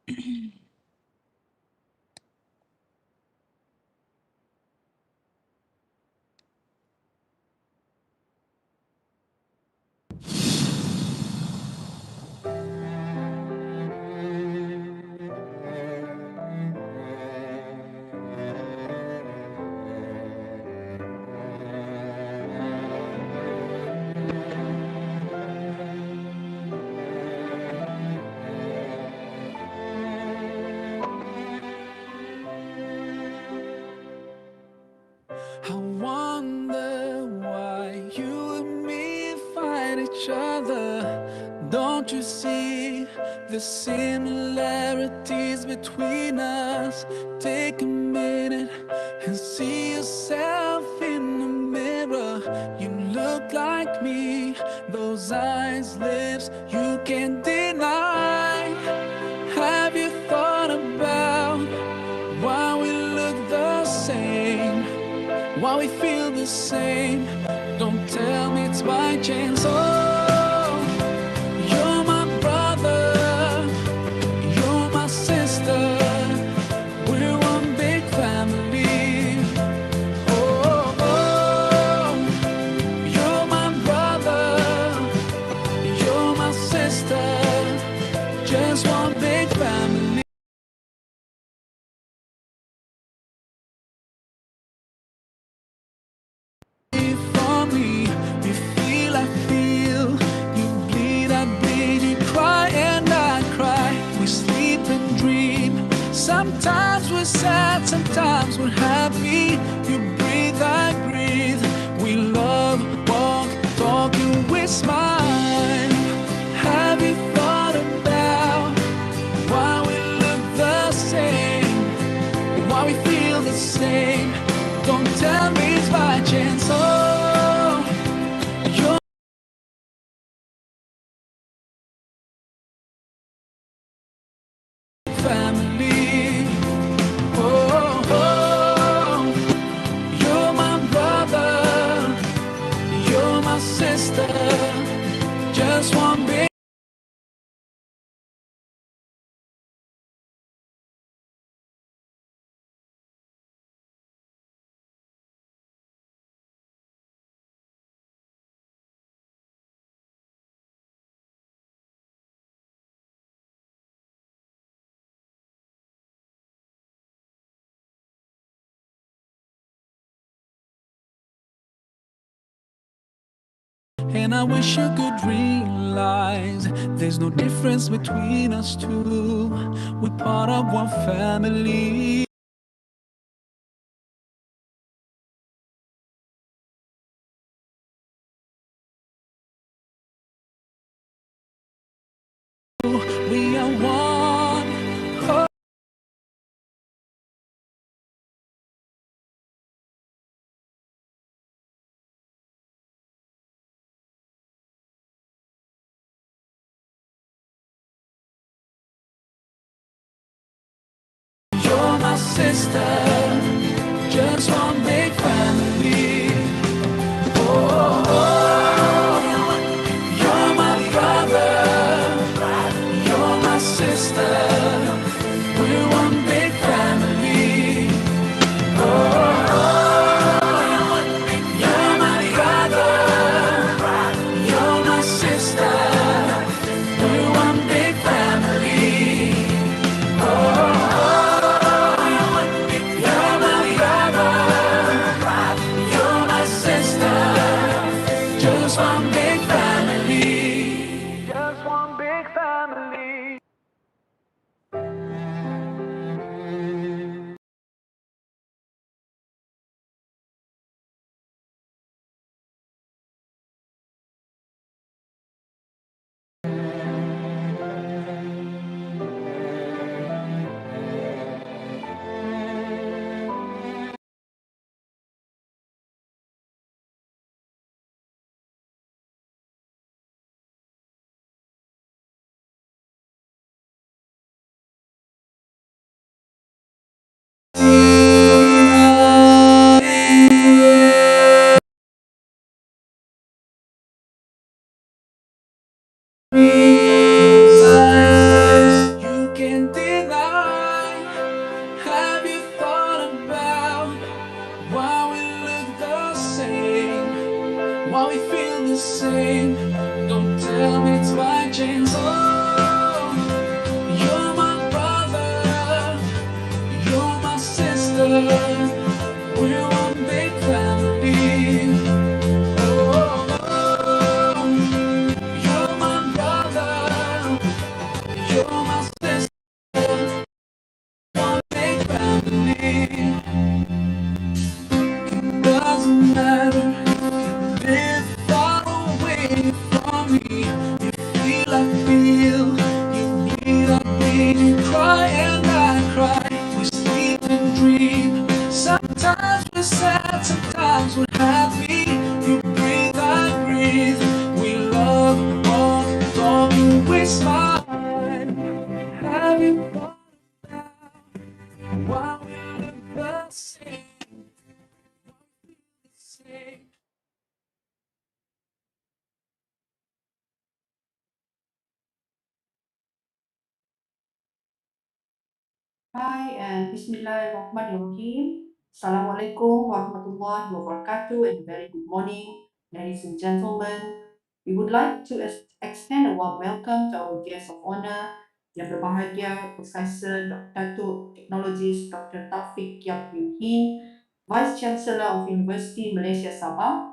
I wonder why you and me fight each other. Don't you see the similarities between us? Take a minute and see yourself in the mirror. You look like me, those eyes, lips, you can't deny. Have you thought about why we look the same? Why we feel the same? Don't tell me it's by chance. Oh, you're my brother, you're my sister, we're one big family. Oh, oh, you're my brother, you're my sister, just one big family. For me, you feel, I feel, you bleed, I bleed, you cry and I cry, we sleep and dream. Sometimes we're sad, sometimes we're happy, you breathe, I breathe, we love, walk, talk, and we smile. Have you thought about why we look the same, why we feel the same? Don't tell me it's by chance. Oh, you're family. Oh, oh, you're my brother, you're my sister, just one big. And I wish you could realize there's no difference between us two. We're part of one family. We are one. Oh, you're my sister, just one big family. Oh, oh, you're my brother, you're my sister, we're one big family. Oh, oh, you're my brother, you're my sister, we're one big family. Oh, oh, you're my brother, same. Don't tell me it's my chains. Oh, you're my brother, you're my sister. We're one big family. Oh, you're my brother, you're my sister. One big family. Doesn't matter if you live far away from me. You feel, I feel. You bleed, I bleed. You cry and I cry. We sleep and dream. Sometimes we're sad, sometimes we're happy. You breathe, I breathe. We love, walk, don't waste my time. Have you thought about why we look the same? Same. Hi and Bismillahirrahmanirrahim. Assalamualaikum warahmatullahi wabarakatuh and very good morning, ladies and gentlemen. We would like to extend a warm welcome to our guest of honor, yang berbahagia Profesor Datuk Teknologis Dr. Taufik Yap Yun Hin, Vice Chancellor of University Malaysia Sabah,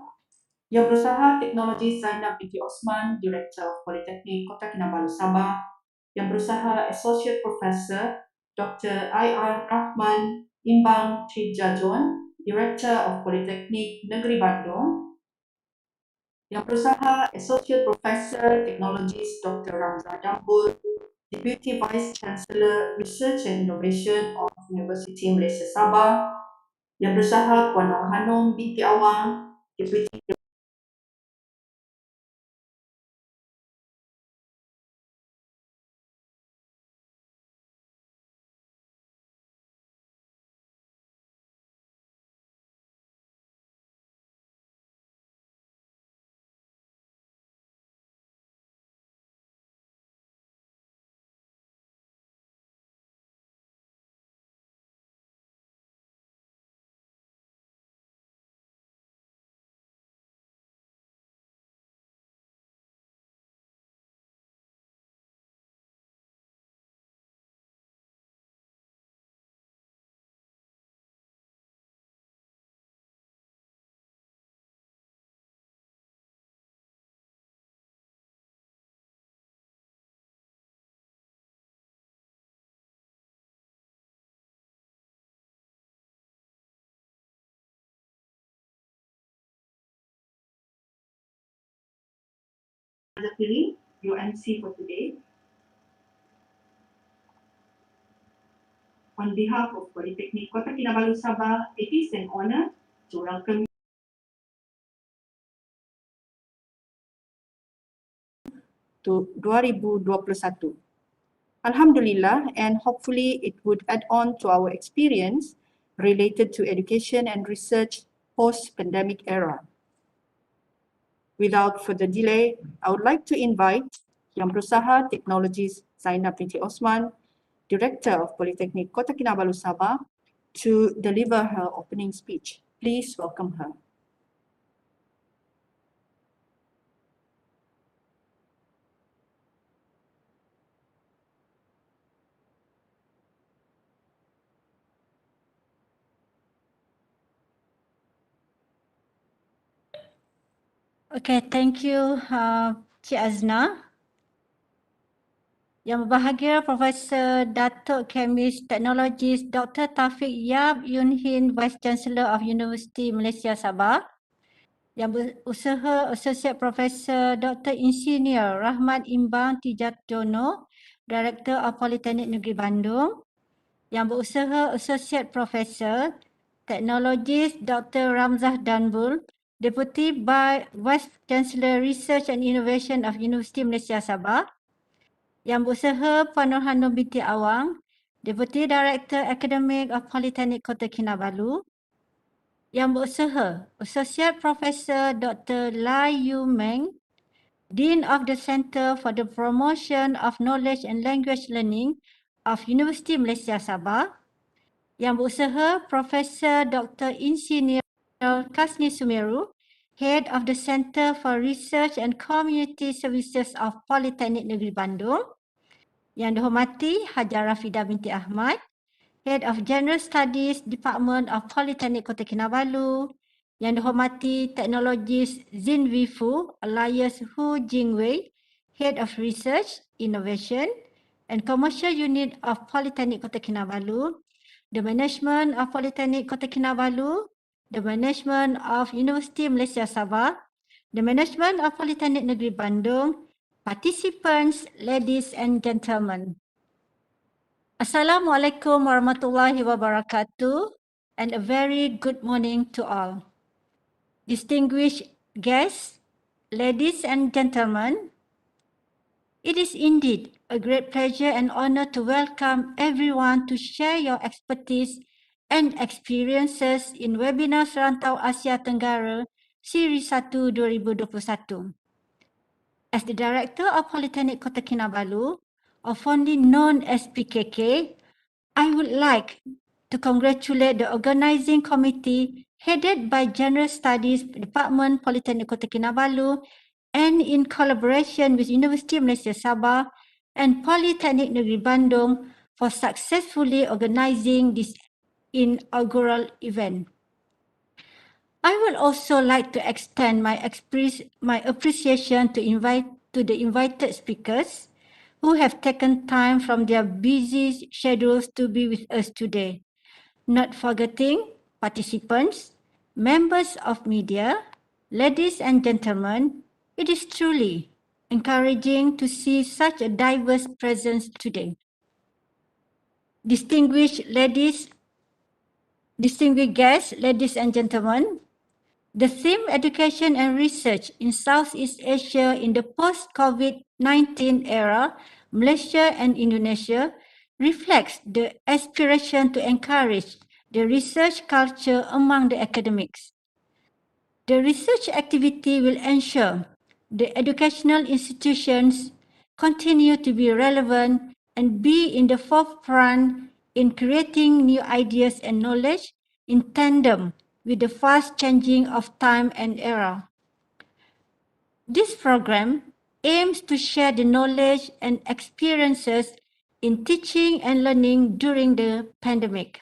yang berusaha Teknologi Zainab binti Osman, Director of Politeknik Kota Kinabalu Sabah, yang berusaha Associate Professor Dr. I.R. Rahman Imbang Trijajon, Director of Politeknik Negeri Bandung, yang berusaha Associate Professor Technologies Dr. Ramzah Dambul, Deputy Vice Chancellor Research and Innovation of University Malaysia Sabah, yang berusaha Puan Nur Hanum binti Awang, Deputy Siri, your MC for today. On behalf of Politeknik Kota Kinabalu Sabah, it is an honor to welcome to 2021. Alhamdulillah, and hopefully it would add on to our experience related to education and research post-pandemic era. Without further delay, I would like to invite Yang Berusaha Teknologis Zainab binti Osman, Director of Politeknik Kota Kinabalu Sabah, to deliver her opening speech. Please welcome her. Okay, thank you, Cik Azna. Yang berbahagia Profesor Datuk Kemis Teknologis Dr. Taufik Yap Yun Hin, Vice Chancellor of University Malaysia Sabah. Yang berusaha Associate Professor Dr. Insinyur Rahmat Imbang Tijatono, Director of Politeknik Negeri Bandung. Yang berusaha Associate Professor Teknologis Dr. Ramzah Danbul, Deputy Vice Chancellor Research and Innovation of University Malaysia Sabah. Yang berusaha Puan Nur Hanum binti Awang, Deputy Director Academic of Politeknik Kota Kinabalu. Yang berusaha Associate Professor Dr. Lai Yu Meng, Dean of the Centre for the Promotion of Knowledge and Language Learning of University Malaysia Sabah. Yang berusaha Profesor Dr. Insinyur Kasni Sumeru, Head of the Center for Research and Community Services of Politeknik Negeri Bandung. Yang dihormati Hajar Rafidah binti Ahmad, Head of General Studies Department of Politeknik Kota Kinabalu. Yang dihormati Teknologis Zin Wifu alias Hu Jingwei, Head of Research, Innovation and Commercial Unit of Politeknik Kota Kinabalu. The Management of Politeknik Kota Kinabalu, the Management of Universiti Malaysia Sabah, the Management of Politeknik Negeri Bandung, participants, ladies and gentlemen. Assalamualaikum warahmatullahi wabarakatuh and a very good morning to all. Distinguished guests, ladies and gentlemen, it is indeed a great pleasure and honor to welcome everyone to share your expertise and experiences in webinar Serantau Asia Tenggara Siri 1 2021. As the Director of Politeknik Kota Kinabalu, or fondly known as PKK, I would like to congratulate the organizing committee headed by General Studies Department Politeknik Kota Kinabalu and in collaboration with Universiti Malaysia Sabah and Politeknik Negeri Bandung for successfully organizing this inaugural event. I would also like to extend my appreciation to the invited speakers who have taken time from their busy schedules to be with us today. Not forgetting participants, members of media, ladies and gentlemen, it is truly encouraging to see such a diverse presence today. Distinguished guests, ladies and gentlemen, the theme Education and Research in Southeast Asia in the post-COVID-19 era, Malaysia and Indonesia, reflects the aspiration to encourage the research culture among the academics. The research activity will ensure the educational institutions continue to be relevant and be in the forefront in creating new ideas and knowledge in tandem with the fast changing of time and era. This program aims to share the knowledge and experiences in teaching and learning during the pandemic.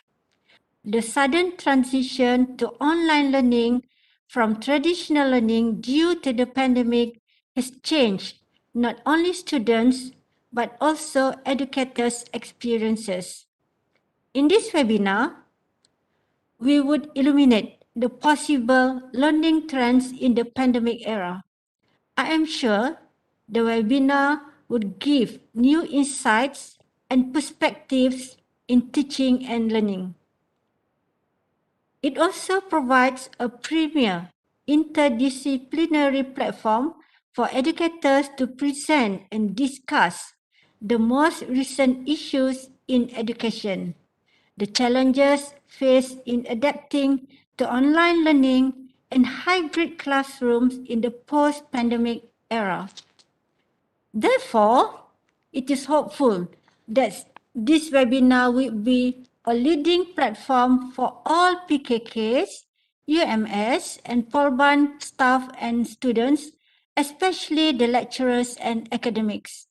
The sudden transition to online learning from traditional learning due to the pandemic has changed not only students but also educators' experiences. In this webinar, we would illuminate the possible learning trends in the pandemic era. I am sure the webinar would give new insights and perspectives in teaching and learning. It also provides a premier interdisciplinary platform for educators to present and discuss the most recent issues in education, the challenges faced in adapting to online learning and hybrid classrooms in the post-pandemic era. Therefore, it is hopeful that this webinar will be a leading platform for all PKKs, UMS and Polban staff and students, especially the lecturers and academics.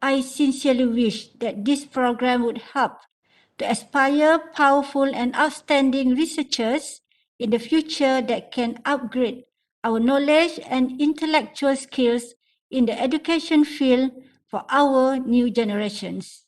I sincerely wish that this program would help to aspire powerful and outstanding researchers in the future that can upgrade our knowledge and intellectual skills in the education field for our new generations.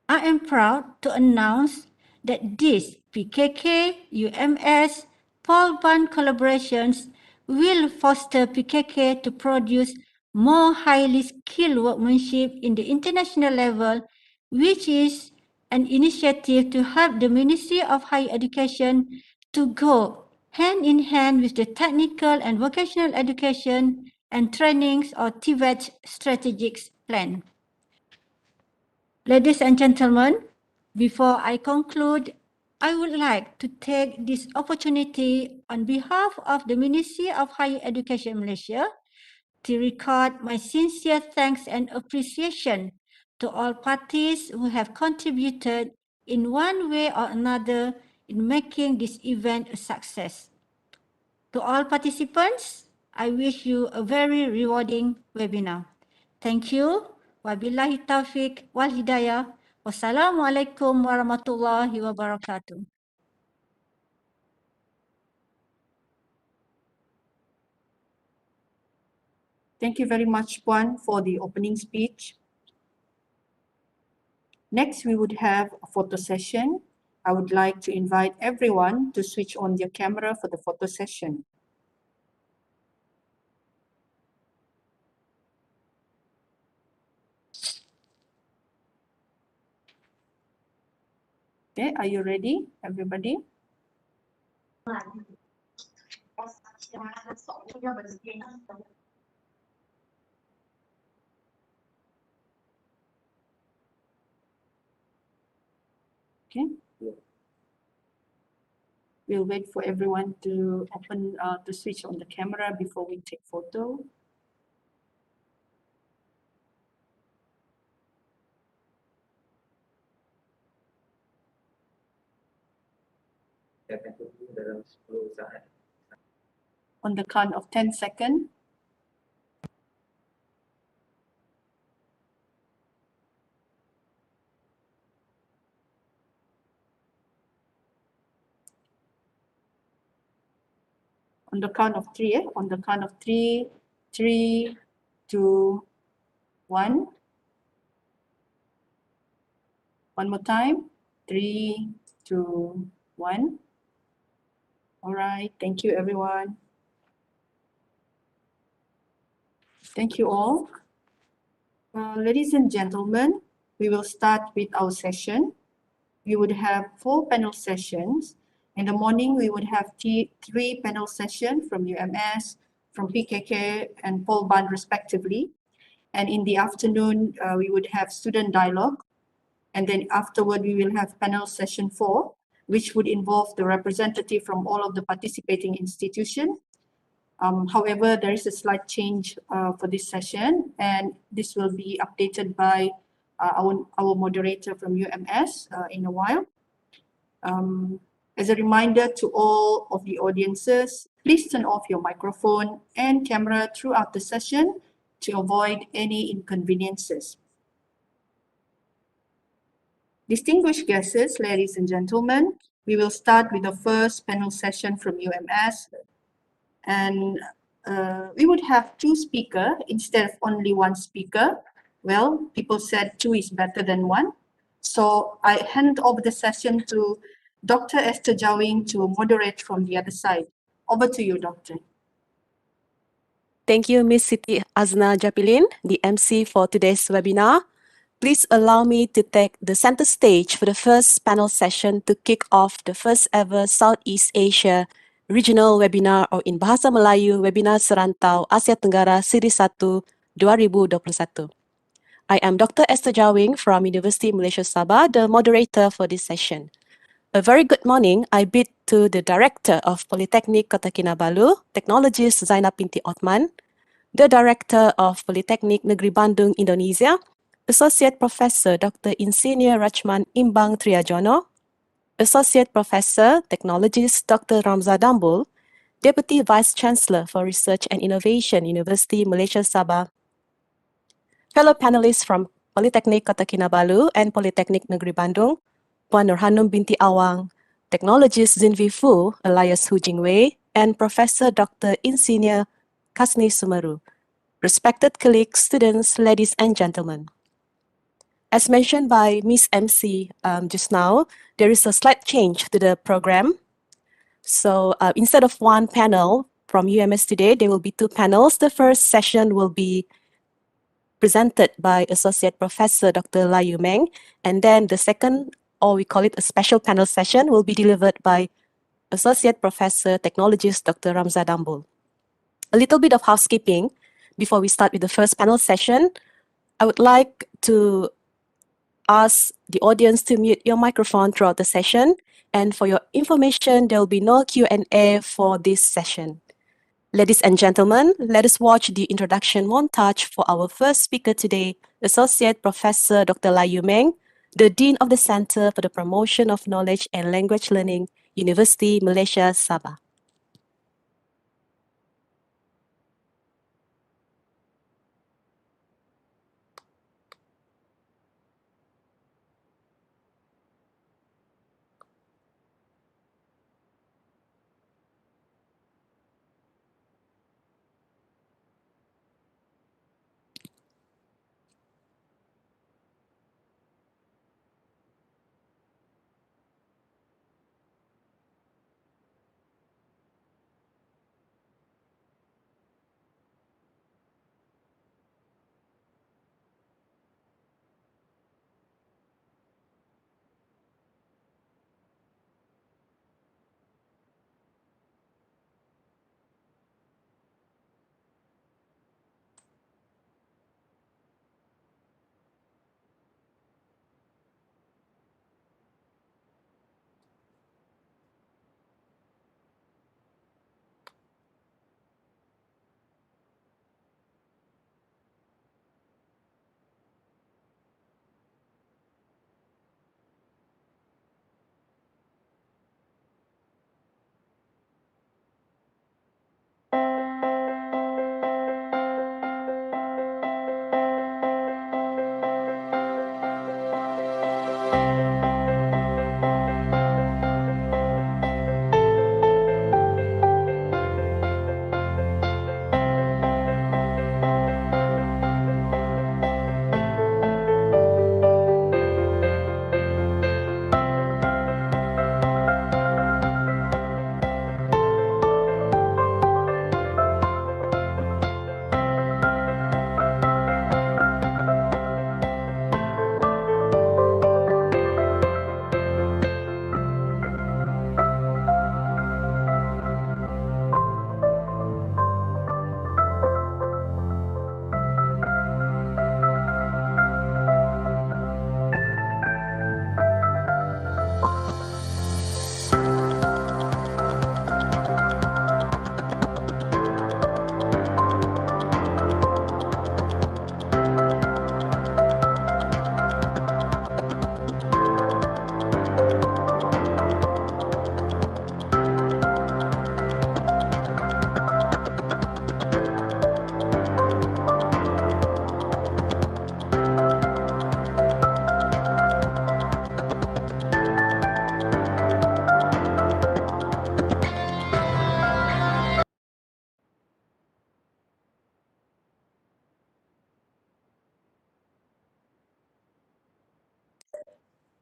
I am proud to announce that these PKK, UMS, Polban collaborations will foster PKK to produce more highly skilled workmanship in the international level, which is an initiative to help the Ministry of Higher Education to go hand in hand with the Technical and Vocational Education and Trainings or TVET strategic plan. Ladies and gentlemen, before I conclude, I would like to take this opportunity on behalf of the Ministry of Higher Education Malaysia to record my sincere thanks and appreciation to all parties who have contributed in one way or another in making this event a success. To all participants, I wish you a very rewarding webinar. Thank you. Wabillahi taufiq wal hidayah. Wassalamualaikum warahmatullahi wabarakatuh. Thank you very much, Puan, for the opening speech. Next, we would have a photo session. I would like to invite everyone to switch on their camera for the photo session. Okay, are you ready, everybody? Okay. We'll wait for everyone to to switch on the camera before we take photo. On the count of 10 seconds. On the count of three, on the count of 3, 3, 2, 1. One more time. 3, 2, 1. All right. Thank you, everyone. Thank you all. Ladies and gentlemen, we will start with our session. We would have 4 panel sessions. In the morning, we would have 3 panel sessions from UMS, from PKK, and Polban respectively. And in the afternoon, we would have student dialogue. And then afterward, we will have panel session 4, which would involve the representative from all of the participating institutions. However, there is a slight change for this session, and this will be updated by our moderator from UMS in a while. As a reminder to all of the audiences, please turn off your microphone and camera throughout the session to avoid any inconveniences. Distinguished guests, ladies and gentlemen, we will start with the first panel session from UMS. And we would have 2 speakers instead of only 1 speaker. Well, people said 2 is better than 1. So I hand over the session to Dr. Esther Jawing to moderate from the other side. Over to you, Doctor. Thank you, Ms. Siti Azna Japilin, the MC for today's webinar. Please allow me to take the center stage for the first panel session to kick off the first ever Southeast Asia Regional Webinar, or in Bahasa Melayu, Webinar Serantau Asia Tenggara Siri 1 2021. I am Dr. Esther Jawing from University Malaysia Sabah, the moderator for this session. A very good morning I bid to the Director of Polytechnic Kota Kinabalu, Technologist Zainab binti Othman, the Director of Polytechnic Negeri Bandung, Indonesia, Associate Professor Dr. Insinyur Rachman Imbang Triajono, Associate Professor, Technologist Dr. Ramza Dambul, Deputy Vice Chancellor for Research and Innovation, University Malaysia Sabah, fellow panelists from Polytechnic Kota Kinabalu and Polytechnic Negeri Bandung, Puan Nurhanum binti Awang, Technologist Zinvi Fu, alias Hu Jingwei, and Professor Dr. Insinyur Kasni Sumeru. Respected colleagues, students, ladies and gentlemen. As mentioned by Ms. MC just now, there is a slight change to the program. So instead of 1 panel from UMS today, there will be 2 panels. The first session will be presented by Associate Professor Dr. Layu Meng, and then the second, or we call it a special panel session, will be delivered by Associate Professor Technologist Dr. Ramza Dambul. A little bit of housekeeping before we start with the first panel session. I would like to ask the audience to mute your microphone throughout the session, and for your information, there will be no Q&A for this session. Ladies and gentlemen, let us watch the introduction montage for our first speaker today, Associate Professor Dr. Layu Meng, the Dean of the Center for the Promotion of Knowledge and Language Learning, University Malaysia Sabah.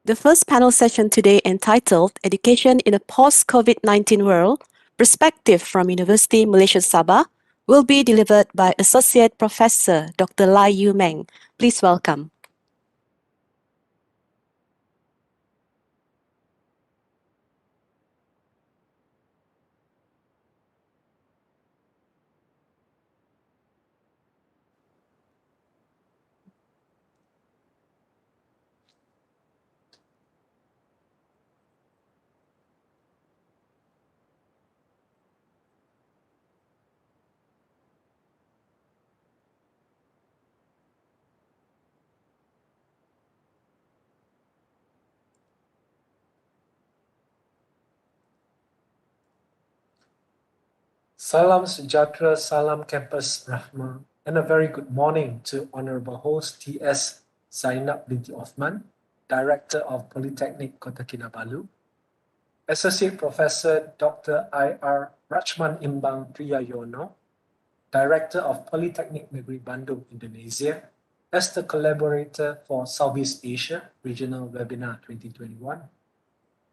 The first panel session today, entitled Education in a Post-COVID-19 World, Perspective from University Malaysia Sabah, will be delivered by Associate Professor Dr. Lai Yu Meng. Please welcome. Salam Sejahtera, Salam Campus Rahma, and a very good morning to Honorable Host T.S. Zainab binti Othman, Director of Polytechnic Kota Kinabalu, Associate Professor Dr. I.R. Rachman Imbang Priyayono, Director of Polytechnic Negeri Bandung, Indonesia, as the collaborator for Southeast Asia Regional Webinar 2021,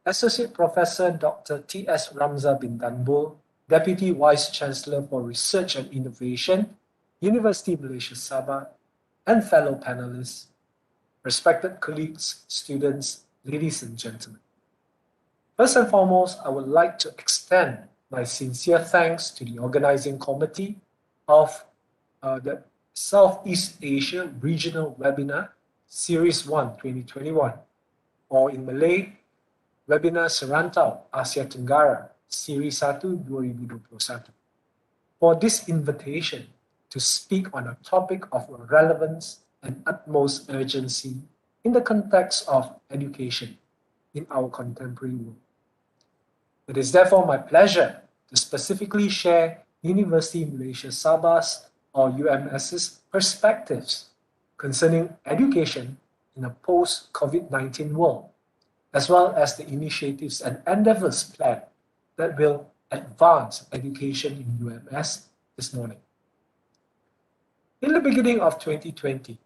Associate Professor Dr. T.S. Ramza bin Tanbul, Deputy Vice-Chancellor for Research and Innovation, University Malaysia Sabah, and fellow panelists, respected colleagues, students, ladies and gentlemen. First and foremost, I would like to extend my sincere thanks to the organizing committee of the Southeast Asia Regional Webinar Series 1 2021, or in Malay, Webinar Serantau Asia Tenggara Siri 1 2021, for this invitation to speak on a topic of relevance and utmost urgency in the context of education in our contemporary world. It is therefore my pleasure to specifically share University Malaysia Sabah's or UMS's perspectives concerning education in a post-COVID-19 world, as well as the initiatives and endeavors planned that will advance education in UMS this morning. In the beginning of 2020,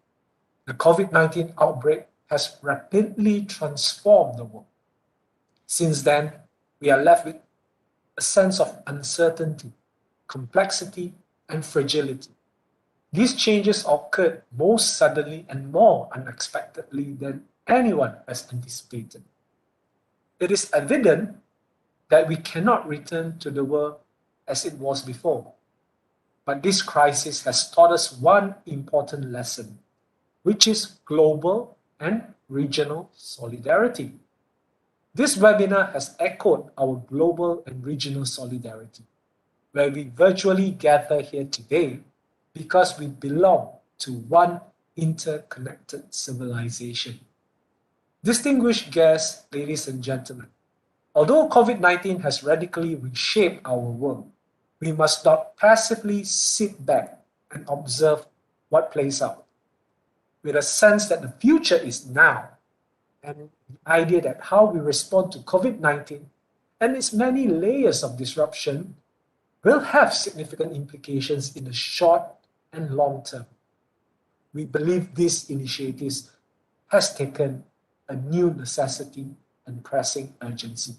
the COVID-19 outbreak has rapidly transformed the world. Since then, we are left with a sense of uncertainty, complexity, and fragility. These changes occurred most suddenly and more unexpectedly than anyone has anticipated. It is evident that we cannot return to the world as it was before. But this crisis has taught us one important lesson, which is global and regional solidarity. This webinar has echoed our global and regional solidarity, where we virtually gather here today because we belong to one interconnected civilization. Distinguished guests, ladies and gentlemen, although COVID-19 has radically reshaped our world, we must not passively sit back and observe what plays out. With a sense that the future is now, and the idea that how we respond to COVID-19 and its many layers of disruption will have significant implications in the short and long term. We believe these initiatives has taken a new necessity and pressing urgency.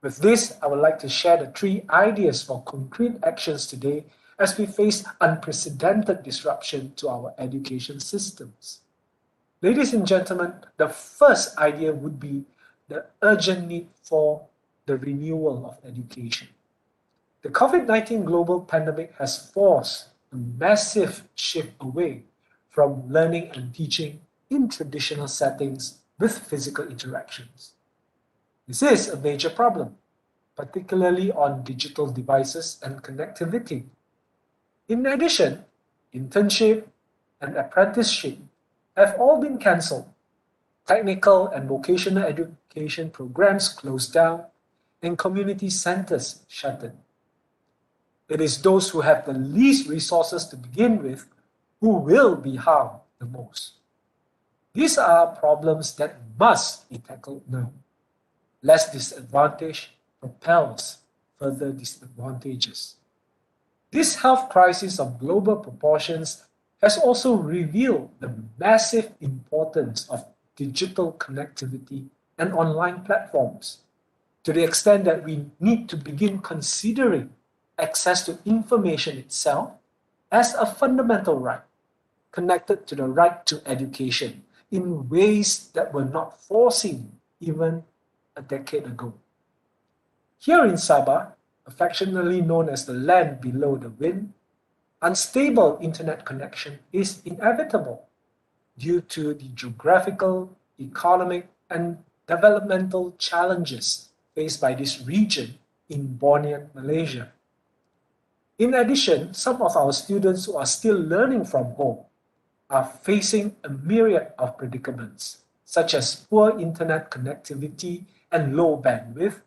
With this, I would like to share the 3 ideas for concrete actions today as we face unprecedented disruption to our education systems. Ladies and gentlemen, the first idea would be the urgent need for the renewal of education. The COVID-19 global pandemic has forced a massive shift away from learning and teaching in traditional settings with physical interactions. This is a major problem, particularly on digital devices and connectivity. In addition, internship and apprenticeship have all been cancelled. Technical and vocational education programs closed down and community centers shuttered. It is those who have the least resources to begin with who will be harmed the most. These are problems that must be tackled now. Less disadvantage propels further disadvantages. This health crisis of global proportions has also revealed the massive importance of digital connectivity and online platforms, to the extent that we need to begin considering access to information itself as a fundamental right, connected to the right to education in ways that were not foreseen even a decade ago. Here in Sabah, affectionately known as the land below the wind, unstable internet connection is inevitable due to the geographical, economic, and developmental challenges faced by this region in Bornean Malaysia. In addition, some of our students who are still learning from home are facing a myriad of predicaments, such as poor internet connectivity and low bandwidth,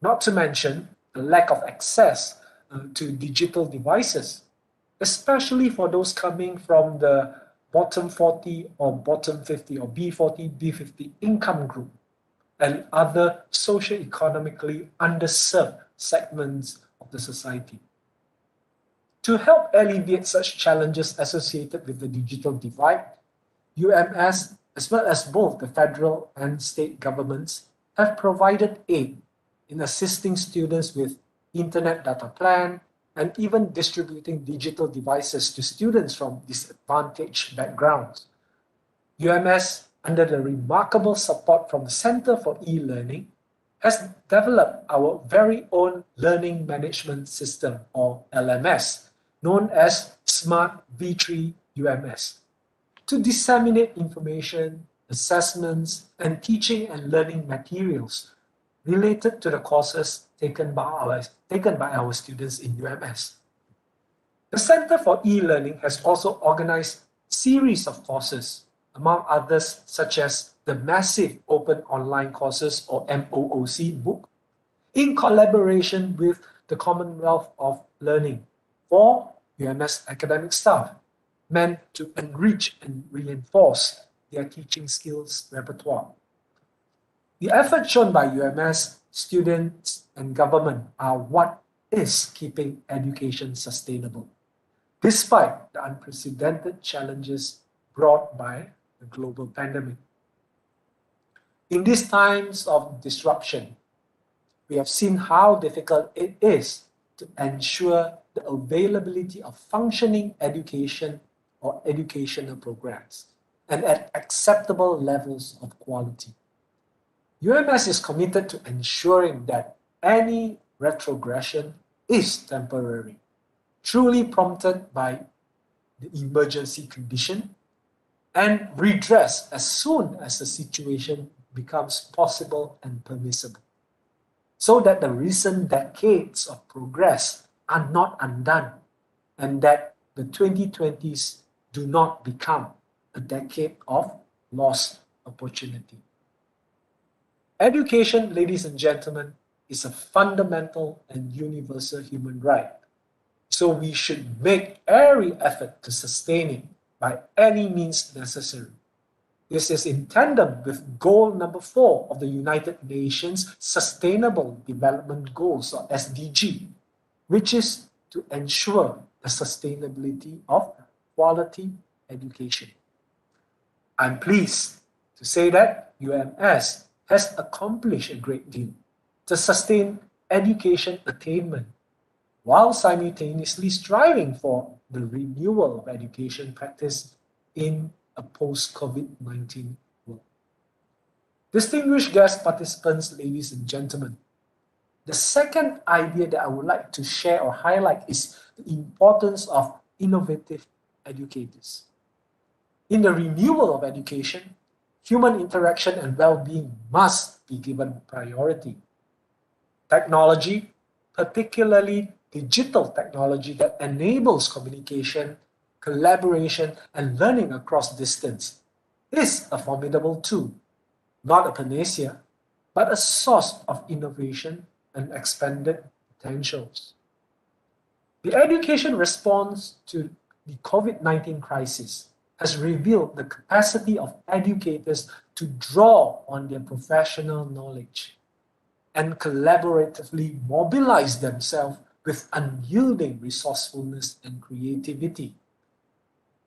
not to mention the lack of access to digital devices, especially for those coming from the bottom 40 or bottom 50 or B40, B50 income group and other socio-economically underserved segments of the society. To help alleviate such challenges associated with the digital divide, UMS, as well as both the federal and state governments, have provided aid in assisting students with internet data plan and even distributing digital devices to students from disadvantaged backgrounds. UMS, under the remarkable support from the Center for E-Learning, has developed our very own learning management system, or LMS, known as Smart V3 UMS, to disseminate information, assessments, and teaching and learning materials related to the courses taken by our students in UMS. The Center for E-Learning has also organized a series of courses, among others such as the Massive Open Online Courses, or MOOC book, in collaboration with the Commonwealth of Learning for UMS academic staff, meant to enrich and reinforce their teaching skills repertoire. The efforts shown by UMS, students, and government are what is keeping education sustainable, despite the unprecedented challenges brought by the global pandemic. In these times of disruption, we have seen how difficult it is to ensure the availability of functioning education or educational programs, and at acceptable levels of quality. UMS is committed to ensuring that any retrogression is temporary, truly prompted by the emergency condition, and redressed as soon as the situation becomes possible and permissible, so that the recent decades of progress are not undone, and that the 2020s do not become a decade of lost opportunity. Education, ladies and gentlemen, is a fundamental and universal human right, so we should make every effort to sustain it by any means necessary. This is in tandem with goal number 4 of the United Nations Sustainable Development Goals, or SDG, which is to ensure the sustainability of quality education. I'm pleased to say that UMS has accomplished a great deal to sustain education attainment, while simultaneously striving for the renewal of education practice in a post-COVID-19 world. Distinguished guest participants, ladies and gentlemen, the second idea that I would like to share or highlight is the importance of innovative educators. In the renewal of education, human interaction and well-being must be given priority. Technology, particularly digital technology that enables communication, collaboration, and learning across distance, is a formidable tool, not a panacea, but a source of innovation and expanded potentials. The education response to the COVID-19 crisis has revealed the capacity of educators to draw on their professional knowledge and collaboratively mobilize themselves with unyielding resourcefulness and creativity.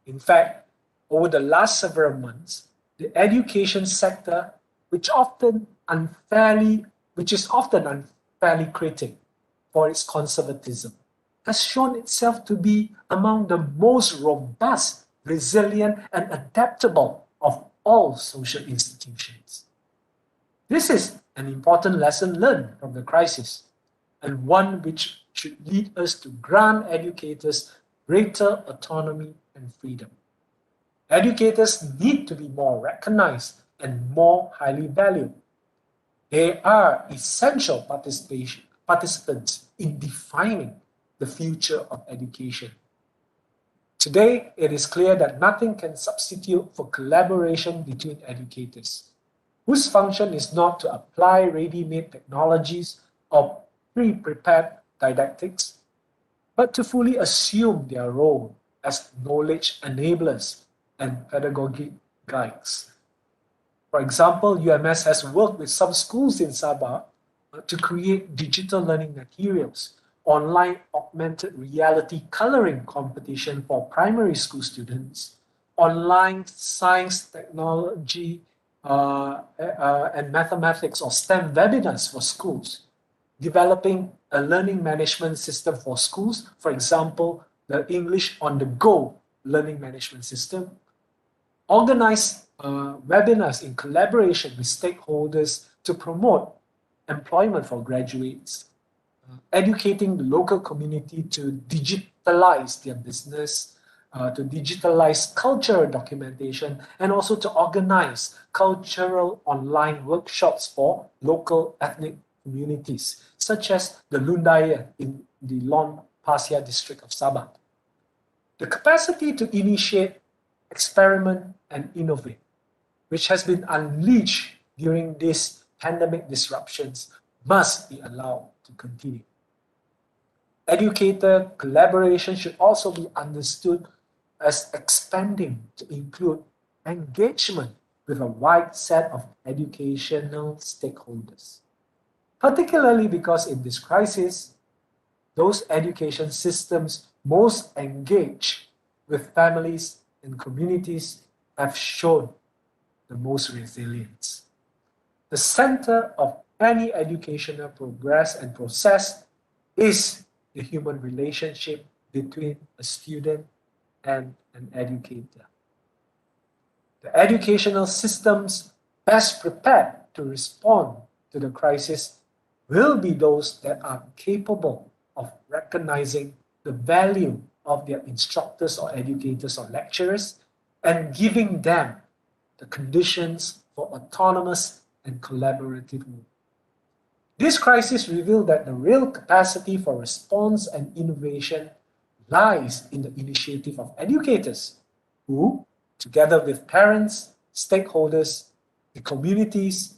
In fact, over the last several months, the education sector, which is often unfairly critiqued for its conservatism, has shown itself to be among the most robust, resilient, and adaptable of all social institutions. This is an important lesson learned from the crisis, and one which should lead us to grant educators greater autonomy and freedom. Educators need to be more recognized and more highly valued. They are essential participants in defining the future of education. Today, it is clear that nothing can substitute for collaboration between educators, whose function is not to apply ready-made technologies or pre-prepared didactics, but to fully assume their role as knowledge enablers and pedagogic guides. For example, UMS has worked with some schools in Sabah to create digital learning materials, online augmented reality coloring competition for primary school students, online science, technology, and mathematics or STEM webinars for schools, developing a learning management system for schools, for example, the English on the Go learning management system, organize webinars in collaboration with stakeholders to promote employment for graduates, educating the local community to digitalize their business, to digitalize cultural documentation, and also to organize cultural online workshops for local ethnic communities, such as the Lundaya in the Lon Pasir district of Sabah. The capacity to initiate, experiment, and innovate, which has been unleashed during these pandemic disruptions, must be allowed to continue. Educator collaboration should also be understood as expanding to include engagement with a wide set of educational stakeholders, particularly because in this crisis, those education systems most engaged with families and communities have shown the most resilience. The center of any educational progress and process is the human relationship between a student and an educator. The educational systems best prepared to respond to the crisis will be those that are capable of recognizing the value of their instructors or educators or lecturers and giving them the conditions for autonomous and collaborative work. This crisis revealed that the real capacity for response and innovation lies in the initiative of educators who, together with parents, stakeholders, the communities,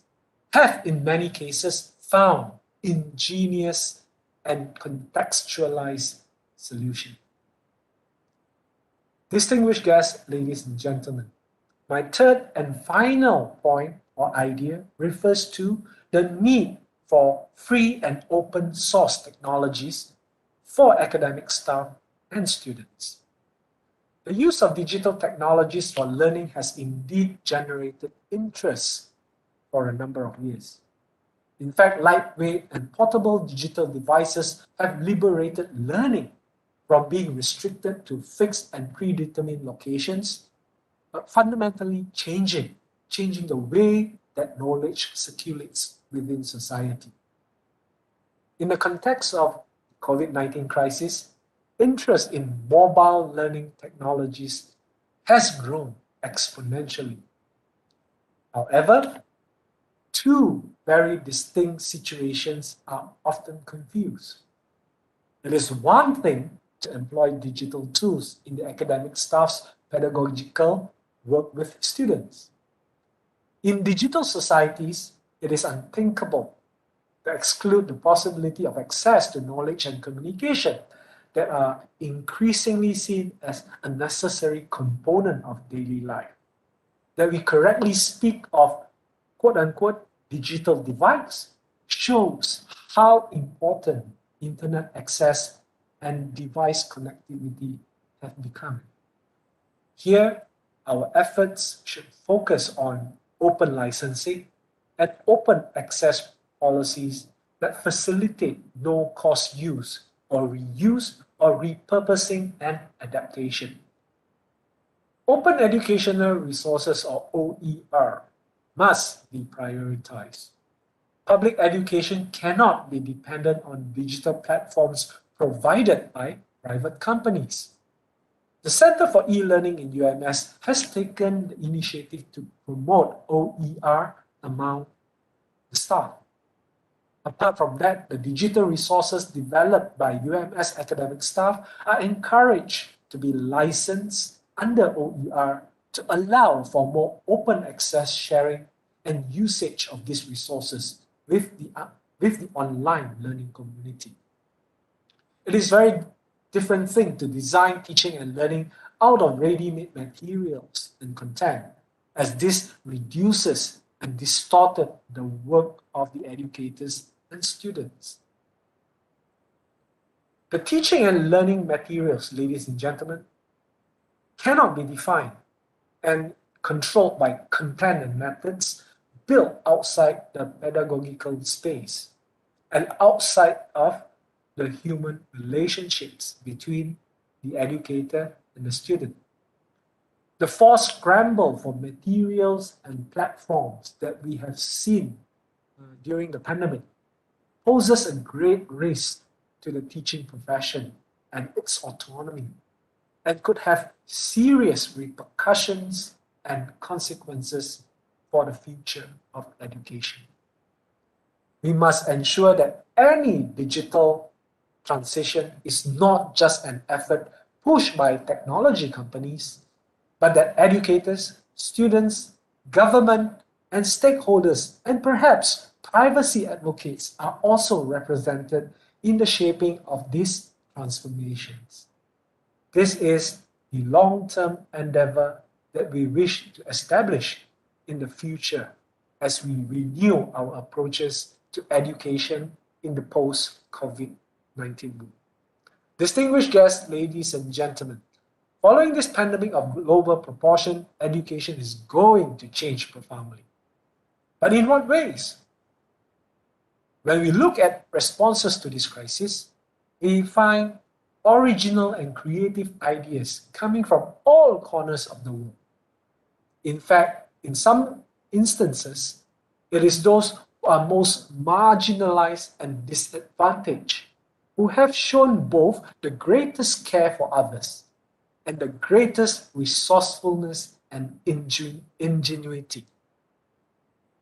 have in many cases found ingenious and contextualized solutions. Distinguished guests, ladies and gentlemen, my third and final point or idea refers to the need for free and open source technologies for academic staff and students. The use of digital technologies for learning has indeed generated interest for a number of years. In fact, lightweight and portable digital devices have liberated learning from being restricted to fixed and predetermined locations, but fundamentally changing the way that knowledge circulates within society. In the context of COVID-19 crisis, interest in mobile learning technologies has grown exponentially. However, two very distinct situations are often confused. It is one thing to employ digital tools in the academic staff's pedagogical work with students. In digital societies, it is unthinkable to exclude the possibility of access to knowledge and communication that are increasingly seen as a necessary component of daily life. That we correctly speak of quote-unquote digital divides shows how important internet access and device connectivity have become. Here our efforts should focus on open licensing and open access policies that facilitate no-cost use or reuse or repurposing and adaptation. Open educational resources, or OER, must be prioritized. Public education cannot be dependent on digital platforms provided by private companies. The Center for E-Learning in UMS has taken the initiative to promote OER among the staff. Apart from that, the digital resources developed by UMS academic staff are encouraged to be licensed under OER to allow for more open access sharing and usage of these resources with the online learning community. It is very different thing to design teaching and learning out of ready-made materials and content, as this reduces and distorted the work of the educators and students. The teaching and learning materials, ladies and gentlemen, cannot be defined and controlled by content and methods built outside the pedagogical space and outside of the human relationships between the educator and the student. The forced scramble for materials and platforms that we have seen during the pandemic poses a great risk to the teaching profession and its autonomy, and could have serious repercussions and consequences for the future of education. We must ensure that any digital transition is not just an effort pushed by technology companies, but that educators, students, government, and stakeholders, and perhaps privacy advocates are also represented in the shaping of these transformations. This is the long-term endeavor that we wish to establish in the future as we renew our approaches to education in the post-COVID-19 world. Distinguished guests, ladies and gentlemen, following this pandemic of global proportion, education is going to change profoundly. But in what ways? When we look at responses to this crisis, we find original and creative ideas coming from all corners of the world. In fact, in some instances, it is those who are most marginalized and disadvantaged who have shown both the greatest care for others and the greatest resourcefulness and ingenuity.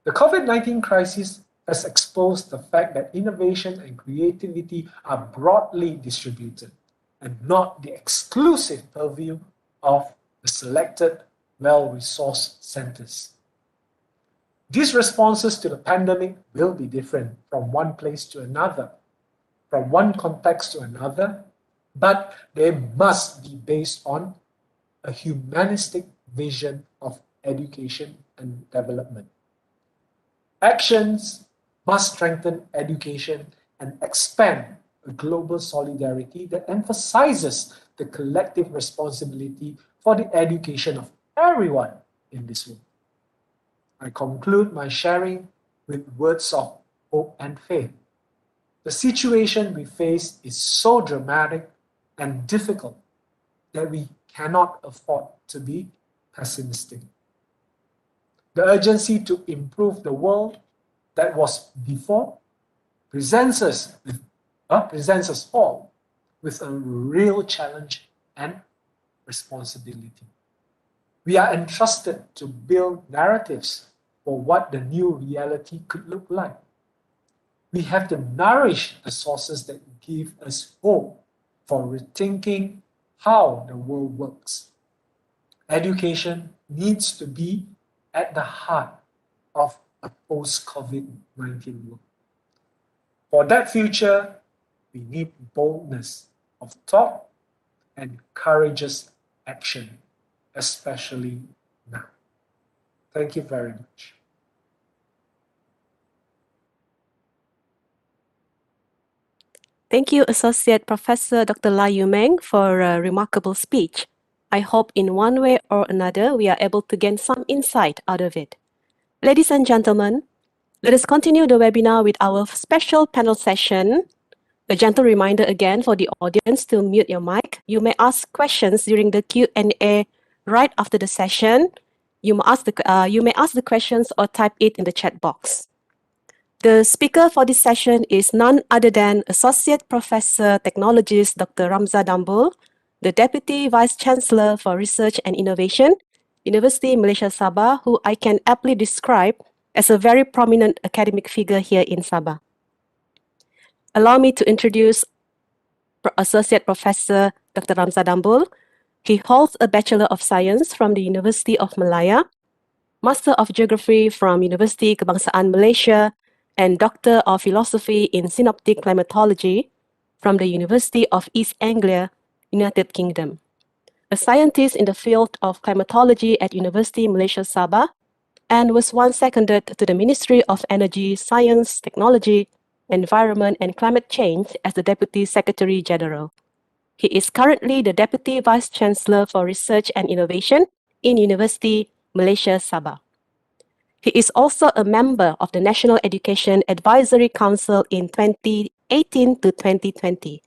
The COVID-19 crisis has exposed the fact that innovation and creativity are broadly distributed and not the exclusive purview of the selected, well-resourced centers. These responses to the pandemic will be different from one place to another, from one context to another, but they must be based on a humanistic vision of education and development. Actions must strengthen education and expand a global solidarity that emphasizes the collective responsibility for the education of everyone in this world. I conclude my sharing with words of hope and faith. The situation we face is so dramatic and difficult that we cannot afford to be pessimistic. The urgency to improve the world that was before presents us all with a real challenge and responsibility. We are entrusted to build narratives for what the new reality could look like. We have to nourish the sources that give us hope for rethinking how the world works. Education needs to be at the heart of a post-COVID-19 world. For that future, we need boldness of thought and courageous action, especially now. Thank you very much. Thank you, Associate Professor Dr. Lai Yu Meng, for a remarkable speech. I hope in one way or another we are able to gain some insight out of it. Ladies and gentlemen, let us continue the webinar with our special panel session. A gentle reminder again for the audience to mute your mic. You may ask questions during the Q&A right after the session. You may ask the questions or type it in the chat box. The speaker for this session is none other than Associate Professor Technologist Dr. Ramza Dambul, the Deputy Vice Chancellor for Research and Innovation, University Malaysia Sabah, who I can aptly describe as a very prominent academic figure here in Sabah. Allow me to introduce Associate Professor Dr. Ramza Dambul. He holds a Bachelor of Science from the University of Malaya, Master of Geography from University Kebangsaan Malaysia, and Doctor of Philosophy in Synoptic Climatology from the University of East Anglia, United Kingdom. A scientist in the field of climatology at University Malaysia Sabah, and was once seconded to the Ministry of Energy, Science, Technology, Environment and Climate Change as the Deputy Secretary General. He is currently the Deputy Vice Chancellor for Research and Innovation in University Malaysia Sabah. He is also a member of the National Education Advisory Council in 2018 to 2020.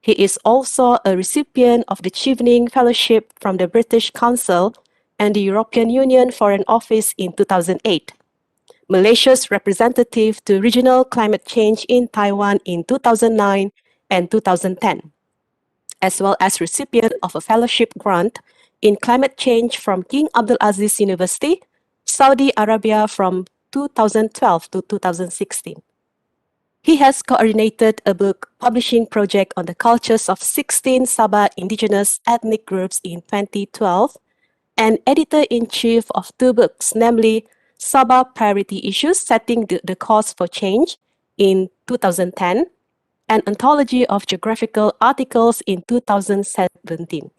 He is also a recipient of the Chevening Fellowship from the British Council and the European Union Foreign Office in 2008. Malaysia's representative to regional climate change in Taiwan in 2009 and 2010, as well as recipient of a fellowship grant in climate change from King Abdulaziz University, Saudi Arabia from 2012 to 2016. He has coordinated a book publishing project on the cultures of 16 Sabah indigenous ethnic groups in 2012 and editor-in-chief of 2 books, namely Sabah Priority Issues Setting the Course for Change in 2010 and Anthology of Geographical Articles in 2017.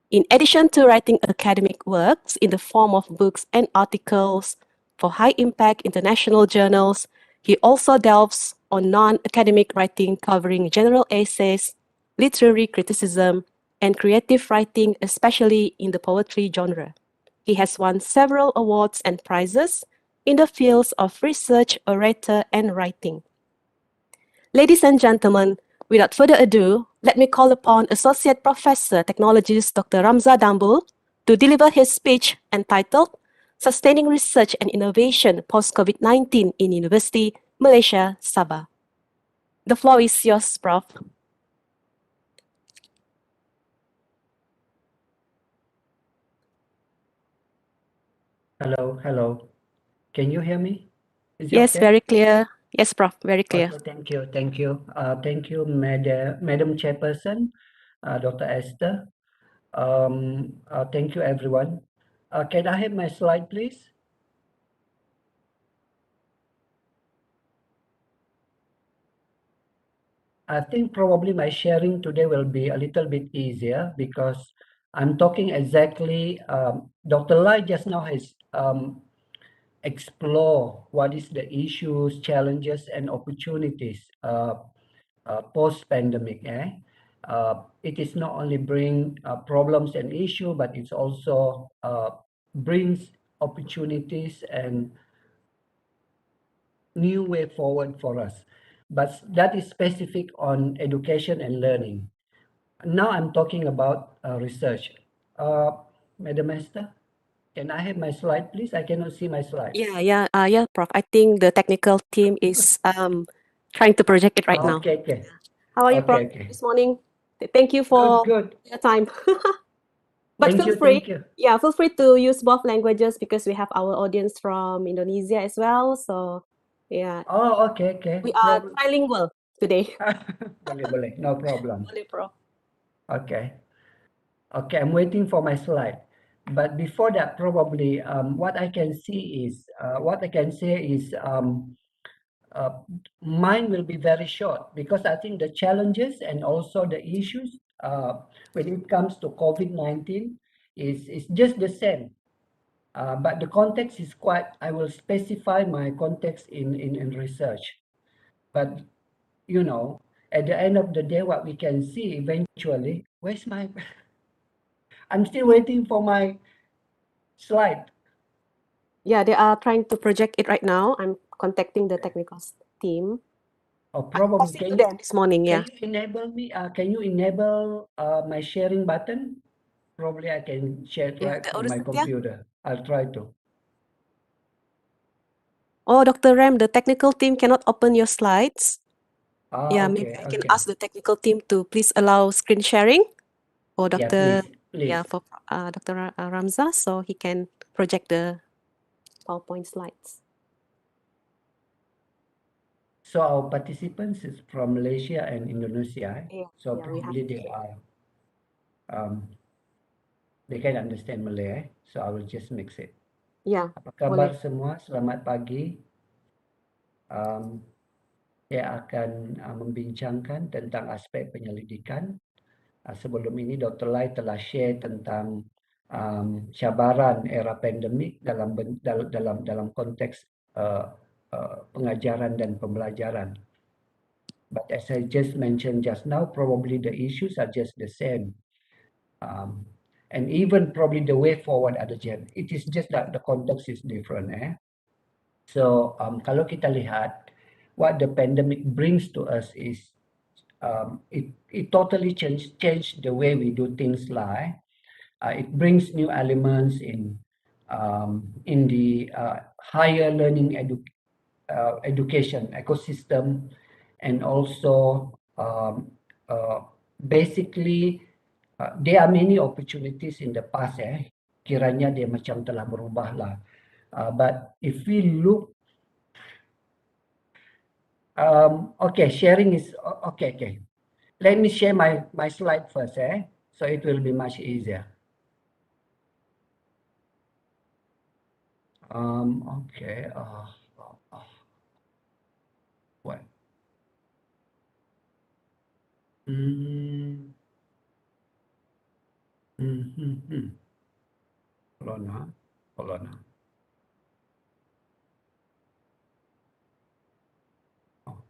In addition to writing academic works in the form of books and articles for high-impact international journals, he also delves on non-academic writing covering general essays, literary criticism, and creative writing, especially in the poetry genre. He has won several awards and prizes in the fields of research, orator, and writing. Ladies and gentlemen, without further ado, let me call upon Associate Professor Technologist Dr. Ramza Dambul to deliver his speech entitled Sustaining Research and Innovation Post-COVID-19 in University, Malaysia, Sabah. The floor is yours, Prof. Hello. Can you hear me? Is it Yes, okay? very clear. Yes, Prof, very clear. Okay, thank you. Thank you, Madam Chairperson, Dr. Esther. Thank you, everyone. Can I have my slide, please? I think probably my sharing today will be a little bit easier because I'm talking exactly, Dr. Lai just now has explore what is the issues, challenges, and opportunities post-pandemic. It is not only bring problems and issue, but it's also brings opportunities and new way forward for us. But that is specific on education and learning. Now I'm talking about research. Madam Esther, can I have my slide, please? I cannot see my slide. Yeah, Prof. I think the technical team is trying to project it right now. Okay. How are you, Prof, Okay. this morning? Thank you for Good. your time. But Thank feel you. free, Thank you. yeah, feel free to use both languages because we have our audience from Indonesia as well. So, yeah, Oh, okay. we are trilingual today. Boleh. No problem. Boleh, Prof. Okay. I'm waiting for my slide. But before that, probably what I can see is mine will be very short because I think the challenges and also the issues when it comes to COVID-19 is just the same. But the context is I will specify my context in research. But, at the end of the day, what we can see eventually, where's my, I'm still waiting for my slide. Yeah, they are trying to project it right now. I'm contacting the technical team. Or I'm probably posting to them this morning, yeah. can you enable me? Can you enable my sharing button? Probably I can share it Yeah, right the from my Urusat, yeah. computer. I'll try to. Oh, Dr. Ram, the technical team cannot open your slides. Yeah, maybe Okay, I can okay. ask the technical team to please allow screen sharing for Yeah, Dr. please. Yeah, for Dr. Ramza, so he can project the PowerPoint slides. So our participants is from Malaysia and Indonesia. Yeah, So yeah, we have. probably they can understand Malay. So I will just mix it. Yeah, Apa kabar boleh. semua? Selamat pagi. Saya akan membincangkan tentang aspek penyelidikan. Sebelum ini Dr. Lai telah share tentang cabaran era pandemik dalam konteks pengajaran dan pembelajaran. But as I just mentioned just now, probably the issues are just the same. And even probably the way forward are the same. It is just that the context is different. So kalau kita lihat, what the pandemic brings to us is it totally changed the way we do things like it brings new elements in the higher learning education ecosystem, and also basically there are many opportunities in the past kiranya dia macam telah berubah lah, but if we look okay, sharing is okay. Let me share my slide first, so it will be much easier. Okay. What? Hold on. Oh,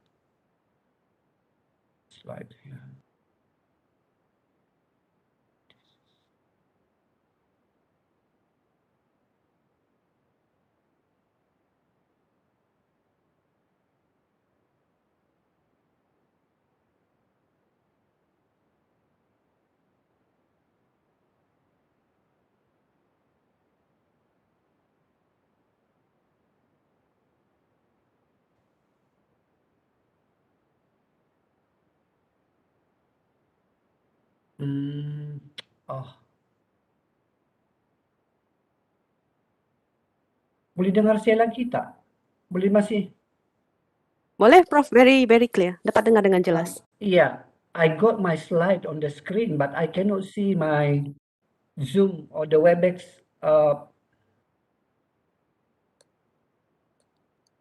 slide here. Oh. Boleh dengar saya lagi tak? Boleh masih? Boleh, Prof. Very, very clear. Dapat dengar dengan jelas. Yeah, I got my slide on the screen, but I cannot see my Zoom or the WebEx.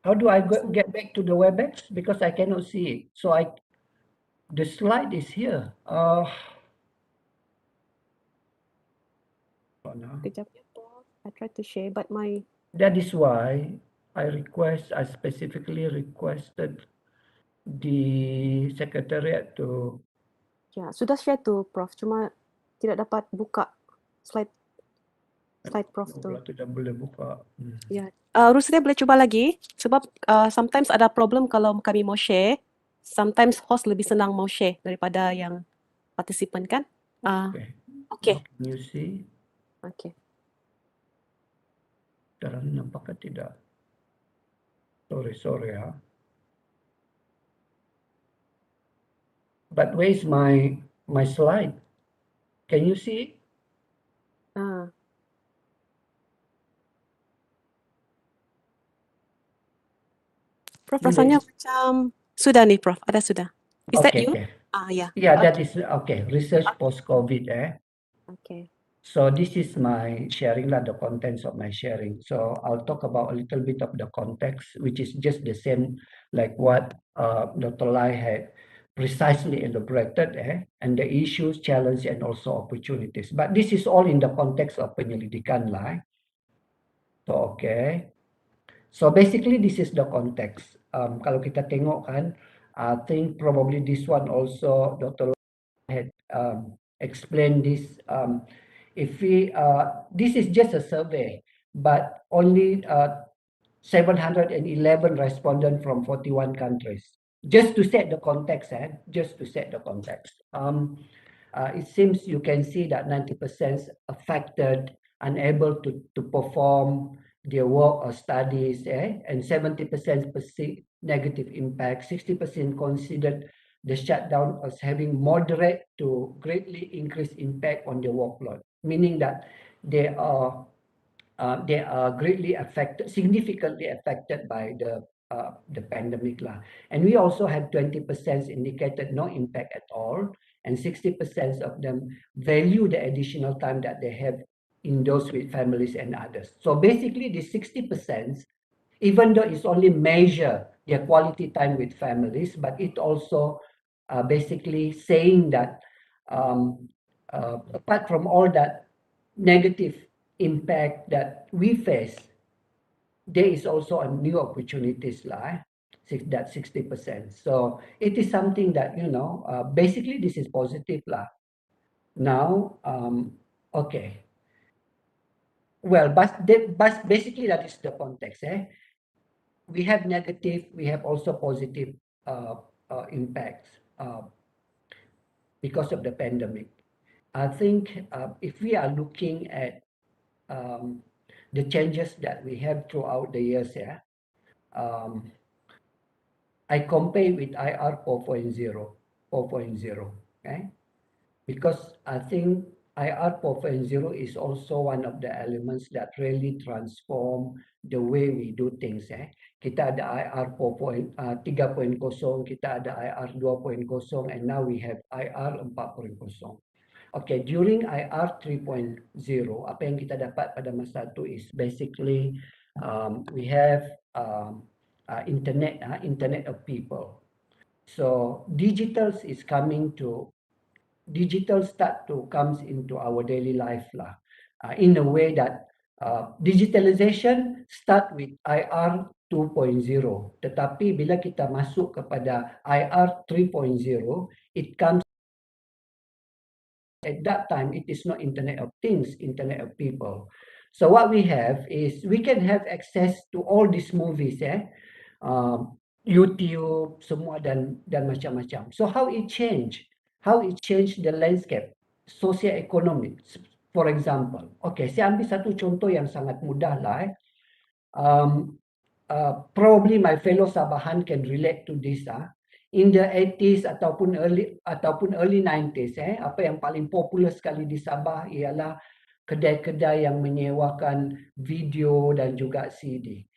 How do I get back to the WebEx? Because I cannot see it. So the slide is here. Kejap ya, Prof. I try to share, but my... That is why I specifically requested the secretariat to... Ya, sudah share tu, Prof. Cuma tidak dapat buka slide Prof tu. Tidak boleh buka. Ya, Rusdia boleh cuba lagi sebab sometimes ada problem kalau kami mau share. Sometimes host lebih senang mau share daripada yang participant kan? Okay. Can you see? Okay. Sekarang nampaknya tidak. Sorry ya. But where is my slide? Can you see? Prof, rasanya macam sudah nih, Prof. Ada sudah. Is that you? Okay. Yeah. Yeah, that is okay. Research post-COVID. Okay. So this is my sharing, the contents of my sharing. So I'll talk about a little bit of the context, which is just the same like what Dr. Lai had precisely elaborated, and the issues, challenge, and also opportunities. But this is all in the context of penyelidikan lah. So okay. So basically this is the context. Kalau kita tengok kan, I think probably this one also Dr. Lai had explained this If we, this is just a survey, but only 711 respondents from 41 countries. Just to set the context, just to set the context. It seems you can see that 90% affected, unable to perform their work or studies, and 70% perceive negative impact. 60% considered the shutdown as having moderate to greatly increased impact on their workload, meaning that they are greatly affected, significantly affected by the pandemic lah. And we also had 20% indicated no impact at all, and 60% of them value the additional time that they have indoors with families and others. So basically, the 60%, even though it's only measure their quality time with families, but it also basically saying that apart from all that negative impact that we face, there is also a new opportunities lah, that 60%. So it is something that, basically this is positive lah. Now, okay. Well, but basically that is the context. We have negative, we have also positive impacts because of the pandemic. I think if we are looking at the changes that we have throughout the years, I compare with IR 4.0, okay? Because I think IR 4.0 is also one of the elements that really transform the way we do things. Kita ada IR 3.0, kita ada IR 2.0, and now we have IR 4.0. Okay, during IR 3.0, apa yang kita dapat pada masa itu is basically we have internet of people. So digital start to comes into our daily life lah, in a way that digitalization start with IR 2.0, tetapi bila kita masuk kepada IR 3.0, it comes at that time, it is not Internet of Things, Internet of People. So what we have is we can have access to all these movies, YouTube, semua dan macam-macam. So how it change? How it change the landscape, socio-economic, for example. Okay, saya ambil satu contoh yang sangat mudah lah. Probably my fellow Sabahan can relate to this. In the 80s ataupun early 90s, apa yang paling popular sekali di Sabah ialah kedai-kedai yang menyewakan video dan juga CD.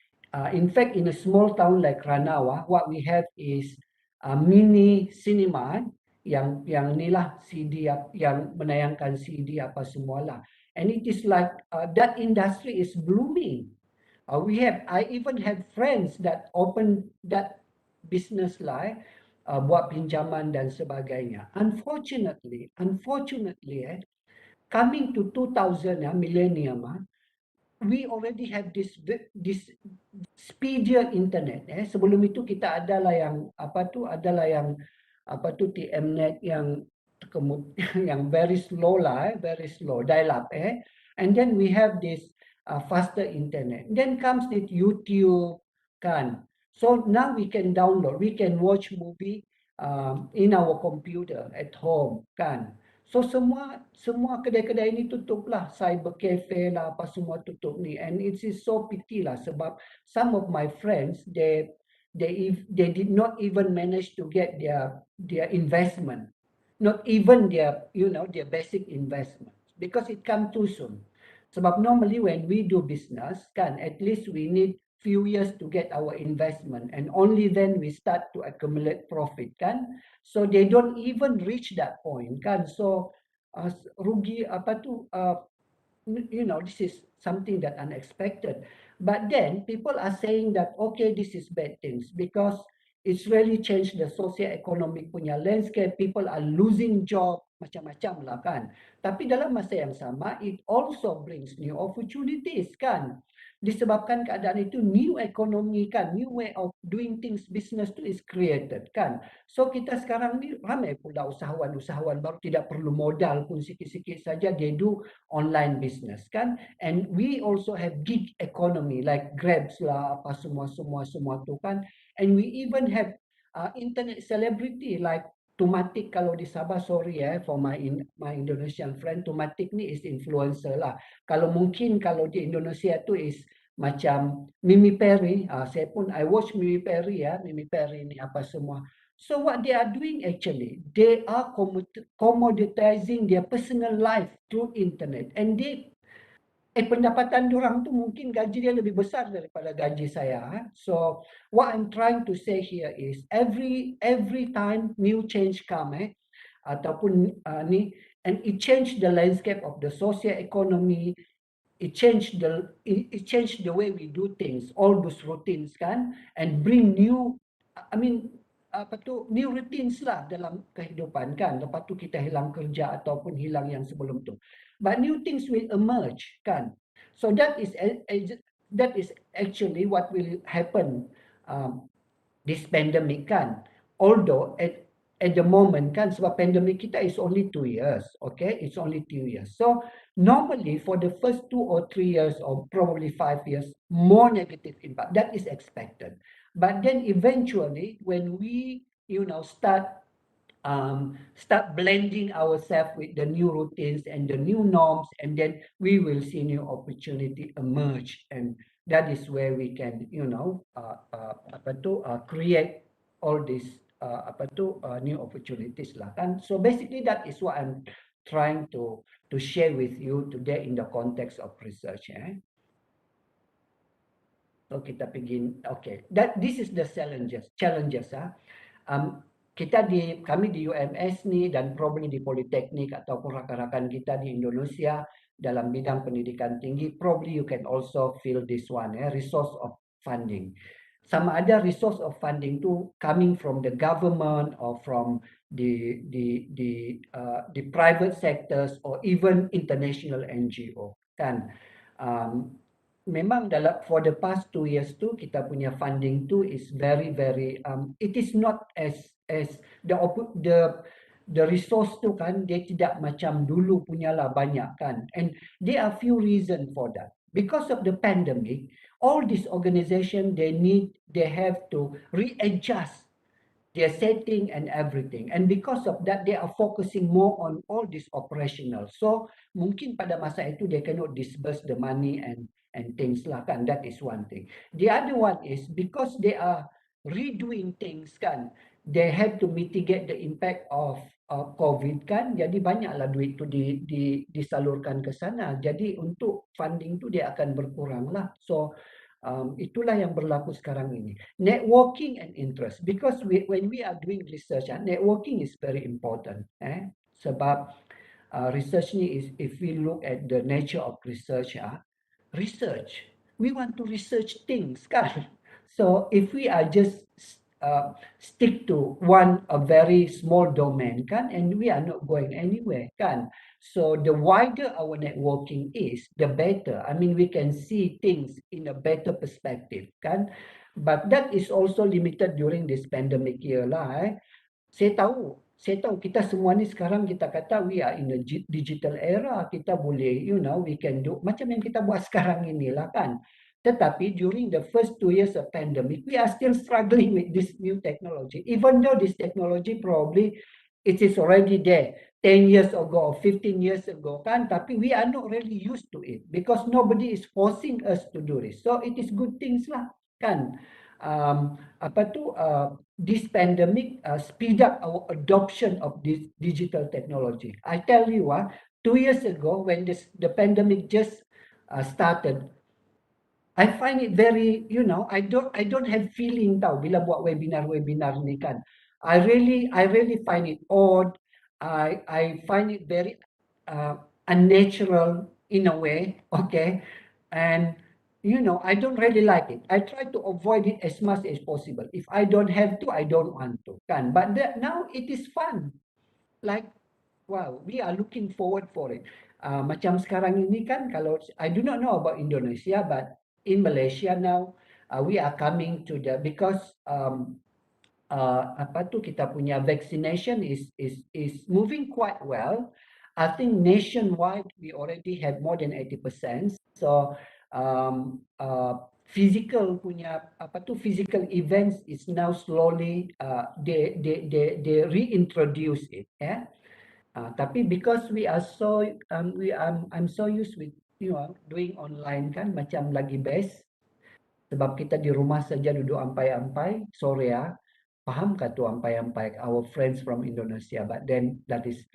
In fact, in a small town like Ranau, what we have is a mini cinema yang inilah CD yang menayangkan CD apa semualah. And it is like that industry is blooming. I even have friends that open that business lah, buat pinjaman dan sebagainya. Unfortunately, coming to 2000 millennium, we already have this speedier internet. Sebelum itu kita adalah yang TMnet yang very slow lah, very slow dial up. And then we have this faster internet. Then comes this YouTube kan. So now we can download, we can watch movie in our computer at home kan. So semua kedai-kedai ini tutup lah, cyber cafe lah, apa semua tutup ni. And it is so pity lah sebab some of my friends they did not even manage to get their investment, not even their basic investment, because it come too soon. Sebab normally when we do business kan, at least we need few years to get our investment, and only then we start to accumulate profit kan. So they don't even reach that point kan. So rugi this is something that unexpected. But then people are saying that okay, this is bad things because it's really changed the socio-economic punya landscape. People are losing job, macam-macam lah kan. Tapi dalam masa yang sama, it also brings new opportunities kan. disebabkan keadaan itu new economy kan, new way of doing things business tu is created kan. So kita sekarang ni ramai pula usahawan-usahawan baru tidak perlu modal pun sikit-sikit saja they do online business kan. And we also have gig economy like Grabs lah apa semua tu kan. And we even have internet celebrity like Tumatik kalau di Sabah, sorry for my Indonesian friend, Tumatik ni is influencer lah. Kalau mungkin kalau di Indonesia tu is macam Mimi Perry, saya pun I watch Mimi Perry Mimi Perry ni apa semua. So what they are doing actually, they are commoditizing their personal life through internet, and pendapatan diorang tu mungkin gaji dia lebih besar daripada gaji saya. So what I'm trying to say here is every time new change come ataupun ni, and it change the landscape of the socio economy, it change the way we do things, all those routines kan, and bring new new routines lah dalam kehidupan kan. Lepas tu kita hilang kerja ataupun hilang yang sebelum tu. But new things will emerge kan. So that is actually what will happen this pandemic kan. Although at the moment kan, sebab pandemic kita is only 2 years, okay? It's only 2 years. So normally for the first 2 or 3 years or probably 5 years, more negative impact. That is expected. But then eventually when we start blending ourselves with the new routines and the new norms, and then we will see new opportunity emerge, and that is where we can create all these new opportunities lah kan. So basically that is what I'm trying to share with you today in the context of research. So kita begin. Okay, this is the challenges. Kami di UMS ni dan probably di Politeknik ataupun rakan-rakan kita di Indonesia dalam bidang pendidikan tinggi, probably you can also feel this one, resource of funding. Sama ada resource of funding tu coming from the government or from the private sectors or even international NGO kan. Memang for the past 2 years tu kita punya funding tu is very it is not as the resource tu kan, dia tidak macam dulu punyalah banyak kan. And there are few reason for that. Because of the pandemic, all these organization they have to readjust their setting and everything, and because of that they are focusing more on all this operational. So mungkin pada masa itu they cannot disburse the money and things lah kan. That is one thing. The other one is because they are redoing things kan, they have to mitigate the impact of COVID kan. Jadi banyaklah duit tu disalurkan ke sana. Jadi untuk funding tu dia akan berkurang lah. So itulah yang berlaku sekarang ini. Networking and interest. Because when we are doing research, networking is very important. Sebab research ni is, if we look at the nature of research, we want to research things kan. So if we are just stick to a very small domain kan, and we are not going anywhere kan. So the wider our networking is, the better. I mean, we can see things in a better perspective kan. But that is also limited during this pandemic year lah. Saya tahu kita semua ni sekarang kita kata we are in a digital era. Kita boleh, we can do macam yang kita buat sekarang inilah kan. Tetapi during the first 2 years of pandemic, we are still struggling with this new technology. Even though this technology probably it is already there 10 years ago or 15 years ago kan, tapi we are not really used to it because nobody is forcing us to do this. So it is good things lah kan. This pandemic speed up our adoption of this digital technology. I tell you 2 years ago when the pandemic just started, I find it very, I don't have feeling tau bila buat webinar ni kan. I really find it odd. I find it very unnatural in a way, okay? And I don't really like it. I try to avoid it as much as possible. If I don't have to, I don't want to kan. But now it is fun. Like, wow, we are looking forward for it. Macam sekarang ini kan, kalau I do not know about Indonesia, but in Malaysia now, we are coming to the, because apa tu, kita punya vaccination is moving quite well. I think nationwide we already have more than 80%. So physical punya apa tu, physical events is now slowly they reintroduce it, yeah. Tapi because we are so I'm so used with, you know, doing online kan, macam lagi best. Sebab kita di rumah saja duduk ampai-ampai sore ya. Faham kah tu ampai-ampai our friends from Indonesia, but then that is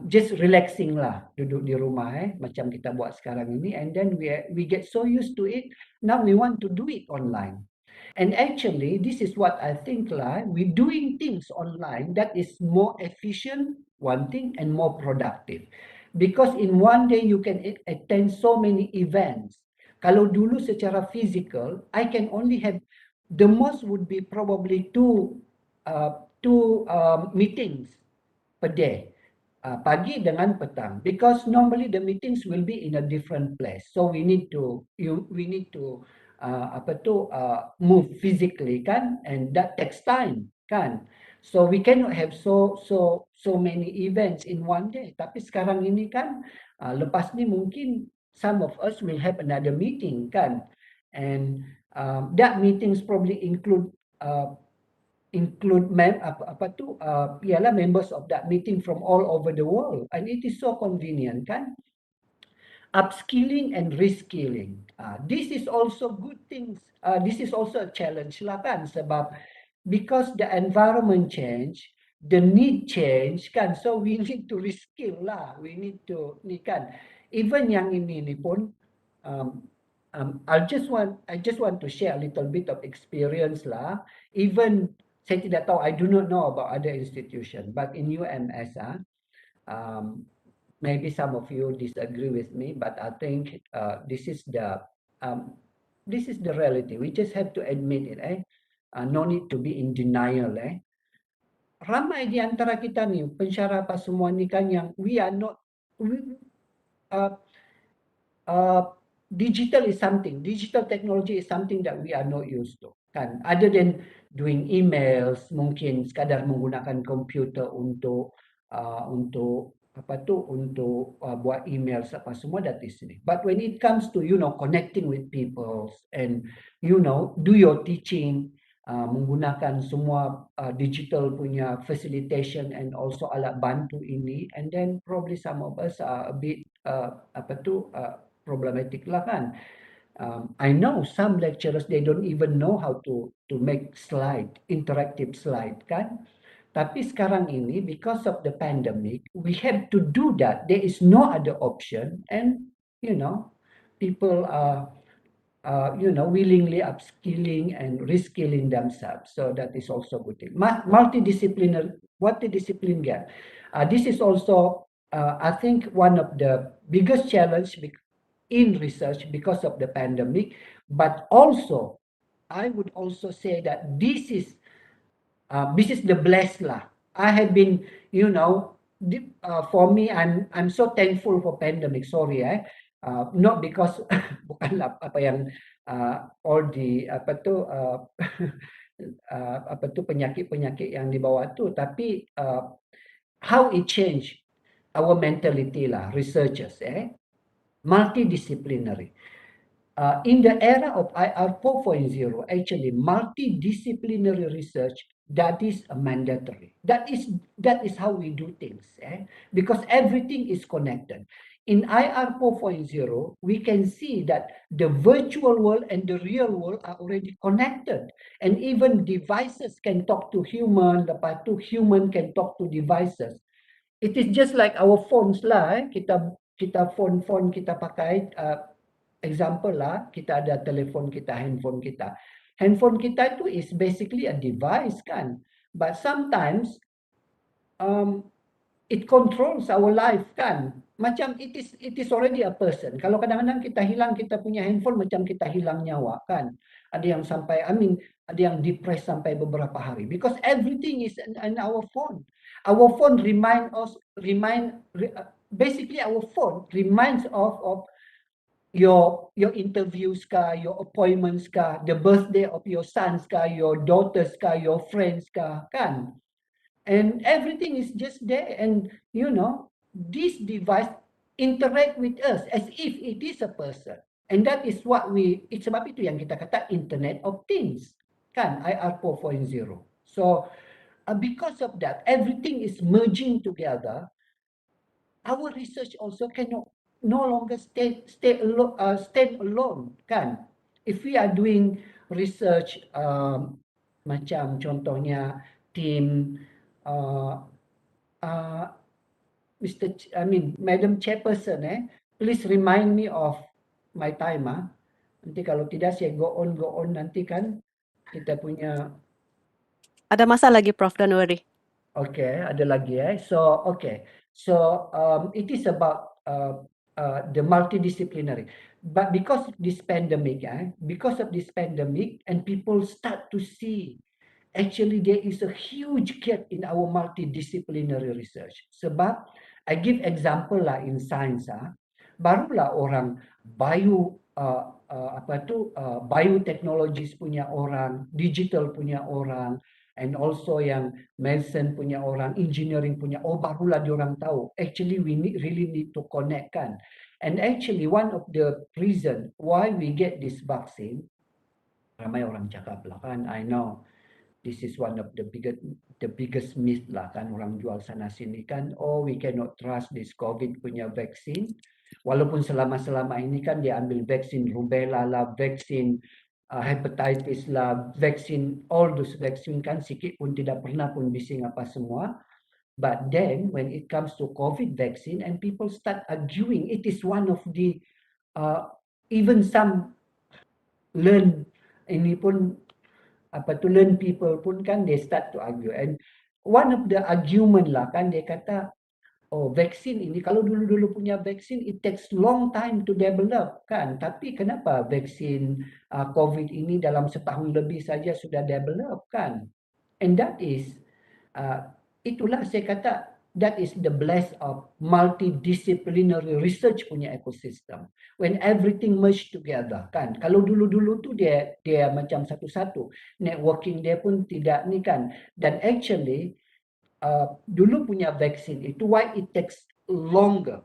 just relaxing lah, duduk di rumah macam kita buat sekarang ini, and then we get so used to it. Now we want to do it online. And actually, this is what I think lah, we doing things online that is more efficient, one thing, and more productive. Because in one day you can attend so many events. Kalau dulu secara physical, I can only have, the most would be probably two meetings per day. Pagi dengan petang, because normally the meetings will be in a different place, so we need to move physically kan, and that takes time kan, so we cannot have so many events in one day. Tapi sekarang ini kan, lepas ni mungkin some of us will have another meeting kan, and that meetings probably include members of that meeting from all over the world, and it is so convenient kan. Upskilling and reskilling, this is also good things. This is also a challenge lah kan, sebab because the environment change, the need change kan, so we need to reskill lah, we need to ni kan. Even yang ini ni pun, I just want to share a little bit of experience lah. Even saya tidak tahu, I do not know about other institution, but in UMS, maybe some of you disagree with me, but I think this is the reality. We just have to admit it, no need to be in denial, Ramai di antara kita ni, pensyarah semua ni kan, yang we are not, digital technology is something that we are not used to kan, other than doing emails, mungkin sekadar menggunakan komputer untuk buat email apa semua, that is it. But when it comes to, you know, connecting with people and, you know, do your teaching, menggunakan semua digital punya facilitation and also alat bantu ini, and then probably some of us are a bit problematic lah kan. I know some lecturers, they don't even know how to make interactive slide kan. Tapi sekarang ini, because of the pandemic, we have to do that. There is no other option, and you know, people are willingly upskilling and reskilling themselves. So that is also good thing. Multidisciplinary, what the discipline get? This is also, I think, one of the biggest challenge in research because of the pandemic, but also I would also say that this is the blessed lah. I have been, you know, for me, I'm so thankful for pandemic. Sorry, not because bukanlah apa yang all the penyakit yang dibawa tu, tapi how it changed our mentality lah, researchers, multidisciplinary. In the era of IR 4.0, actually multidisciplinary research, that is mandatory. That is how we do things, because everything is connected. In IR 4.0, we can see that the virtual world and the real world are already connected, and even devices can talk to human, lepas tu human can talk to devices. It is just like our phones lah, kita phone kita pakai, example lah, kita ada telefon kita, handphone kita. Handphone kita itu is basically a device kan, but sometimes it controls our life kan. Macam it is already a person. Kalau kadang-kadang kita hilang kita punya handphone, macam kita hilang nyawa kan. Ada yang sampai, ada yang depressed sampai beberapa hari, because everything is in our phone. Our phone basically our phone reminds of your interviews kah, your appointments kah, the birthday of your sons kah, your daughters kah, your friends kah, kan? And everything is just there. And you know, this device interact with us as if it is a person. And that is what it's sebab itu yang kita kata Internet of Things, kan? IR 4.0. So because of that, everything is merging together. Our research also cannot no longer stand alone, kan? If we are doing research, macam contohnya tim uh, uh, Madam Chairperson, please remind me of my time, ah. Nanti kalau tidak saya go on nanti kan kita punya. Ada masa lagi, Prof. Don't worry. Okay, ada lagi. So, okay. So, it is about the multidisciplinary. But because of this pandemic, and people start to see, actually there is a huge gap in our multidisciplinary research. Sebab, I give example lah in science, barulah orang biotechnologies punya orang, digital punya orang, and also yang medicine punya orang, engineering punya, barulah diorang tahu. Actually, we really need to connect, kan. And actually, one of the reason why we get this vaccine, ramai orang cakap lah kan, I know, this is one of the biggest myth lah kan, orang jual sana sini kan, we cannot trust this COVID punya vaksin. Walaupun selama ini kan dia ambil vaksin rubella lah, vaksin hepatitis lah, vaksin, all those vaksin kan sikit pun tidak pernah pun bising apa semua. But then when it comes to COVID vaccine and people start arguing, it is one of the even some learn people pun kan they start to argue, and one of the argument lah kan dia kata, vaksin ini kalau dulu punya vaksin it takes long time to develop kan, tapi kenapa vaksin COVID ini dalam setahun lebih saja sudah develop kan. And that is itulah saya kata that is the bless of multidisciplinary research punya ecosystem. When everything merge together kan. Kalau dulu tu dia macam satu-satu. Networking dia pun tidak ni kan. Dan actually dulu punya vaksin itu why it takes longer,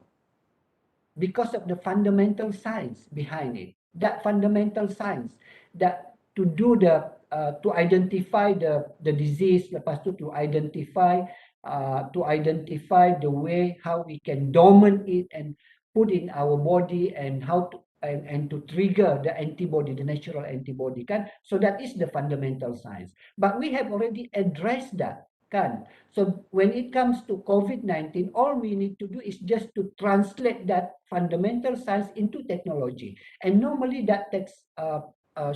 because of the fundamental science behind it. That fundamental science that to do to identify the disease, lepas tu to identify the way how we can dormant it and put in our body, and how to and to trigger the antibody, the natural antibody kan. So that is the fundamental science. But we have already addressed that kan. So when it comes to COVID-19, all we need to do is just to translate that fundamental science into technology. And normally that takes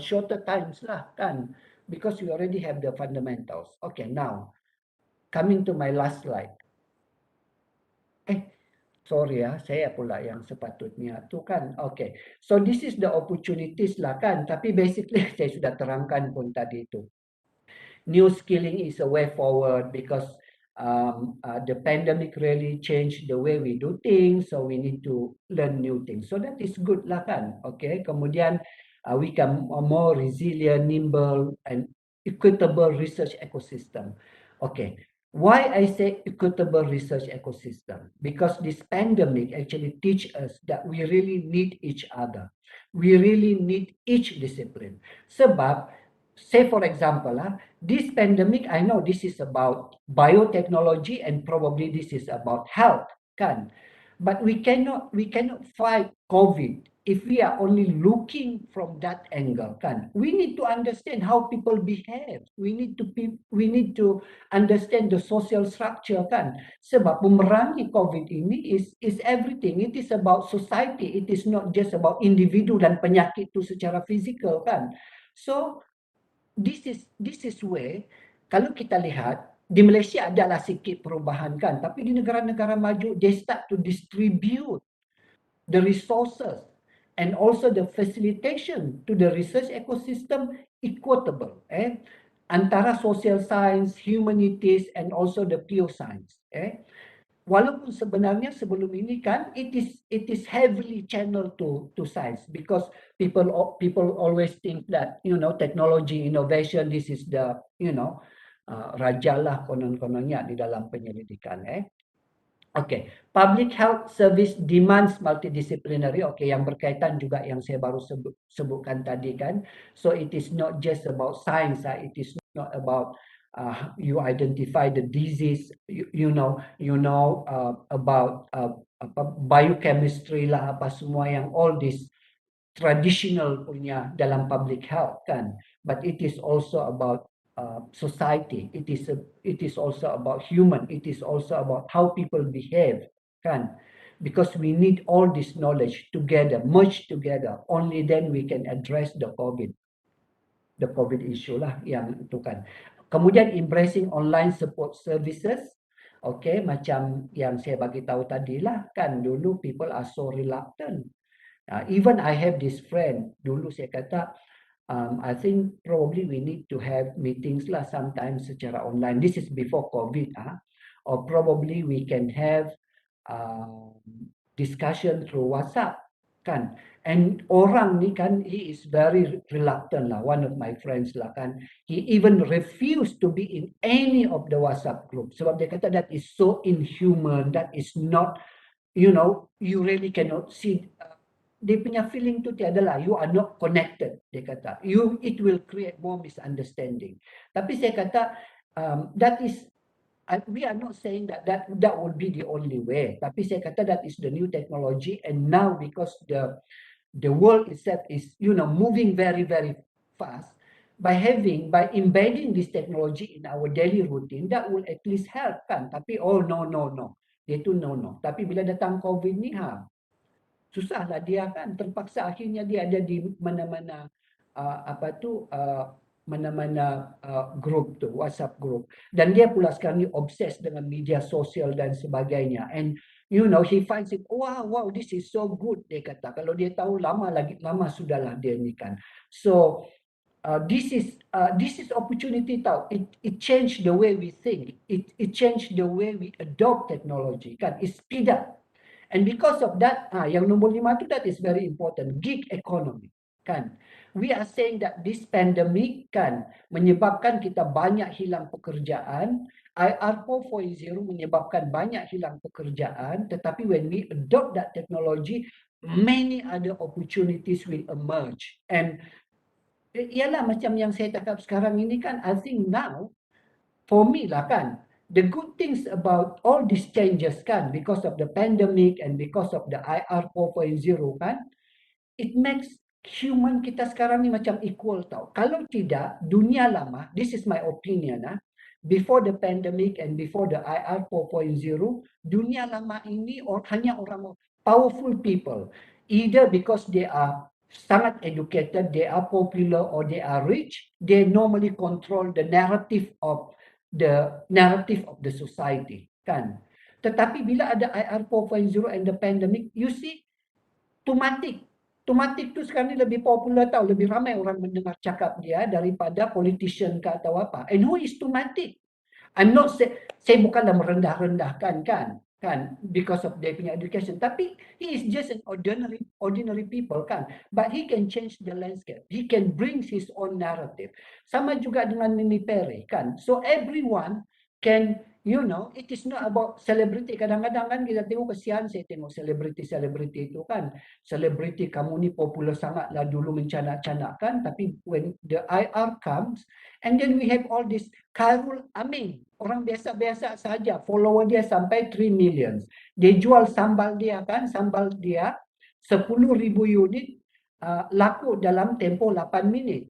shorter times lah kan, because we already have the fundamentals. Okay, now coming to my last slide. Sorry saya pula yang sepatutnya tu kan. Okay, so this is the opportunities lah kan. Tapi basically saya sudah terangkan pun tadi itu. New skilling is a way forward because the pandemic really changed the way we do things, so we need to learn new things. So that is good lah kan. Okay, kemudian we become a more resilient, nimble, and equitable research ecosystem. Okay, why I say equitable research ecosystem? Because this pandemic actually teach us that we really need each other. We really need each discipline. Sebab, say for example, this pandemic, I know this is about biotechnology and probably this is about health, kan? But we cannot fight COVID if we are only looking from that angle, kan? We need to understand how people behave. We need to understand the social structure, kan? Sebab memerangi COVID ini is everything. It is about society. It is not just about individu dan penyakit itu secara fizikal, kan? So this is where kalau kita lihat di Malaysia adalah sikit perubahan kan, tapi di negara-negara maju they start to distribute the resources and also the facilitation to the research ecosystem equitable antara social science, humanities and also the pure science. walaupun sebenarnya sebelum ini kan it is heavily channeled to science, because people always think that technology innovation, this is the raja lah konon-kononnya di dalam penyelidikan. Okay, public health service demands multidisciplinary. Okay, yang berkaitan juga yang saya baru sebutkan tadi kan. So it is not just about science. It is not about you identify the disease. You know about biochemistry lah, apa semua yang all this traditional punya dalam public health kan. But it is also about society. It is also about human. It is also about how people behave kan. Because we need all this knowledge together, merge together. Only then we can address the COVID issue lah yang itu kan. Kemudian embracing online support services. Okay, macam yang saya bagi tahu tadi lah kan, dulu people are so reluctant. Even I have this friend, dulu saya kata, I think probably we need to have meetings lah sometimes secara online. This is before COVID, or probably we can have discussion through WhatsApp, kan? And orang ni kan, he is very reluctant lah. One of my friends lah kan, he even refused to be in any of the WhatsApp group. Sebab dia kata that is so inhuman, that is not, you really cannot see. Dia punya feeling tu tiada lah, you are not connected, dia kata. It will create more misunderstanding. Tapi saya kata, that is, we are not saying that will be the only way. Tapi saya kata that is the new technology, and now because the world itself is, moving very, very fast, by embedding this technology in our daily routine, that will at least help kan. Tapi no. Dia tu no. Tapi bila datang COVID ni, susahlah dia kan, terpaksa akhirnya dia ada di mana-mana mana-mana grup tu, WhatsApp group, dan dia pula sekarang ni obses dengan media sosial dan sebagainya, and he finds it, wow, this is so good, dia kata. Kalau dia tahu lama sudahlah dia ni kan. So this is opportunity tau. It changed the way we think, it changed the way we adopt technology kan, it speed up. And because of that, yang nombor 5 tu, that is very important, gig economy kan. We are saying that this pandemic kan menyebabkan kita banyak hilang pekerjaan. IR 4.0 menyebabkan banyak hilang pekerjaan, tetapi when we adopt that technology, many other opportunities will emerge. And ialah macam yang saya cakap sekarang ini kan, I think now for me lah kan, the good things about all these changes kan, because of the pandemic and because of the IR 4.0 kan, it makes human kita sekarang ni macam equal tau. Kalau tidak, dunia lama, this is my opinion, before the pandemic and before the IR 4.0, dunia lama ini hanya orang powerful people, either because they are sangat educated, they are popular, or they are rich, they normally control the narrative of the society kan. Tetapi bila ada IR 4.0 and the pandemic, you see, Tumatik tu sekarang ni lebih popular tau, lebih ramai orang mendengar cakap dia daripada politician ke atau apa. And who is Tumatik? I'm not saya bukanlah merendah-rendahkan kan, because of dia punya education, tapi he is just an ordinary people kan, but he can change the landscape, he can bring his own narrative. Sama juga dengan Nini Peri kan. So everyone can, it is not about celebrity. Kadang-kadang kan kita tengok, kesian saya tengok selebriti itu kan, selebriti kamu ni popular sangat lah dulu mencanak-canak kan, tapi when the IR comes, and then we have all this Khairul Amin, orang biasa-biasa saja, follower dia sampai 3 million. Dia jual sambal dia kan, 10,000 unit, laku dalam tempoh 8 minit.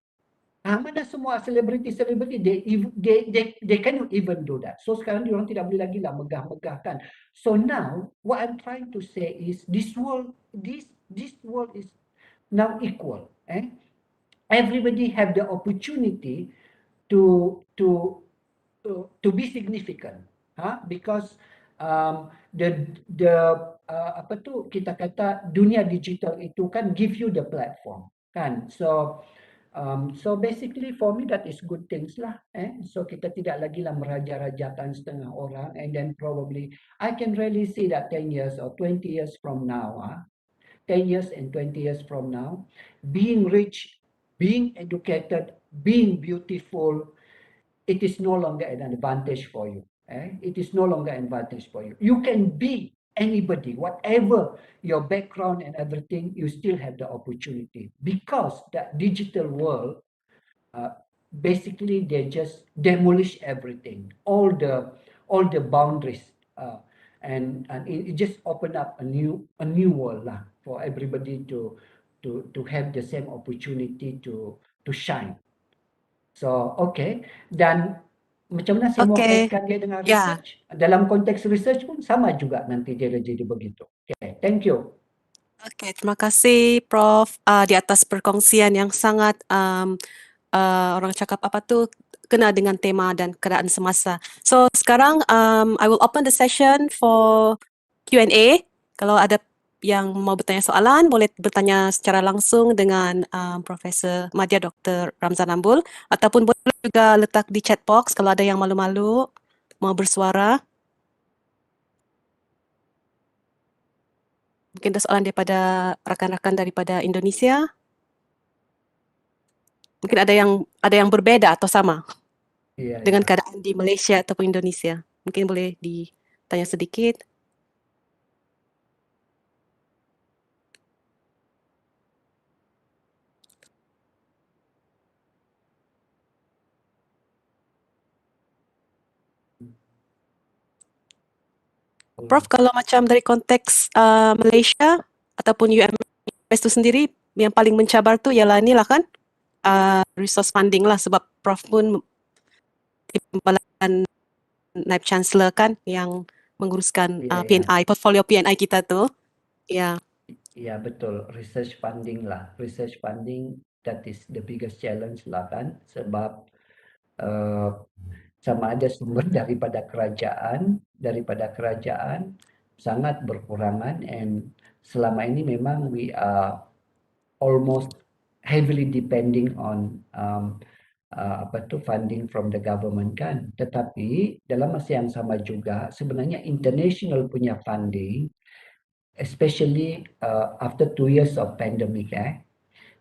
Mana semua selebriti they cannot even do that. So sekarang diorang tidak boleh lagi lah megah-megah kan. So now what I'm trying to say is this world is now equal. Everybody have the opportunity to be significant, because kita kata dunia digital itu kan give you the platform kan. So So basically for me that is good things lah. So kita tidak lagi lah meraja-rajakan setengah orang, and then probably I can really see that 10 years or 20 years from now, 10 years and 20 years from now, being rich, being educated, being beautiful, it is no longer an advantage for you. It is no longer an advantage for you. You can be anybody, whatever your background and everything, you still have the opportunity, because that digital world, basically they just demolish everything, all the boundaries, and it just opened up a new world lah for everybody to have the same opportunity to shine. So okay, dan macam mana saya mau Okay. kaitkan dia dengan Yeah. research? Dalam konteks research pun sama juga nanti dia jadi begitu. Okay, thank you. Okay, terima kasih Prof di atas perkongsian yang sangat orang cakap apa tu kena dengan tema dan keadaan semasa. So sekarang I will open the session for Q&A. Kalau ada yang mau bertanya soalan, boleh bertanya secara langsung dengan Profesor Madya Dr. Ramzan Ambul, ataupun boleh juga letak di chat box kalau ada yang malu-malu mau bersuara. Mungkin ada soalan daripada rakan-rakan daripada Indonesia. Mungkin ada yang berbeda atau sama dengan keadaan di Malaysia ataupun Indonesia. Mungkin boleh ditanya sedikit. Prof, kalau macam dari konteks Malaysia ataupun US itu sendiri, yang paling mencabar tu ialah inilah kan, resource funding lah, sebab Prof pun timbalan Naib Chancellor kan yang menguruskan PNI, portfolio PNI kita tu. Ya. Ya betul, research funding lah. Research funding, that is the biggest challenge lah kan, sebab sama ada sumber daripada kerajaan sangat berkurangan, and selama ini memang we are almost heavily depending on funding from the government kan. Tetapi dalam masa yang sama juga sebenarnya international punya funding, especially after 2 years of pandemic,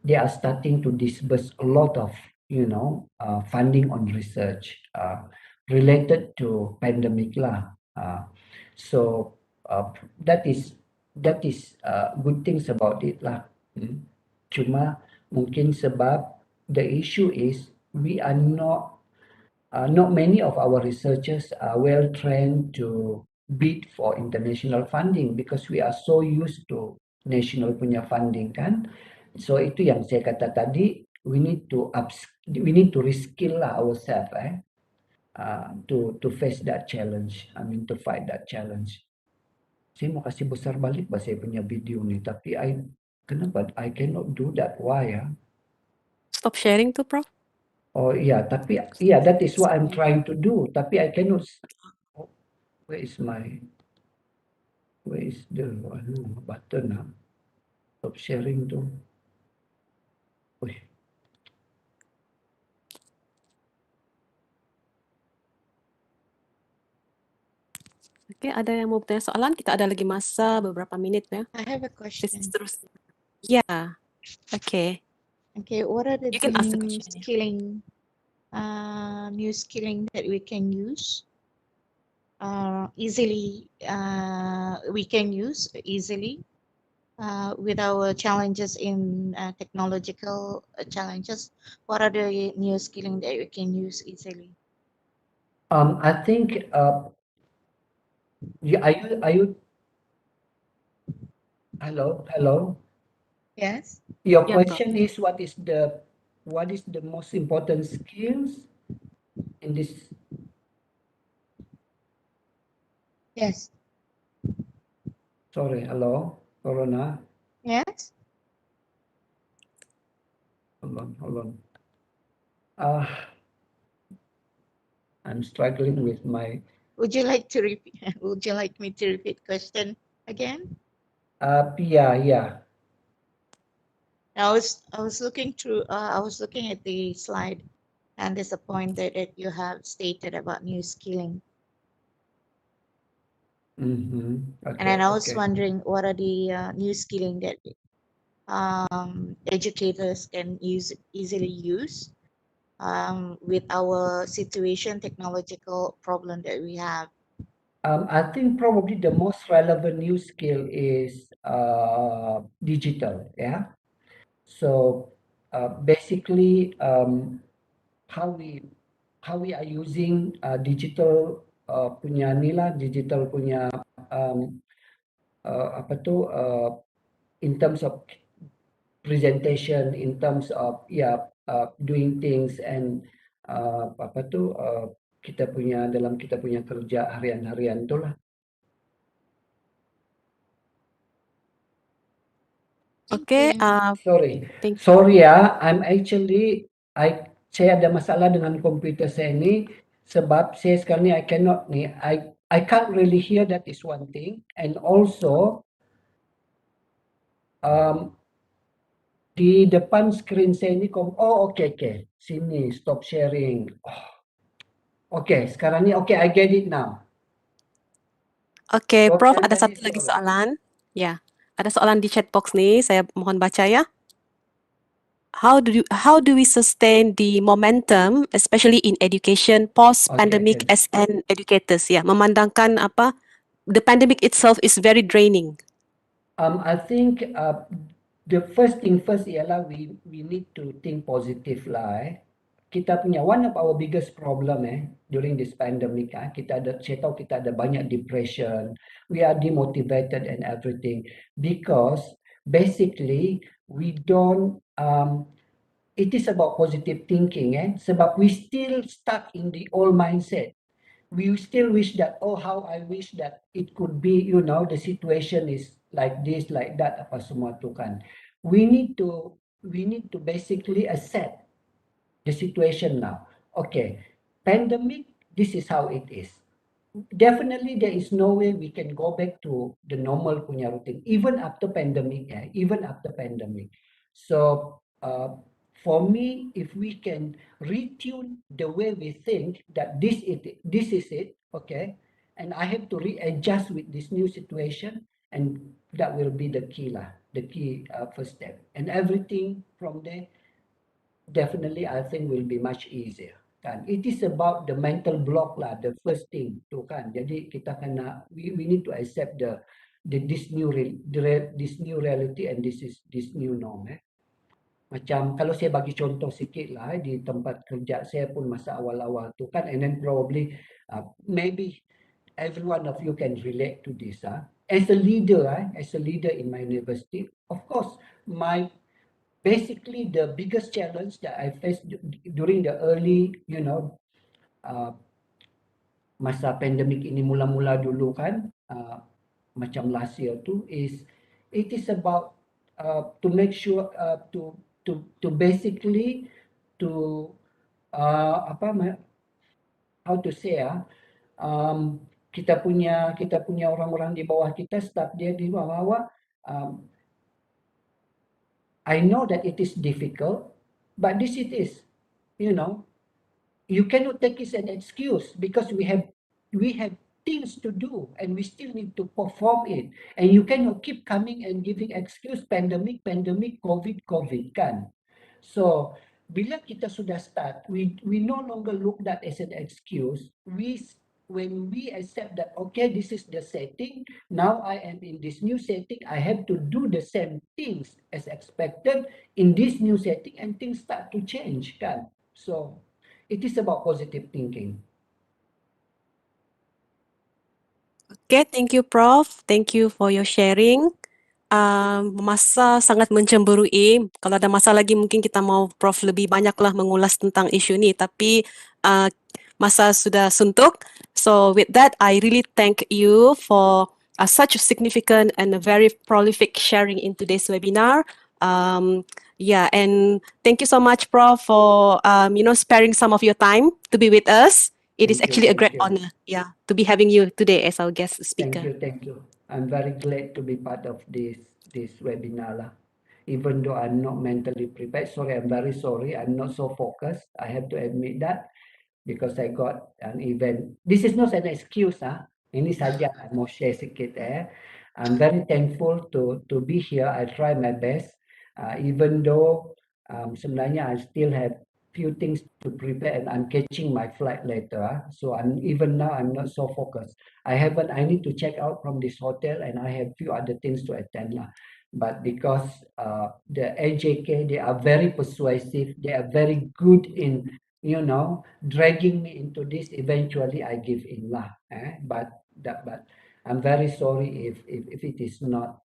they are starting to disburse a lot of funding on research related to pandemic lah. So that is good things about it lah. Cuma mungkin sebab the issue is we are not many of our researchers are well trained to bid for international funding, because we are so used to national punya funding kan. So itu yang saya kata tadi, we need to reskill lah ourselves to face that challenge. I mean to fight that challenge. Saya mau kasih besar balik saya punya video ni, tapi kenapa I cannot do that? Why ya? Stop sharing tu, Prof. Oh iya, tapi iya, that is what I'm trying to do. Tapi I cannot. Where is the button? Stop sharing tu. Okay, ada yang mau bertanya soalan? Kita ada lagi masa beberapa minit ya. I have a question. Yeah. Okay. Okay, what are the You can ask the new question, new skilling that we can use easily? We can use easily with our challenges in technological challenges. What are the new skilling that we can use easily? I think. Are you? Hello. Yes. Your Yeah, question is what is the most important skills in this? Yes. Sorry, hello, Corona. Yes. Hold on. I'm struggling with my. Would you like to repeat? Would you like me to repeat question again? Yeah. I was looking through. I was looking at the slide, and there's a point that you have stated about new skilling, and then Okay, I was okay. wondering what are the new skilling that educators can easily use with our situation, technological problem that we have. I think probably the most relevant new skill is digital, yeah. So basically, how we are using digital punya ni lah, digital punya apa tu in terms of presentation, in terms of doing things and apa tu kita punya dalam kita punya kerja harian-harian tu lah. Thank Okay, you. thank Sorry ya, saya ada masalah dengan komputer saya ni sebab saya sekarang ni I can't really hear, that is one thing, and also di depan screen saya ni okay, sini stop sharing. Okay, sekarang ni okay, I get it now. Okay, Sorry, Prof, I'm ada very satu lagi sorry. soalan. Ya, ada soalan di chat box nih, saya mohon baca ya. How do we sustain the momentum, especially in education post-pandemic Okay. as an educators? Ya, memandangkan apa, the pandemic itself is very draining. I think the first thing first ialah we need to think positive lah. Kita punya one of our biggest problem during this pandemic saya tahu kita ada banyak depression, we are demotivated and everything because basically we don't it is about positive thinking sebab we still stuck in the old mindset. We still wish that, how I wish that it could be, the situation is like this, like that, apa semua tu kan. We need to basically accept the situation now. Okay, pandemic, this is how it is. Definitely there is no way we can go back to the normal punya routine, even after pandemic. So for me, if we can retune the way we think that this is it, okay, and I have to readjust with this new situation, and that will be the key first step, and everything from there definitely I think will be much easier kan. It is about the mental block lah, the first thing tu kan. Jadi kita kena we need to accept this new reality and this new norm. Macam kalau saya bagi contoh sikit lah di tempat kerja saya pun masa awal-awal tu kan, and then probably maybe every one of you can relate to this. As a leader in my university, of course basically the biggest challenge that I faced during the early, masa pandemic ini mula-mula dulu kan, macam last year tu it is about to make sure to basically to how to say kita punya orang-orang di bawah kita, staff dia di bawah, I know that it is difficult, but this it is, you cannot take it as an excuse because we have things to do and we still need to perform it, and you cannot keep coming and giving excuse pandemic, COVID kan. So bila kita sudah start, we no longer look that as an excuse. When we accept that, okay, this is the setting, now I am in this new setting, I have to do the same things as expected in this new setting, and things start to change kan. So it is about positive thinking. Okay, thank you, Prof. Thank you for your sharing. Masa sangat mencemburui. Kalau ada masa lagi mungkin kita mau Prof lebih banyaklah mengulas tentang isu ni. Tapi masa sudah suntuk. So with that, I really thank you for such a significant and a very prolific sharing in today's webinar. And thank you so much, Prof, for sparing some of your time to be with us. It is actually a great honor, to be having you today as our guest speaker. Thank you. I'm very glad to be part of this webinar lah. even though I'm not mentally prepared. Sorry, I'm very sorry. I'm not so focused. I have to admit that because I got an event. This is not an excuse, Ini saja mau share sikit. I'm very thankful to be here. I try my best, even though sebenarnya I still have few things to prepare and I'm catching my flight later. So even now I'm not so focused. I need to check out from this hotel and I have few other things to attend lah. But because the AJK, they are very persuasive, they are very good in dragging me into this. Eventually I give in lah. But I'm very sorry if it is not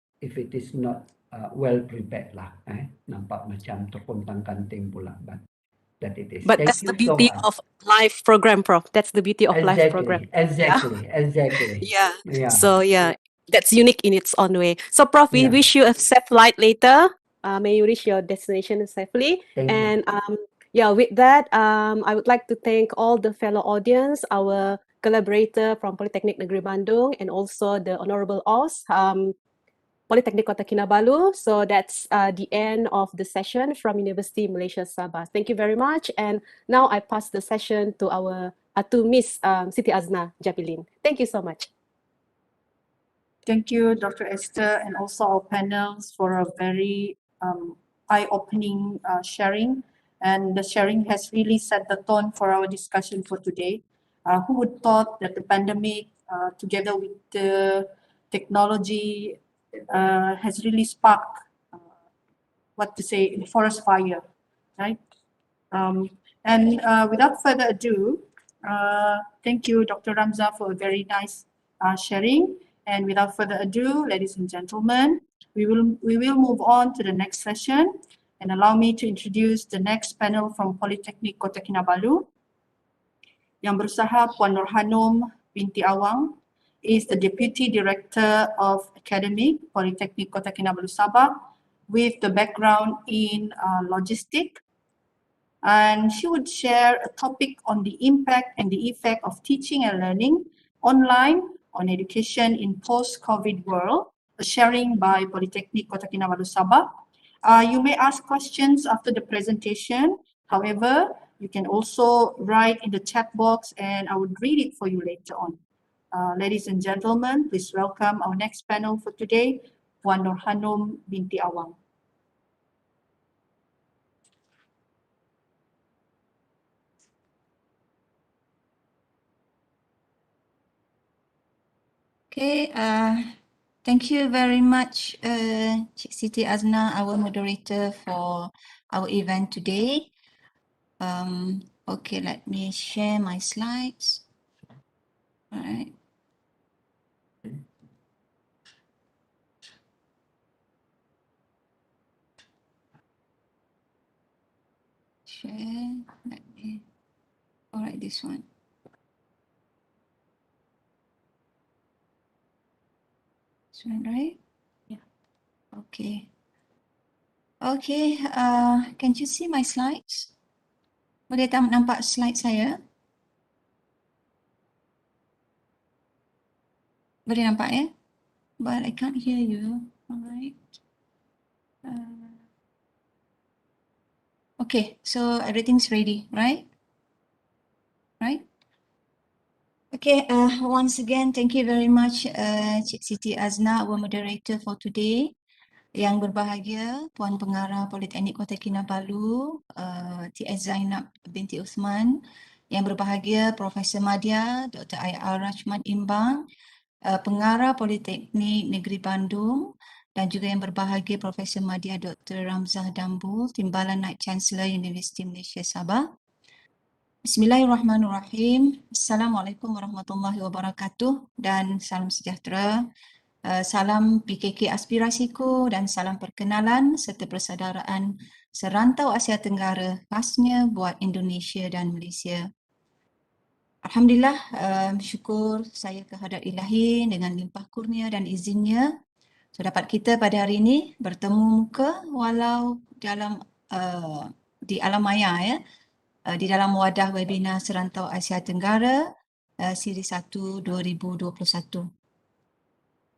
well prepared lah. Nampak macam terpontang-kanting pula. But that it is. But Thank that's the you so beauty much. of live program, Prof. That's the beauty of live program. Exactly. Yeah. Yeah. So yeah, that's unique in its own way. So Prof, we Yeah. wish you a safe flight later. May you reach your destination safely. Thank you. And yeah, with that, I would like to thank all the fellow audience, our collaborator from Polytechnic Negeri Bandung, and also the Honorable OS, Polytechnic Kota Kinabalu. So that's the end of the session from University Malaysia Sabah. Thank you very much. And now I pass the session to Miss Siti Azna Japilin. Thank you so much. Thank you, Dr. Esther, and also our panels for a very eye-opening sharing. And the sharing has really set the tone for our discussion for today. Who would thought that the pandemic, together with the technology, has really sparked, forest fire, right? And without further ado, thank you, Dr. Ramza, for a very nice sharing. And without further ado, ladies and gentlemen, we will move on to the next session. And allow me to introduce the next panel from Polytechnic Kota Kinabalu. Yang berusaha Puan Nurhanum binti Awang is the Deputy Director of Academic Polytechnic Kota Kinabalu Sabah with the background in logistics. And she would share a topic on the impact and the effect of teaching and learning online on education in post-COVID world, a sharing by Polytechnic Kota Kinabalu Sabah. You may ask questions after the presentation. However, you can also write in the chat box and I would read it for you later on. Ladies and gentlemen, please welcome our next panel for today, Puan Nurhanum binti Awang. Okay, thank you very much, Cik Siti Azna, our moderator for our event today. Okay, let me share my slides. All right. Share, all right, this one. This one, right? Yeah. Okay. Okay, can you see my slides? Boleh nampak slide saya? Boleh nampak ya? But I can't hear you. All right. Okay, so everything's ready, right? Right? Okay, once again, thank you very much, Cik Siti Azna, our moderator for today. Yang berbahagia, Puan Pengarah Politeknik Kota Kinabalu, T.S. Zainab binti Usman. Yang berbahagia, Profesor Madya, Dr. I.R. Rachman Imbang, Pengarah Politeknik Negeri Bandung, dan juga yang berbahagia Profesor Madya Dr. Ramzah Dambul, Timbalan Naib Chancellor Universiti Malaysia Sabah. Bismillahirrahmanirrahim. Assalamualaikum warahmatullahi wabarakatuh dan salam sejahtera. Salam PKK aspirasiku dan salam perkenalan serta persaudaraan serantau Asia Tenggara khasnya buat Indonesia dan Malaysia. Alhamdulillah, syukur saya kehadrat ilahi dengan limpah kurnia dan izinnya so dapat kita pada hari ini bertemu muka walau dalam di alam maya ya, di dalam wadah webinar Serantau Asia Tenggara Siri 1 2021.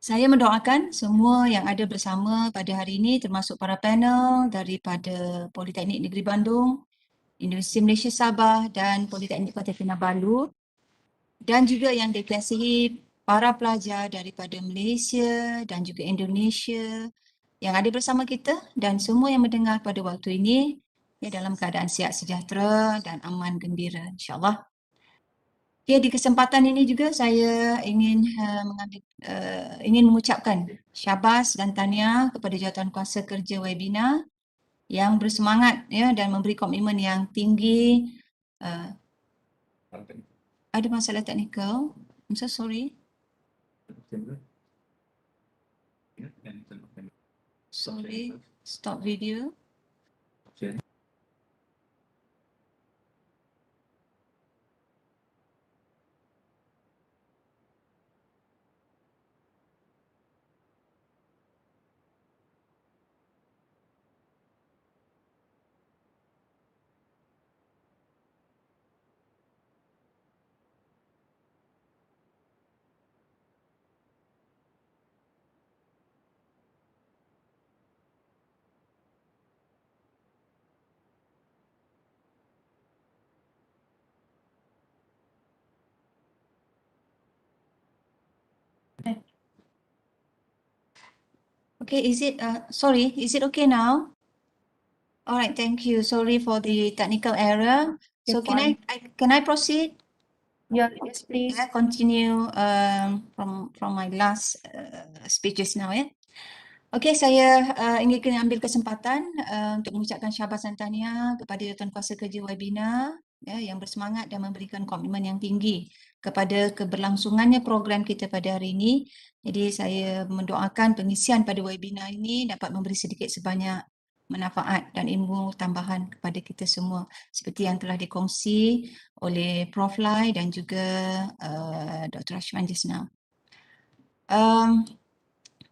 Saya mendoakan semua yang ada bersama pada hari ini termasuk para panel daripada Politeknik Negeri Bandung, Universiti Malaysia Sabah dan Politeknik Kota Kinabalu dan juga yang dikasihi para pelajar daripada Malaysia dan juga Indonesia yang ada bersama kita dan semua yang mendengar pada waktu ini ya dalam keadaan sihat sejahtera dan aman gembira insya-Allah. Okay, di kesempatan ini juga saya ingin ingin mengucapkan syabas dan tahniah kepada Jawatankuasa Kerja webinar yang bersemangat ya dan memberi komitmen yang tinggi. Ada masalah teknikal. I'm so sorry. Sorry, stop video. Okay, is it okay now? All right, thank you. Sorry for the technical error. So Okay, can I proceed? Yeah, yes, please. I continue from my last speeches now ya. Okey, saya ingin ambil kesempatan untuk mengucapkan syabas dan tahniah kepada Jawatankuasa Kerja webinar ya, yang bersemangat dan memberikan komitmen yang tinggi kepada keberlangsungannya program kita pada hari ini. Jadi saya mendoakan pengisian pada webinar ini dapat memberi sedikit sebanyak manfaat dan ilmu tambahan kepada kita semua seperti yang telah dikongsi oleh Prof. Lai dan juga Dr. Ashman just now.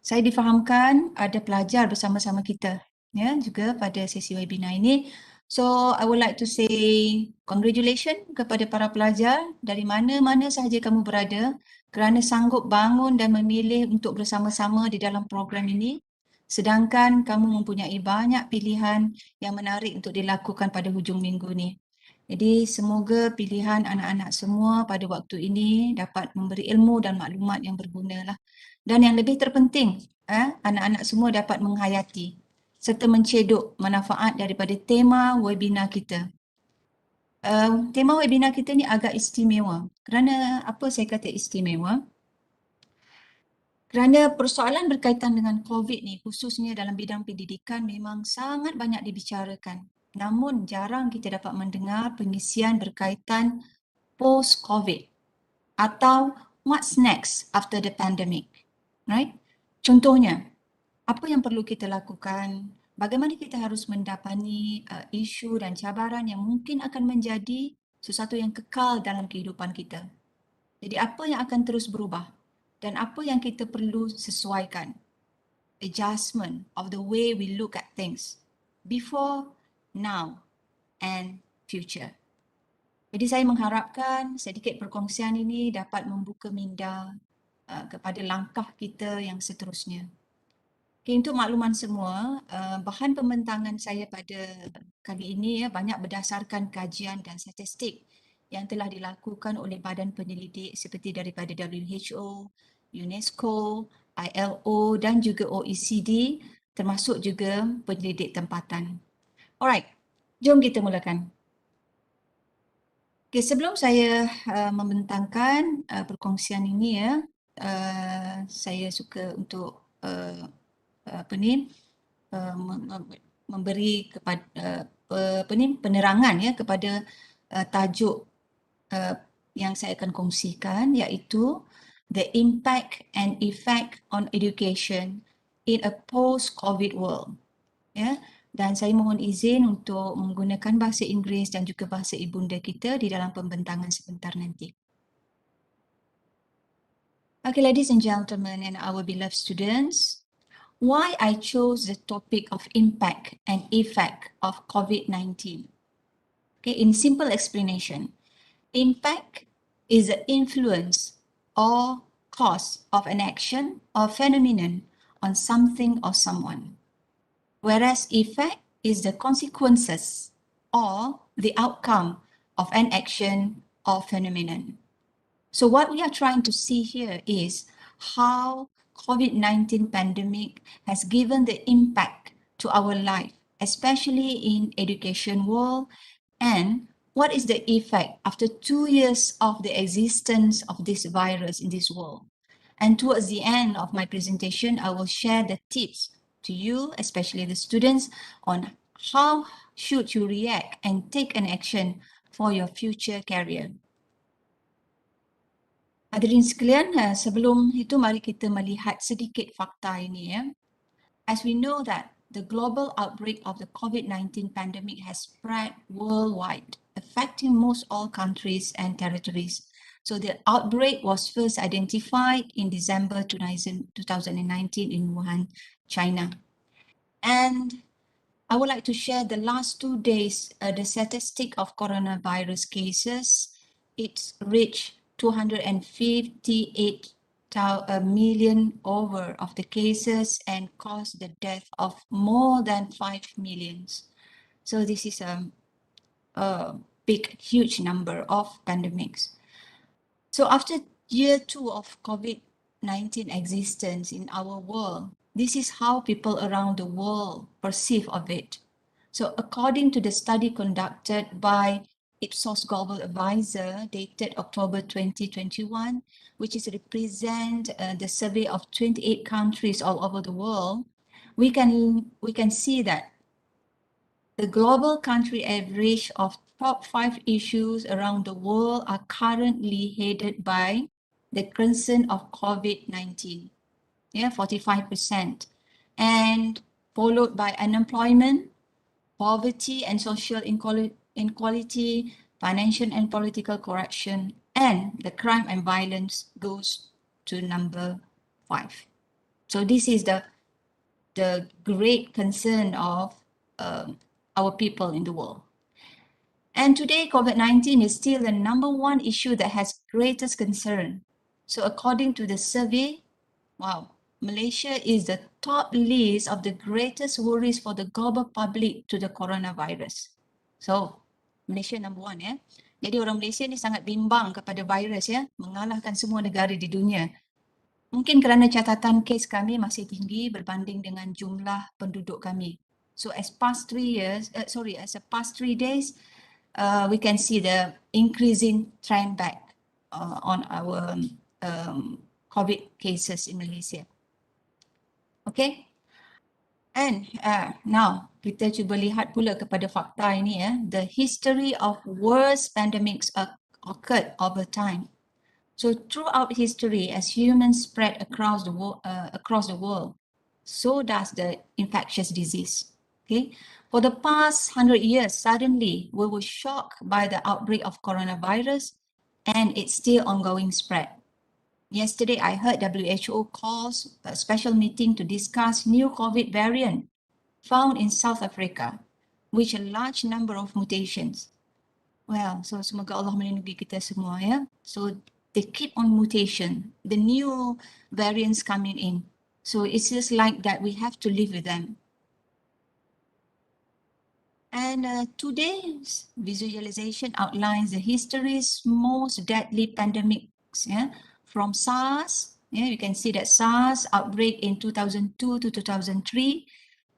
Saya difahamkan ada pelajar bersama-sama kita ya juga pada sesi webinar ini. So I would like to say congratulations kepada para pelajar dari mana-mana sahaja kamu berada kerana sanggup bangun dan memilih untuk bersama-sama di dalam program ini. Sedangkan kamu mempunyai banyak pilihan yang menarik untuk dilakukan pada hujung minggu ni. Jadi semoga pilihan anak-anak semua pada waktu ini dapat memberi ilmu dan maklumat yang berguna lah. Dan yang lebih terpenting, anak-anak semua dapat menghayati serta mencedok manfaat daripada tema webinar kita. Tema webinar kita ni agak istimewa. Kerana apa saya kata istimewa? Kerana persoalan berkaitan dengan COVID ni khususnya dalam bidang pendidikan memang sangat banyak dibicarakan. Namun jarang kita dapat mendengar pengisian berkaitan post-COVID atau what's next after the pandemic. Right? Contohnya, apa yang perlu kita lakukan? Bagaimana kita harus mendapati isu dan cabaran yang mungkin akan menjadi sesuatu yang kekal dalam kehidupan kita. Jadi apa yang akan terus berubah dan apa yang kita perlu sesuaikan? Adjustment of the way we look at things before, now and future. Jadi saya mengharapkan sedikit perkongsian ini dapat membuka minda kepada langkah kita yang seterusnya. Okay, untuk makluman semua, bahan pembentangan saya pada kali ini banyak berdasarkan kajian dan statistik yang telah dilakukan oleh badan penyelidik seperti daripada WHO, UNESCO, ILO dan juga OECD termasuk juga penyelidik tempatan. Alright, jom kita mulakan. Okay, sebelum saya membentangkan perkongsian ini saya suka untuk memberi kepada penerangan kepada tajuk yang saya akan kongsikan iaitu the impact and effect on education in a post-COVID world. Dan saya mohon izin untuk menggunakan bahasa Inggeris dan juga bahasa ibunda kita di dalam pembentangan sebentar nanti. Okay, ladies and gentlemen and our beloved students, why I chose the topic of impact and effect of COVID-19. Okay, in simple explanation, impact is the influence or cause of an action or phenomenon on something or someone, whereas effect is the consequences or the outcome of an action or phenomenon. So what we are trying to see here is how COVID-19 pandemic has given the impact to our life, especially in education world, and what is the effect after 2 years of the existence of this virus in this world. And towards the end of my presentation, I will share the tips to you, especially the students, on how should you react and take an action for your future career. Hadirin sekalian, sebelum itu mari kita melihat sedikit fakta ini ya. As we know that the global outbreak of the COVID-19 pandemic has spread worldwide, affecting most all countries and territories. So the outbreak was first identified in December 2019 in Wuhan, China. And I would like to share the last 2 days, the statistic of coronavirus cases. It's reached 258 million over of the cases and caused the death of more than 5 million. So this is a big, huge number of pandemics. So after year 2 of COVID-19 existence in our world, this is how people around the world perceive of it. So according to the study conducted by Ipsos Global Advisor dated October 2021, which is represent the survey of 28 countries all over the world, we can see that the global country average of top 5 issues around the world are currently headed by the concern of COVID-19, 45%, and followed by unemployment, poverty and social inequality, financial and political corruption, and the crime and violence goes to number 5. So this is the great concern of our people in the world. And today, COVID-19 is still the number 1 issue that has greatest concern. So according to the survey, wow, Malaysia is the top list of the greatest worries for the global public to the coronavirus. So, Malaysia number 1 ya. Jadi orang Malaysia ni sangat bimbang kepada virus ya, mengalahkan semua negara di dunia. Mungkin kerana catatan kes kami masih tinggi berbanding dengan jumlah penduduk kami. So as past 3 days, we can see the increasing trend back on our COVID cases in Malaysia. Okay, and now kita cuba lihat pula kepada fakta ini ya. The history of worst pandemics occurred over time. So throughout history, as humans spread across the world, so does the infectious disease. Okay, for the past 100 years, suddenly we were shocked by the outbreak of coronavirus, and it's still ongoing spread. Yesterday, I heard WHO calls a special meeting to discuss new COVID variant found in South Africa, which a large number of mutations. Well, so semoga Allah melindungi kita semua ya. So they keep on mutation, the new variants coming in. So it's just like that we have to live with them. And today's visualization outlines the history's most deadly pandemics, yeah? From SARS, yeah, you can see that SARS outbreak in 2002 to 2003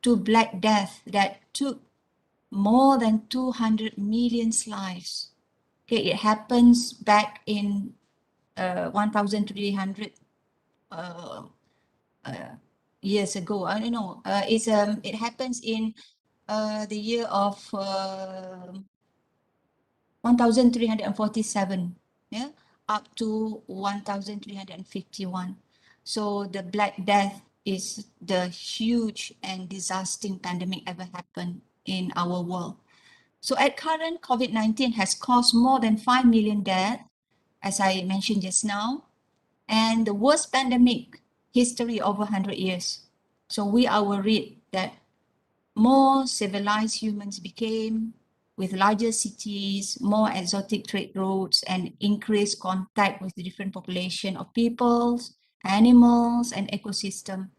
to Black Death that took more than 200 million lives. Okay, it happens back in 1,300 years ago. I don't know. It happens in the year of 1,347. Yeah. Up to 1,351. So the Black Death is the huge and disastrous pandemic ever happened in our world. So at current, COVID-19 has caused more than 5 million deaths, as I mentioned just now, and the worst pandemic history over 100 years. So we are worried that more civilized humans became, with larger cities, more exotic trade routes, and increased contact with the different population of peoples, animals, and ecosystem,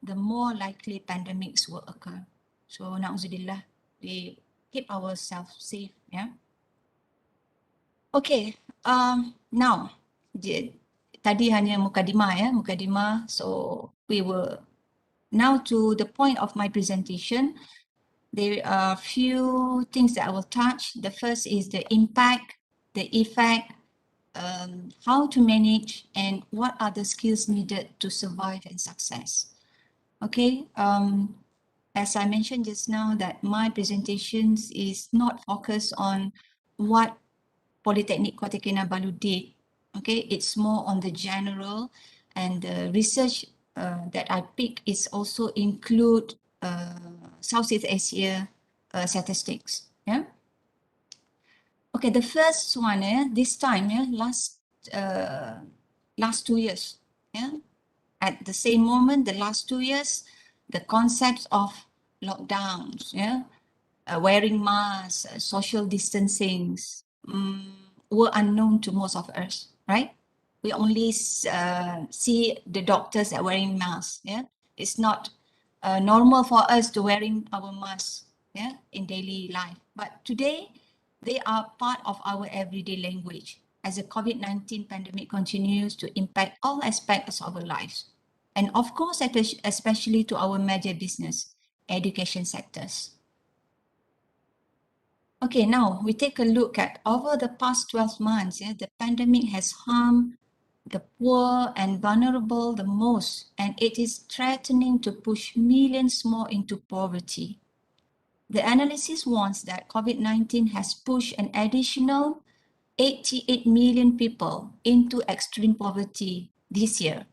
the more likely pandemics will occur. So, na'udzubillah, we keep ourselves safe, yeah. Okay, now, tadi hanya mukadimah ya, mukadimah. So, we will now to the point of my presentation. There are a few things that I will touch. The first is the impact, the effect, how to manage, and what are the skills needed to survive and success. Okay, as I mentioned just now, that my presentations is not focused on what Polytechnic Kota Kinabalu did. Okay, it's more on the general, and the research that I pick is also include Southeast Asia statistics. Yeah. Okay, the first one, this time, last 2 years, at the same moment, the last 2 years, the concepts of lockdowns, wearing masks, social distancing, were unknown to most of us, right? We only see the doctors that wearing masks. It's not normal for us to wearing our masks, in daily life. But today, they are part of our everyday language as the COVID-19 pandemic continues to impact all aspects of our lives. And of course, especially to our major business, education sectors. Okay, now we take a look at over the past 12 months, the pandemic has harmed the poor and vulnerable the most, and it is threatening to push millions more into poverty. The analysis warns that COVID-19 has pushed an additional 88 million people into extreme poverty this year.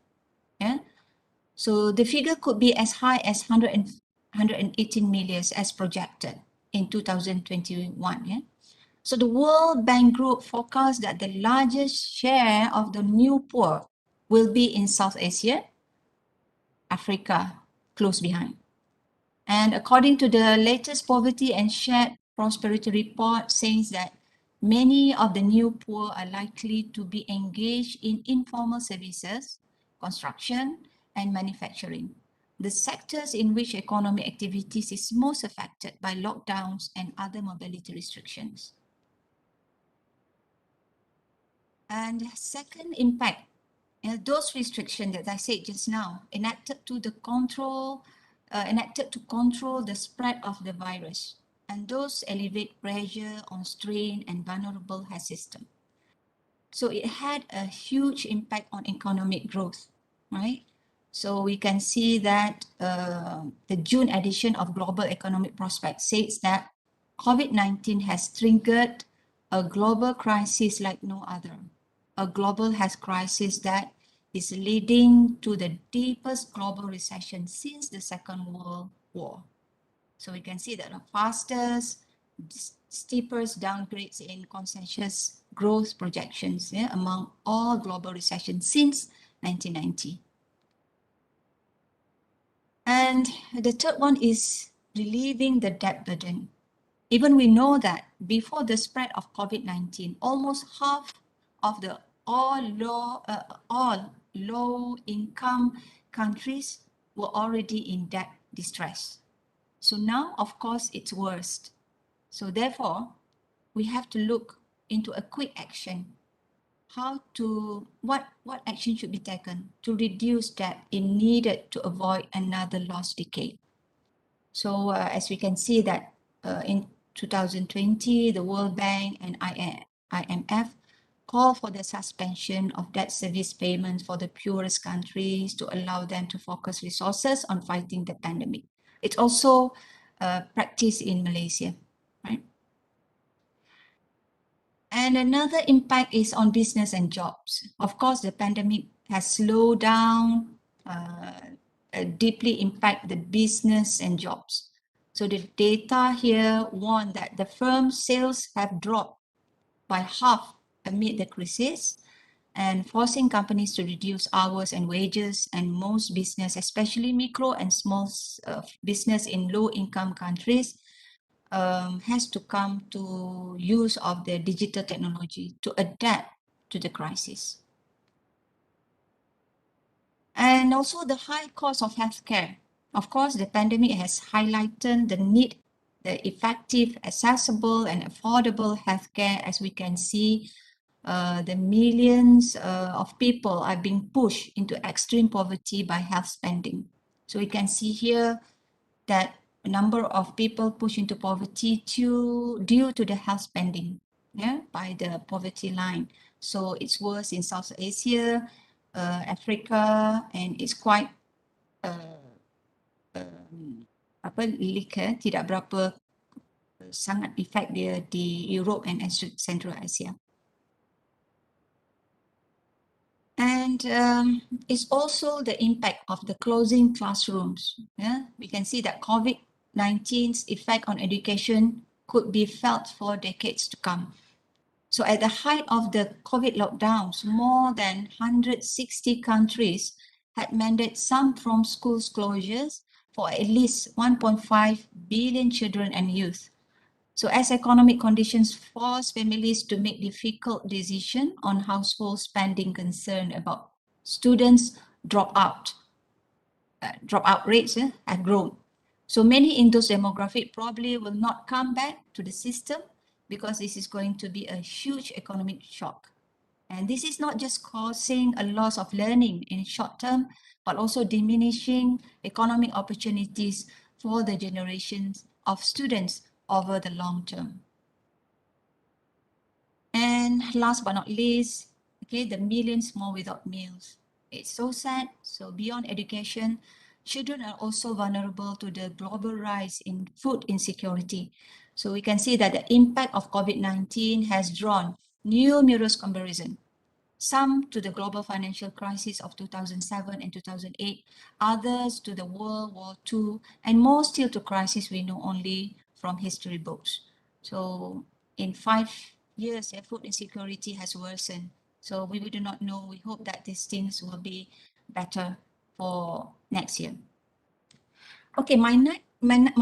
So the figure could be as high as 118 million as projected in 2021. So the World Bank Group forecasts that the largest share of the new poor will be in South Asia, Africa, close behind. And according to the latest Poverty and Shared Prosperity report, says that many of the new poor are likely to be engaged in informal services, construction, and manufacturing, the sectors in which economic activities is most affected by lockdowns and other mobility restrictions. And second impact, those restrictions that I said just now, enacted to control the spread of the virus, and those elevate pressure on strained and vulnerable health system. So it had a huge impact on economic growth, right? So we can see that the June edition of Global Economic Prospects says that COVID-19 has triggered a global crisis like no other. A global health crisis that is leading to the deepest global recession since the Second World War. So we can see that the fastest, steepest downgrades in consensus growth projections among all global recessions since 1990. And the third one is relieving the debt burden. Even we know that before the spread of COVID-19, almost half of the all low-income countries were already in debt distress. So now, of course, it's worse. So therefore, we have to look into a quick action. What action should be taken to reduce debt if needed to avoid another lost decade? So as we can see that in 2020, the World Bank and IMF call for the suspension of debt service payments for the poorest countries to allow them to focus resources on fighting the pandemic. It's also practiced in Malaysia, right? And another impact is on business and jobs. Of course, the pandemic has slowed down, deeply impact the business and jobs. So the data here warn that the firm's sales have dropped by half amid the crisis, and forcing companies to reduce hours and wages, and most business, especially micro and small business in low-income countries, has to come to use of the digital technology to adapt to the crisis. And also the high cost of healthcare. Of course, the pandemic has highlighted the need, the effective, accessible, and affordable healthcare. As we can see, the millions of people are being pushed into extreme poverty by health spending. So we can see here that a number of people pushed into poverty due to the health spending, by the poverty line. So it's worse in South Asia, Africa, and it's quite tidak berapa sangat efek dia di Europe and Central Asia. And it's also the impact of the closing classrooms. We can see that COVID-19's effect on education could be felt for decades to come. So at the height of the COVID lockdowns, more than 160 countries had mandated some from schools closures for at least 1.5 billion children and youth. So as economic conditions force families to make difficult decisions on household spending, concern about students dropout rates have grown. So many in those demographics probably will not come back to the system because this is going to be a huge economic shock. And this is not just causing a loss of learning in short term, but also diminishing economic opportunities for the generations of students over the long term. And last but not least, the millions more without meals. It's so sad. So beyond education, children are also vulnerable to the global rise in food insecurity. So we can see that the impact of COVID-19 has drawn numerous comparisons. Some to the global financial crisis of 2007 and 2008, others to the World War II, and more still to crises we know only from history books. So in 5 years, food insecurity has worsened. So we do not know. We hope that these things will be better for next year. Okay, my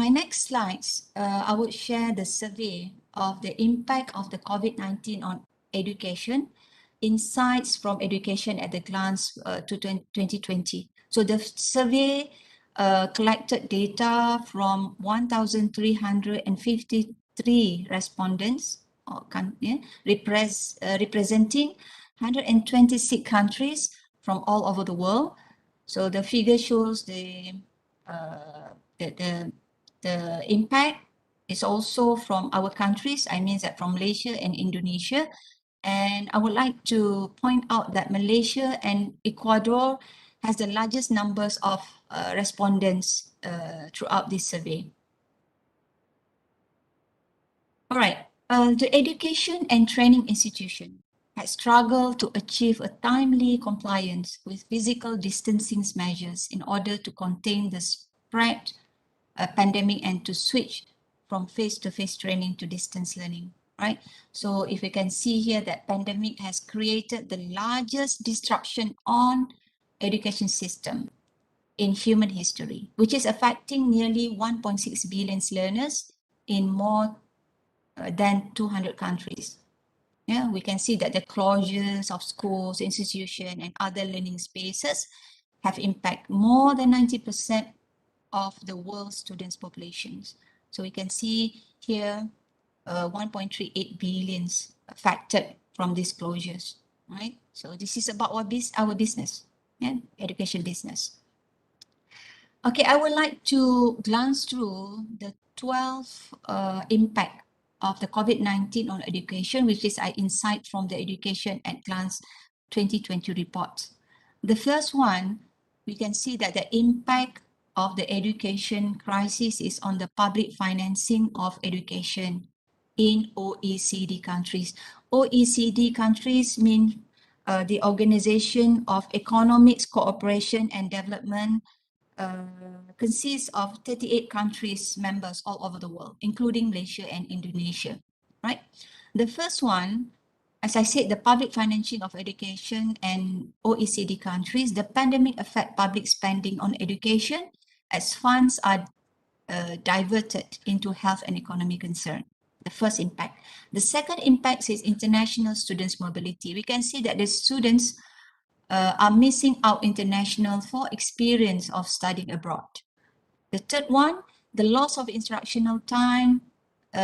next slides, I would share the survey of the impact of the COVID-19 on education, insights from education at a glance to 2020. So the survey collected data from 1,353 respondents, representing 126 countries from all over the world. So the figure shows the impact is also from our countries. I mean that from Malaysia and Indonesia. And I would like to point out that Malaysia and Ecuador has the largest numbers of respondents throughout this survey. All right, the education and training institution has struggled to achieve a timely compliance with physical distancing measures in order to contain the spread pandemic and to switch from face-to-face training to distance learning. Right, so if we can see here that pandemic has created the largest disruption on education system in human history, which is affecting nearly 1.6 billion learners in more than 200 countries. Yeah, we can see that the closures of schools, institutions, and other learning spaces have impacted more than 90% of the world's students' populations. So we can see here 1.38 billions affected from these closures, right? So this is about our business, education business. Okay, I would like to glance through the 12 impact of the COVID-19 on education, which is I insight from the Education at Glance 2020 report. The first one, we can see that the impact of the education crisis is on the public financing of education in OECD countries. OECD countries mean the Organization of Economic Cooperation and Development consists of 38 countries members all over the world, including Malaysia and Indonesia, right? The first one, as I said, the public financing of education and OECD countries, the pandemic affect public spending on education as funds are diverted into health and economy concern. The first impact. The second impact is international students' mobility. We can see that the students are missing out international for experience of studying abroad. The third one, the loss of instructional time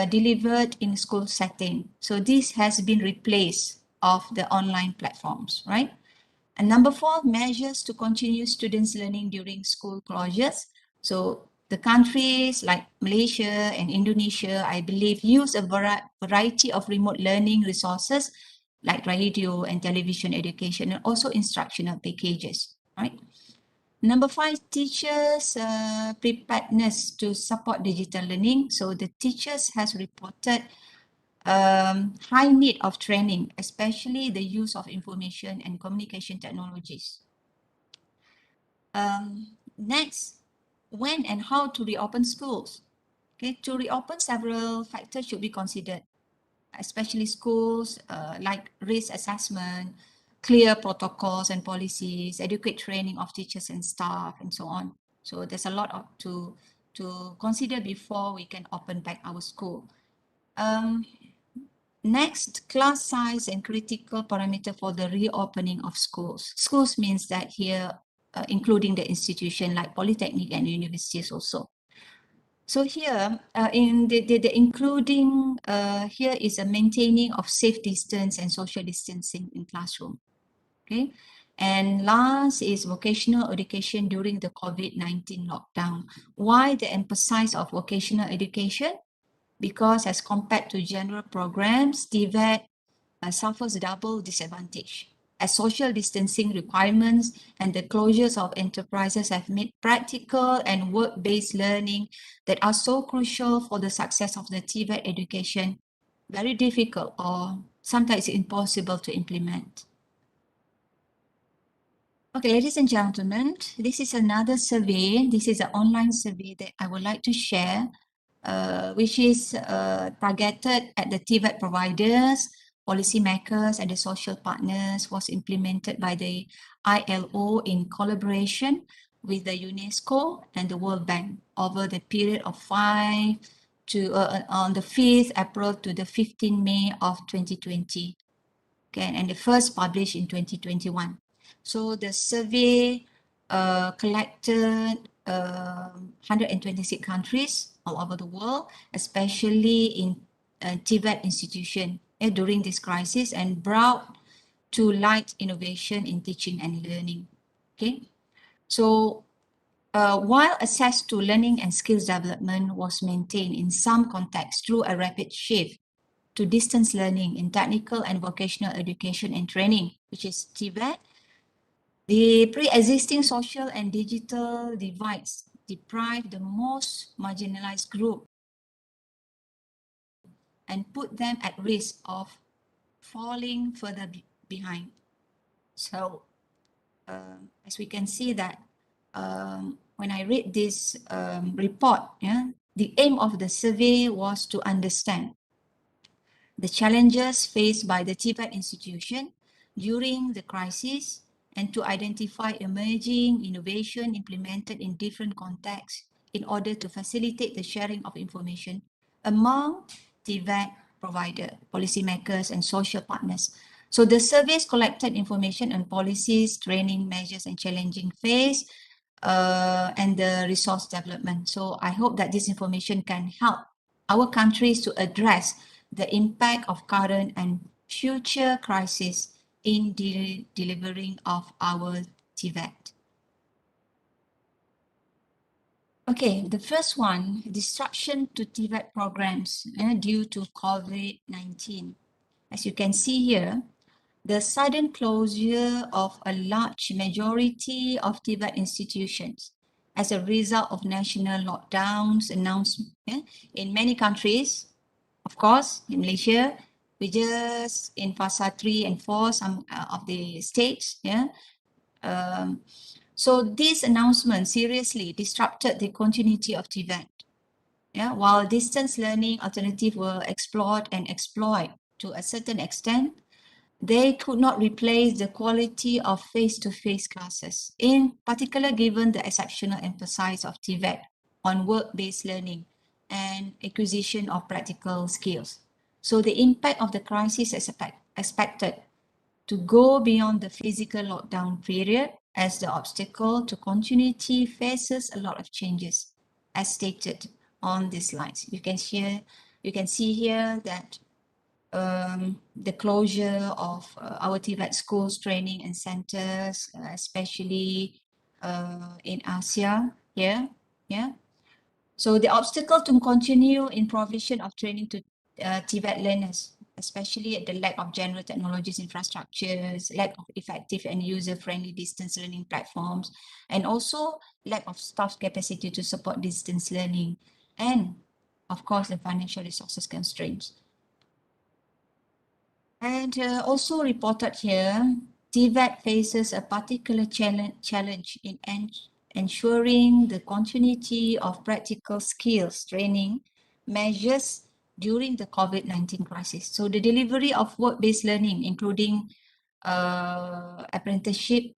delivered in school setting. So this has been replaced of the online platforms, right? And number four, measures to continue students learning during school closures. So the countries like Malaysia and Indonesia, I believe, use a variety of remote learning resources like radio and television education and also instructional packages, right? Number five, teachers' preparedness to support digital learning. So the teachers has reported high need of training, especially the use of information and communication technologies. Next, when and how to reopen schools. Okay, to reopen, several factors should be considered, especially schools like risk assessment, clear protocols and policies, adequate training of teachers and staff, and so on. So there's a lot to consider before we can open back our school. Next, class size and critical parameter for the reopening of schools. Schools means that here, including the institution like polytechnic and universities also. So here, in the including, here is a maintaining of safe distance and social distancing in classroom. Okay. And last is vocational education during the COVID-19 lockdown. Why the emphasis of vocational education? Because as compared to general programs, TVET suffers double disadvantage, as social distancing requirements and the closures of enterprises have made practical and work-based learning that are so crucial for the success of the TVET education very difficult or sometimes impossible to implement. Okay, ladies and gentlemen, this is another survey. This is an online survey that I would like to share, which is targeted at the TVET providers, policymakers, and the social partners, was implemented by the ILO in collaboration with the UNESCO and the World Bank over the period of on the 5th April to the 15th May of 2020. Okay, and the first published in 2021. So the survey collected 126 countries all over the world, especially in TVET institution during this crisis, and brought to light innovation in teaching and learning. Okay, so while access to learning and skills development was maintained in some contexts through a rapid shift to distance learning in technical and vocational education and training, which is TVET, the pre-existing social and digital divides deprive the most marginalized group and put them at risk of falling further behind. So, as we can see that when I read this report, the aim of the survey was to understand the challenges faced by the TVET institution during the crisis and to identify emerging innovation implemented in different contexts in order to facilitate the sharing of information among TVET provider, policymakers, and social partners. So the surveys collected information on policies, training measures, and challenging phase, and the resource development. So I hope that this information can help our countries to address the impact of current and future crises in delivering of our TVET. Okay, the first one, disruption to TVET programs due to COVID-19. As you can see here, the sudden closure of a large majority of TVET institutions as a result of national lockdowns announced in many countries. Of course, in Malaysia, we just in Fasa 3 and 4, some of the states, so this announcement seriously disrupted the continuity of TVET. While distance learning alternatives were explored and exploited to a certain extent, they could not replace the quality of face-to-face classes, in particular given the exceptional emphasis of TVET on work-based learning and acquisition of practical skills. So the impact of the crisis is expected to go beyond the physical lockdown period, as the obstacle to continuity faces a lot of changes, as stated on these slides. You can see here that the closure of our TVET schools, training and centers, especially in Asia here. Yeah. So the obstacle to continue in provision of training to TVET learners, especially at the lack of general technologies infrastructures, lack of effective and user-friendly distance learning platforms, and also lack of staff capacity to support distance learning, and of course the financial resources constraints. And also reported here, TVET faces a particular challenge in ensuring the continuity of practical skills training measures during the COVID-19 crisis. So the delivery of work-based learning, including apprenticeship,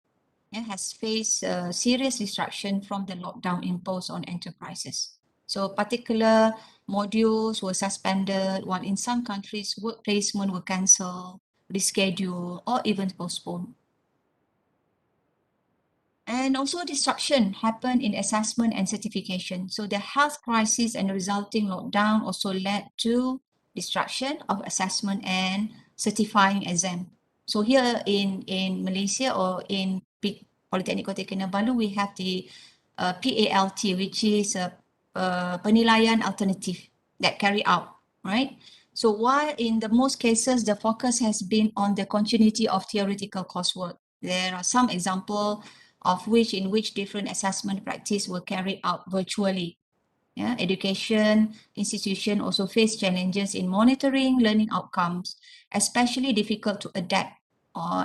has faced serious disruption from the lockdown imposed on enterprises. So particular modules were suspended, while in some countries work placement were cancelled, rescheduled, or even postponed. And also disruption happened in assessment and certification. So the health crisis and resulting lockdown also led to disruption of assessment and certifying exam. So here in Malaysia or in Polytechnic Kota Kinabalu, we have the PALT, which is a penilaian alternative that carry out, right? So while in the most cases, the focus has been on the continuity of theoretical coursework, there are some examples of which different assessment practice were carried out virtually. Yeah, education institution also face challenges in monitoring learning outcomes, especially difficult to adapt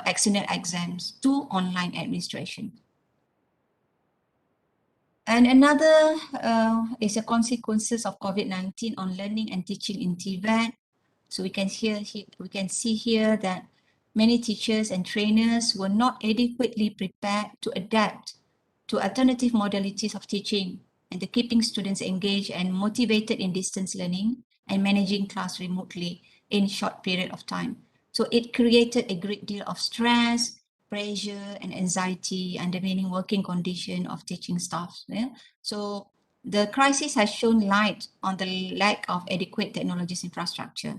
external exams to online administration. And another is the consequences of COVID-19 on learning and teaching in TVET. So we can see here that many teachers and trainers were not adequately prepared to adapt to alternative modalities of teaching and the keeping students engaged and motivated in distance learning and managing class remotely in short period of time. So it created a great deal of stress, pressure and anxiety undermining working condition of teaching staff. Yeah? So the crisis has shown light on the lack of adequate technologies infrastructure,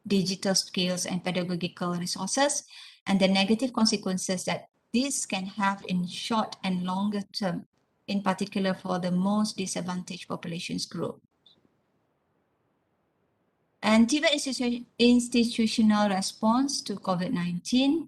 digital skills and pedagogical resources, and the negative consequences that this can have in short and longer term, in particular for the most disadvantaged populations group. And TVET institutional response to COVID-19.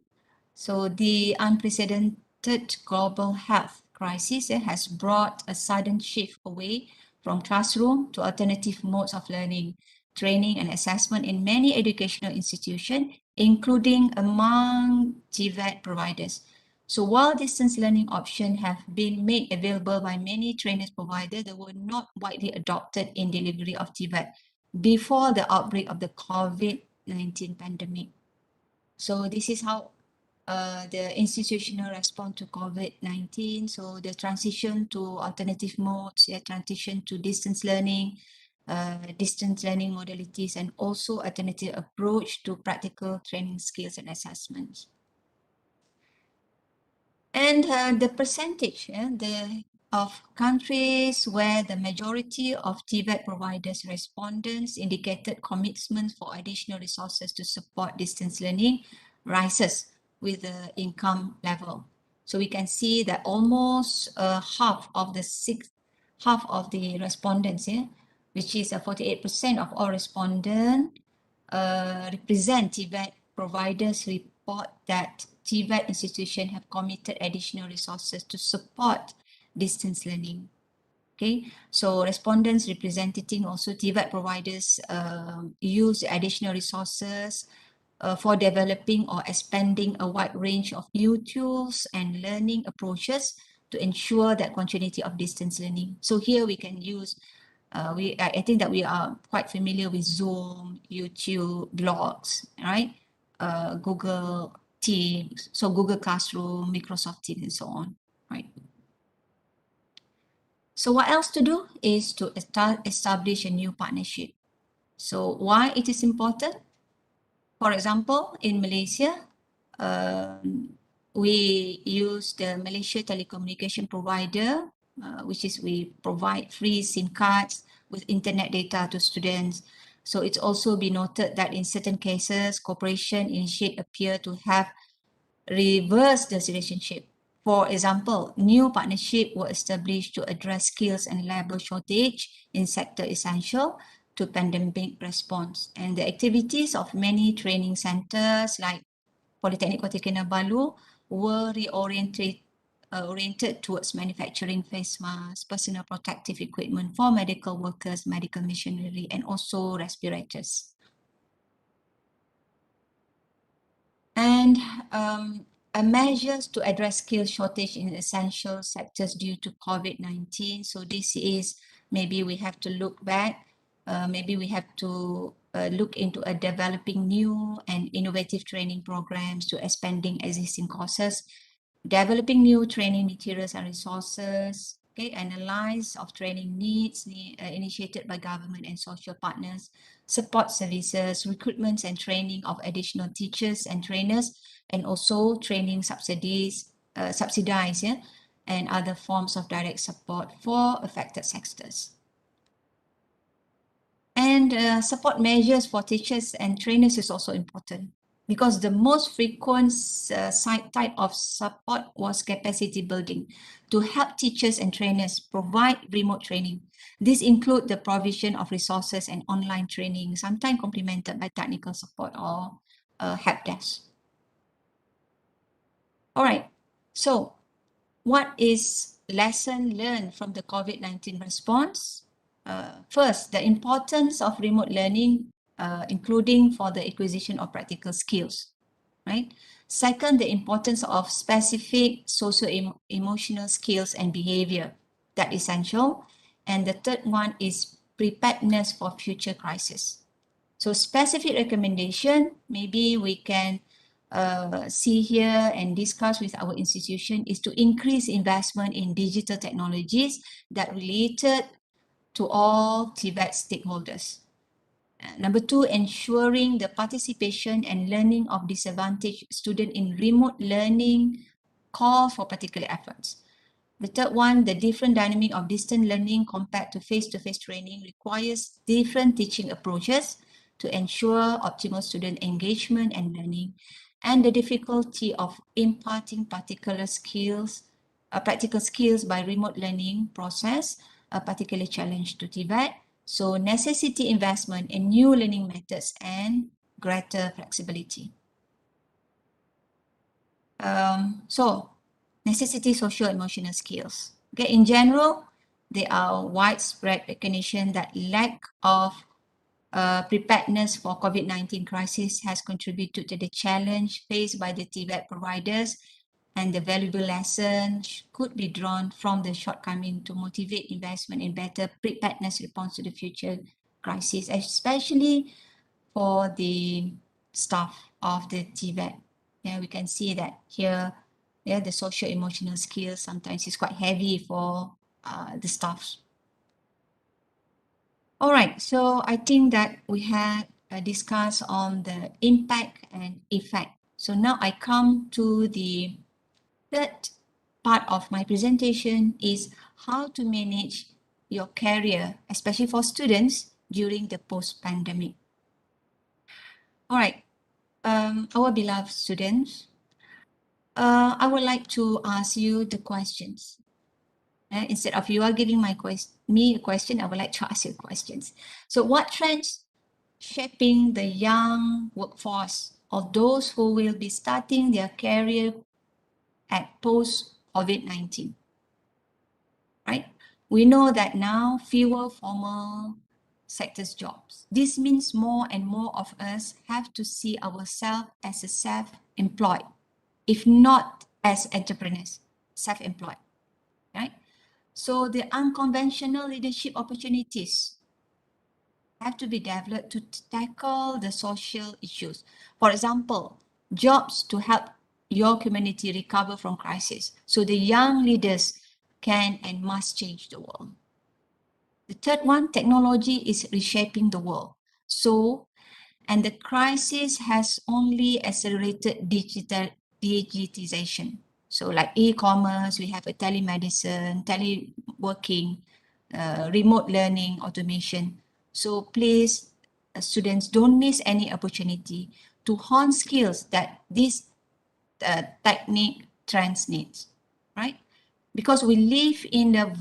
So the unprecedented global health crisis has brought a sudden shift away from classroom to alternative modes of learning, training and assessment in many educational institutions, including among TVET providers. So while distance learning options have been made available by many trainers providers, they were not widely adopted in delivery of TVET before the outbreak of the COVID-19 pandemic. So this is how the institutional response to COVID-19. So the transition to alternative modes, the transition to distance learning modalities, and also alternative approach to practical training skills and assessments. And the percentage of countries where the majority of TVET providers respondents indicated commitments for additional resources to support distance learning rises with the income level. So we can see that almost half of the respondents, which is 48% of all respondents, represent TVET providers report that TVET institutions have committed additional resources to support distance learning. Okay, so respondents representing also TVET providers use additional resources for developing or expanding a wide range of new tools and learning approaches to ensure that continuity of distance learning. So here we can use I think that we are quite familiar with Zoom, YouTube, blogs, right? Google Teams, so Google Classroom, Microsoft Teams, and so on, right? So what else to do is to establish a new partnership. So why it is important? For example, in Malaysia, we use the Malaysia telecommunication provider, which is we provide free SIM cards with internet data to students. So it's also been noted that in certain cases, cooperation initiate appear to have reversed this relationship. For example, new partnership were established to address skills and labor shortage in sector essential to pandemic response. And the activities of many training centers like Polytechnic Kota Kinabalu were oriented towards manufacturing face masks, personal protective equipment for medical workers, medical machinery, and also respirators. And measures to address skill shortage in essential sectors due to COVID-19. So this is, maybe we have to look back, maybe we have to look into developing new and innovative training programs to expanding existing courses, developing new training materials and resources, okay, analyze of training needs initiated by government and social partners, support services, recruitment and training of additional teachers and trainers, and also training subsidized, and other forms of direct support for affected sectors. And support measures for teachers and trainers is also important, because the most frequent type of support was capacity building to help teachers and trainers provide remote training. This include the provision of resources and online training, sometimes complemented by technical support or help desk. All right, so what is lesson learned from the COVID-19 response? First, the importance of remote learning, including for the acquisition of practical skills, right? Second, the importance of specific socio-emotional skills and behavior, that is essential. And the third one is preparedness for future crisis. So specific recommendation, maybe we can see here and discuss with our institution is to increase investment in digital technologies that related to all TVET stakeholders. Number two, ensuring the participation and learning of disadvantaged students in remote learning call for particular efforts. The third one, the different dynamic of distance learning compared to face-to-face training requires different teaching approaches to ensure optimal student engagement and learning, and the difficulty of imparting particular skills, practical skills by remote learning process, a particular challenge to TVET. So necessity investment in new learning methods and greater flexibility. So necessity social emotional skills. Okay, in general, there are widespread recognition that lack of preparedness for COVID-19 crisis has contributed to the challenge faced by the TVET providers, and the valuable lessons could be drawn from the shortcoming to motivate investment in better preparedness response to the future crisis, especially for the staff of the TVET. Yeah, we can see that here, yeah, the social emotional skills sometimes is quite heavy for the staffs. All right, so I think that we had discussed on the impact and effect. So now I come to the third part of my presentation, is how to manage your career, especially for students during the post-pandemic. All right, our beloved students, I would like to ask you the questions. Instead of you are giving me a question, I would like to ask you questions. So what trends shaping the young workforce or those who will be starting their career at post-COVID-19? Right? We know that now fewer formal sectors jobs. This means more and more of us have to see ourselves as a self-employed, if not as entrepreneurs, self-employed, right? So the unconventional leadership opportunities have to be developed to tackle the social issues. For example, jobs to help your community recover from crisis. So the young leaders can and must change the world. The third one, technology is reshaping the world. And the crisis has only accelerated digitization. So like e-commerce, we have a telemedicine, teleworking, remote learning, automation. So please, students, don't miss any opportunity to hone skills that this technique trends needs, right? Because we live in a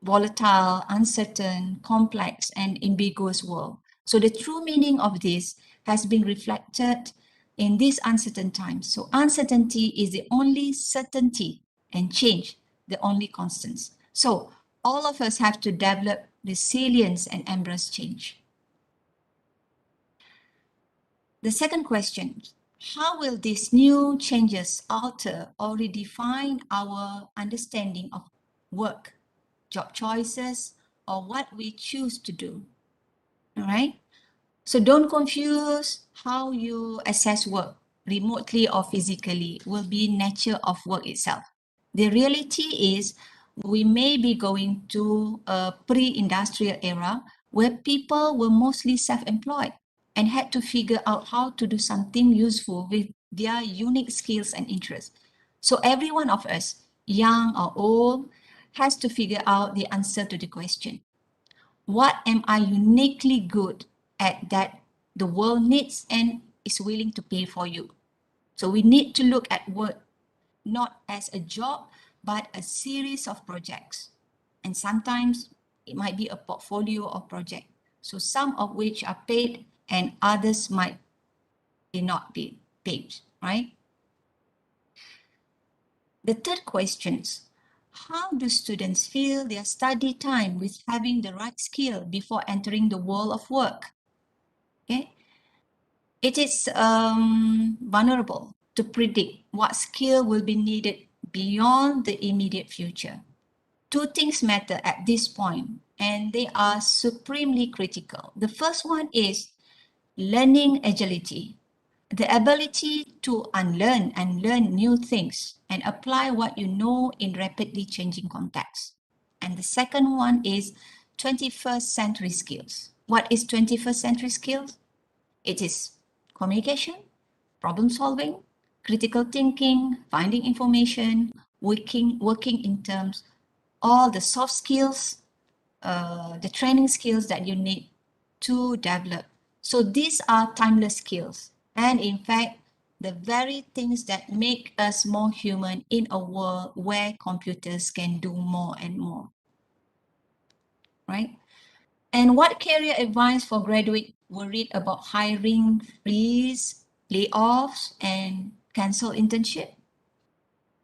volatile, uncertain, complex, and ambiguous world. So the true meaning of this has been reflected in these uncertain times. So uncertainty is the only certainty and change the only constants. So all of us have to develop resilience and embrace change. The second question, how will these new changes alter or redefine our understanding of work, job choices, or what we choose to do? All right. So don't confuse how you assess work, remotely or physically, will be nature of work itself. The reality is we may be going to a pre-industrial era where people were mostly self-employed and had to figure out how to do something useful with their unique skills and interests. So every one of us, young or old, has to figure out the answer to the question. What am I uniquely good at that the world needs and is willing to pay for you? So we need to look at work not as a job, but a series of projects. And sometimes it might be a portfolio of projects. So some of which are paid and others might not be paid, right? The third question is, how do students fill their study time with having the right skill before entering the world of work? Okay, it is vulnerable to predict what skill will be needed beyond the immediate future. Two things matter at this point, and they are supremely critical. The first one is learning agility, the ability to unlearn and learn new things and apply what you know in rapidly changing contexts. And the second one is 21st century skills. What is 21st century skills? It is communication, problem solving, critical thinking, finding information, working in terms, all the soft skills, the training skills that you need to develop. So these are timeless skills. And in fact, the very things that make us more human in a world where computers can do more and more, right? And what career advice for graduates worried about hiring freeze, layoffs, and cancel internship?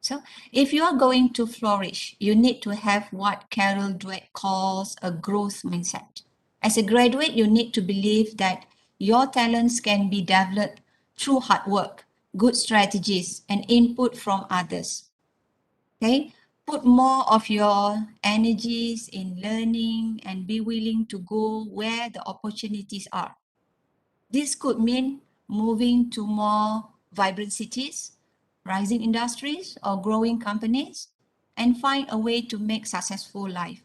So if you are going to flourish, you need to have what Carol Dweck calls a growth mindset. As a graduate, you need to believe that your talents can be developed through hard work, good strategies, and input from others. Okay? Put more of your energies in learning and be willing to go where the opportunities are. This could mean moving to more vibrant cities, rising industries, or growing companies, and find a way to make successful life.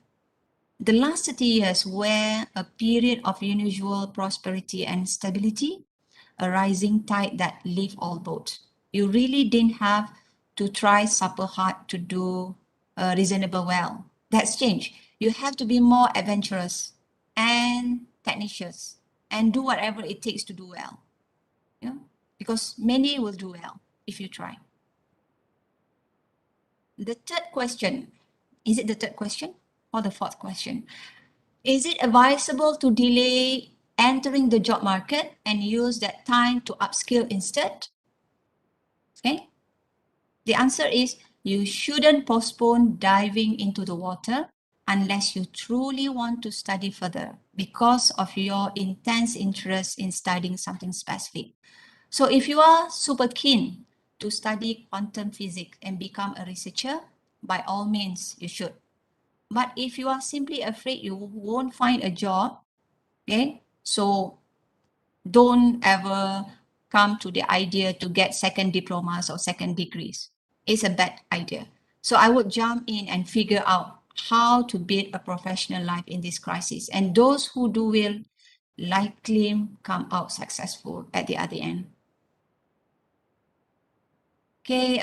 The last 30 years were a period of unusual prosperity and stability, a rising tide that lifted all boats. You really didn't have to try super hard to do reasonable well. That's changed. You have to be more adventurous and tenacious and do whatever it takes to do well. Yeah? Because many will do well if you try. The third question, is it the third question or the fourth question? Is it advisable to delay entering the job market and use that time to upskill instead? Okay. The answer is you shouldn't postpone diving into the water unless you truly want to study further because of your intense interest in studying something specific. So if you are super keen to study quantum physics and become a researcher, by all means, you should. But if you are simply afraid you won't find a job, okay, so don't ever come to the idea to get second diplomas or second degrees. It's a bad idea. So I would jump in and figure out how to build a professional life in this crisis. And those who do will likely come out successful at the other end. Okay,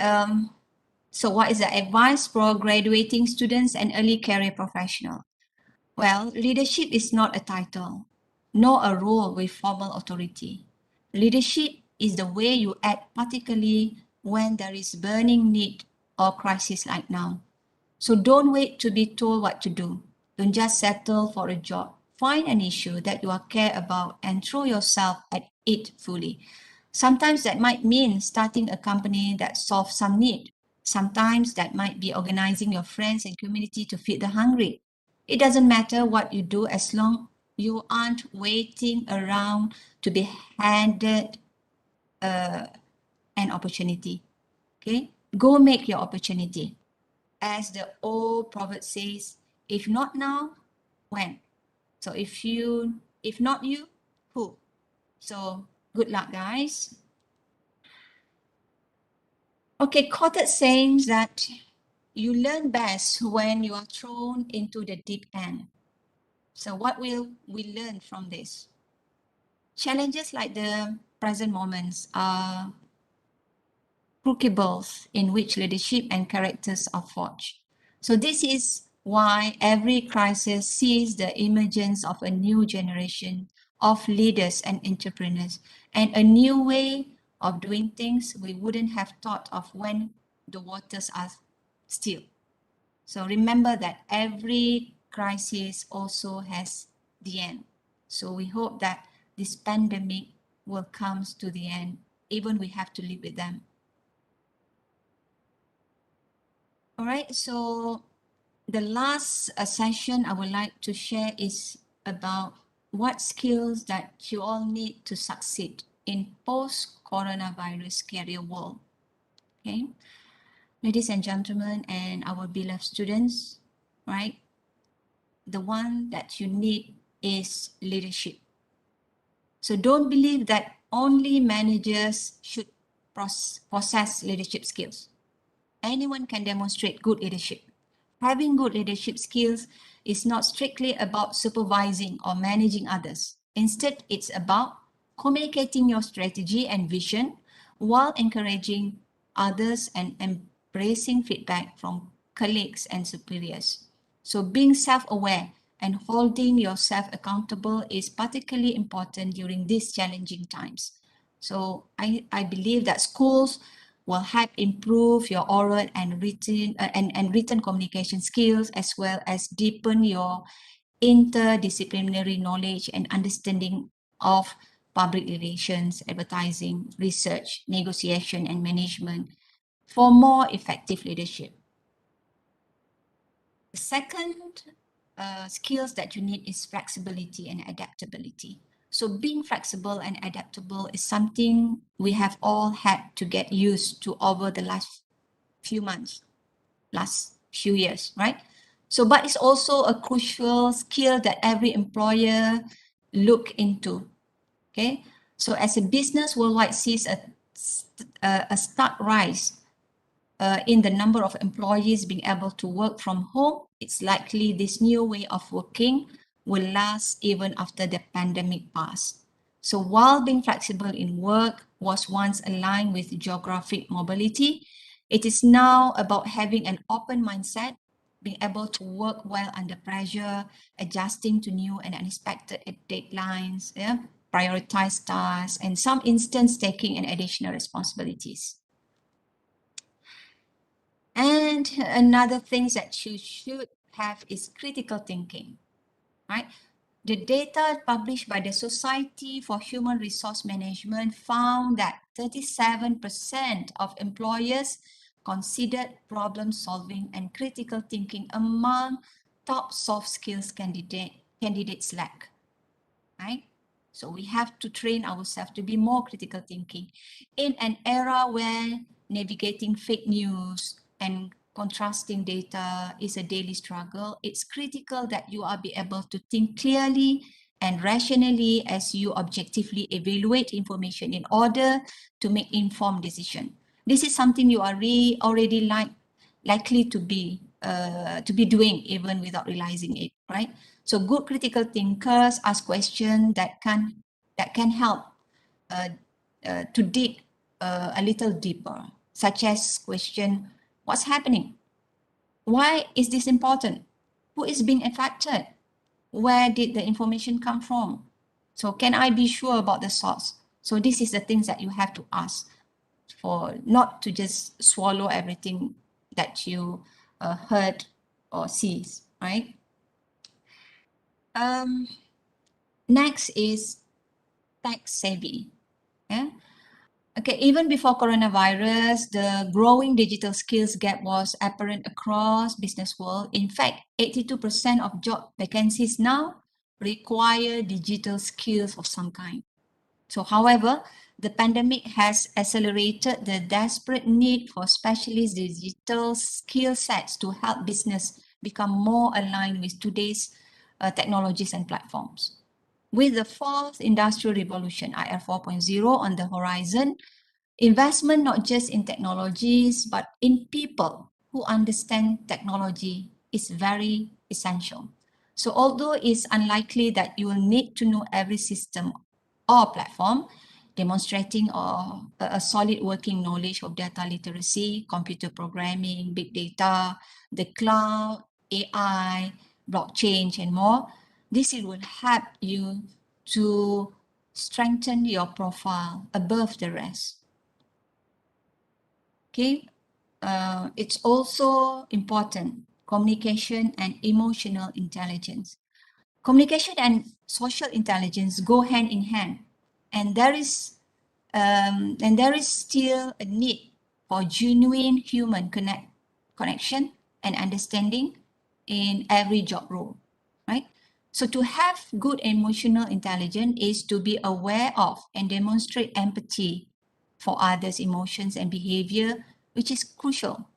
so what is the advice for graduating students and early career professionals? Well, leadership is not a title, nor a role with formal authority. Leadership is the way you act, particularly when there is burning need or crisis like now. So don't wait to be told what to do. Don't just settle for a job. Find an issue that you are care about and throw yourself at it fully. Sometimes that might mean starting a company that solves some need. Sometimes that might be organizing your friends and community to feed the hungry. It doesn't matter what you do as long you aren't waiting around to be handed an opportunity. Okay, go make your opportunity. As the old proverb says, if not now, when? So if not you, who? So good luck, guys. Okay, quoted saying that you learn best when you are thrown into the deep end. So what will we learn from this? Challenges like the present moments are crucibles in which leadership and characters are forged. So this is why every crisis sees the emergence of a new generation of leaders and entrepreneurs and a new way of doing things we wouldn't have thought of when the waters are still. So remember that every crisis also has the end. So we hope that this pandemic will come to the end, even we have to live with them. All right, so the last session I would like to share is about what skills that you all need to succeed in post-coronavirus career world. Okay, ladies and gentlemen and our beloved students, right? The one that you need is leadership. So don't believe that only managers should possess leadership skills. Anyone can demonstrate good leadership. Having good leadership skills is not strictly about supervising or managing others. Instead, it's about communicating your strategy and vision while encouraging others and embracing feedback from colleagues and superiors. So being self-aware and holding yourself accountable is particularly important during these challenging times. So I believe that schools will help improve your oral and written communication skills, as well as deepen your interdisciplinary knowledge and understanding of public relations, advertising, research, negotiation, and management for more effective leadership. The second skills that you need is flexibility and adaptability. So being flexible and adaptable is something we have all had to get used to over the last few months, last few years, right? So, but it's also a crucial skill that every employer look into, okay? So as a business worldwide sees a stark rise in the number of employees being able to work from home, it's likely this new way of working will last even after the pandemic passed. So while being flexible in work was once aligned with geographic mobility, it is now about having an open mindset, being able to work well under pressure, adjusting to new and unexpected deadlines, prioritize tasks, and some instance taking an additional responsibilities. And another thing that you should have is critical thinking, right? The data published by the Society for Human Resource Management found that 37% of employers considered problem solving and critical thinking among top soft skills candidates lack, right? So we have to train ourselves to be more critical thinking. In an era where navigating fake news and contrasting data is a daily struggle, it's critical that you are be able to think clearly and rationally as you objectively evaluate information in order to make informed decision. This is something you are already likely to be doing even without realizing it, right? So good critical thinkers ask questions that can help to dig a little deeper, such as question, what's happening? Why is this important? Who is being affected? Where did the information come from? So can I be sure about the source? So this is the things that you have to ask for, not to just swallow everything that you heard or sees, right? Next is tech savvy. Yeah. Okay, even before coronavirus, the growing digital skills gap was apparent across business world. In fact, 82% of job vacancies now require digital skills of some kind. So, however, the pandemic has accelerated the desperate need for specialist digital skill sets to help business become more aligned with today's technologies and platforms. With the fourth industrial revolution, IR 4.0, on the horizon, investment not just in technologies, but in people who understand technology is very essential. So although it's unlikely that you will need to know every system or platform, demonstrating a solid working knowledge of data literacy, computer programming, big data, the cloud, AI, blockchain, and more, this will help you to strengthen your profile above the rest. Okay, it's also important, communication and emotional intelligence. Communication and social intelligence go hand in hand, and there is still a need for genuine human connection and understanding in every job role, right? So to have good emotional intelligence is to be aware of and demonstrate empathy for others' emotions and behavior, which is crucial,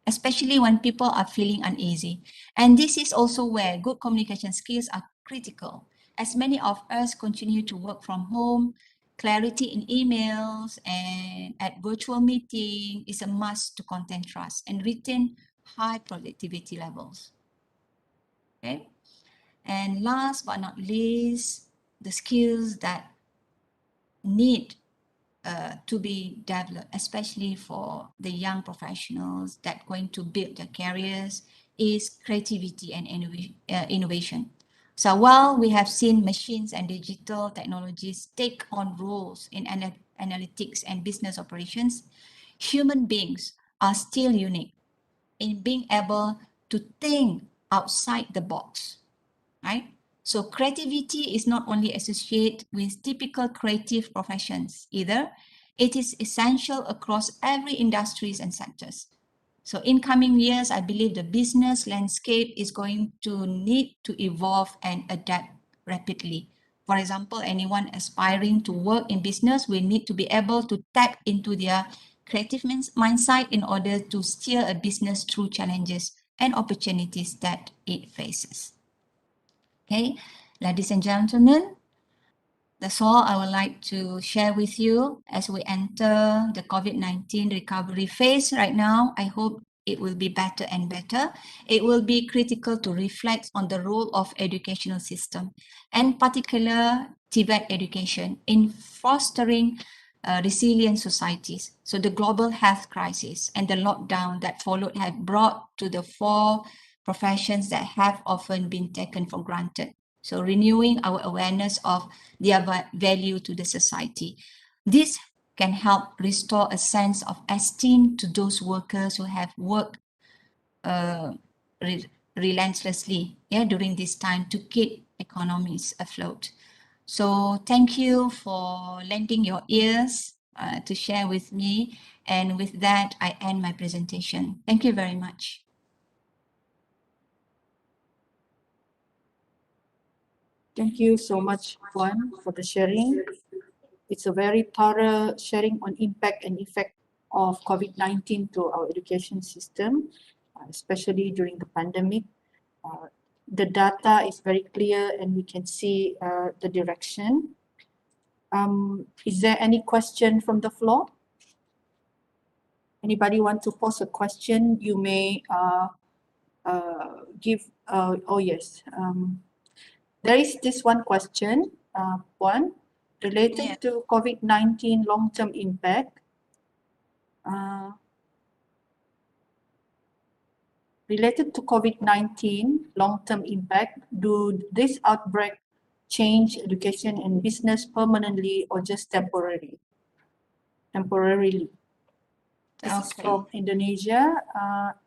especially when people are feeling uneasy. And this is also where good communication skills are critical. As many of us continue to work from home, clarity in emails and at virtual meeting is a must to contain trust and retain high productivity levels. Okay. And last but not least, the skills that need to be developed, especially for the young professionals that going to build their careers, is creativity and innovation. So while we have seen machines and digital technologies take on roles in analytics and business operations, human beings are still unique in being able to think outside the box, right? So creativity is not only associated with typical creative professions either, it is essential across every industries and sectors. So in coming years, I believe the business landscape is going to need to evolve and adapt rapidly. For example, anyone aspiring to work in business will need to be able to tap into their creative mindset in order to steer a business through challenges and opportunities that it faces. Okay, ladies and gentlemen, that's all I would like to share with you as we enter the COVID-19 recovery phase right now. I hope it will be better and better. It will be critical to reflect on the role of educational system and particular Tibet education in fostering resilient societies. So the global health crisis and the lockdown that followed have brought to the fore professions that have often been taken for granted. So renewing our awareness of their value to the society. This can help restore a sense of esteem to those workers who have worked relentlessly during this time to keep economies afloat. So thank you for lending your ears to share with me. And with that, I end my presentation. Thank you very much. Thank you so much, Puan, for the sharing. It's a very thorough sharing on impact and effect of COVID-19 to our education system, especially during the pandemic. The data is very clear and we can see the direction. Is there any question from the floor? Anybody want to pose a question? You may give. Oh yes. There is this one question. One related Yeah. to COVID-19 long-term impact. Related to COVID-19 long-term impact, do this outbreak change education and business permanently or just temporarily? Temporarily. This is Okay. from Indonesia,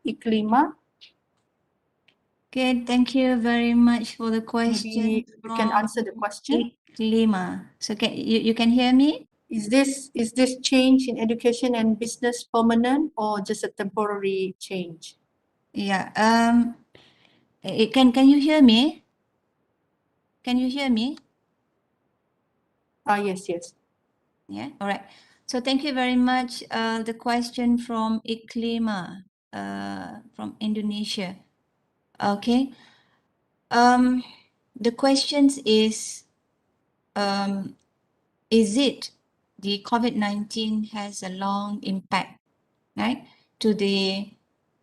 Iklima. Okay, thank you very much for the question. Maybe you can answer the question. Iklima. So you can hear me? Is this change in education and business permanent or just a temporary change? Yeah. Can you hear me? Can you hear me? Yes, yes. Yeah. All right. So thank you very much. The question from Iklima, from Indonesia. Okay. The question is it the COVID-19 has a long impact, right, to the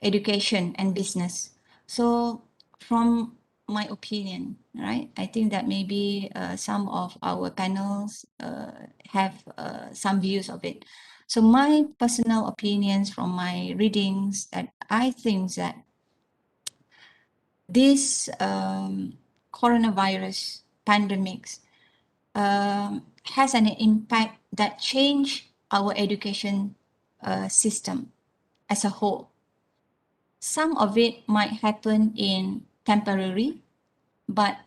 education and business? So from my opinion, right, I think that maybe some of our panels have some views of it. So my personal opinions from my readings, that I think that this coronavirus pandemics has an impact that change our education system as a whole. Some of it might happen in temporary, but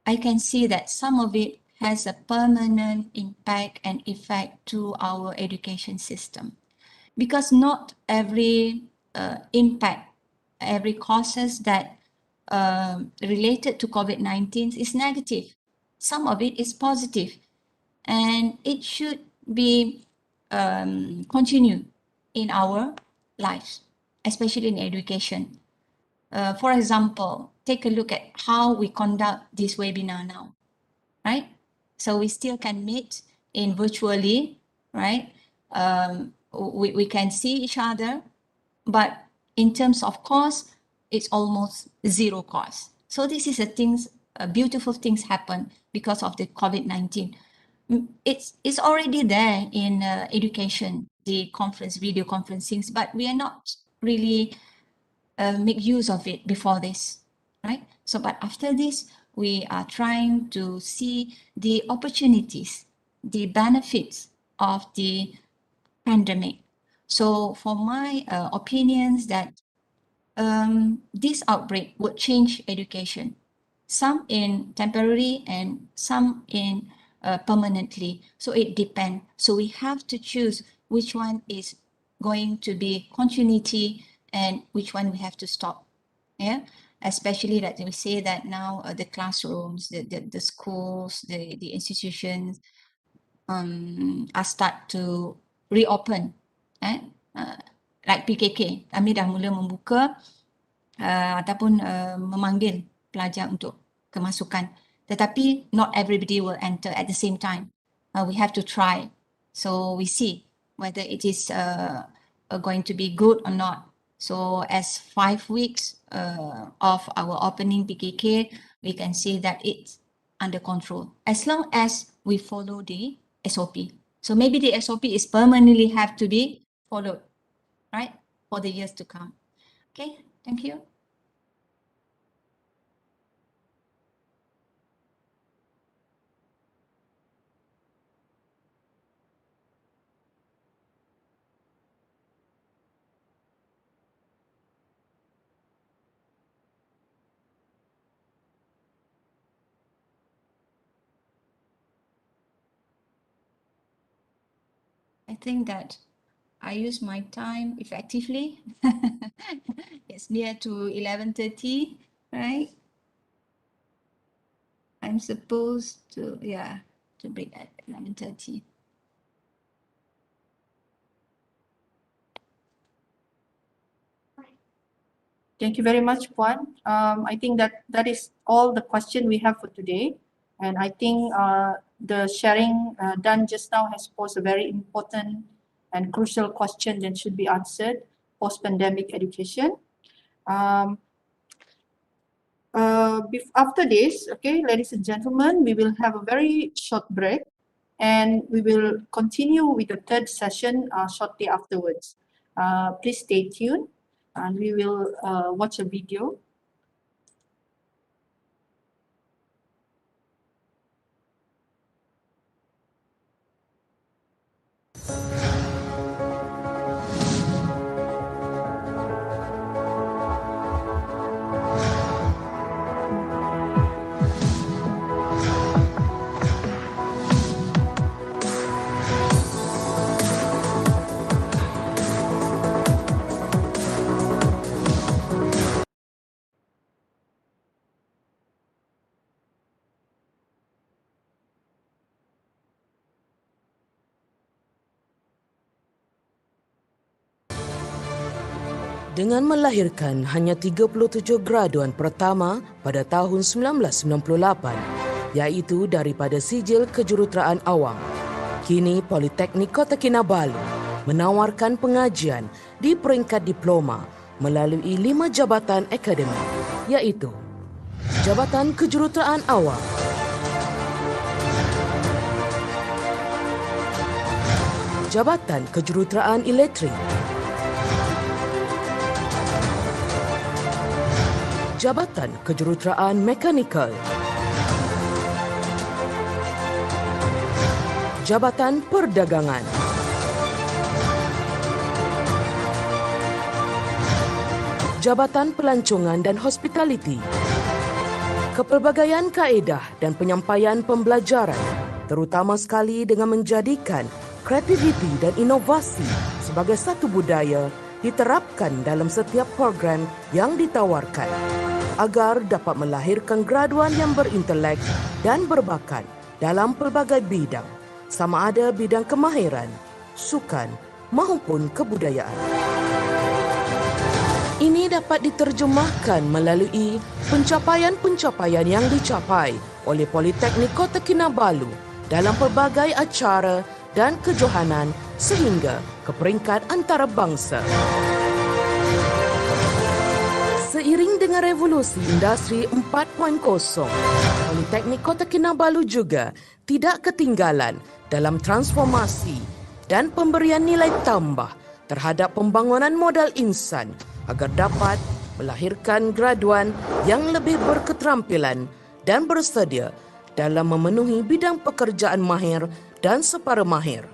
I can see that some of it has a permanent impact and effect to our education system, because not every impact, every causes that related to COVID-19 is negative. Some of it is positive, and it should be continued in our lives, especially in education. For example, take a look at how we conduct this webinar now, right? So we still can meet in virtually, right? We can see each other, but in terms of cost, it's almost zero cost. So this is a things, beautiful things happen because of the COVID-19. It's already there in education, the conference, video conferencing, but we are not really make use of it before this, right? So, but after this, we are trying to see the opportunities, the benefits of the pandemic. So for my opinions that this outbreak would change education, some in temporary and some in permanently. So it depends. So we have to choose which one is going to be continuity and which one we have to stop. Yeah, especially that we say that now the classrooms, the schools, the institutions are start to reopen. Like PKK, kami dah mula membuka ataupun memanggil pelajar untuk kemasukan. Tetapi not everybody will enter at the same time. We have to try. So we see whether it is going to be good or not. So as 5 weeks of our opening PKK, we can see that it's under control as long as we follow the SOP. So maybe the SOP is permanently have to be followed, right, for the years to come. Okay, thank you. I think that I use my time effectively. It's near to 11:30, right? I'm supposed to, yeah, to break at 11:30. Thank you very much, Puan. I think that is all the question we have for today. And I think the sharing done just now has posed a very important and crucial questions that should be answered post-pandemic education. After this, okay, ladies and gentlemen, we will have a very short break and we will continue with the third session shortly afterwards. Please stay tuned and we will watch a video. Dengan melahirkan hanya 37 graduan pertama pada tahun 1998, iaitu daripada sijil kejuruteraan awam, kini Politeknik Kota Kinabalu menawarkan pengajian di peringkat diploma melalui 5 jabatan akademik, iaitu Jabatan Kejuruteraan Awam, Jabatan Kejuruteraan Elektrik, Jabatan Kejuruteraan Mekanikal, Jabatan Perdagangan, Jabatan Pelancongan dan Hospitality, kepelbagaian kaedah dan penyampaian pembelajaran, terutama sekali dengan menjadikan kreativiti dan inovasi sebagai satu budaya diterapkan dalam setiap program yang ditawarkan agar dapat melahirkan graduan yang berintelek dan berbakat dalam pelbagai bidang, sama ada bidang kemahiran, sukan maupun kebudayaan. Ini dapat diterjemahkan melalui pencapaian-pencapaian yang dicapai oleh Politeknik Kota Kinabalu dalam pelbagai acara dan kejohanan sehingga ke peringkat antarabangsa. Seiring dengan revolusi industri 4.0, Politeknik Kota Kinabalu juga tidak ketinggalan dalam transformasi dan pemberian nilai tambah terhadap pembangunan modal insan agar dapat melahirkan graduan yang lebih berketerampilan dan bersedia dalam memenuhi bidang pekerjaan mahir dan separa mahir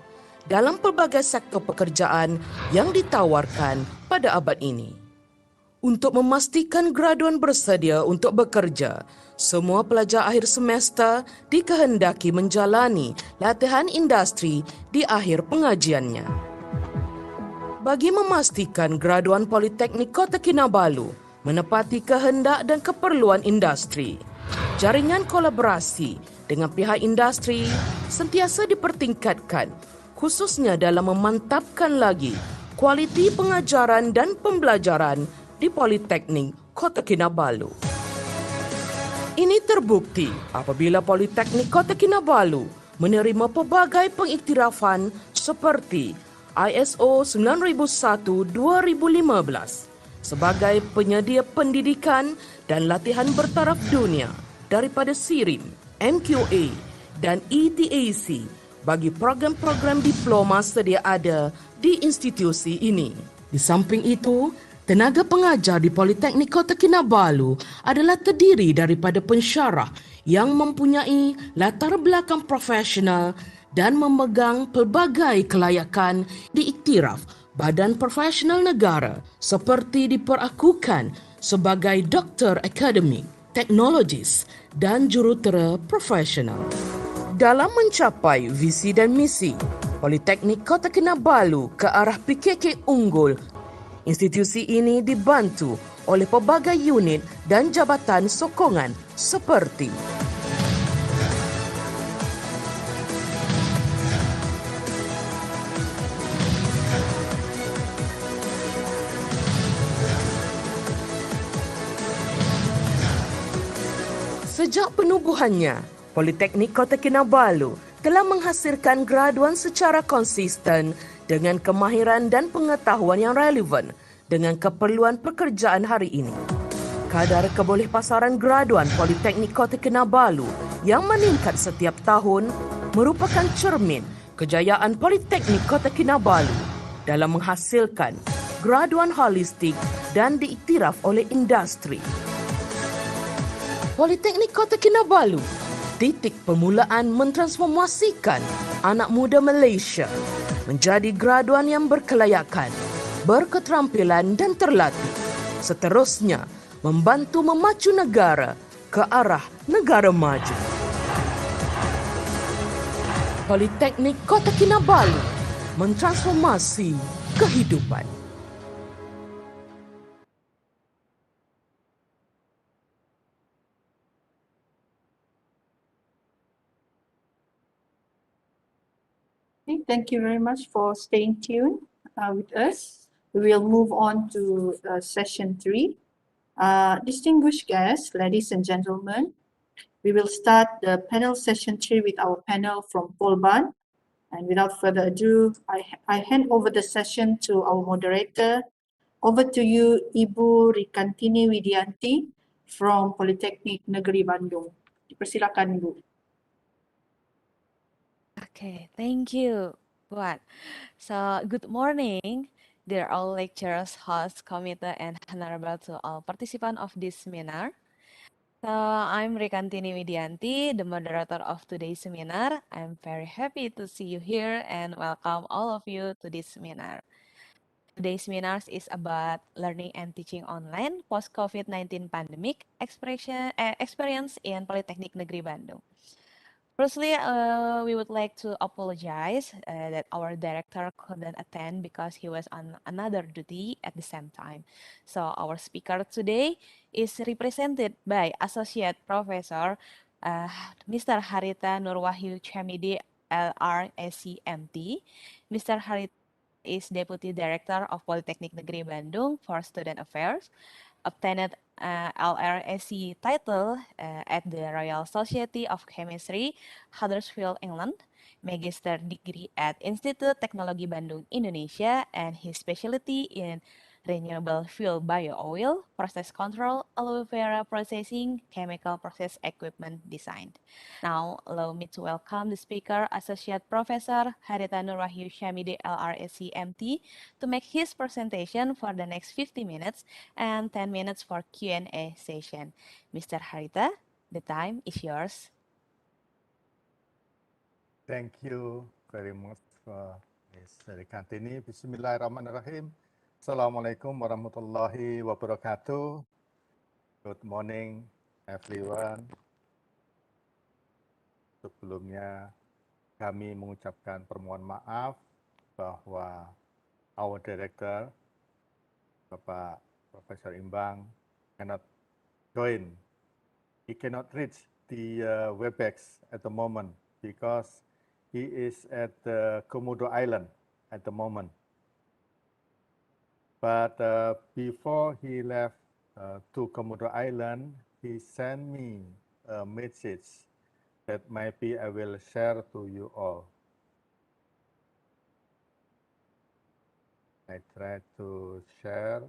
dalam pelbagai sektor pekerjaan yang ditawarkan pada abad ini. Untuk memastikan graduan bersedia untuk bekerja, semua pelajar akhir semester dikehendaki menjalani latihan industri di akhir pengajiannya. Bagi memastikan graduan Politeknik Kota Kinabalu menepati kehendak dan keperluan industri, jaringan kolaborasi dengan pihak industri sentiasa dipertingkatkan, khususnya dalam memantapkan lagi kualiti pengajaran dan pembelajaran di Politeknik Kota Kinabalu. Ini terbukti apabila Politeknik Kota Kinabalu menerima pelbagai pengiktirafan seperti ISO 9001-2015 sebagai penyedia pendidikan dan latihan bertaraf dunia daripada SIRIM, MQA dan ETAC bagi program-program diploma sedia ada di institusi ini. Di samping itu, tenaga pengajar di Politeknik Kota Kinabalu adalah terdiri daripada pensyarah yang mempunyai latar belakang profesional dan memegang pelbagai kelayakan diiktiraf badan profesional negara seperti diperakukan sebagai doktor akademik, teknologis dan jurutera profesional. Dalam mencapai visi dan misi Politeknik Kota Kinabalu ke arah PKK unggul, institusi ini dibantu oleh pelbagai unit dan jabatan sokongan seperti sejak penubuhannya, Politeknik Kota Kinabalu telah menghasilkan graduan secara konsisten dengan kemahiran dan pengetahuan yang relevan dengan keperluan pekerjaan hari ini. Kadar kebolehpasaran graduan Politeknik Kota Kinabalu yang meningkat setiap tahun merupakan cermin kejayaan Politeknik Kota Kinabalu dalam menghasilkan graduan holistik dan diiktiraf oleh industri. Politeknik Kota Kinabalu, titik permulaan mentransformasikan anak muda Malaysia menjadi graduan yang berkelayakan, berketerampilan dan terlatih. Seterusnya, membantu memacu negara ke arah negara maju. Politeknik Kota Kinabalu mentransformasi kehidupan. Okay, thank you very much for staying tuned with us. We will move on to session 3. Distinguished guests, ladies and gentlemen, we will start the panel session 3 with our panel from Polban. And without further ado, I hand over the session to our moderator. Over to you, Ibu Rikantini Widianti from Politeknik Negeri Bandung. Dipersilakan, Ibu. Okay, thank you, Buat. So, good morning, dear all lecturers, hosts, committee, and honorable to all participants of this seminar. So, I'm Rikantini Widianti, the moderator of today's seminar. I'm very happy to see you here and welcome all of you to this seminar. Today's seminar is about learning and teaching online post-COVID-19 pandemic experience in Politeknik Negeri Bandung. Firstly, we would like to apologize that our director couldn't attend because he was on another duty at the same time. So our speaker today is represented by Associate Professor Mr. Harita Nurwahyu Chamidi LRSCMT. Mr. Harita is Deputy Director of Politeknik Negeri Bandung for Student Affairs, obtained LRSC title at the Royal Society of Chemistry, Huddersfield, England, Magister degree at Institut Teknologi Bandung, Indonesia, and his specialty in renewable fuel bio-oil, process control, aloe vera processing, chemical process equipment design. Now, allow me to welcome the speaker, Associate Professor Harita Nurwahyu Chamidi LRSC MT, to make his presentation for the next 50 minutes and 10 minutes for Q&A session. Mr. Harita, the time is yours. Thank you very much, Ms. Rikantini. Bismillahirrahmanirrahim. Assalamualaikum warahmatullahi wabarakatuh. Good morning, everyone. Sebelumnya, kami mengucapkan permohonan maaf bahwa our director, Bapak Profesor Imbang, cannot join. He cannot reach the WebEx at the moment because he is at the Komodo Island at the moment. But before he left to Komodo Island, he sent me a message that maybe I will share to you all. I try to share.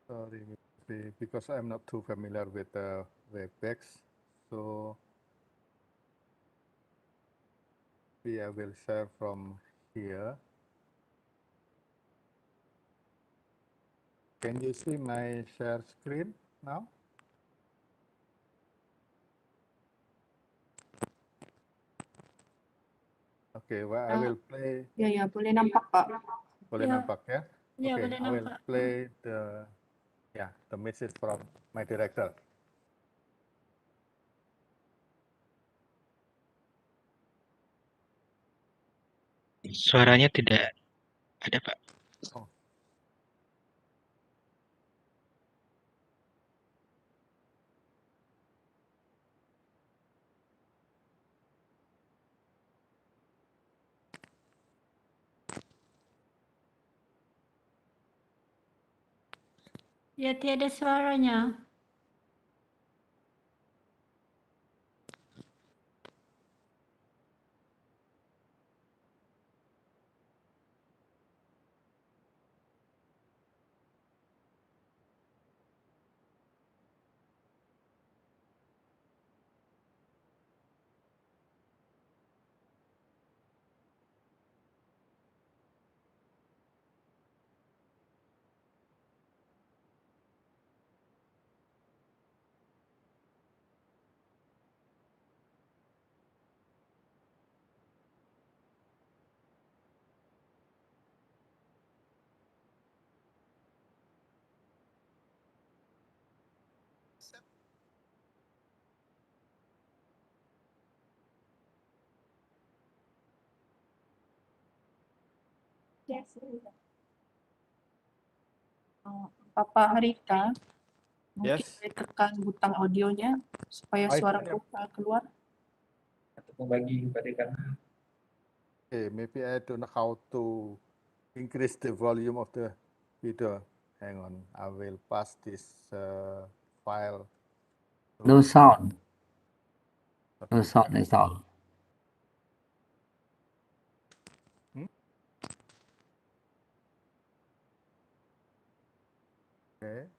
Sorry, because I'm not too familiar with the WebEx, so I will share from here. Can you see my share screen now? Okay, well, I will play. Ya, boleh nampak Pak. Boleh Ya. nampak ya? Ya, Okay, boleh I will nampak. play the message from my director. Suaranya tidak ada, Pak. Oh. Ya, tiada suaranya. Bapak Harita, mungkin Yes. saya tekan butang audionya supaya suara keluar. Atau membagi kepada kami. Okay, maybe I don't know how to increase the volume of the video. Hang on, I will pass this file. No sound. No sound at all. Okay.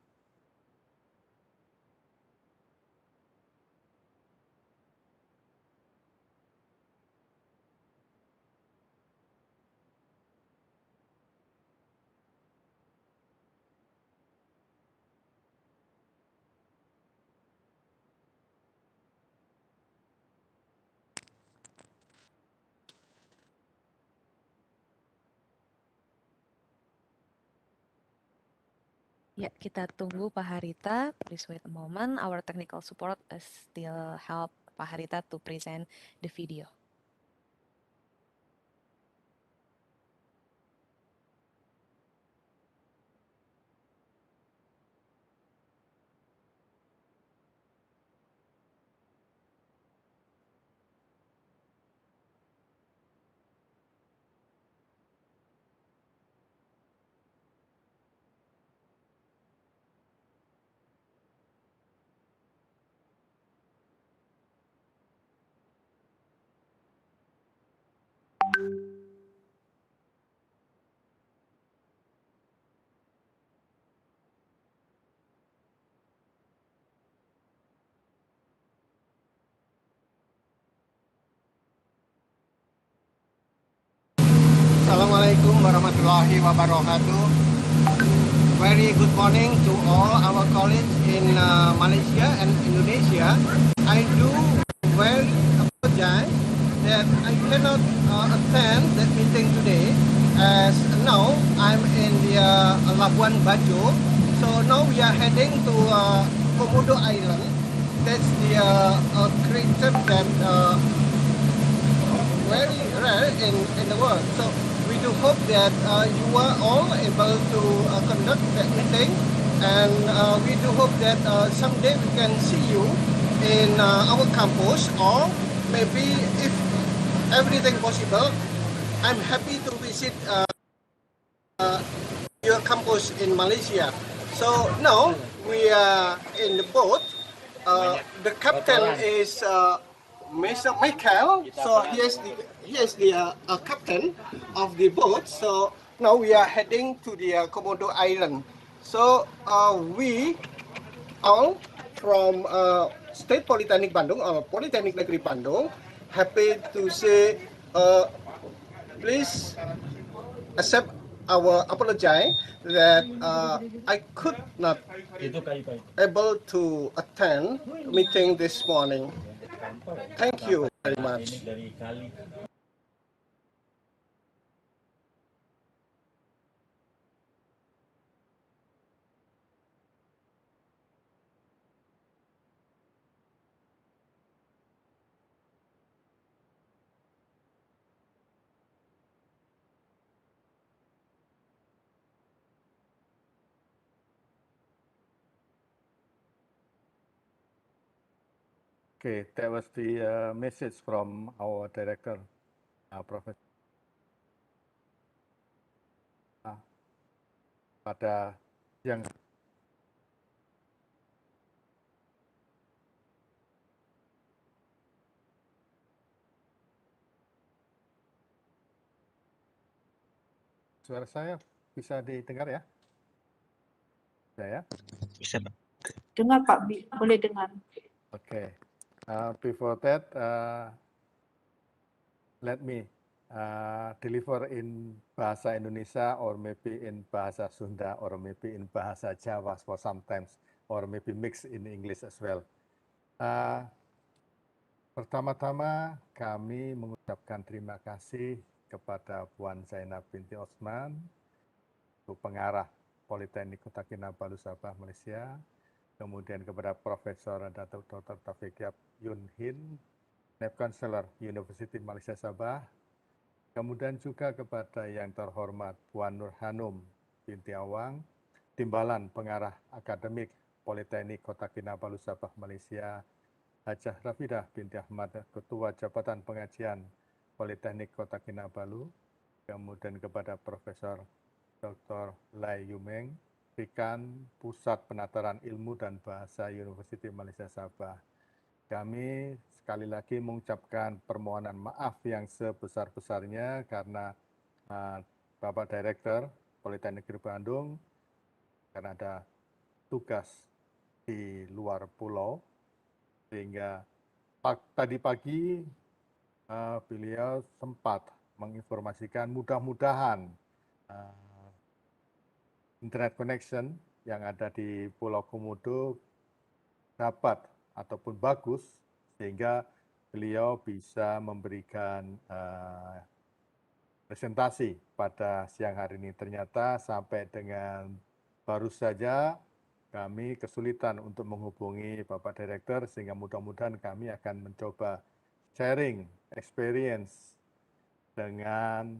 Ya, kita tunggu Pak Harita. Please wait a moment. Our technical support still help Pak Harita to present the video. Assalamualaikum warahmatullahi wabarakatuh. Very good morning to all our colleagues in Malaysia and Indonesia. I do very apologize that I cannot attend that meeting today, as now I'm in the Labuan Bajo. So now we are heading to Komodo Island. That's the creature that very rare in the world. So we do hope that you are all able to conduct that meeting, and we do hope that someday we can see you in our campus, or maybe if everything possible, I'm happy to visit your campus in Malaysia. So now we are in the boat. The captain is Mr. Michael, so he is the captain of the boat. So now we are heading to the Komodo Island. So we all from State Polytechnic Bandung or Polytechnic Negeri Bandung, happy to say please accept apologize that I could not able to attend meeting this morning. Thank you very much. Okay, that was the message from our director, Professor. Pada siang suara saya bisa didengar ya? Saya? Bisa, Pak. Dengar Pak, boleh dengar. Okay. Before that, let me deliver in bahasa Indonesia or maybe in bahasa Sunda or maybe in bahasa Jawa for sometimes or maybe mix in English as well. Pertama-tama kami mengucapkan terima kasih kepada Puan Zainab binti Osman, pengarah Politeknik Kota Kinabalu Sabah, Malaysia, kemudian kepada Profesor Dr. Taufik Yap Yun Hin, Naib Counselor University Malaysia Sabah, kemudian juga kepada yang terhormat Puan Nur Hanum binti Awang, Timbalan Pengarah Akademik Politeknik Kota Kinabalu Sabah, Malaysia, Hajah Rafidah binti Ahmad, Ketua Jabatan Pengajian Politeknik Kota Kinabalu, kemudian kepada Profesor Dr. Lai Yumeng, Dekan Pusat Penataran Ilmu dan Bahasa University Malaysia Sabah. Kami sekali lagi mengucapkan permohonan maaf yang sebesar-besarnya karena Bapak Direktur Politeknik Negeri Bandung karena ada tugas di luar pulau, sehingga tadi pagi beliau sempat menginformasikan mudah-mudahan internet connection yang ada di Pulau Komodo dapat ataupun bagus, sehingga beliau bisa memberikan presentasi pada siang hari ini. Ternyata sampai dengan baru saja kami kesulitan untuk menghubungi Bapak Direktur, sehingga mudah-mudahan kami akan mencoba sharing experience dengan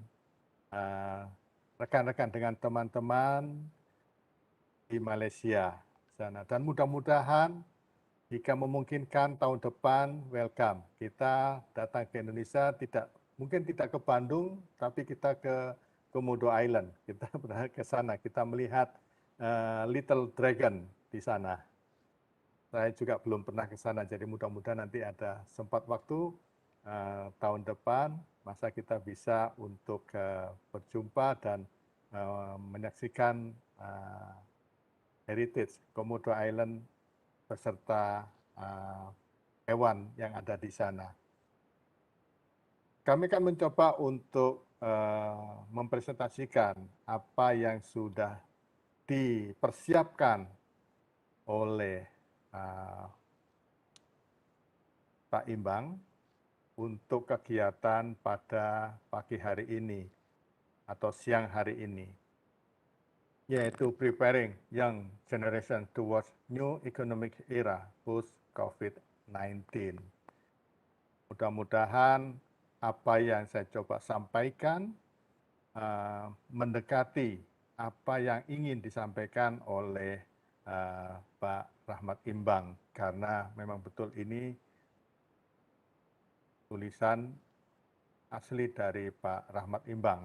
rekan-rekan, dengan teman-teman di Malaysia sana. Dan mudah-mudahan jika memungkinkan tahun depan, welcome. Kita datang ke Indonesia, mungkin tidak ke Bandung, tapi kita ke Komodo Island. Kita berangkat ke sana, kita melihat Little Dragon di sana. Saya juga belum pernah ke sana, jadi mudah-mudahan nanti ada sempat waktu tahun depan, masa kita bisa untuk berjumpa dan menyaksikan heritage Komodo Island beserta hewan yang ada di sana. Kami akan mencoba untuk mempresentasikan apa yang sudah dipersiapkan oleh Pak Imbang untuk kegiatan pada pagi hari ini atau siang hari ini, yaitu preparing young generation towards new economic era post-COVID-19. Mudah-mudahan apa yang saya coba sampaikan mendekati apa yang ingin disampaikan oleh Pak Rahmat Imbang, karena memang betul ini tulisan asli dari Pak Rahmat Imbang.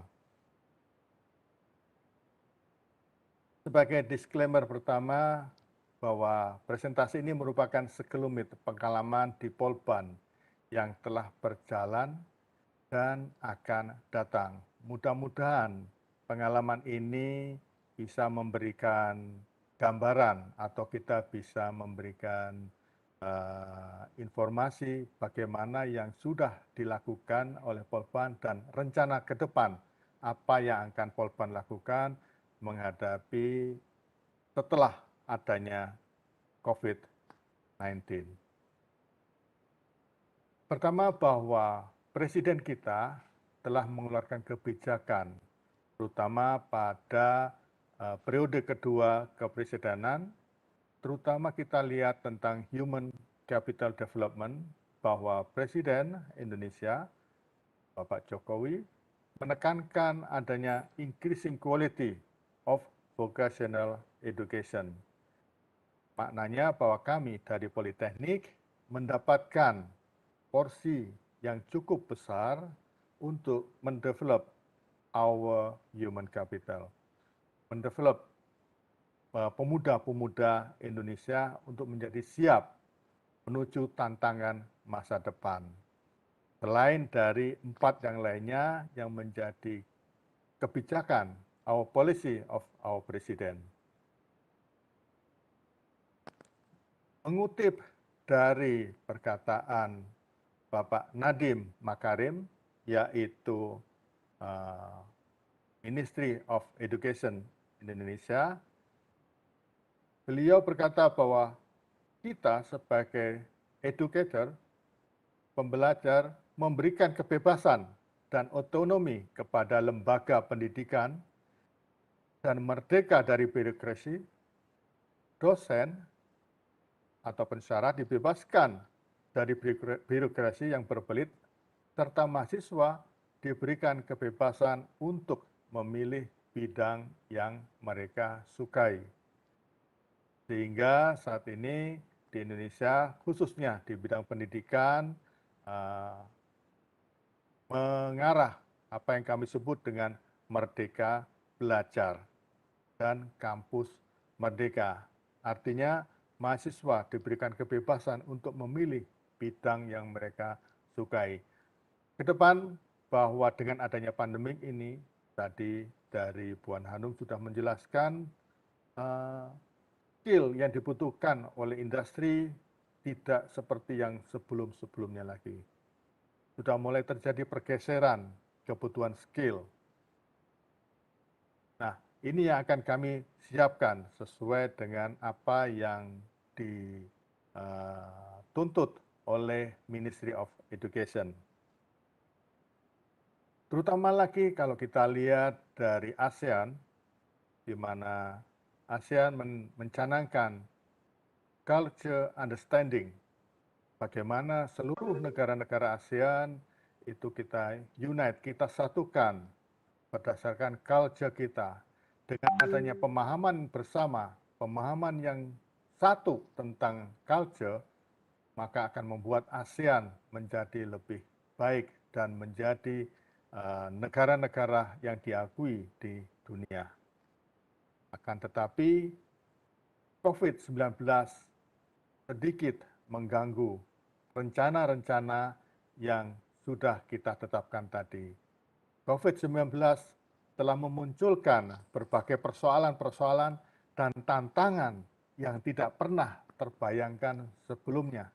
Sebagai disclaimer pertama, bahwa presentasi ini merupakan sekelumit pengalaman di Polban yang telah berjalan dan akan datang. Mudah-mudahan pengalaman ini bisa memberikan gambaran atau kita bisa memberikan informasi bagaimana yang sudah dilakukan oleh Polban dan rencana ke depan apa yang akan Polban lakukan menghadapi setelah adanya COVID-19. Pertama, bahwa Presiden kita telah mengeluarkan kebijakan, terutama pada periode kedua kepresidenan, terutama kita lihat tentang Human Capital Development, bahwa Presiden Indonesia, Bapak Jokowi, menekankan adanya increasing quality of vocational education. Maknanya bahwa kami dari Politeknik mendapatkan porsi yang cukup besar untuk mendevelop our human capital, mendevelop pemuda-pemuda Indonesia untuk menjadi siap menuju tantangan masa depan. Selain dari 4 yang lainnya yang menjadi kebijakan, our policy of our President. Mengutip dari perkataan Bapak Nadiem Makarim, yaitu Ministry of Education Indonesia, beliau berkata bahwa kita sebagai educator, pembelajar, memberikan kebebasan dan otonomi kepada lembaga pendidikan dan merdeka dari birokrasi, dosen atau pensyarah dibebaskan dari birokrasi yang berbelit, serta mahasiswa diberikan kebebasan untuk memilih bidang yang mereka sukai. Sehingga saat ini di Indonesia, khususnya di bidang pendidikan, mengarah apa yang kami sebut dengan merdeka belajar dan kampus merdeka. Artinya mahasiswa diberikan kebebasan untuk memilih bidang yang mereka sukai. Ke depan, bahwa dengan adanya pandemi ini, tadi dari Puan Hanum sudah menjelaskan skill yang dibutuhkan oleh industri tidak seperti yang sebelum-sebelumnya lagi. Sudah mulai terjadi pergeseran kebutuhan skill. Nah, ini yang akan kami siapkan sesuai dengan apa yang dituntut oleh Ministry of Education. Terutama lagi kalau kita lihat dari ASEAN, di mana ASEAN mencanangkan culture understanding, bagaimana seluruh negara-negara ASEAN itu kita unite, kita satukan berdasarkan culture kita. Dengan adanya pemahaman bersama, pemahaman yang satu tentang culture, maka akan membuat ASEAN menjadi lebih baik dan menjadi negara-negara yang diakui di dunia. Akan tetapi, COVID-19 sedikit mengganggu rencana-rencana yang sudah kita tetapkan tadi. COVID-19 telah memunculkan berbagai persoalan-persoalan dan tantangan yang tidak pernah terbayangkan sebelumnya.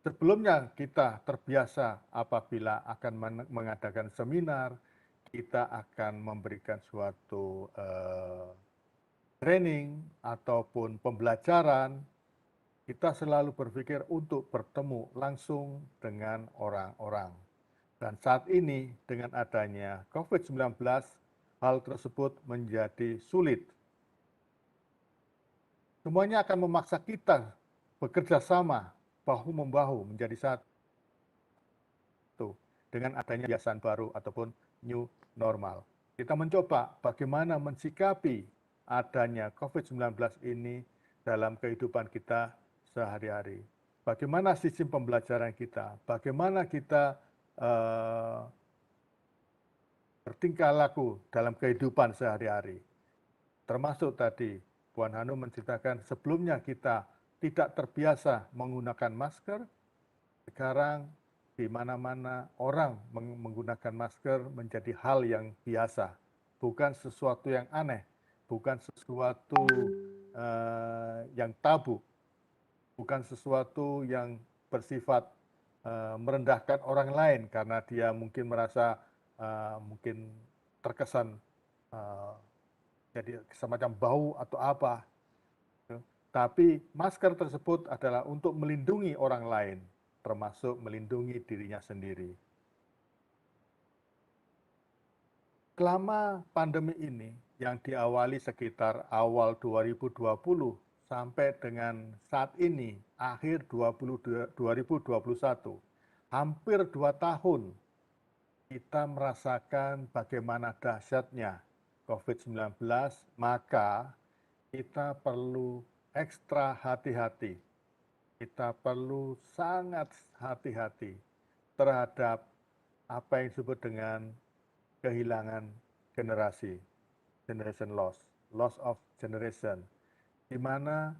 Sebelumnya kita terbiasa apabila akan mengadakan seminar, kita akan memberikan suatu training ataupun pembelajaran, kita selalu berpikir untuk bertemu langsung dengan orang-orang. Dan saat ini dengan adanya COVID-19, hal tersebut menjadi sulit. Semuanya akan memaksa kita bekerja sama, bahu-membahu menjadi satu dengan adanya kebiasaan baru ataupun new normal. Kita mencoba bagaimana mensikapi adanya COVID-19 ini dalam kehidupan kita sehari-hari. Bagaimana sistem pembelajaran kita, bagaimana kita bertingkah laku dalam kehidupan sehari-hari. Termasuk tadi, Puan Hanum menceritakan sebelumnya kita tidak terbiasa menggunakan masker, sekarang di mana-mana orang menggunakan masker menjadi hal yang biasa, bukan sesuatu yang aneh, bukan sesuatu yang tabu, bukan sesuatu yang bersifat merendahkan orang lain karena dia mungkin merasa mungkin terkesan jadi semacam bau atau apa. Tapi masker tersebut adalah untuk melindungi orang lain, termasuk melindungi dirinya sendiri. Selama pandemi ini yang diawali sekitar awal 2020 sampai dengan saat ini, akhir 2021, hampir 2 tahun kita merasakan bagaimana dahsyatnya COVID-19, maka kita perlu ekstra hati-hati. Kita perlu sangat hati-hati terhadap apa yang disebut dengan kehilangan generasi, generation loss of generation, di mana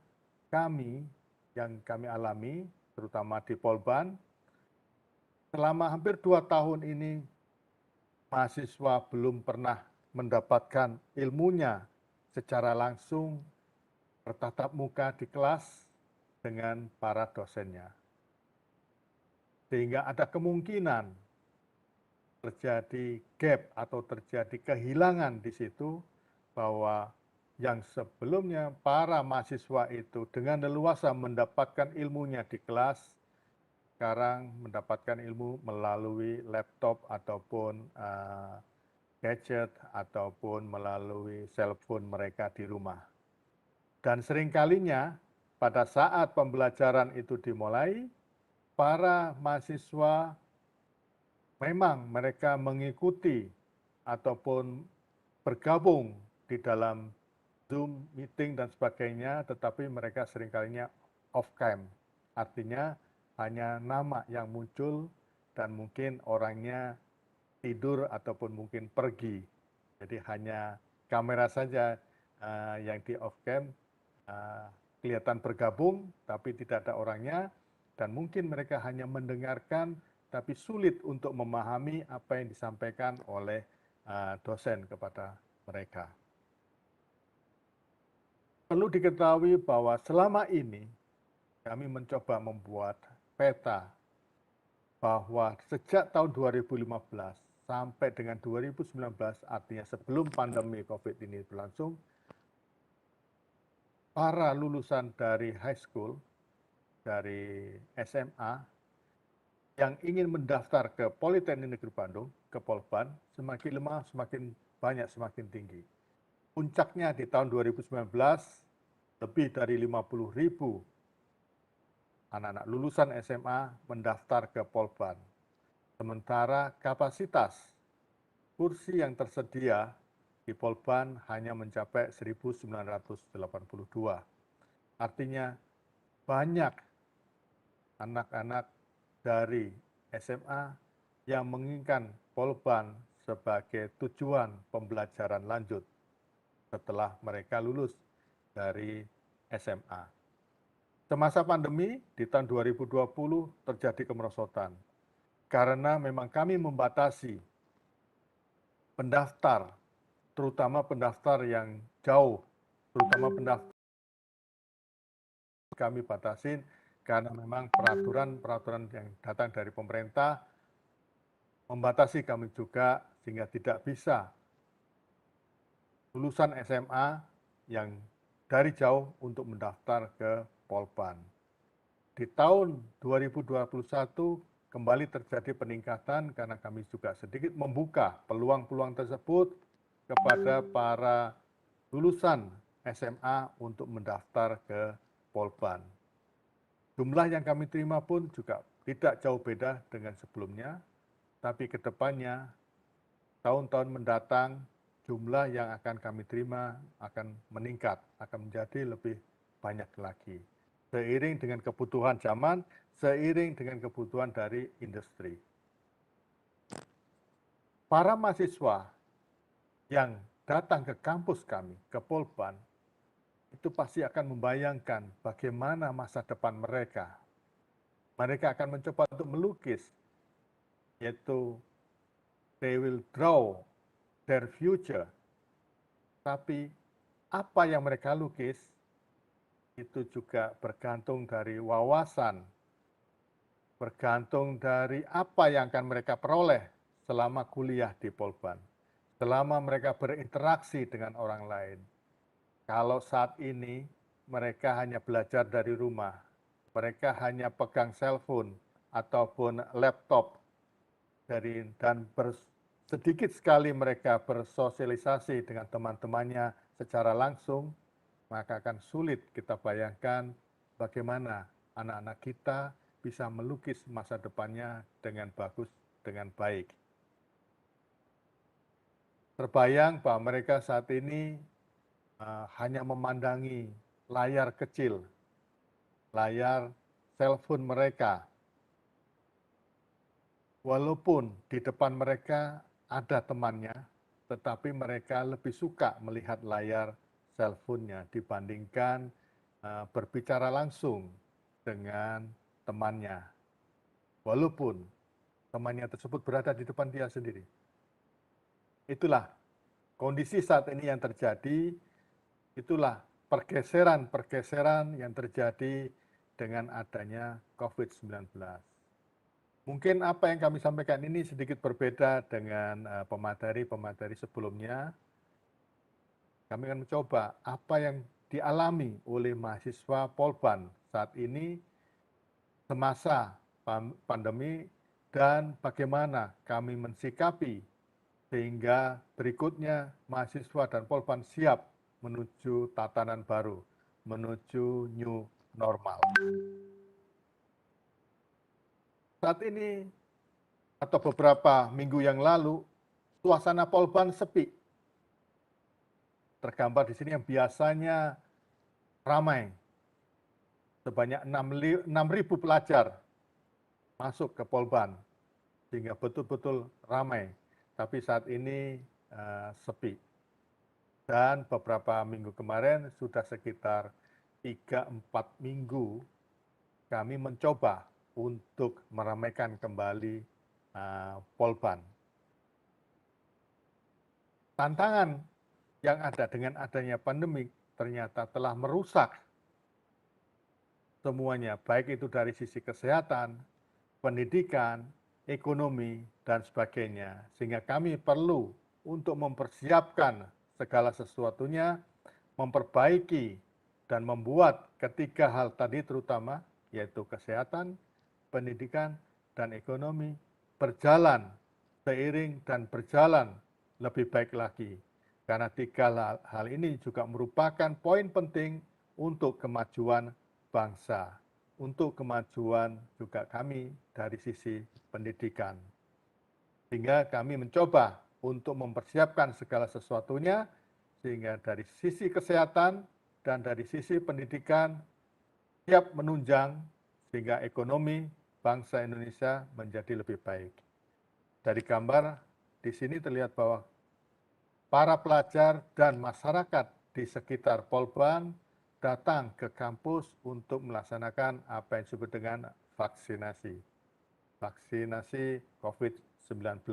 yang kami alami, terutama di Polban, selama hampir 2 tahun ini, mahasiswa belum pernah mendapatkan ilmunya secara langsung bertatap muka di kelas dengan para dosennya. Sehingga ada kemungkinan terjadi gap atau terjadi kehilangan di situ, bahwa yang sebelumnya para mahasiswa itu dengan leluasa mendapatkan ilmunya di kelas, sekarang mendapatkan ilmu melalui laptop ataupun gadget ataupun melalui cellphone mereka di rumah. Dan seringkalinya pada saat pembelajaran itu dimulai, para mahasiswa memang mereka mengikuti ataupun bergabung di dalam Zoom, meeting, dan sebagainya, tetapi mereka seringkalinya off-cam. Artinya hanya nama yang muncul dan mungkin orangnya tidur ataupun mungkin pergi. Jadi hanya kamera saja yang di off-cam, kelihatan bergabung, tapi tidak ada orangnya, dan mungkin mereka hanya mendengarkan, tapi sulit untuk memahami apa yang disampaikan oleh dosen kepada mereka. Perlu diketahui bahwa selama ini kami mencoba membuat peta bahwa sejak tahun 2015 sampai dengan 2019, artinya sebelum pandemi COVID ini berlangsung, para lulusan dari high school, dari SMA, yang ingin mendaftar ke Politeknik Negeri Bandung, ke Polban, semakin lemah, semakin banyak, semakin tinggi. Puncaknya di tahun 2019, lebih dari 50.000 anak-anak lulusan SMA mendaftar ke Polban. Sementara kapasitas kursi yang tersedia di Polban hanya mencapai 1.982. Artinya banyak anak-anak dari SMA yang menginginkan Polban sebagai tujuan pembelajaran lanjut setelah mereka lulus dari SMA. Semasa pandemi di tahun 2020 terjadi kemerosotan karena memang kami membatasi pendaftar, terutama pendaftar yang jauh, terutama pendaftar kami batasin karena memang peraturan yang datang dari pemerintah membatasi kami juga, sehingga tidak bisa lulusan SMA yang dari jauh untuk mendaftar ke Polban. Di tahun 2021 kembali terjadi peningkatan karena kami juga sedikit membuka peluang-peluang tersebut kepada para lulusan SMA untuk mendaftar ke Polban. Jumlah yang kami terima pun juga tidak jauh beda dengan sebelumnya, tapi ke depannya, tahun-tahun mendatang, jumlah yang akan kami terima akan meningkat, akan menjadi lebih banyak lagi. Seiring dengan kebutuhan zaman, seiring dengan kebutuhan dari industri. Para mahasiswa yang datang ke kampus kami, ke Polban, itu pasti akan membayangkan bagaimana masa depan mereka. Mereka akan mencoba untuk melukis, yaitu they will draw their future. Tapi apa yang mereka lukis itu juga bergantung dari wawasan, bergantung dari apa yang akan mereka peroleh selama kuliah di Polban, selama mereka berinteraksi dengan orang lain. Kalau saat ini mereka hanya belajar dari rumah, mereka hanya pegang cellphone ataupun laptop dan sedikit sekali mereka bersosialisasi dengan teman-temannya secara langsung, maka akan sulit kita bayangkan bagaimana anak-anak kita bisa melukis masa depannya dengan bagus, dengan baik. Terbayang bahwa mereka saat ini hanya memandangi layar kecil, layar cellphone mereka. Walaupun di depan mereka ada temannya, tetapi mereka lebih suka melihat layar cellphone-nya dibandingkan berbicara langsung dengan temannya. Walaupun temannya tersebut berada di depan dia sendiri. Itulah kondisi saat ini yang terjadi, itulah pergeseran-pergeseran yang terjadi dengan adanya COVID-19. Mungkin apa yang kami sampaikan ini sedikit berbeda dengan pemateri-pemateri sebelumnya. Kami akan mencoba apa yang dialami oleh mahasiswa Polban saat ini semasa pandemi dan bagaimana kami mensikapi sehingga berikutnya mahasiswa dan Polban siap menuju tatanan baru, menuju new normal. Saat ini atau beberapa minggu yang lalu, suasana Polban sepi. Tergambar di sini yang biasanya ramai. Sebanyak 6.000 pelajar masuk ke Polban, sehingga betul-betul ramai. Tapi saat ini sepi. Dan beberapa minggu kemarin sudah sekitar 3-4 minggu kami mencoba untuk meramaikan kembali Polban. Tantangan yang ada dengan adanya pandemi ternyata telah merusak semuanya, baik itu dari sisi kesehatan, pendidikan, ekonomi, dan sebagainya. Sehingga kami perlu untuk mempersiapkan segala sesuatunya, memperbaiki dan membuat ketiga hal tadi terutama, yaitu kesehatan, pendidikan, dan ekonomi, berjalan seiring dan berjalan lebih baik lagi. Karena tiga hal ini juga merupakan poin penting untuk kemajuan bangsa, untuk kemajuan juga kami dari sisi pendidikan. Sehingga kami mencoba untuk mempersiapkan segala sesuatunya, sehingga dari sisi kesehatan dan dari sisi pendidikan siap menunjang sehingga ekonomi bangsa Indonesia menjadi lebih baik. Dari gambar di sini terlihat bahwa para pelajar dan masyarakat di sekitar Polban datang ke kampus untuk melaksanakan apa yang disebut dengan vaksinasi COVID-19.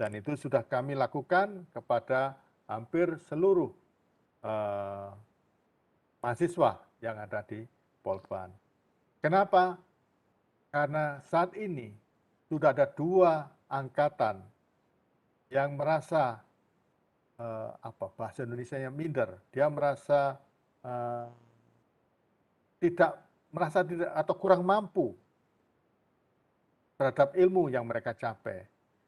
Dan itu sudah kami lakukan kepada hampir seluruh mahasiswa yang ada di Polban. Kenapa? Karena saat ini sudah ada 2 angkatan yang merasa bahasa Indonesianya minder. Dia merasa tidak atau kurang mampu terhadap ilmu yang mereka capai.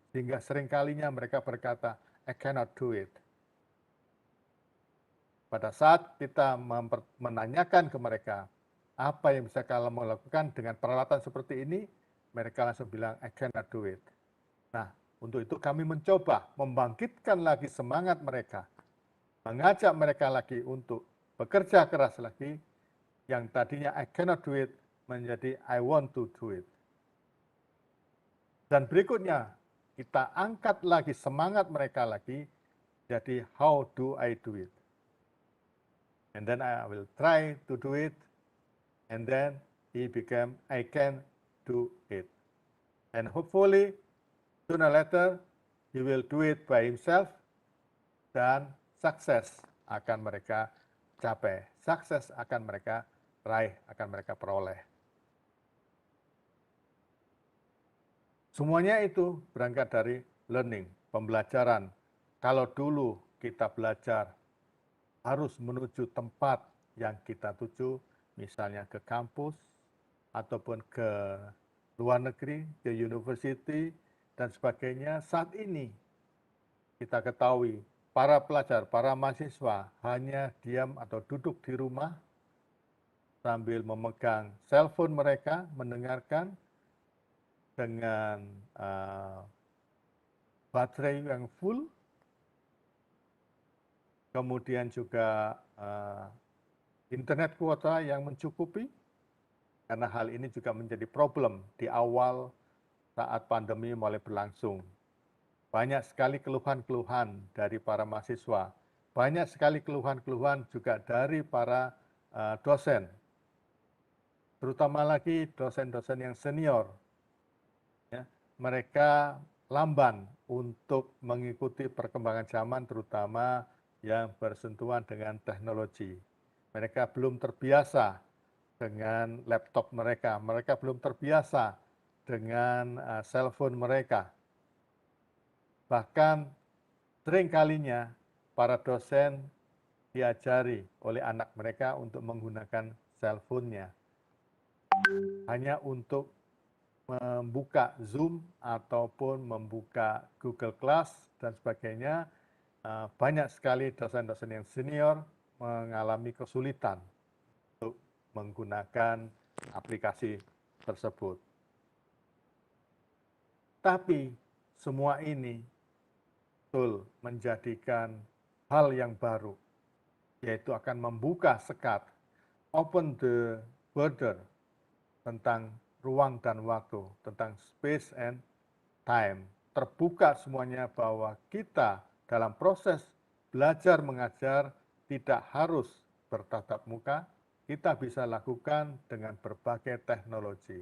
Sehingga seringkalinya mereka berkata, I cannot do it. Pada saat kita menanyakan ke mereka, apa yang bisa kalian lakukan dengan peralatan seperti ini, mereka langsung bilang, I cannot do it. Nah, untuk itu kami mencoba membangkitkan lagi semangat mereka, mengajak mereka lagi untuk bekerja keras lagi, yang tadinya I cannot do it, menjadi I want to do it. Dan berikutnya, kita angkat lagi semangat mereka lagi, jadi how do I do it? And then I will try to do it, and then he became, I can do it. And hopefully, sooner or later, he will do it by himself, dan sukses akan mereka capai. Sukses akan mereka raih, akan mereka peroleh. Semuanya itu berangkat dari learning, pembelajaran. Kalau dulu kita belajar harus menuju tempat yang kita tuju, misalnya ke kampus, ataupun ke luar negeri, ke university, dan sebagainya. Saat ini kita ketahui para pelajar, para mahasiswa hanya diam atau duduk di rumah sambil memegang cellphone mereka, mendengarkan dengan baterai yang full, kemudian juga internet kuota yang mencukupi, karena hal ini juga menjadi problem di awal saat pandemi mulai berlangsung. Banyak sekali keluhan-keluhan dari para mahasiswa, banyak sekali keluhan-keluhan juga dari para dosen, terutama lagi dosen-dosen yang senior. Ya, mereka lamban untuk mengikuti perkembangan zaman, terutama yang bersentuhan dengan teknologi. Mereka belum terbiasa dengan laptop mereka belum terbiasa dengan cellphone mereka. Bahkan seringkalinya para dosen diajari oleh anak mereka untuk menggunakan cellphone-nya hanya untuk membuka Zoom ataupun membuka Google Class dan sebagainya. Banyak sekali dosen-dosen yang senior mengalami kesulitan untuk menggunakan aplikasi tersebut. Tapi semua ini betul menjadikan hal yang baru, yaitu akan membuka sekat, open the border, tentang ruang dan waktu, tentang space and time. Terbuka semuanya bahwa kita dalam proses belajar mengajar tidak harus bertatap muka, kita bisa lakukan dengan berbagai teknologi.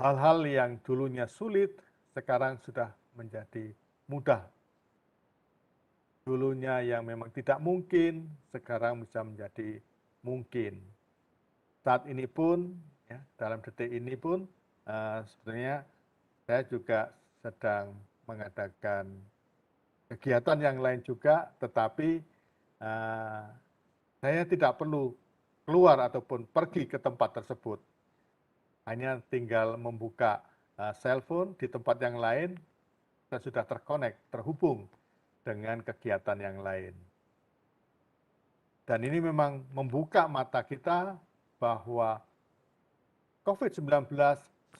Hal-hal yang dulunya sulit, sekarang sudah menjadi mudah. Dulunya yang memang tidak mungkin, sekarang bisa menjadi mungkin. Saat ini pun, ya, dalam detik ini pun, sebenarnya saya juga sedang mengadakan kegiatan yang lain juga, tetapi saya tidak perlu keluar ataupun pergi ke tempat tersebut. Hanya tinggal membuka cellphone di tempat yang lain, kita sudah terkonek, terhubung dengan kegiatan yang lain. Dan ini memang membuka mata kita bahwa COVID-19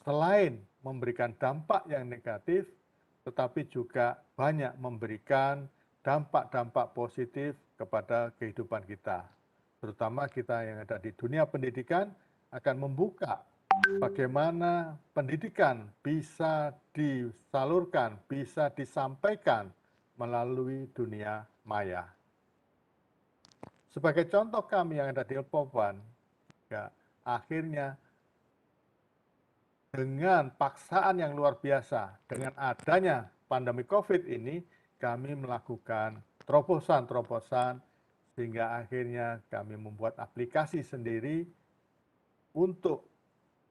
selain memberikan dampak yang negatif, tetapi juga banyak memberikan dampak-dampak positif kepada kehidupan kita. Terutama kita yang ada di dunia pendidikan akan membuka bagaimana pendidikan bisa disalurkan, bisa disampaikan melalui dunia maya. Sebagai contoh kami yang ada di Elpopan, ya, akhirnya dengan paksaan yang luar biasa, dengan adanya pandemi COVID ini, kami melakukan terobosan-terobosan sehingga akhirnya kami membuat aplikasi sendiri untuk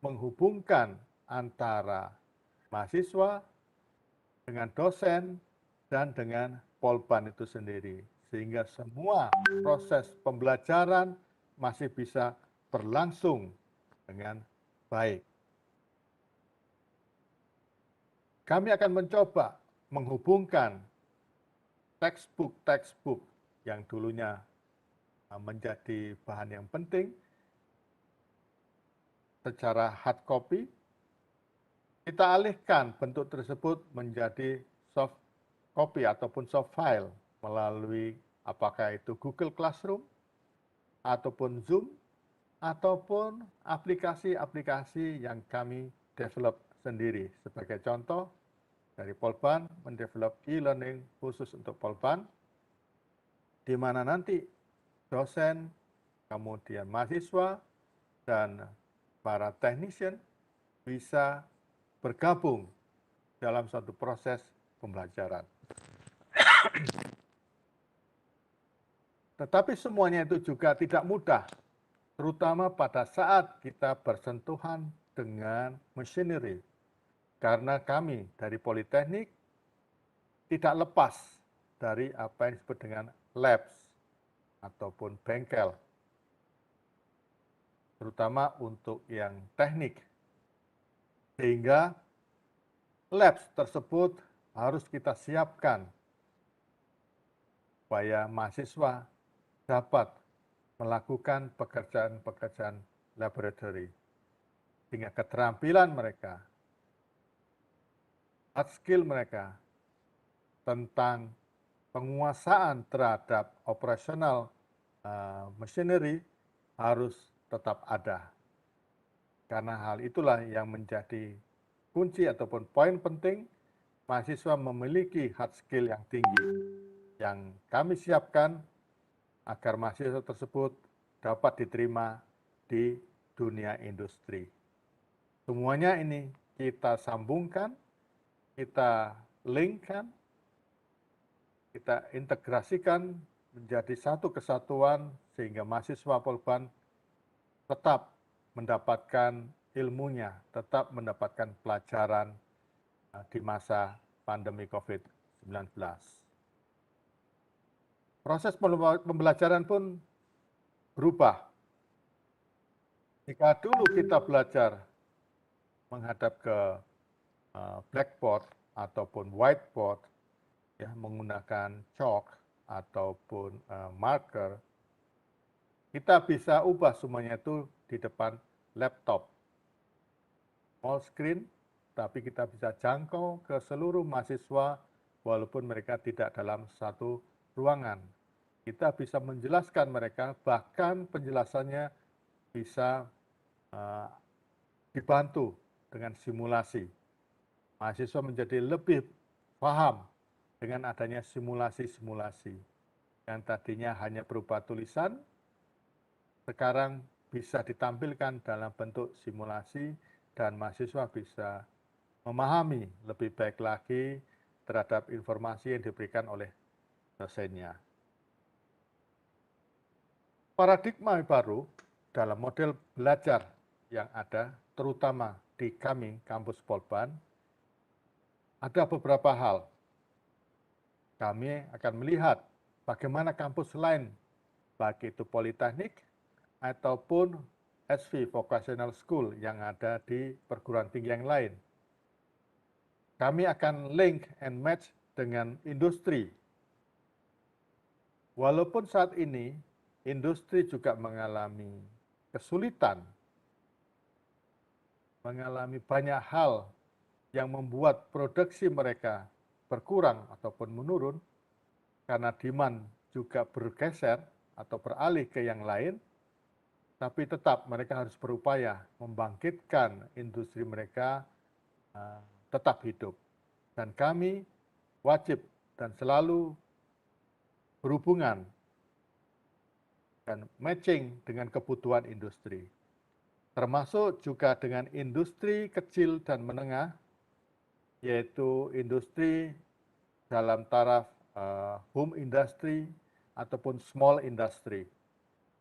menghubungkan antara mahasiswa dengan dosen dan dengan Polban itu sendiri. Sehingga semua proses pembelajaran masih bisa berlangsung dengan baik. Kami akan mencoba menghubungkan textbook yang dulunya menjadi bahan yang penting secara hard copy, kita alihkan bentuk tersebut menjadi soft copy ataupun soft file melalui apakah itu Google Classroom, ataupun Zoom, ataupun aplikasi-aplikasi yang kami develop sendiri. Sebagai contoh, dari Polban mendevelop e-learning khusus untuk Polban, di mana nanti dosen, kemudian mahasiswa, dan para technician bisa bergabung dalam suatu proses pembelajaran. Tetapi semuanya itu juga tidak mudah, terutama pada saat kita bersentuhan dengan machinery. Karena kami dari Politeknik tidak lepas dari apa yang disebut dengan labs ataupun bengkel, terutama untuk yang teknik. Sehingga labs tersebut harus kita siapkan supaya mahasiswa dapat melakukan pekerjaan-pekerjaan laboratory. Sehingga keterampilan mereka, hard skill mereka tentang penguasaan terhadap operasional machinery harus tetap ada. Karena hal itulah yang menjadi kunci ataupun poin penting mahasiswa memiliki hard skill yang tinggi yang kami siapkan agar mahasiswa tersebut dapat diterima di dunia industri. Semuanya ini kita sambungkan, kita linkkan, kita integrasikan menjadi satu kesatuan sehingga mahasiswa Polban tetap mendapatkan ilmunya, tetap mendapatkan pelajaran di masa pandemi COVID-19. Proses pembelajaran pun berubah. Jika dulu kita belajar menghadap ke blackboard ataupun whiteboard, ya, menggunakan chalk ataupun marker, kita bisa ubah semuanya itu di depan laptop. Small screen, tapi kita bisa jangkau ke seluruh mahasiswa walaupun mereka tidak dalam satu ruangan. Kita bisa menjelaskan mereka, bahkan penjelasannya bisa dibantu dengan simulasi. Mahasiswa menjadi lebih paham dengan adanya simulasi-simulasi. Yang tadinya hanya berupa tulisan, sekarang bisa ditampilkan dalam bentuk simulasi dan mahasiswa bisa memahami lebih baik lagi terhadap informasi yang diberikan oleh dosennya. Paradigma baru dalam model belajar yang ada, terutama di kami, kampus Polban, ada beberapa hal. Kami akan melihat bagaimana kampus lain, baik itu Politeknik ataupun SV Vocational School yang ada di perguruan tinggi yang lain. Kami akan link and match dengan industri. Walaupun saat ini industri juga mengalami kesulitan, mengalami banyak hal yang membuat produksi mereka berkurang ataupun menurun, karena demand juga bergeser atau beralih ke yang lain, tapi tetap mereka harus berupaya membangkitkan industri mereka tetap hidup. Dan kami wajib dan selalu berhubungan dan matching dengan kebutuhan industri. Termasuk juga dengan industri kecil dan menengah, yaitu industri dalam taraf home industry ataupun small industry.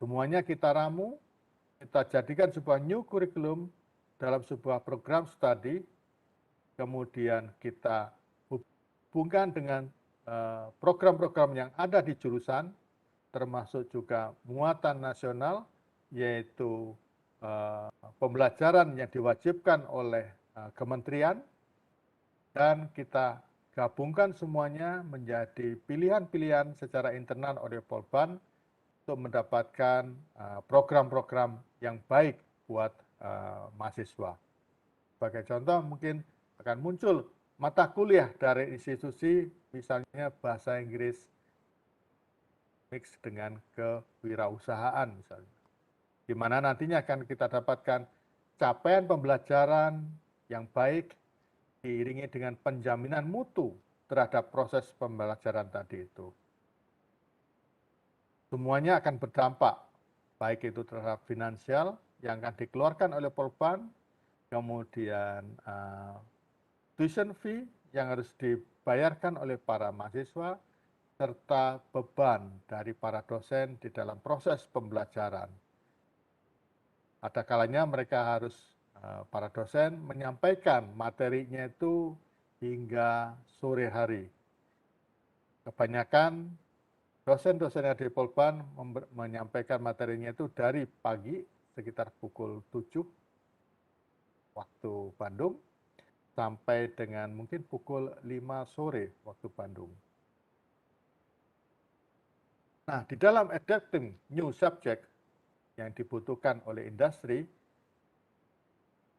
Semuanya kita ramu, kita jadikan sebuah new curriculum dalam sebuah program studi, kemudian kita hubungkan dengan program-program yang ada di jurusan, termasuk juga muatan nasional, yaitu pembelajaran yang diwajibkan oleh kementerian, dan kita gabungkan semuanya menjadi pilihan-pilihan secara internal oleh Polban untuk mendapatkan program-program yang baik buat mahasiswa. Sebagai contoh, mungkin akan muncul mata kuliah dari institusi, misalnya bahasa Inggris mix dengan kewirausahaan misalnya, di mana nantinya akan kita dapatkan capaian pembelajaran yang baik diiringi dengan penjaminan mutu terhadap proses pembelajaran tadi itu. Semuanya akan berdampak, baik itu terhadap finansial yang akan dikeluarkan oleh Polban, kemudian tuition fee yang harus dibayarkan oleh para mahasiswa, serta beban dari para dosen di dalam proses pembelajaran. Ada kalanya mereka harus para dosen menyampaikan materinya itu hingga sore hari. Kebanyakan dosen-dosen yang di Polban menyampaikan materinya itu dari pagi sekitar pukul 7 waktu Bandung sampai dengan mungkin pukul 5 sore waktu Bandung. Nah, di dalam adapting new subject yang dibutuhkan oleh industri,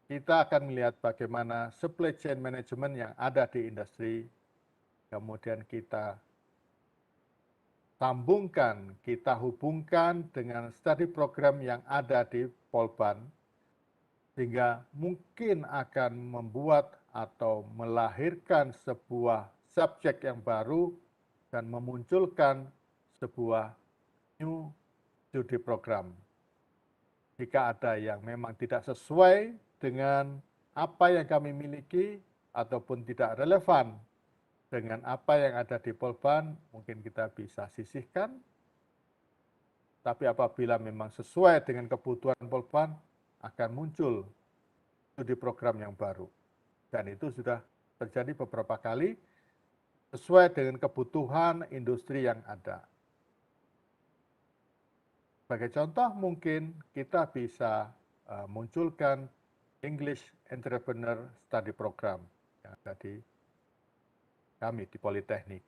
kita akan melihat bagaimana supply chain management yang ada di industri, kemudian kita sambungkan, kita hubungkan dengan study program yang ada di Polban, sehingga mungkin akan membuat atau melahirkan sebuah subjek yang baru dan memunculkan sebuah new studi program. Jika ada yang memang tidak sesuai dengan apa yang kami miliki ataupun tidak relevan dengan apa yang ada di Polban, mungkin kita bisa sisihkan. Tapi apabila memang sesuai dengan kebutuhan Polban, akan muncul studi program yang baru. Dan itu sudah terjadi beberapa kali sesuai dengan kebutuhan industri yang ada. Sebagai contoh, mungkin kita bisa munculkan English Entrepreneur Study Program yang ada di kami di Politeknik.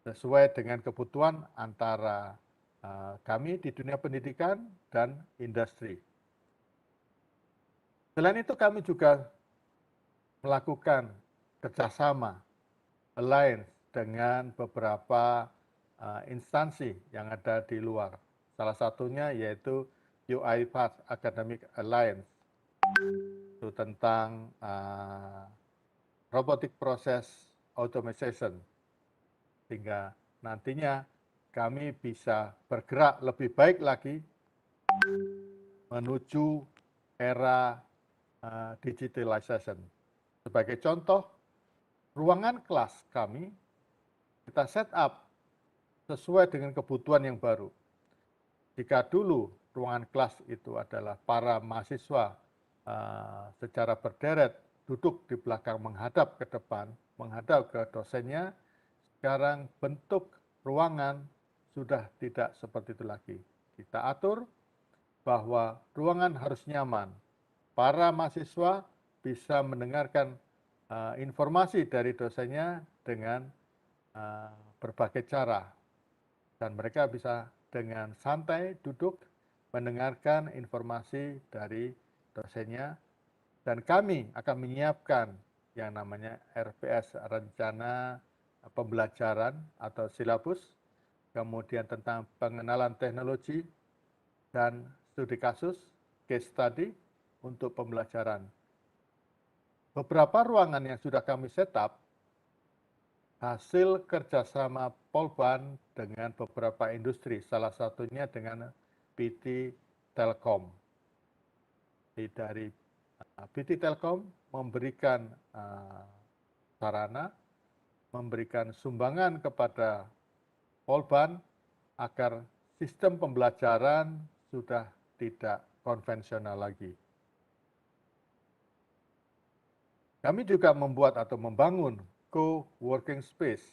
Sesuai dengan kebutuhan antara kami di dunia pendidikan dan industri. Selain itu kami juga melakukan kerjasama, alliance dengan beberapa instansi yang ada di luar. Salah satunya yaitu UiPath Academic Alliance, itu tentang robotic process automation, sehingga nantinya kami bisa bergerak lebih baik lagi menuju era digitalization. Sebagai contoh, ruangan kelas kami kita set up sesuai dengan kebutuhan yang baru. Jika dulu ruangan kelas itu adalah para mahasiswa secara berderet duduk di belakang menghadap ke depan, menghadap ke dosennya, sekarang bentuk ruangan sudah tidak seperti itu lagi. Kita atur bahwa ruangan harus nyaman. Para mahasiswa bisa mendengarkan informasi dari dosennya dengan berbagai cara. Dan mereka bisa dengan santai duduk mendengarkan informasi dari dosennya. Dan kami akan menyiapkan yang namanya RPS, Rencana Pembelajaran atau Silabus, kemudian tentang pengenalan teknologi, dan studi kasus, case study untuk pembelajaran. Beberapa ruangan yang sudah kami set up, hasil kerjasama Polban dengan beberapa industri, salah satunya dengan PT Telkom. Dari PT Telkom memberikan sarana, memberikan sumbangan kepada Polban agar sistem pembelajaran sudah tidak konvensional lagi. Kami juga membuat atau membangun co-working space,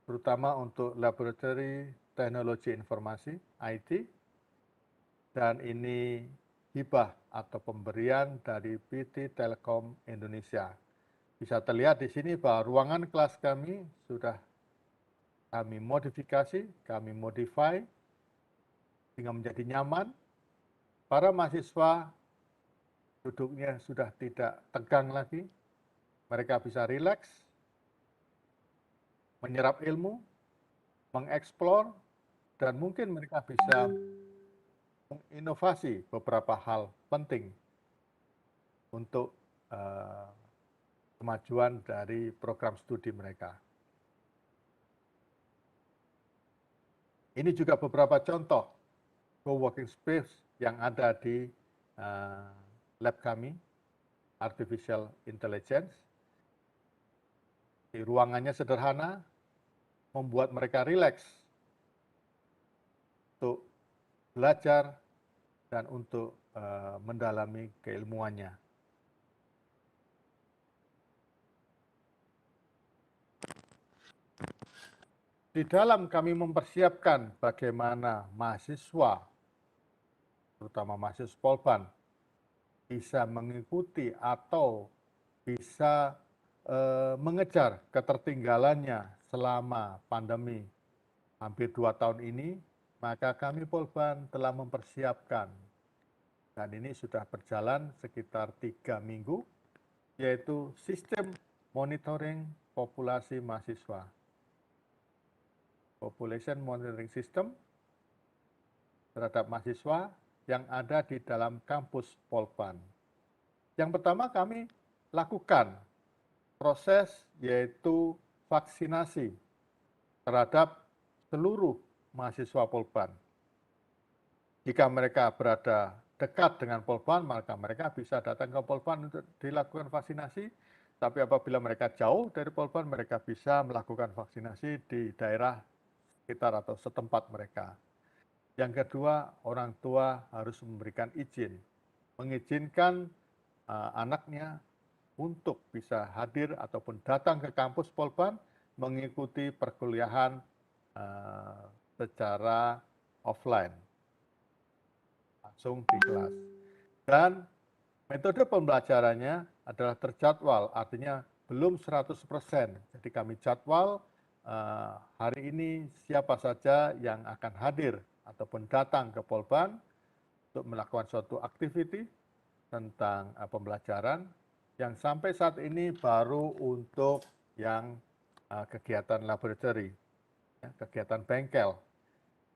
terutama untuk laboratory teknologi informasi, IT, dan ini hibah atau pemberian dari PT Telkom Indonesia. Bisa terlihat di sini bahwa ruangan kelas kami sudah kami modifikasi, kami modify, sehingga menjadi nyaman. Para mahasiswa duduknya sudah tidak tegang lagi, mereka bisa rileks, menyerap ilmu, mengeksplor, dan mungkin mereka bisa menginovasi beberapa hal penting untuk kemajuan dari program studi mereka. Ini juga beberapa contoh co-working space yang ada di lab kami, Artificial Intelligence. Di ruangannya sederhana, membuat mereka rileks untuk belajar dan untuk mendalami keilmuannya. Di dalam kami mempersiapkan bagaimana mahasiswa, terutama mahasiswa Polban, bisa mengikuti atau bisa mengejar ketertinggalannya selama pandemi hampir 2 tahun ini, maka kami Polban telah mempersiapkan, dan ini sudah berjalan sekitar 3 minggu, yaitu sistem monitoring populasi mahasiswa. Population monitoring system terhadap mahasiswa yang ada di dalam kampus Polban. Yang pertama kami lakukan proses yaitu vaksinasi terhadap seluruh mahasiswa Polban. Jika mereka berada dekat dengan Polban, maka mereka bisa datang ke Polban untuk dilakukan vaksinasi. Tapi apabila mereka jauh dari Polban, mereka bisa melakukan vaksinasi di daerah sekitar atau setempat mereka. Yang kedua, orang tua harus memberikan izin, mengizinkan anaknya untuk bisa hadir ataupun datang ke kampus Polban mengikuti perkuliahan secara offline, langsung di kelas. Dan metode pembelajarannya adalah terjadwal, artinya belum 100%. Jadi kami jadwal hari ini siapa saja yang akan hadir ataupun datang ke Polban untuk melakukan suatu aktiviti tentang pembelajaran yang sampai saat ini baru untuk yang kegiatan laboratory, kegiatan bengkel.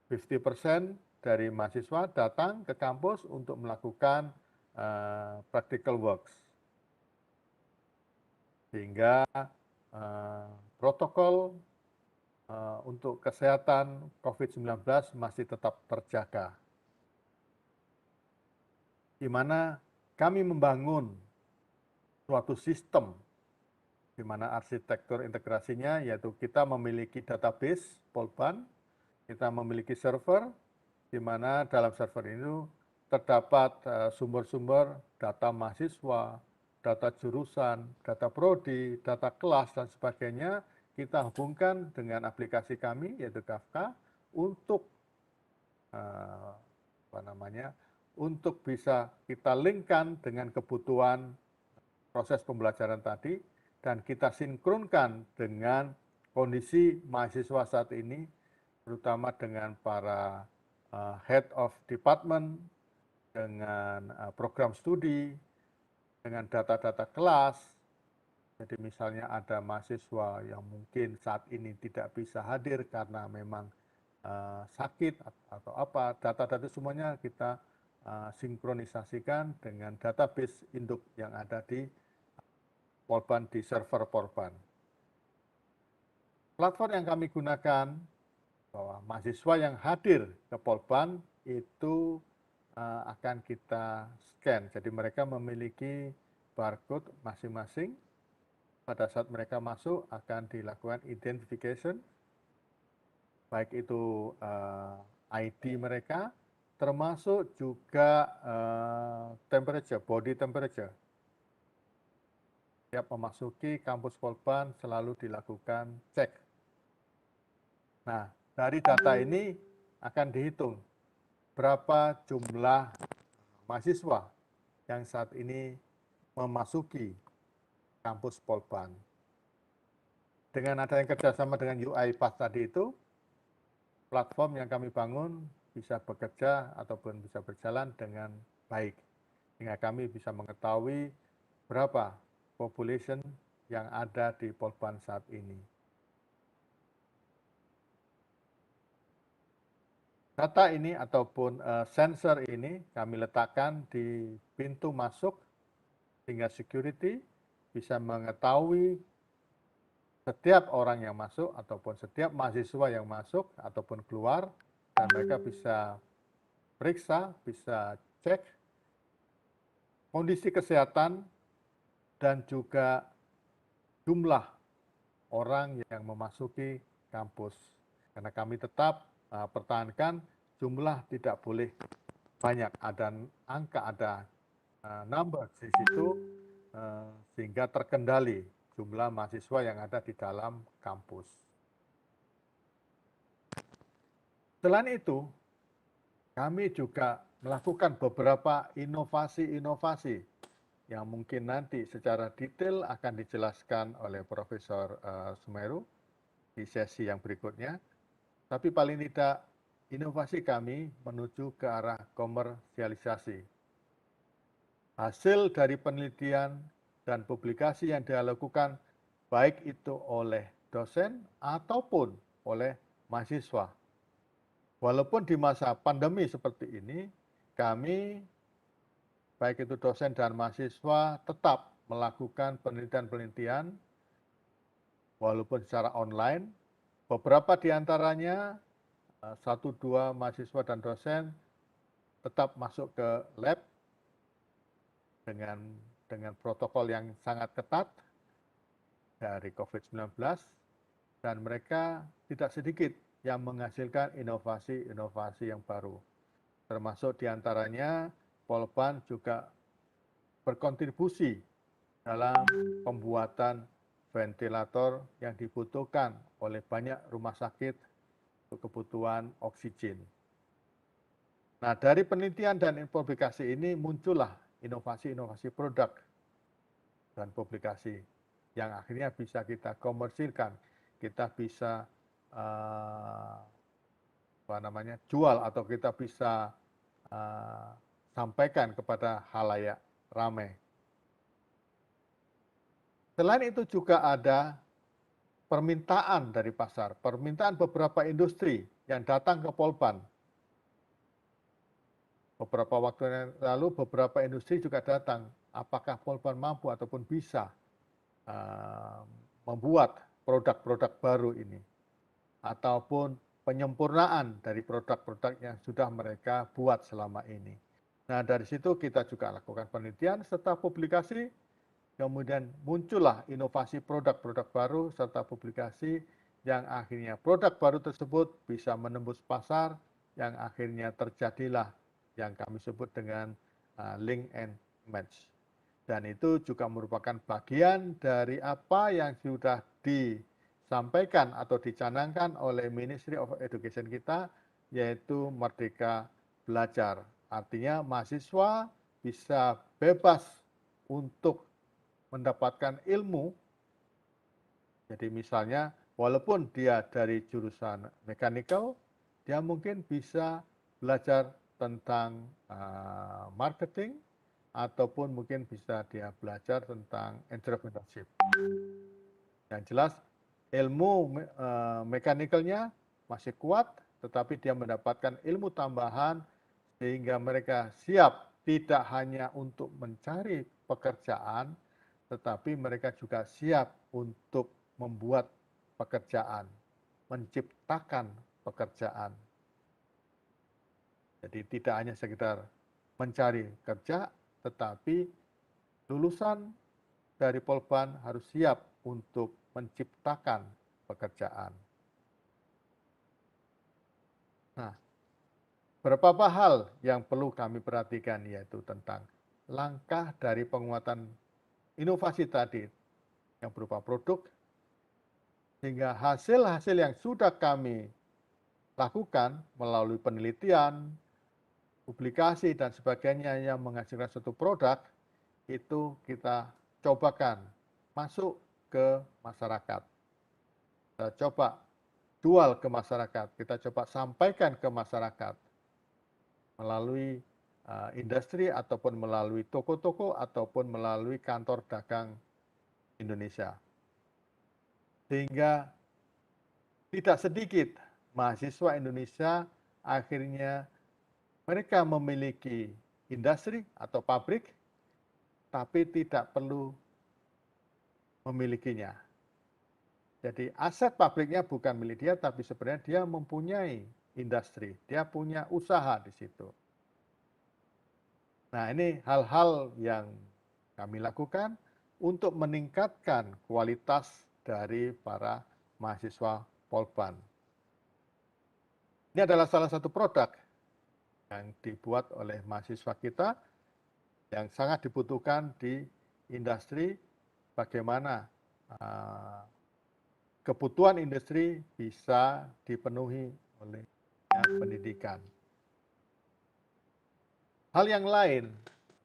50% dari mahasiswa datang ke kampus untuk melakukan practical works. Sehingga protokol untuk kesehatan COVID-19 masih tetap terjaga. Di mana kami membangun suatu sistem di mana arsitektur integrasinya yaitu kita memiliki database Polban, kita memiliki server di mana dalam server itu terdapat sumber-sumber data mahasiswa, data jurusan, data prodi, data kelas dan sebagainya kita hubungkan dengan aplikasi kami yaitu Kafka untuk untuk bisa kita linkkan dengan kebutuhan proses pembelajaran tadi dan kita sinkronkan dengan kondisi mahasiswa saat ini, terutama dengan para head of department, dengan program studi, dengan data-data kelas. Jadi misalnya ada mahasiswa yang mungkin saat ini tidak bisa hadir karena memang sakit atau apa, data-data semuanya kita sinkronisasikan dengan database induk yang ada di Polban, di server Polban. Platform yang kami gunakan bahwa mahasiswa yang hadir ke Polban itu akan kita scan. Jadi mereka memiliki barcode masing-masing. Pada saat mereka masuk akan dilakukan identification, baik itu ID mereka, termasuk juga temperature, body temperature. Setiap memasuki kampus Polban selalu dilakukan cek. Nah, dari data ini akan dihitung berapa jumlah mahasiswa yang saat ini memasuki kampus Polban. Dengan adanya kerjasama dengan UiPath tadi itu, platform yang kami bangun bisa bekerja ataupun bisa berjalan dengan baik. Sehingga kami bisa mengetahui berapa population yang ada di Polban saat ini. Data ini ataupun sensor ini kami letakkan di pintu masuk sehingga security bisa mengetahui setiap orang yang masuk ataupun setiap mahasiswa yang masuk ataupun keluar dan mereka bisa periksa, bisa cek kondisi kesehatan dan juga jumlah orang yang memasuki kampus. Karena kami tetap pertahankan jumlah tidak boleh banyak, ada angka, ada number di situ, sehingga terkendali jumlah mahasiswa yang ada di dalam kampus. Selain itu, kami juga melakukan beberapa inovasi-inovasi yang mungkin nanti secara detail akan dijelaskan oleh Profesor Sumeru di sesi yang berikutnya. Tapi paling tidak inovasi kami menuju ke arah komersialisasi. Hasil dari penelitian dan publikasi yang dilakukan baik itu oleh dosen ataupun oleh mahasiswa. Walaupun di masa pandemi seperti ini, kami baik itu dosen dan mahasiswa tetap melakukan penelitian-penelitian walaupun secara online. Beberapa di antaranya, 1-2 mahasiswa dan dosen tetap masuk ke lab dengan protokol yang sangat ketat dari COVID-19, dan mereka tidak sedikit yang menghasilkan inovasi-inovasi yang baru. Termasuk diantaranya, Polban juga berkontribusi dalam pembuatan ventilator yang dibutuhkan oleh banyak rumah sakit untuk kebutuhan oksigen. Nah, dari penelitian dan publikasi ini muncullah inovasi-inovasi produk dan publikasi yang akhirnya bisa kita komersilkan, kita bisa jual atau kita bisa sampaikan kepada halayak ramai. Selain itu juga ada permintaan dari pasar, permintaan beberapa industri yang datang ke Polban. Beberapa waktu yang lalu beberapa industri juga datang, apakah Polban mampu ataupun bisa membuat produk-produk baru ini, ataupun penyempurnaan dari produk-produk yang sudah mereka buat selama ini. Nah, dari situ kita juga lakukan penelitian serta publikasi, kemudian muncullah inovasi produk-produk baru serta publikasi yang akhirnya produk baru tersebut bisa menembus pasar, yang akhirnya terjadilah yang kami sebut dengan link and match. Dan itu juga merupakan bagian dari apa yang sudah disampaikan atau dicanangkan oleh Ministry of Education kita, yaitu Merdeka Belajar. Artinya mahasiswa bisa bebas untuk mendapatkan ilmu. Jadi misalnya walaupun dia dari jurusan mechanical, dia mungkin bisa belajar tentang marketing, ataupun mungkin bisa dia belajar tentang entrepreneurship. Yang jelas ilmu mechanical-nya masih kuat, tetapi dia mendapatkan ilmu tambahan sehingga mereka siap tidak hanya untuk mencari pekerjaan, tetapi mereka juga siap untuk membuat pekerjaan, menciptakan pekerjaan. Jadi tidak hanya sekedar mencari kerja, tetapi lulusan dari Polban harus siap untuk menciptakan pekerjaan. Nah, beberapa hal yang perlu kami perhatikan yaitu tentang langkah dari penguatan inovasi tadi yang berupa produk, sehingga hasil-hasil yang sudah kami lakukan melalui penelitian, publikasi, dan sebagainya yang menghasilkan suatu produk, itu kita cobakan masuk ke masyarakat. Kita coba jual ke masyarakat, kita coba sampaikan ke masyarakat melalui industri ataupun melalui toko-toko ataupun melalui kantor dagang Indonesia. Sehingga tidak sedikit mahasiswa Indonesia akhirnya mereka memiliki industri atau pabrik, tapi tidak perlu memilikinya. Jadi aset pabriknya bukan milik dia, tapi sebenarnya dia mempunyai industri, dia punya usaha di situ. Nah, ini hal-hal yang kami lakukan untuk meningkatkan kualitas dari para mahasiswa Polban. Ini adalah salah satu produk yang dibuat oleh mahasiswa kita yang sangat dibutuhkan di industri, bagaimana kebutuhan industri bisa dipenuhi oleh pendidikan. Hal yang lain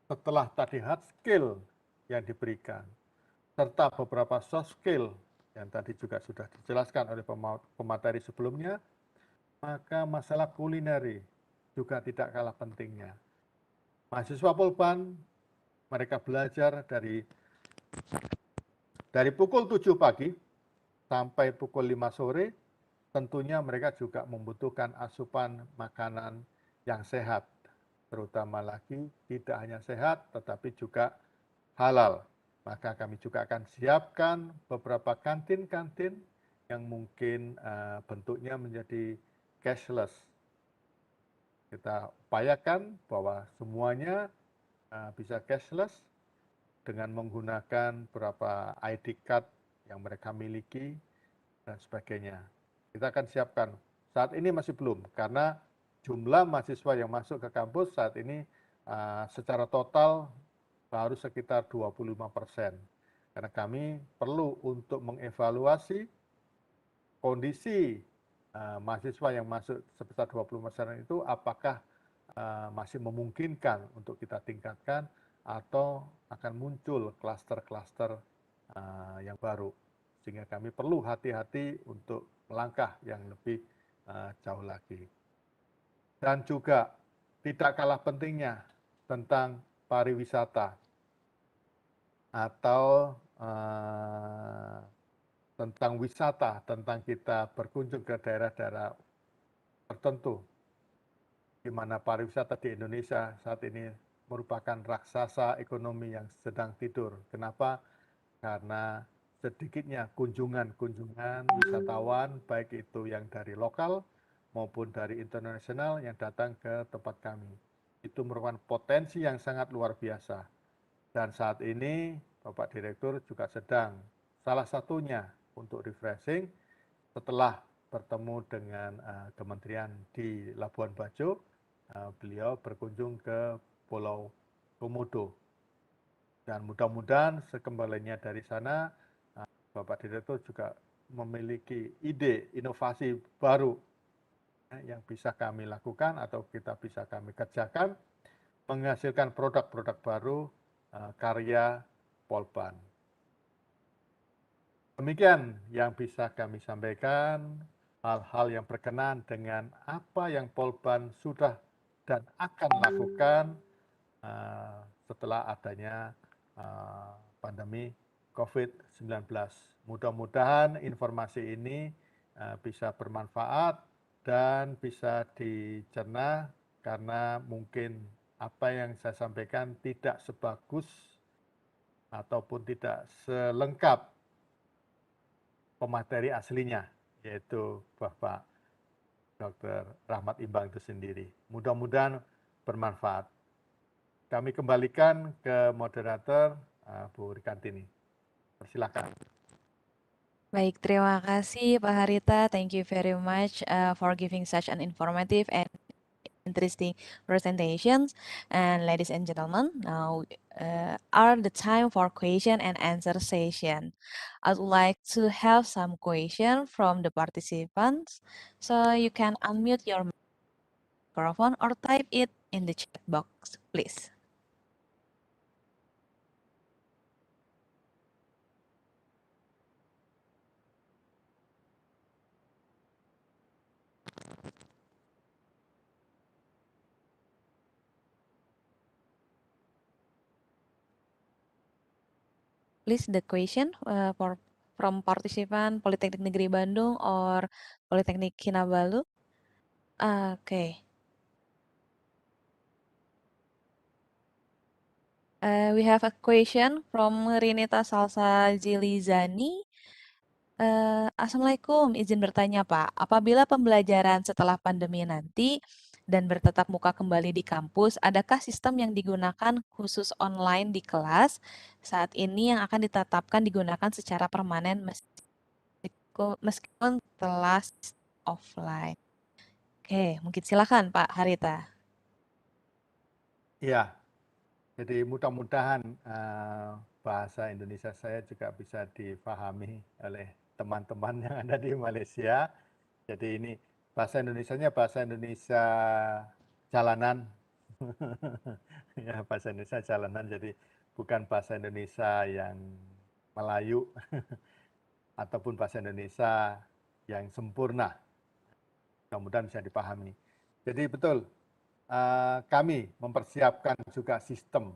setelah tadi hard skill yang diberikan, serta beberapa soft skill yang tadi juga sudah dijelaskan oleh pemateri sebelumnya, maka masalah kulineri juga tidak kalah pentingnya. Mahasiswa Polban, mereka belajar dari pukul 7 pagi sampai pukul 5 sore, tentunya mereka juga membutuhkan asupan makanan yang sehat, terutama lagi tidak hanya sehat, tetapi juga halal. Maka kami juga akan siapkan beberapa kantin-kantin yang mungkin bentuknya menjadi cashless. Kita upayakan bahwa semuanya bisa cashless dengan menggunakan beberapa ID card yang mereka miliki dan sebagainya. Kita akan siapkan. Saat ini masih belum, karena jumlah mahasiswa yang masuk ke kampus saat ini secara total baru sekitar 25%. Karena kami perlu untuk mengevaluasi kondisi mahasiswa yang masuk sebesar 20% itu apakah masih memungkinkan untuk kita tingkatkan atau akan muncul klaster-klaster yang baru. Sehingga kami perlu hati-hati untuk melangkah yang lebih jauh lagi. Dan juga tidak kalah pentingnya tentang pariwisata atau tentang wisata, tentang kita berkunjung ke daerah-daerah tertentu, di mana pariwisata di Indonesia saat ini merupakan raksasa ekonomi yang sedang tidur. Kenapa? Karena sedikitnya kunjungan wisatawan, baik itu yang dari lokal maupun dari internasional yang datang ke tempat kami. Itu merupakan potensi yang sangat luar biasa. Dan saat ini Bapak Direktur juga sedang salah satunya untuk refreshing setelah bertemu dengan kementerian di Labuan Bajo, beliau berkunjung ke Pulau Komodo. Dan mudah-mudahan sekembalinya dari sana, Bapak Direktur juga memiliki ide inovasi baru yang bisa kami lakukan atau kita bisa kami kerjakan, menghasilkan produk-produk baru karya Polban. Demikian yang bisa kami sampaikan, hal-hal yang berkenan dengan apa yang Polban sudah dan akan lakukan setelah adanya pandemi COVID-19. Mudah-mudahan informasi ini bisa bermanfaat dan bisa dicerna, karena mungkin apa yang saya sampaikan tidak sebagus ataupun tidak selengkap pemateri aslinya, yaitu Bapak Dr. Rahmat Imbang itu sendiri. Mudah-mudahan bermanfaat. Kami kembalikan ke moderator Bu Rikantini. Persilakan. Baik, terima kasih Pak Harita. Thank you very much for giving such an informative and interesting presentations. And ladies and gentlemen, now are the time for question and answer session. I would like to have some question from the participants, so you can unmute your microphone or type it in the chat box, please. Please the question from participant Politeknik Negeri Bandung or Politeknik Kinabalu. Okay. We have a question from Rinita Salsa Zilizani. Assalamualaikum, izin bertanya Pak, apabila pembelajaran setelah pandemi nanti dan bertatap muka kembali di kampus, adakah sistem yang digunakan khusus online di kelas saat ini yang akan ditetapkan digunakan secara permanen meskipun kelas offline? Oke, mungkin silakan Pak Harita. Iya, jadi mudah-mudahan bahasa Indonesia saya juga bisa dipahami oleh teman-teman yang ada di Malaysia. Jadi ini bahasa Indonesianya bahasa Indonesia jalanan. Ya, bahasa Indonesia jalanan, jadi bukan bahasa Indonesia yang Melayu ataupun bahasa Indonesia yang sempurna. Mudah-mudahan bisa dipahami. Jadi betul, kami mempersiapkan juga sistem,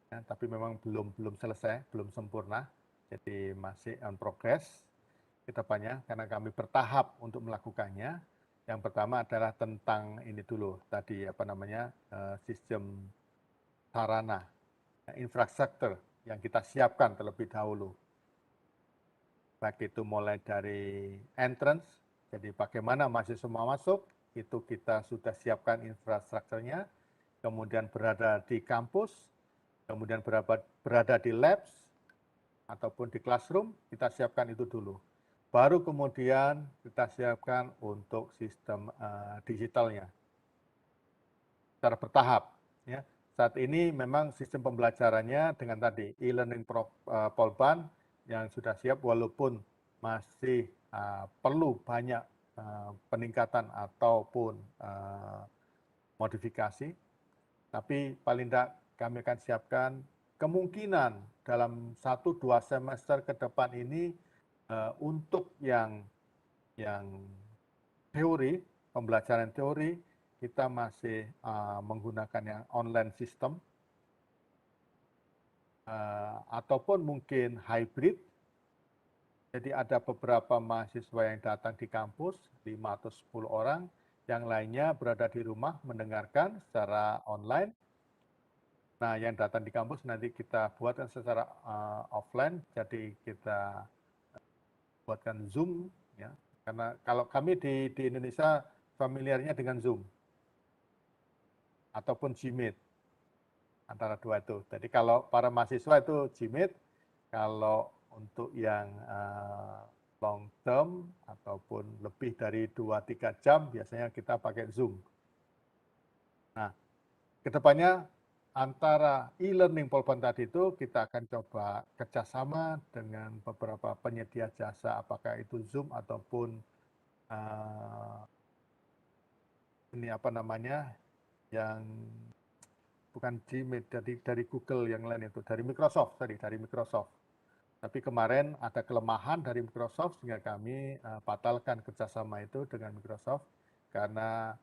ya, tapi memang belum selesai, belum sempurna, jadi masih on progress kedepannya karena kami bertahap untuk melakukannya. Yang pertama adalah tentang ini dulu tadi sistem sarana, infrastruktur yang kita siapkan terlebih dahulu. Baik itu mulai dari entrance, jadi bagaimana mahasiswa masuk, itu kita sudah siapkan infrastrukturnya, kemudian berada di kampus, kemudian berada di labs, ataupun di classroom, kita siapkan itu dulu. Baru kemudian kita siapkan untuk sistem digitalnya secara bertahap. Ya. Saat ini memang sistem pembelajarannya dengan tadi e-learning Polban yang sudah siap, walaupun masih perlu banyak peningkatan ataupun modifikasi, tapi paling tidak kami akan siapkan kemungkinan dalam 1-2 semester ke depan ini untuk yang teori, pembelajaran teori, kita masih menggunakan yang online system, ataupun mungkin hybrid. Jadi ada beberapa mahasiswa yang datang di kampus, 5 atau 10 orang, yang lainnya berada di rumah mendengarkan secara online. Nah, yang datang di kampus nanti kita buatkan secara offline, jadi kita buatkan Zoom, ya. Karena kalau kami di Indonesia familiarnya dengan Zoom ataupun Gmeet, antara dua itu. Jadi kalau para mahasiswa itu Gmeet, kalau untuk yang long term ataupun lebih dari 2-3 jam biasanya kita pakai Zoom. Nah, kedepannya antara e-learning Polban tadi itu kita akan coba kerjasama dengan beberapa penyedia jasa, apakah itu Zoom ataupun yang bukan Gmeet, dari Google yang lain itu, dari Microsoft. Tapi kemarin ada kelemahan dari Microsoft sehingga kami batalkan kerjasama itu dengan Microsoft karena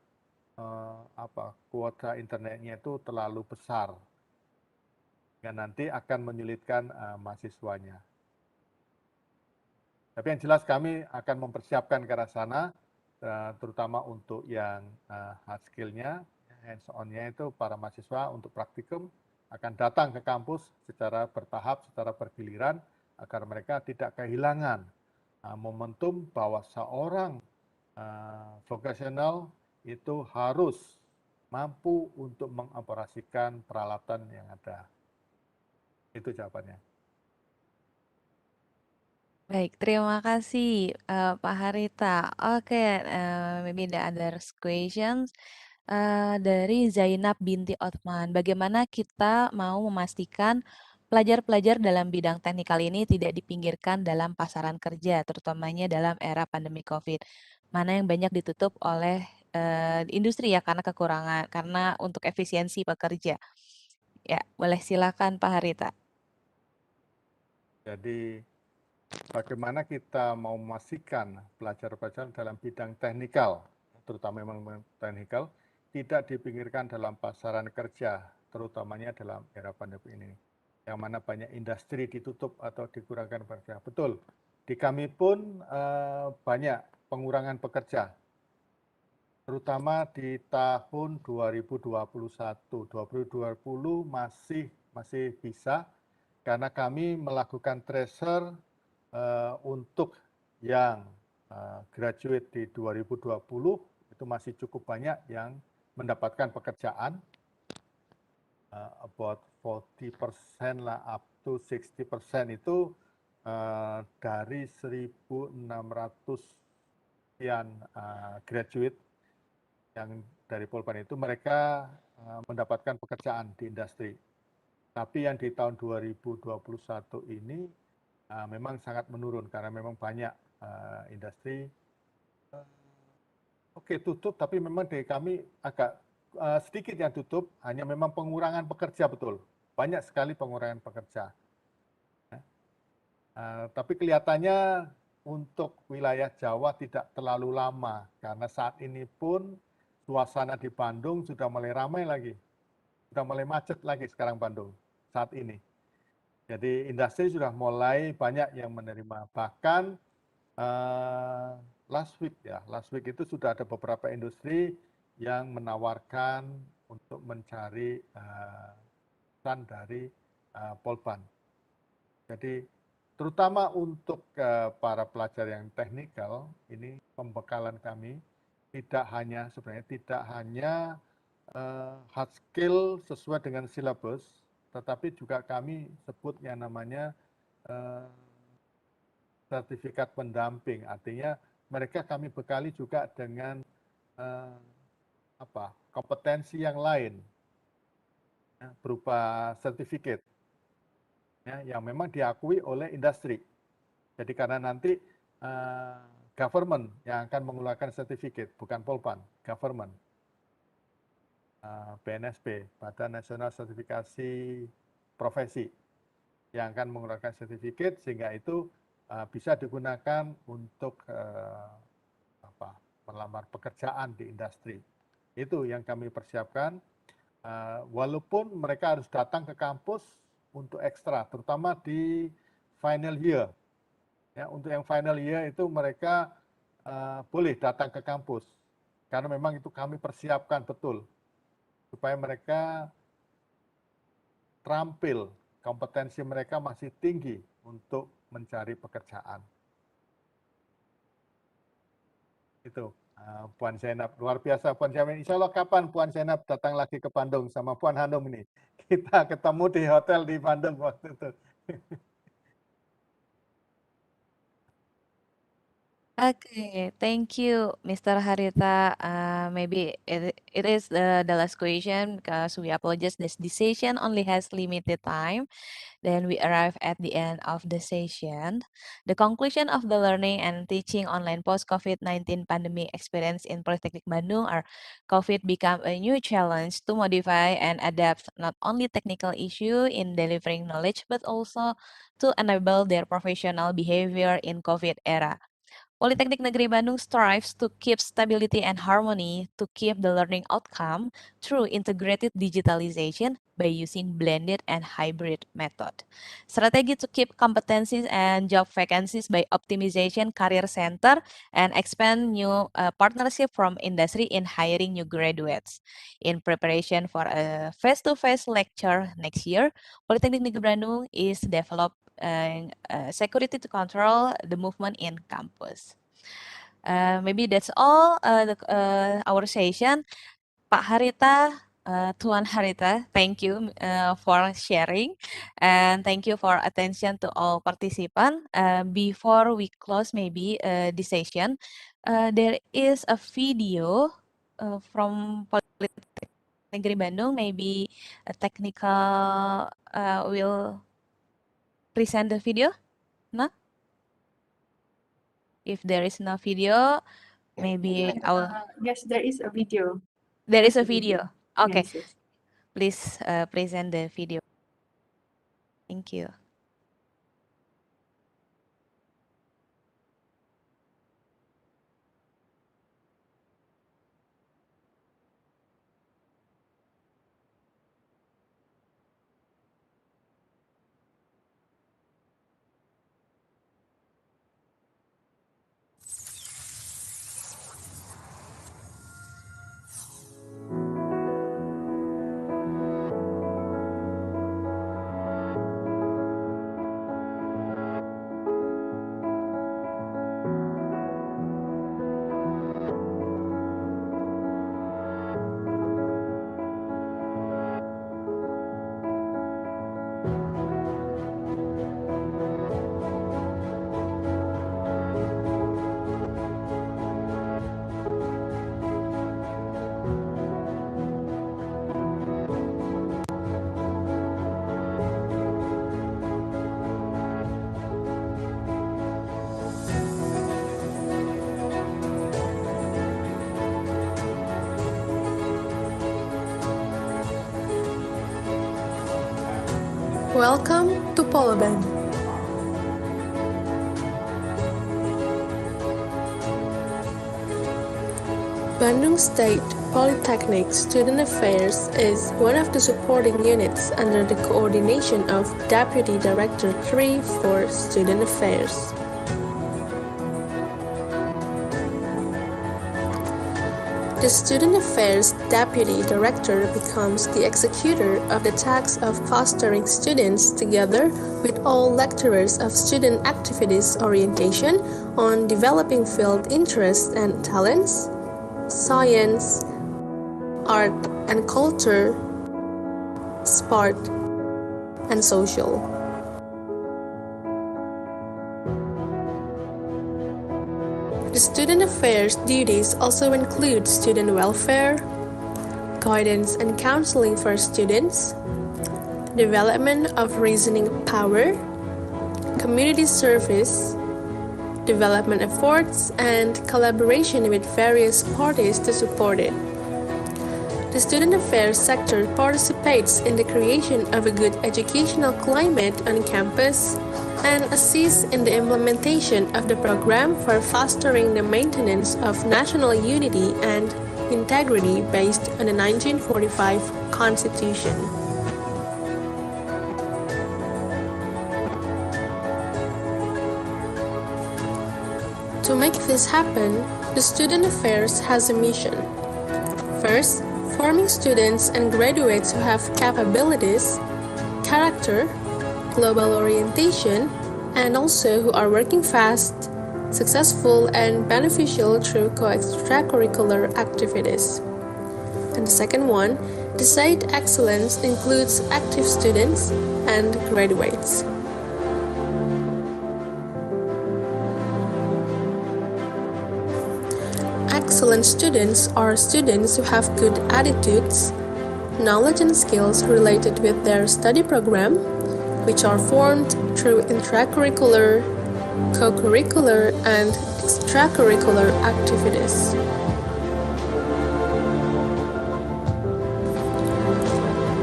kuota internetnya itu terlalu besar, yang nanti akan menyulitkan mahasiswanya. Tapi yang jelas kami akan mempersiapkan ke arah sana, terutama untuk yang hard skill-nya, hands-on-nya itu para mahasiswa untuk praktikum akan datang ke kampus secara bertahap, secara bergiliran, agar mereka tidak kehilangan momentum bahwa seorang vocational itu harus mampu untuk mengoperasikan peralatan yang ada. Itu jawabannya. Baik, terima kasih Pak Harita. Oke, maybe the other questions dari Zainab binti Othman. Bagaimana kita mau memastikan pelajar-pelajar dalam bidang teknikal ini tidak dipinggirkan dalam pasaran kerja, terutamanya dalam era pandemi COVID, mana yang banyak ditutup oleh industri ya karena untuk efisiensi pekerja. Ya, boleh silakan Pak Harita. Jadi bagaimana kita mau memastikan pelajar-pelajar dalam bidang teknikal, terutama memang teknikal, tidak dipinggirkan dalam pasaran kerja, terutamanya dalam era pandemi ini, yang mana banyak industri ditutup atau dikurangkan pekerja. Betul, di kami pun banyak pengurangan pekerja, terutama di tahun 2021. 2020 masih bisa, karena kami melakukan tracer untuk yang graduate di 2020 itu masih cukup banyak yang mendapatkan pekerjaan, about 40% lah, up to 60% itu dari 1.600 sekian graduate yang dari Polban itu, mereka mendapatkan pekerjaan di industri. Tapi yang di tahun 2021 ini memang sangat menurun karena memang banyak industri tutup, tapi memang di kami agak sedikit yang tutup, hanya memang pengurangan pekerja betul. Banyak sekali pengurangan pekerja. Tapi kelihatannya untuk wilayah Jawa tidak terlalu lama, karena saat ini pun suasana di Bandung sudah mulai ramai lagi. Sudah mulai macet lagi sekarang Bandung saat ini. Jadi industri sudah mulai banyak yang menerima. Bahkan last week itu sudah ada beberapa industri yang menawarkan untuk mencari pesan dari Polban. Jadi terutama untuk para pelajar yang teknikal, ini pembekalan kami tidak hanya hard skill sesuai dengan silabus, tetapi juga kami sebut yang namanya sertifikat pendamping. Artinya mereka kami bekali juga dengan kompetensi yang lain, berupa sertifikat yang memang diakui oleh industri. Jadi karena nanti government yang akan mengeluarkan sertifikat, bukan Polban, government. BNSP, Badan Nasional Sertifikasi Profesi, yang akan mengeluarkan sertifikat sehingga itu bisa digunakan untuk melamar pekerjaan di industri. Itu yang kami persiapkan, walaupun mereka harus datang ke kampus untuk ekstra, terutama di final year. Ya, untuk yang final year itu mereka boleh datang ke kampus, karena memang itu kami persiapkan betul supaya mereka terampil, kompetensi mereka masih tinggi untuk mencari pekerjaan. Itu Puan Zainab, luar biasa Puan Zainab. Insya Allah kapan Puan Zainab datang lagi ke Bandung sama Puan Hanum ini? Kita ketemu di hotel di Bandung waktu itu. Okay, thank you, Mr. Harita. Maybe it is the last question because we apologize this session only has limited time. Then we arrive at the end of the session. The conclusion of the learning and teaching online post-COVID-19 pandemic experience in Polytechnic Bandung are COVID become a new challenge to modify and adapt not only technical issue in delivering knowledge, but also to enable their professional behavior in COVID era. Politeknik Negeri Bandung strives to keep stability and harmony to keep the learning outcome through integrated digitalization by using blended and hybrid method. Strategy to keep competencies and job vacancies by optimization career center and expand new partnership from industry in hiring new graduates. In preparation for a face-to-face lecture next year, Politeknik Negeri Bandung is develop security to control the movement in campus. Maybe that's all our session. Pak Harita, Tuan Harita, thank you for sharing and thank you for attention to all participants. Before we close maybe this session, there is a video from Politeknik Negeri Bandung. Maybe a technical will present the video. No? If there is no video, maybe I will. Yes, there is a video. There is a video. Okay, Yes, yes. please present the video. Thank you. Welcome to Poloban. Bandung State Polytechnic Student Affairs is one of the supporting units under the coordination of Deputy Director 3 for Student Affairs. The Student Affairs Deputy Director becomes the executor of the task of fostering students together with all lecturers of student activities orientation on developing field interests and talents, science, art and culture, sport, and social. The student affairs duties also include student welfare, guidance and counseling for students, development of reasoning power, community service, development efforts, and collaboration with various parties to support it. The student affairs sector participates in the creation of a good educational climate on campus and assists in the implementation of the program for fostering the maintenance of national unity and integrity based on the 1945 Constitution. To make this happen, the Student Affairs has a mission. First, forming students and graduates who have capabilities, character, global orientation, and also who are working fast, successful, and beneficial through co-extracurricular activities. And the second one, the site excellence includes active students and graduates. Excellent students are students who have good attitudes, knowledge and skills related with their study program, which are formed through intracurricular, co-curricular, and extracurricular activities.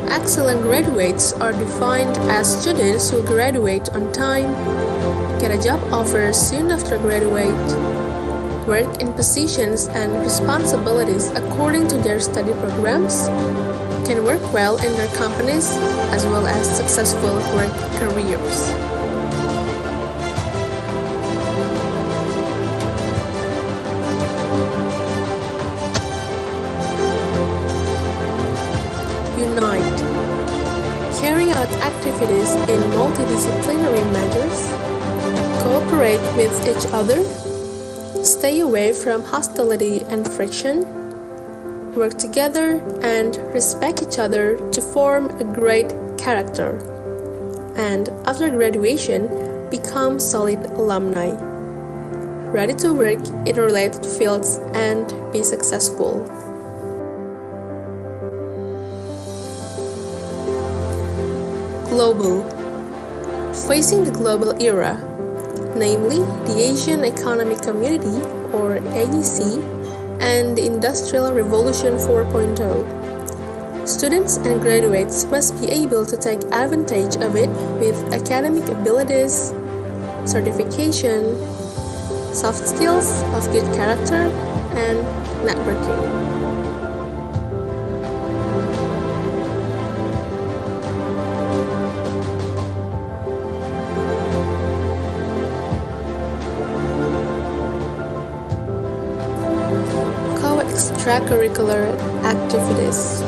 Excellent graduates are defined as students who graduate on time, get a job offer soon after graduate, work in positions and responsibilities according to their study programs, can work well in their companies, as well as successful work careers. Unite. Carry out activities in multidisciplinary measures, cooperate with each other, stay away from hostility and friction, work together and respect each other to form a great character, and after graduation, become solid alumni, ready to work in related fields and be successful. Global. Facing the global era, namely the Asian Economic Community, or AEC, and the Industrial Revolution 4.0. Students and graduates must be able to take advantage of it with academic abilities, certification, soft skills of good character, and networking. Extracurricular activities.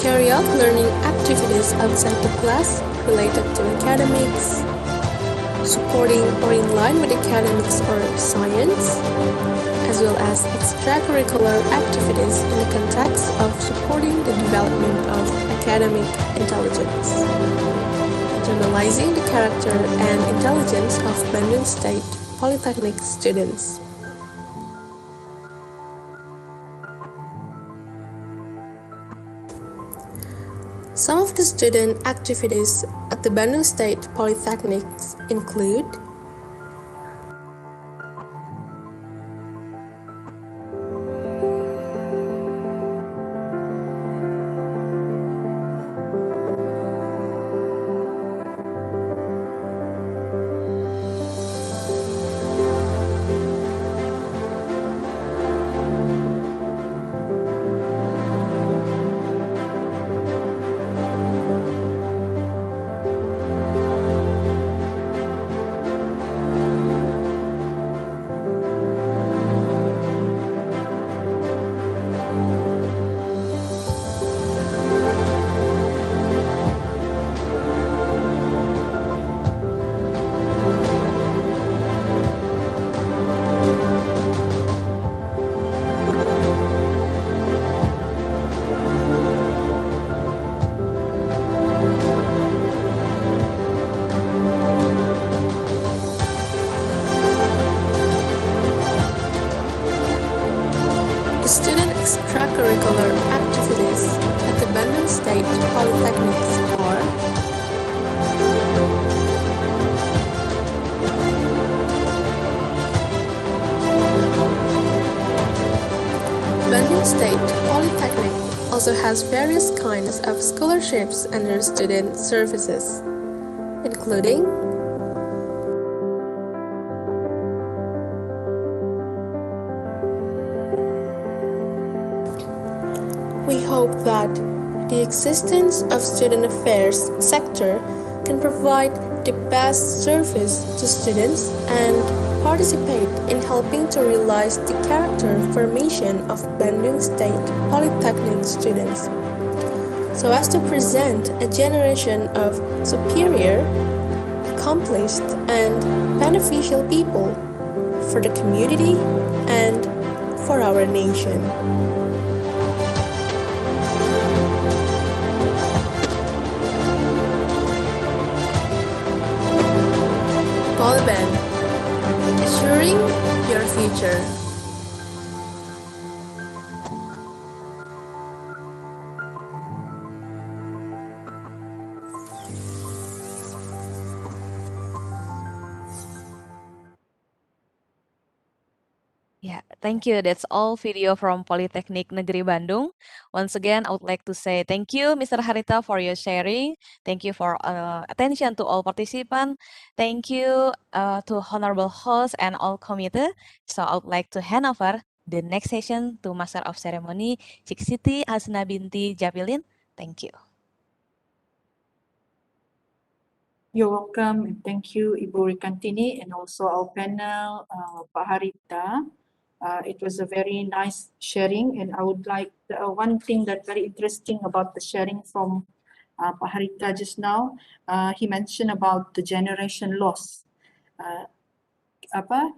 Carry out learning activities outside the class related to academics, supporting or in line with academics or science, as well as extracurricular activities in the context of supporting the development of academic intelligence. Internalizing the character and intelligence of Bandung State Polytechnic students. Some of the student activities at the Bandung State Polytechnics include the student extracurricular activities at the Bandung State Polytechnics, or Bandung State Polytechnic also has various kinds of scholarships under student services, including we hope that the existence of student affairs sector can provide the best service to students and participate in helping to realize the character formation of Bandung State Polytechnic students, so as to present a generation of superior, accomplished, and beneficial people for the community and for our nation. Polyband, assuring your future. Yeah, thank you. That's all video from Politeknik Negeri Bandung. Once again, I would like to say thank you, Mr. Harita, for your sharing. Thank you for attention to all participants. Thank you to honorable host and all committee. So I would like to hand over the next session to Master of Ceremony, Cik Siti Hasna Binti Japilin. Thank you. You're welcome, and thank you, Ibu Rikantini, and also our panel, Pak Harita. It was a very nice sharing, and I would like one thing that very interesting about the sharing from Pak Harita just now. He mentioned about the generation loss.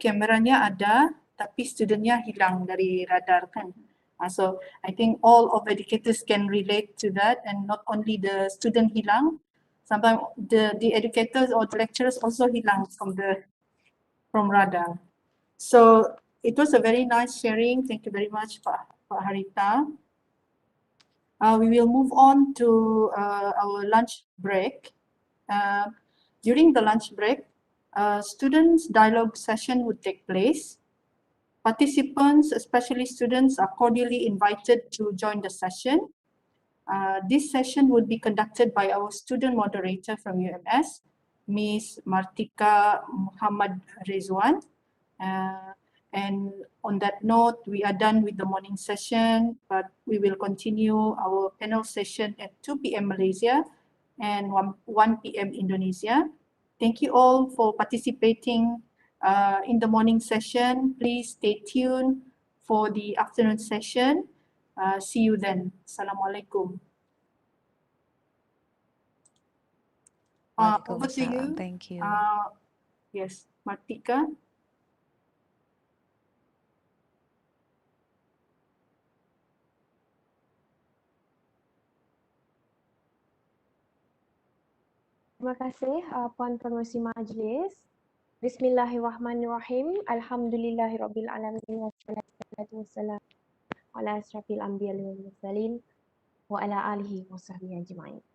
Kameranya ada, tapi studentnya hilang dari radar kan. So I think all of educators can relate to that, and not only the student hilang, sometimes the educators or the lecturers also hilang from radar. So it was a very nice sharing. Thank you very much, Pak Harita. We will move on to our lunch break. During the lunch break, students' dialogue session would take place. Participants, especially students, are cordially invited to join the session. This session would be conducted by our student moderator from UMS, Ms. Martika Muhammad Rizwan. And on that note, we are done with the morning session, but we will continue our panel session at 2 p.m. Malaysia and 1 p.m. Indonesia. Thank you all for participating in the morning session. Please stay tuned for the afternoon session. See you then. Assalamualaikum. Over to you. Thank you. Yes, Martika. Terima kasih Puan Pengerusi Majlis. Bismillahirrahmanirrahim. Alhamdulillahirabbil alamin wassalatu wassalamu ala asyrafil anbiya'i wal mursalin wa ala alihi wasahbihi ajma'in.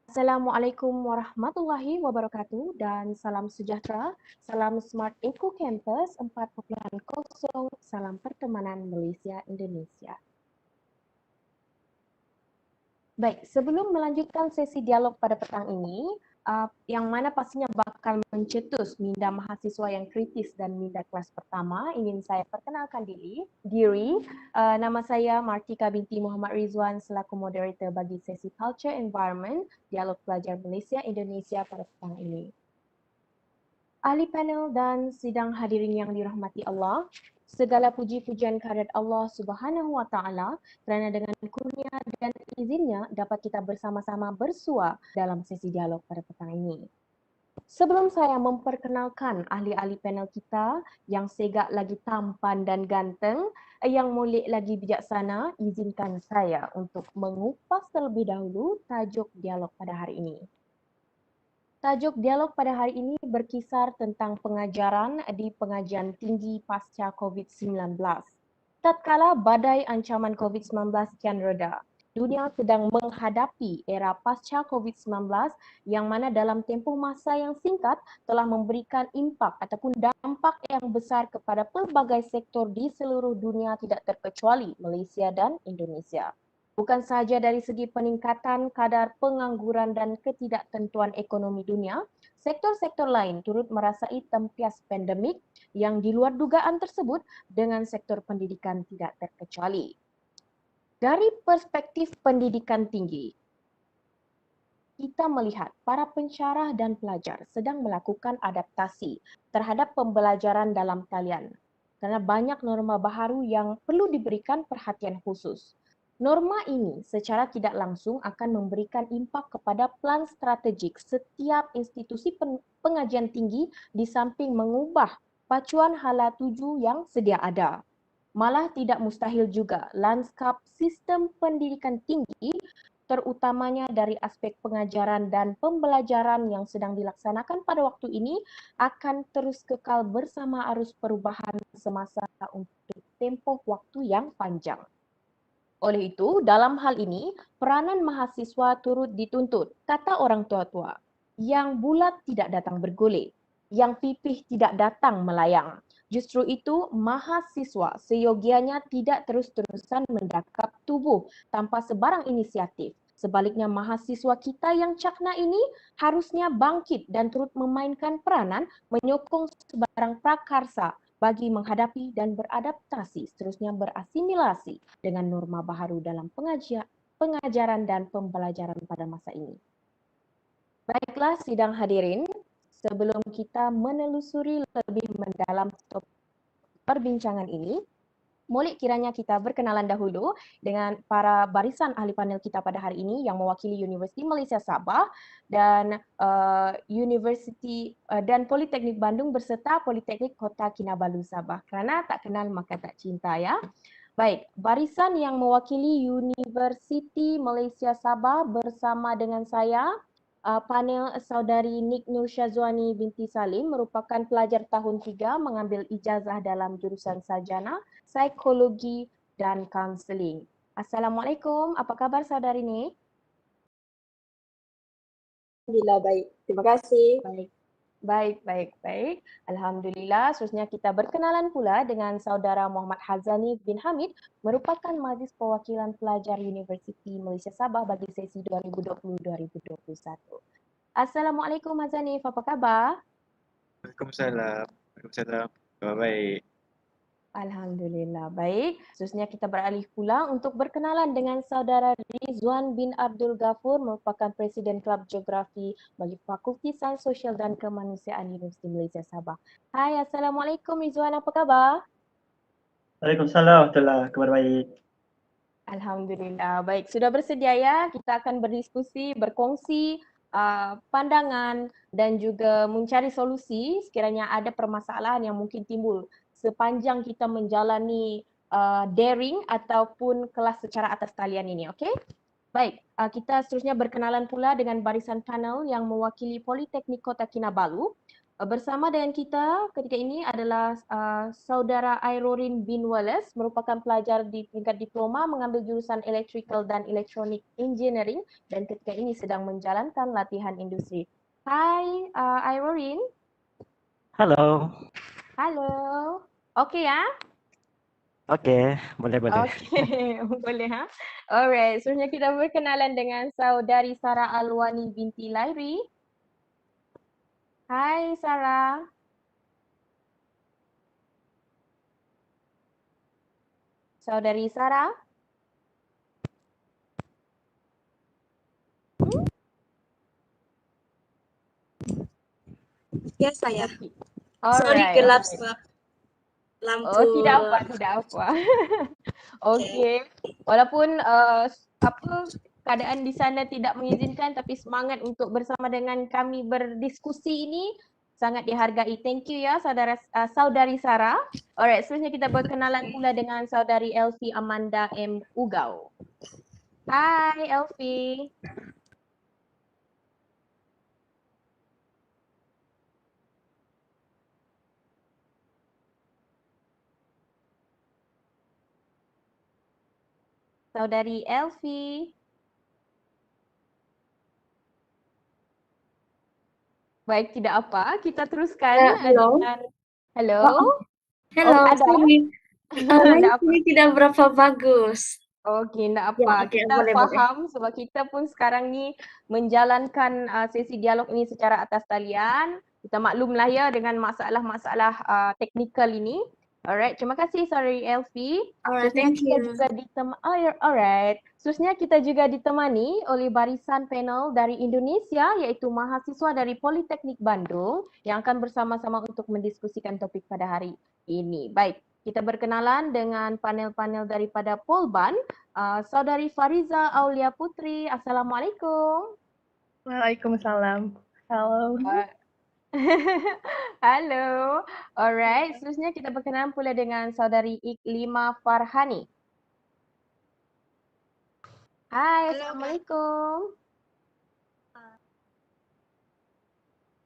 Assalamualaikum warahmatullahi wabarakatuh dan salam sejahtera, salam Smart Eco Campus 4.0, salam pertemanan Malaysia Indonesia. Baik, sebelum melanjutkan sesi dialog pada petang ini, yang mana pastinya bakal mencetus minda mahasiswa yang kritis dan minda kelas pertama, ingin saya perkenalkan diri. Nama saya Martika binti Muhammad Rizwan selaku moderator bagi sesi Culture Environment Dialog Pelajar Malaysia Indonesia pada petang ini. Ahli panel dan sidang hadirin yang dirahmati Allah, segala puji-pujian kehadirat Allah Subhanahu wa taala kerana dengan kurnia dan izinnya dapat kita bersama-sama bersua dalam sesi dialog pada petang ini. Sebelum saya memperkenalkan ahli-ahli panel kita yang segak lagi tampan dan ganteng, yang molek lagi bijaksana, izinkan saya untuk mengupas terlebih dahulu tajuk dialog pada hari ini. Tajuk dialog pada hari ini berkisar tentang pengajaran di pengajian tinggi pasca COVID-19. tatkala badai ancaman COVID-19 kian reda, dunia sedang menghadapi era pasca COVID-19 yang mana dalam tempoh masa yang singkat telah memberikan impak ataupun dampak yang besar kepada pelbagai sektor di seluruh dunia tidak terkecuali Malaysia dan Indonesia. Bukan sahaja dari segi peningkatan kadar pengangguran dan ketidaktentuan ekonomi dunia, sektor-sektor lain turut merasai tempias pandemik yang di luar dugaan tersebut dengan sektor pendidikan tidak terkecuali. Dari perspektif pendidikan tinggi, kita melihat para pensyarah dan pelajar sedang melakukan adaptasi terhadap pembelajaran dalam talian kerana banyak norma baharu yang perlu diberikan perhatian khusus. Norma ini secara tidak langsung akan memberikan impak kepada plan strategik setiap institusi pengajian tinggi di samping mengubah pacuan hala tuju yang sedia ada. Malah tidak mustahil juga lanskap sistem pendidikan tinggi terutamanya dari aspek pengajaran dan pembelajaran yang sedang dilaksanakan pada waktu ini akan terus kekal bersama arus perubahan semasa untuk tempoh waktu yang panjang. Oleh itu, dalam hal ini, peranan mahasiswa turut dituntut, kata orang tua-tua, yang bulat tidak datang bergolek, yang pipih tidak datang melayang. Justru itu, mahasiswa seyogianya tidak terus-terusan mendakap tubuh tanpa sebarang inisiatif. Sebaliknya, mahasiswa kita yang cakna ini harusnya bangkit dan turut memainkan peranan menyokong sebarang prakarsa bagi menghadapi dan beradaptasi, seterusnya berasimilasi dengan norma baharu dalam pengajaran dan pembelajaran pada masa ini. Baiklah sidang hadirin, sebelum kita menelusuri lebih mendalam topik perbincangan ini, molek kiranya kita berkenalan dahulu dengan para barisan ahli panel kita pada hari ini yang mewakili Universiti Malaysia Sabah dan Universiti dan Politeknik Bandung berserta Politeknik Kota Kinabalu Sabah. Kerana tak kenal maka tak cinta ya. Baik, barisan yang mewakili Universiti Malaysia Sabah bersama dengan saya, panel saudari Nik Nur Syazwani binti Salim merupakan pelajar tahun 3 mengambil ijazah dalam jurusan sarjana psikologi dan kaunseling. Assalamualaikum, apa khabar saudari Nik? Alhamdulillah baik. Terima kasih. Baik. Alhamdulillah, seterusnya kita berkenalan pula dengan saudara Muhammad Hazani bin Hamid merupakan Majlis Perwakilan Pelajar Universiti Malaysia Sabah bagi sesi 2020-2021. Assalamualaikum Hazani, apa khabar? Waalaikumsalam. Waalaikumsalam. Khabar baik. Alhamdulillah, baik. Seterusnya kita beralih pula untuk berkenalan dengan saudara Rizwan bin Abdul Ghafur merupakan Presiden Kelab Geografi bagi Fakulti Sains Sosial dan Kemanusiaan Universiti Malaysia Sabah. Hai, Assalamualaikum Rizwan, apa khabar? Waalaikumsalam, warahmatullahi kabar baik. Alhamdulillah, baik. Sudah bersedia ya? Kita akan berdiskusi, berkongsi pandangan dan juga mencari solusi sekiranya ada permasalahan yang mungkin timbul sepanjang kita menjalani daring ataupun kelas secara atas talian ini, okey? Baik, kita seterusnya berkenalan pula dengan barisan panel yang mewakili Politeknik Kota Kinabalu. Bersama dengan kita ketika ini adalah saudara Airorin bin Wallace, merupakan pelajar di tingkat diploma mengambil jurusan Electrical dan Electronic Engineering dan ketika ini sedang menjalankan latihan industri. Hai Airorin. Halo. Halo. Okey ya? Okey, boleh. Okey, boleh ha? Alright, seterusnya kita berkenalan dengan saudari Sarah Alwani binti Lairi. Hai Sarah. Saudari Sarah. Ya saya. Okay. Sorry Alright. gelap Okay. sebab lampu. Oh, tidak apa. Okey. Walaupun keadaan di sana tidak mengizinkan tapi semangat untuk bersama dengan kami berdiskusi ini sangat dihargai. Thank you ya saudari Sarah. Alright, seterusnya kita berkenalan pula dengan saudari Elfie Amanda M. Ugau. Hai Elfie. Saudari Elfi. Baik, tidak apa. Kita teruskan Hello. dengan hello. Hello, ada. sorry. Line Tidak apa. ini tidak berapa bagus. Okey, tak Ya, apa. okey, Kita boleh. faham sebab kita pun sekarang ni menjalankan sesi dialog ini secara atas talian. Kita maklumlah ya dengan masalah-masalah teknikal ini. Alright, terima kasih Saudari Elfi. Alright, Seterusnya thank kita you. juga alright. Seterusnya kita juga ditemani oleh barisan panel dari Indonesia iaitu mahasiswa dari Politeknik Bandung yang akan bersama-sama untuk mendiskusikan topik pada hari ini. Baik, kita berkenalan dengan panel-panel daripada Polban. Saudari Fariza Aulia Putri, Assalamualaikum. Waalaikumsalam. Halo. Halo. Alright, seterusnya kita berkenalan pula dengan Saudari Iklima Farhani. Hai, Assalamualaikum.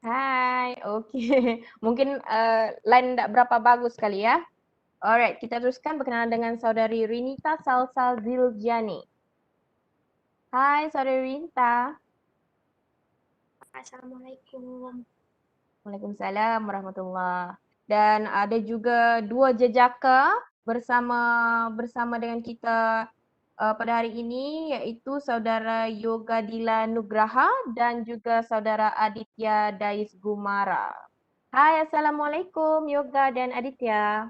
Hai, okey. Mungkin line tak berapa bagus kali ya. Alright, kita teruskan berkenalan dengan Saudari Rinita Salsal Ziljani. Hai, Saudari Rinita. Assalamualaikum. Waalaikumsalam warahmatullahi. Dan ada juga dua jejaka bersama dengan kita pada hari ini iaitu Saudara Yogadila Nugraha dan juga Saudara Aditya Dais Gumara. Hai, Assalamualaikum Yoga dan Aditya.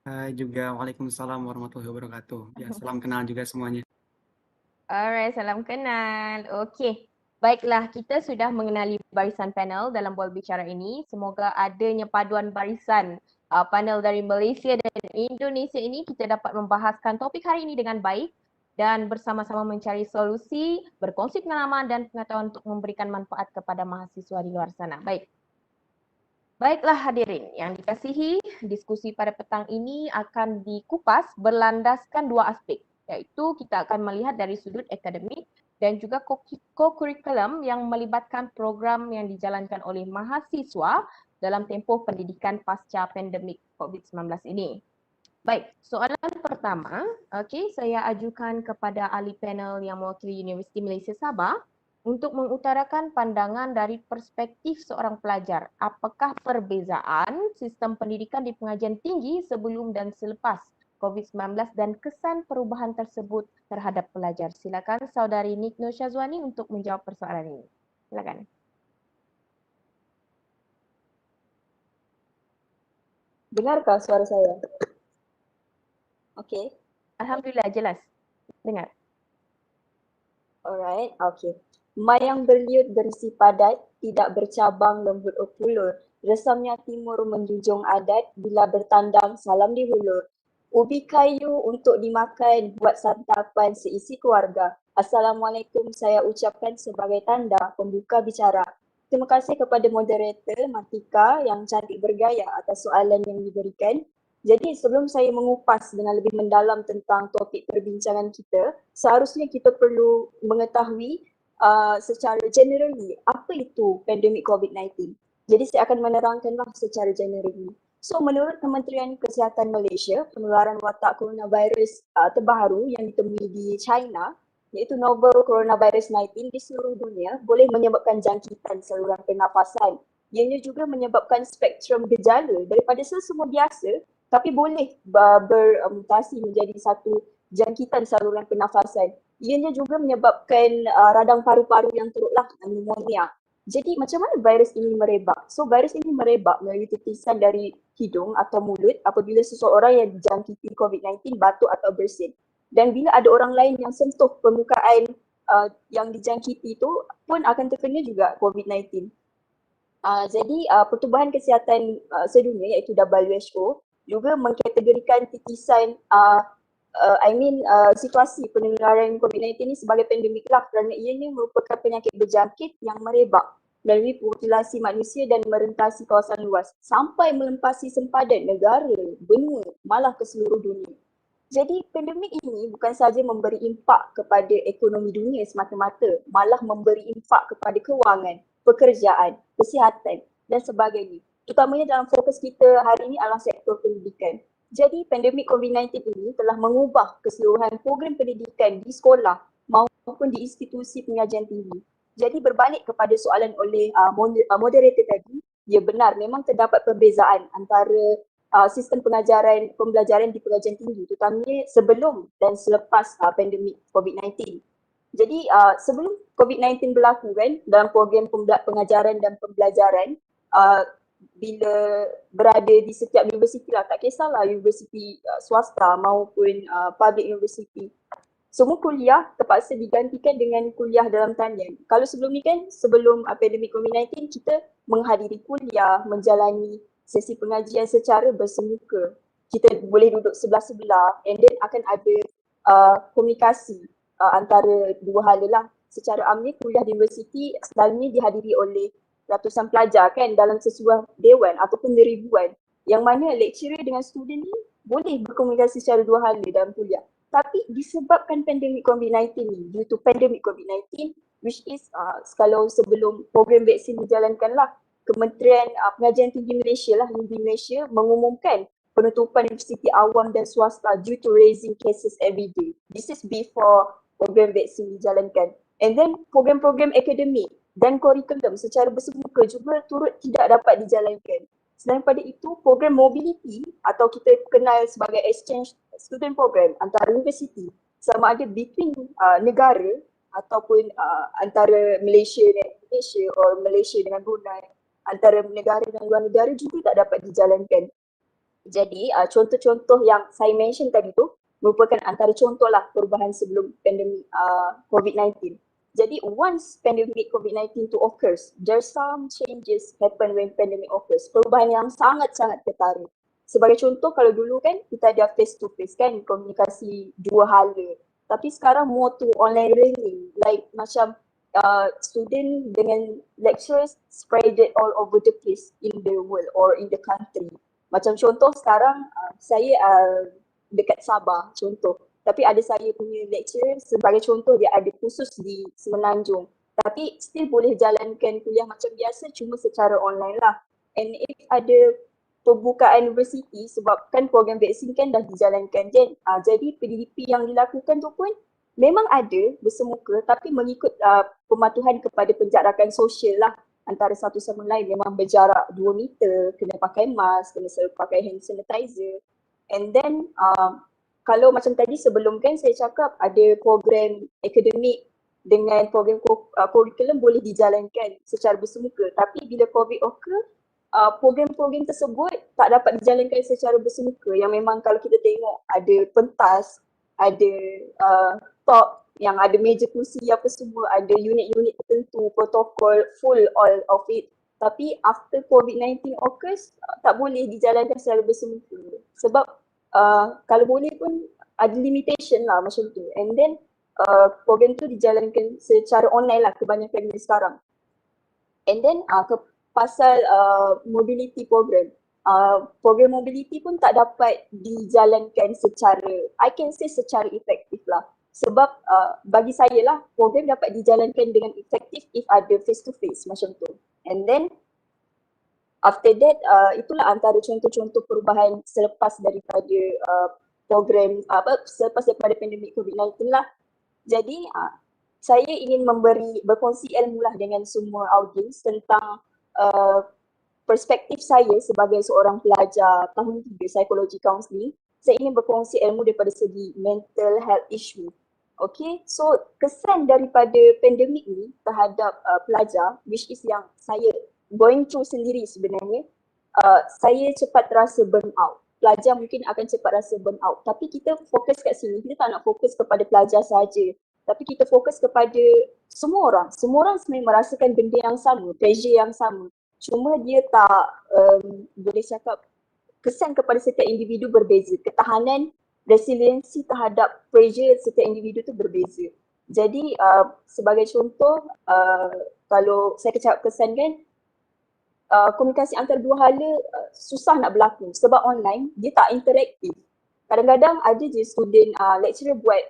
Hai juga, Waalaikumsalam warahmatullahi wabarakatuh. Ya, salam kenal juga semuanya. Alright, salam kenal. Okey. Baiklah, kita sudah mengenali barisan panel dalam bola bicara ini. Semoga adanya paduan barisan panel dari Malaysia dan Indonesia ini kita dapat membahaskan topik hari ini dengan baik dan bersama-sama mencari solusi, berkongsi pengalaman dan pengetahuan untuk memberikan manfaat kepada mahasiswa di luar sana. Baiklah hadirin yang dikasihi, diskusi pada petang ini akan dikupas berlandaskan dua aspek, iaitu kita akan melihat dari sudut akademik dan juga co-curriculum yang melibatkan program yang dijalankan oleh mahasiswa dalam tempoh pendidikan pasca pandemik COVID-19 ini. Baik, soalan pertama, saya ajukan kepada ahli panel yang mewakili Universiti Malaysia Sabah untuk mengutarakan pandangan dari perspektif seorang pelajar. Apakah perbezaan sistem pendidikan di pengajian tinggi sebelum dan selepas COVID-19 dan kesan perubahan tersebut terhadap pelajar? Silakan Saudari Nik Nur Syazwani untuk menjawab persoalan ini. Silakan. Dengarkah suara saya? Okey. Alhamdulillah, jelas. Dengar. Alright, okey. Mayang berliut berisi padat, tidak bercabang lembut opulur. Resamnya timur menjunjung adat, bila bertandang salam dihulur. Ubi kayu untuk dimakan, buat santapan seisi keluarga. Assalamualaikum saya ucapkan sebagai tanda pembuka bicara. Terima kasih kepada moderator Matika yang cantik bergaya atas soalan yang diberikan. Jadi sebelum saya mengupas dengan lebih mendalam tentang topik perbincangan kita, seharusnya kita perlu mengetahui secara generally apa itu pandemik COVID-19. Jadi saya akan menerangkanlah secara generally. So menurut Kementerian Kesihatan Malaysia, penularan watak coronavirus terbaru yang ditemui di China iaitu novel coronavirus 19 di seluruh dunia boleh menyebabkan jangkitan saluran pernafasan. Ianya juga menyebabkan spektrum gejala daripada sesama biasa tapi boleh bermutasi menjadi satu jangkitan saluran pernafasan. Ianya juga menyebabkan radang paru-paru yang turutlah pneumonia. Jadi macam mana virus ini merebak? So virus ini merebak melalui titisan dari hidung atau mulut apabila seseorang yang dijangkiti COVID-19 batuk atau bersin. Dan bila ada orang lain yang sentuh permukaan yang dijangkiti itu pun akan terkena juga COVID-19. Jadi Pertubuhan Kesihatan Sedunia iaitu WHO juga mengkategorikan titisan situasi penularan COVID-19 ini sebagai pandemik lah kerana ianya merupakan penyakit berjangkit yang merebak melalui populasi manusia dan merentasi kawasan luas sampai melempasi sempadan negara, benua, malah ke seluruh dunia. Jadi pandemik ini bukan sahaja memberi impak kepada ekonomi dunia semata-mata, malah memberi impak kepada kewangan, pekerjaan, kesihatan dan sebagainya. Terutamanya dalam fokus kita hari ini adalah sektor pendidikan. Jadi pandemik COVID-19 ini telah mengubah keseluruhan program pendidikan di sekolah maupun di institusi pengajian tinggi. Jadi berbalik kepada soalan oleh moderator tadi, ya benar memang terdapat perbezaan antara sistem pembelajaran di pengajian tinggi terutamanya sebelum dan selepas pandemik COVID-19. Jadi sebelum COVID-19 berlaku kan dalam program pengajaran dan pembelajaran, bila berada di setiap universiti lah, tak kisahlah universiti swasta maupun public university, semua kuliah terpaksa digantikan dengan kuliah dalam talian. Kalau sebelum ni kan, sebelum pandemik COVID-19, kita menghadiri kuliah, menjalani sesi pengajian secara bersemuka. Kita boleh duduk sebelah-sebelah and then akan ada komunikasi antara dua hala lah. Secara amnya kuliah di universiti selalunya dihadiri oleh ratusan pelajar kan dalam sesuatu dewan ataupun ribuan, yang mana lecturer dengan student ni boleh berkomunikasi secara dua hala dalam kuliah. Tapi disebabkan pandemik COVID-19 ni, due to pandemik COVID-19, which is kalau sebelum program vaksin dijalankan lah, Kementerian Pengajian Tinggi Malaysia lah, di Malaysia mengumumkan penutupan universiti awam dan swasta due to raising cases every day. This is before program vaksin dijalankan. And then program-program akademik dan kurikulum secara bersemuka juga turut tidak dapat dijalankan. Selain pada itu, program mobility atau kita kenal sebagai exchange student program antara universiti sama ada between negara ataupun antara Malaysia dengan Indonesia atau Malaysia dengan Brunei, antara negara dan luar negara juga tak dapat dijalankan. Jadi contoh-contoh yang saya mention tadi tu merupakan antara contohlah perubahan sebelum pandemik COVID-19. Jadi once pandemic COVID-19 to occurs, there's some changes happen when pandemic occurs. Perubahan yang sangat-sangat ketara. Sebagai contoh, kalau dulu kan kita ada face to face kan, komunikasi dua hala. Tapi sekarang more to online learning, like macam student dengan lecturers spread it all over the place in the world or in the country. Macam contoh sekarang saya dekat Sabah contoh. Tapi ada saya punya lecturer sebagai contoh dia ada khusus di Semenanjung. Tapi still boleh jalankan kuliah macam biasa cuma secara online lah. And if ada pembukaan universiti sebab kan program vaksin kan dah dijalankan kan. Jadi PDDP yang dilakukan tu pun memang ada bersemuka tapi mengikut pematuhan kepada penjarakan sosial lah antara satu sama lain. Memang berjarak 2 meter, kena pakai mask, kena selalu pakai hand sanitizer. And then kalau macam tadi sebelum kan saya cakap ada program akademik dengan program kurikulum boleh dijalankan secara bersemuka. Tapi bila COVID occur, program-program tersebut tak dapat dijalankan secara bersemuka. Yang memang kalau kita tengok ada pentas, ada talk yang ada meja kursi apa semua, ada unit-unit tertentu, protokol, full all of it. Tapi after COVID-19 occurs, tak boleh dijalankan secara bersemuka. Sebab kalau boleh pun ada limitation lah macam tu. And then program tu dijalankan secara online lah kebanyakan sekarang. And then pasal mobility program. Program mobility pun tak dapat dijalankan secara, I can say secara efektif lah. Sebab bagi saya lah program dapat dijalankan dengan efektif if ada face to face macam tu. And then after that, itulah antara contoh-contoh perubahan selepas daripada program selepas daripada pandemik COVID-19 lah. Jadi saya ingin berkongsi ilmu lah dengan semua audiens tentang perspektif saya sebagai seorang pelajar tahun 3 psikologi kaunseling. Saya ingin berkongsi ilmu daripada segi mental health issue. Okay, so kesan daripada pandemik ni terhadap pelajar, which is yang saya going through sendiri sebenarnya, saya cepat terasa burn out. Pelajar mungkin akan cepat rasa burn out. Tapi kita fokus kat sini, kita tak nak fokus kepada pelajar saja. Tapi kita fokus kepada semua orang. Semua orang sebenarnya merasakan benda yang sama, pressure yang sama. Cuma dia tak boleh cakap kesan kepada setiap individu berbeza. Ketahanan, resiliensi terhadap pressure setiap individu tu berbeza. Jadi sebagai contoh, kalau saya cakap kesan kan, komunikasi antara dua hala susah nak berlaku sebab online dia tak interaktif. Kadang-kadang ada je student lecturer buat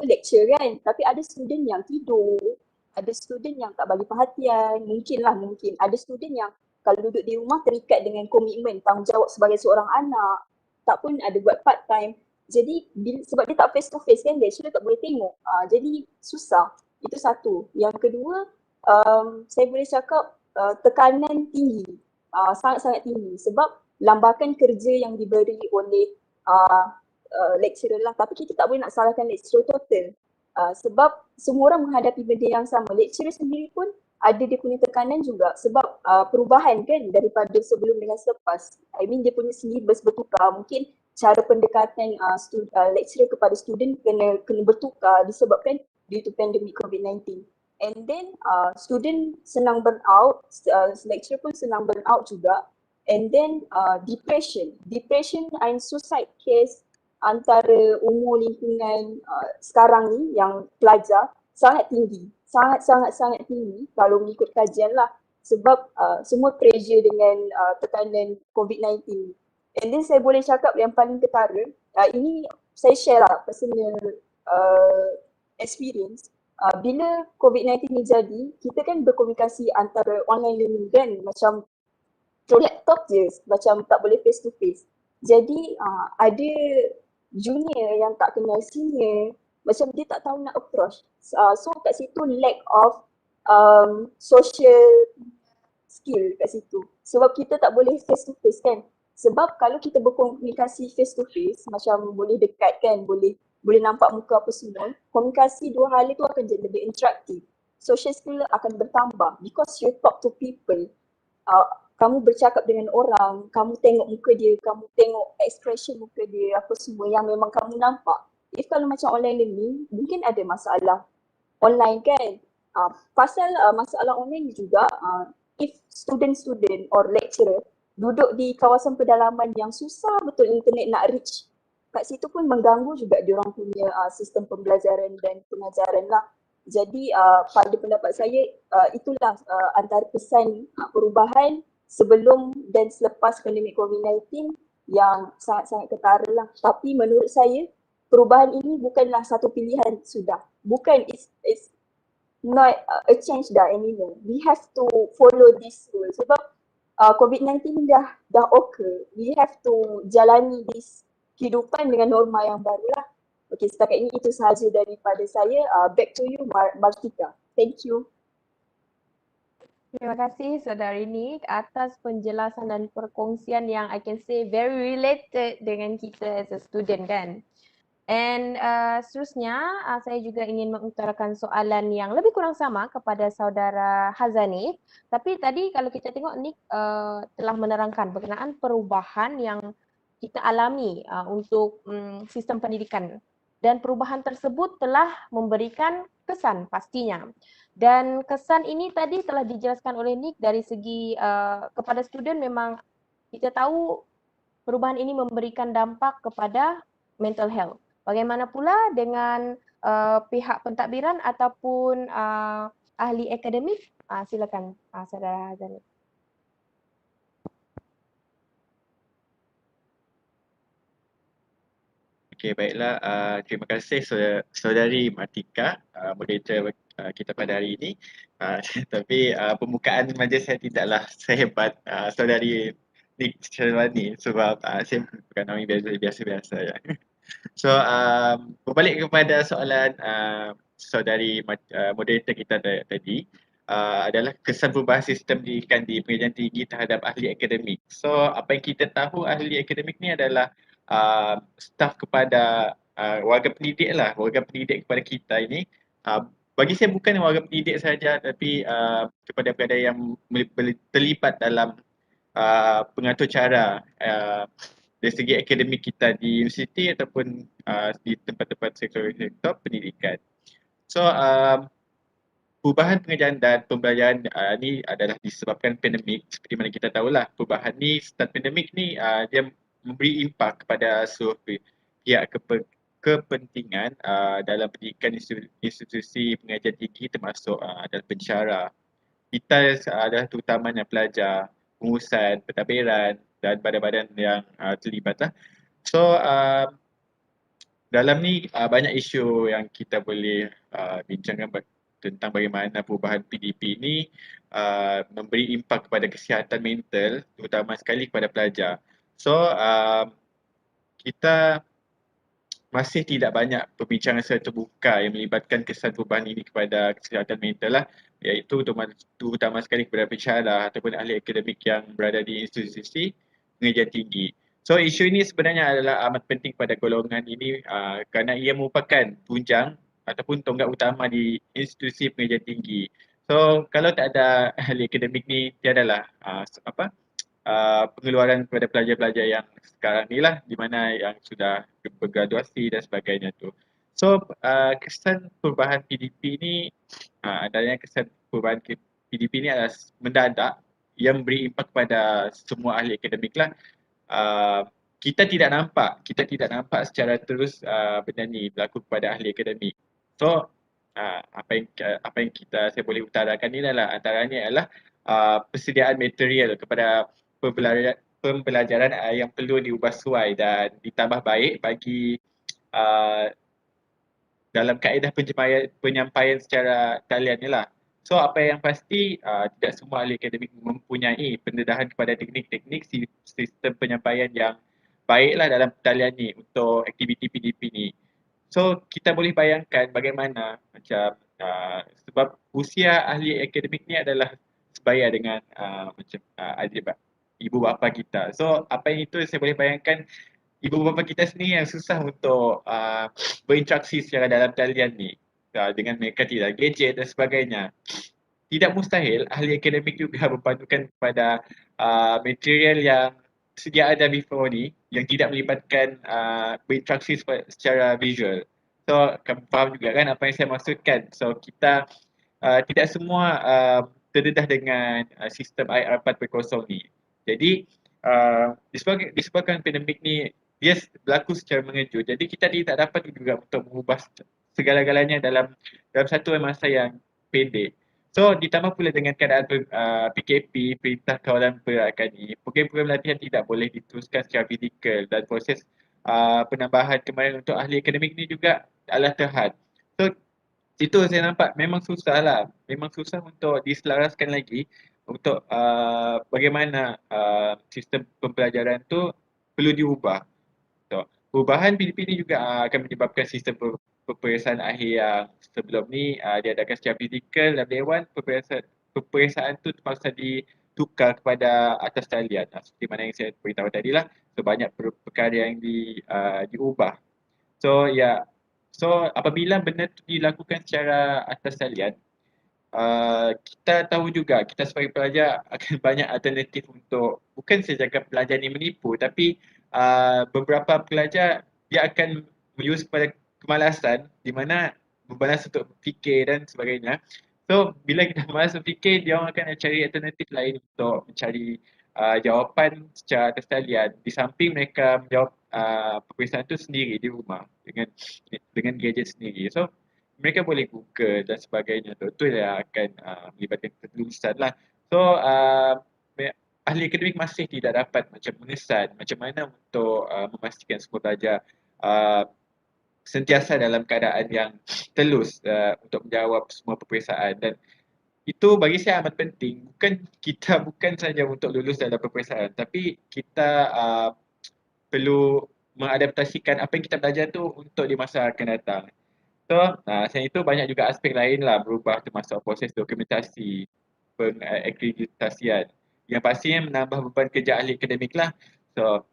lecture kan, tapi ada student yang tidur, ada student yang tak bagi perhatian, mungkin ada student yang kalau duduk di rumah terikat dengan komitmen tanggungjawab sebagai seorang anak, tak pun ada buat part time. Jadi sebab dia tak face to face kan, lecturer tak boleh tengok. Jadi susah. Itu satu. Yang kedua, saya boleh cakap tekanan tinggi, sangat-sangat tinggi sebab lambakan kerja yang diberi oleh lecturer lah. Tapi kita tak boleh nak salahkan lecturer total. Sebab semua orang menghadapi benda yang sama. Lecturer sendiri pun ada dia punya tekanan juga sebab perubahan kan daripada sebelum dengan selepas. I mean dia punya syllabus bertukar. Mungkin cara pendekatan lecturer kepada student kena bertukar disebabkan due to pandemic COVID-19. And then student senang burn out, lecturer pun senang burn out juga. And then depression and suicide case antara umur lingkungan sekarang ni yang pelajar sangat tinggi, sangat tinggi kalau mengikut kajian lah sebab semua pressure dengan tekanan COVID-19. And then saya boleh cakap yang paling ketara, ini saya share lah personal experience. Bila COVID-19 ni jadi, kita kan berkomunikasi antara online learning kan, macam through laptop je, macam tak boleh face to face. Jadi ada junior yang tak kenal senior, macam dia tak tahu nak approach. So kat situ lack of social skill kat situ. Sebab kita tak boleh face to face kan. Sebab kalau kita berkomunikasi face to face, macam boleh dekat kan, boleh nampak muka apa semua, komunikasi dua hal itu akan jadi lebih interaktif. Social skill akan bertambah because you talk to people. Kamu bercakap dengan orang, kamu tengok muka dia, kamu tengok expression muka dia, apa semua yang memang kamu nampak. If kalau macam online learning, mungkin ada masalah online kan. Pasal masalah online juga, if student or lecturer duduk di kawasan pedalaman yang susah betul internet nak reach, kat situ pun mengganggu juga diorang punya sistem pembelajaran dan pengajaran lah. Jadi pada pendapat saya itulah antara kesan perubahan sebelum dan selepas pandemik COVID-19 yang sangat-sangat ketara lah. Tapi menurut saya perubahan ini bukanlah satu pilihan sudah. Bukan, it's not a change dah anymore. We have to follow this rule sebab COVID-19 dah occur. We have to jalani this kehidupan dengan norma yang baru lah. Okay, setakat ini itu sahaja daripada saya. Back to you Martika. Thank you. Terima kasih Saudari Nick atas penjelasan dan perkongsian yang I can say very related dengan kita as a student kan. And seterusnya saya juga ingin mengutarakan soalan yang lebih kurang sama kepada saudara Hazani. Tapi tadi kalau kita tengok Nick telah menerangkan berkenaan perubahan yang kita alami untuk sistem pendidikan. Dan perubahan tersebut telah memberikan kesan pastinya. Dan kesan ini tadi telah dijelaskan oleh Nick dari segi kepada student memang kita tahu perubahan ini memberikan dampak kepada mental health. Bagaimana pula dengan pihak pentadbiran ataupun ahli akademik? Silakan saudara Hazani. Okey, baiklah. Terima kasih saudari Martika, moderator kita pada hari ini. Tapi pembukaan majlis saya tidaklah sehebat saudari Nick Sherwani sebab saya bukan orang biasa-biasa ya. So berbalik kepada soalan saudari moderator kita tadi, adalah kesan perubahan sistem pendidikan di pengajian tinggi terhadap ahli akademik. So apa yang kita tahu ahli akademik ni adalah staf kepada warga pendidik lah, warga pendidik kepada kita ini. Bagi saya bukan warga pendidik saja tapi kepada yang terlibat dalam pengatur cara dari segi akademik kita di universiti ataupun di tempat-tempat sektor pendidikan. So perubahan pengajaran dan pembelajaran ni adalah disebabkan pandemik. Seperti mana kita tahulah perubahan ni start pandemik ni dia memberi impak kepada seluruh pihak kepentingan dalam pendidikan institusi pengajian tinggi termasuk dalam pensyarah. Kita adalah terutamanya pelajar, pengurusan, pentadbiran dan badan-badan yang terlibat lah. So dalam ni banyak isu yang kita boleh bincangkan tentang bagaimana perubahan PDP ini memberi impak kepada kesihatan mental terutama sekali kepada pelajar. So kita masih tidak banyak perbincangan secara terbuka yang melibatkan kesan perubahan ini kepada kesihatan mental lah, iaitu terutama sekali kepada pensyarah ataupun ahli akademik yang berada di institusi pengajian tinggi. So isu ini sebenarnya adalah amat penting pada golongan ini kerana ia merupakan tunjang ataupun tonggak utama di institusi pengajian tinggi. So kalau tak ada ahli akademik ni tiadalah pengeluaran kepada pelajar-pelajar yang sekarang ni lah, di mana yang sudah bergraduasi dan sebagainya tu. So kesan perubahan PDP ni adanya kesan perubahan PDP ni adalah mendadak yang beri impak kepada semua ahli akademik lah. Kita tidak nampak secara terus benda ni berlaku kepada ahli akademik. So apa yang saya boleh utarakan ni adalah antaranya adalah persediaan material kepada pembelajaran yang perlu diubah suai dan ditambah baik bagi dalam kaedah penyampaian secara talian ni lah. So apa yang pasti tidak semua ahli akademik mempunyai pendedahan kepada teknik-teknik sistem penyampaian yang baiklah dalam talian ni untuk aktiviti PDP ni. So kita boleh bayangkan bagaimana macam sebab usia ahli akademik ni adalah sebaya dengan adik ibu bapa kita. So apa yang itu saya boleh bayangkan ibu bapa kita sendiri yang susah untuk berinteraksi secara dalam talian ni dengan mereka tidak gadget dan sebagainya. Tidak mustahil ahli akademik juga berpandukan kepada material yang sedia ada before ni yang tidak melibatkan berinteraksi secara visual. So kamu faham juga kan apa yang saya maksudkan. So kita tidak semua terdedah dengan sistem IR 4.0 ni. Jadi disebabkan pandemik ni dia berlaku secara mengejut. Jadi kita tidak dapat juga untuk mengubah segala-galanya dalam satu masa yang pendek. So ditambah pula dengan keadaan PKP, Perintah Kawalan Pergerakan ni, program-program latihan tidak boleh diteruskan secara fizikal dan proses penambahan kemahiran untuk ahli akademik ni juga adalah terhad. So itu saya nampak memang susah lah. Memang susah untuk diselaraskan lagi untuk bagaimana sistem pembelajaran tu perlu diubah. So, perubahan PDP ni juga akan menyebabkan sistem peperiksaan akhir yang sebelum ni diadakan secara fizikal dan Dewan peperiksaan tu terpaksa ditukar kepada atas talian. Seperti mana yang saya beritahu tadi lah. So, banyak perkara yang diubah. So apabila benda tu dilakukan secara atas talian, kita tahu juga kita sebagai pelajar akan banyak alternatif untuk bukan saya cakap pelajar ni menipu, tapi beberapa pelajar dia akan menyusun kepada kemalasan di mana berbalas untuk fikir dan sebagainya. So bila kita malas berfikir, dia orang akan cari alternatif lain untuk mencari jawapan secara atas talian di samping mereka menjawab peperiksaan itu sendiri di rumah dengan gadget sendiri. So mereka boleh Google dan sebagainya tu. Itu yang akan melibatkan ketulusan lah. So ahli akademik masih tidak dapat macam mengesan macam mana untuk memastikan semua pelajar sentiasa dalam keadaan yang telus untuk menjawab semua peperiksaan, dan itu bagi saya amat penting. Bukan saja untuk lulus dalam peperiksaan, tapi kita perlu mengadaptasikan apa yang kita belajar tu untuk di masa akan datang. So, selain itu banyak juga aspek lain lah berubah, termasuk proses dokumentasi, pengakreditasian yang pastinya menambah beban kerja ahli akademik lah. So,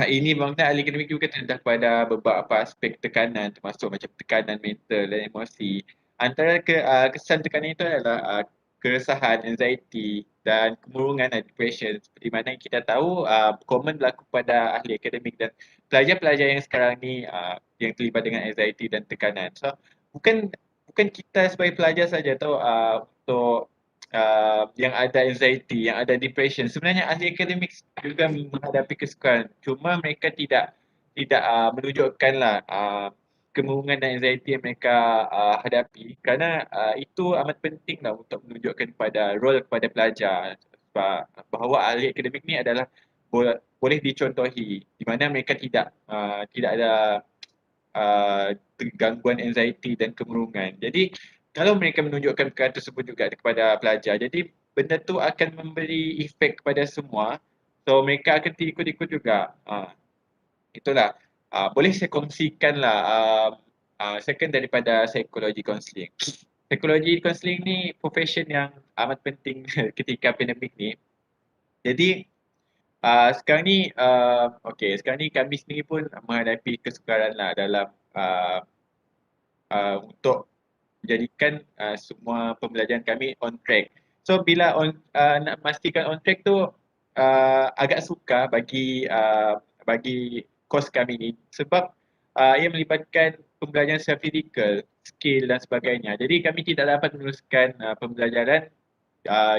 ini bermakna ahli akademik juga terdedah kepada beberapa aspek tekanan, termasuk macam tekanan mental dan emosi. Antara kesan tekanan itu adalah keresahan, anxiety dan kemurungan dan depression. Seperti mana yang kita tahu common berlaku pada ahli akademik dan pelajar-pelajar yang sekarang ni yang terlibat dengan anxiety dan tekanan. So bukan kita sebagai pelajar saja tahu untuk yang ada anxiety, yang ada depression. Sebenarnya ahli akademik juga menghadapi kesukaran. Cuma mereka tidak menunjukkanlah kemurungan dan anxiety yang mereka hadapi, kerana itu amat penting lah untuk menunjukkan role kepada pelajar bahawa ahli akademik ni adalah boleh dicontohi, di mana mereka tidak ada gangguan anxiety dan kemurungan. Jadi kalau mereka menunjukkan perkara tersebut juga kepada pelajar, jadi benda tu akan memberi efek kepada semua. So mereka akan ikut-ikut juga. itulah. Boleh saya kongsikan lah second daripada psikologi counselling. Psikologi counselling ni profession yang amat penting ketika pandemik ni. Jadi sekarang ni sekarang ni kami sendiri pun menghadapi kesukaran lah dalam untuk menjadikan semua pembelajaran kami on track. So bila nak memastikan on track tu agak sukar bagi kos kami ni sebab ia melibatkan pembelajaran secara fizikal, skill dan sebagainya. Jadi kami tidak dapat meneruskan pembelajaran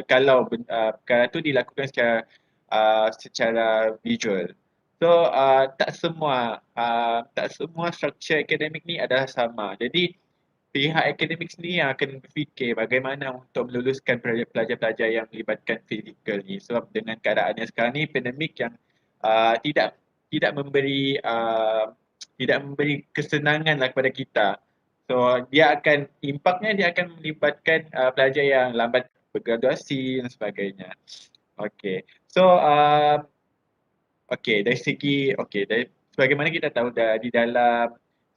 kalau perkara tu dilakukan secara visual. So tak semua struktur akademik ni adalah sama. Jadi pihak akademik sendiri yang akan berfikir bagaimana untuk meluluskan pelajar-pelajar yang melibatkan fizikal ni. Sebab dengan keadaan yang sekarang ni pandemik yang tidak memberi kesenangan lah kepada kita. So impaknya dia akan melibatkan pelajar yang lambat bergraduasi dan sebagainya. Okay. So sebagaimana kita tahu di dalam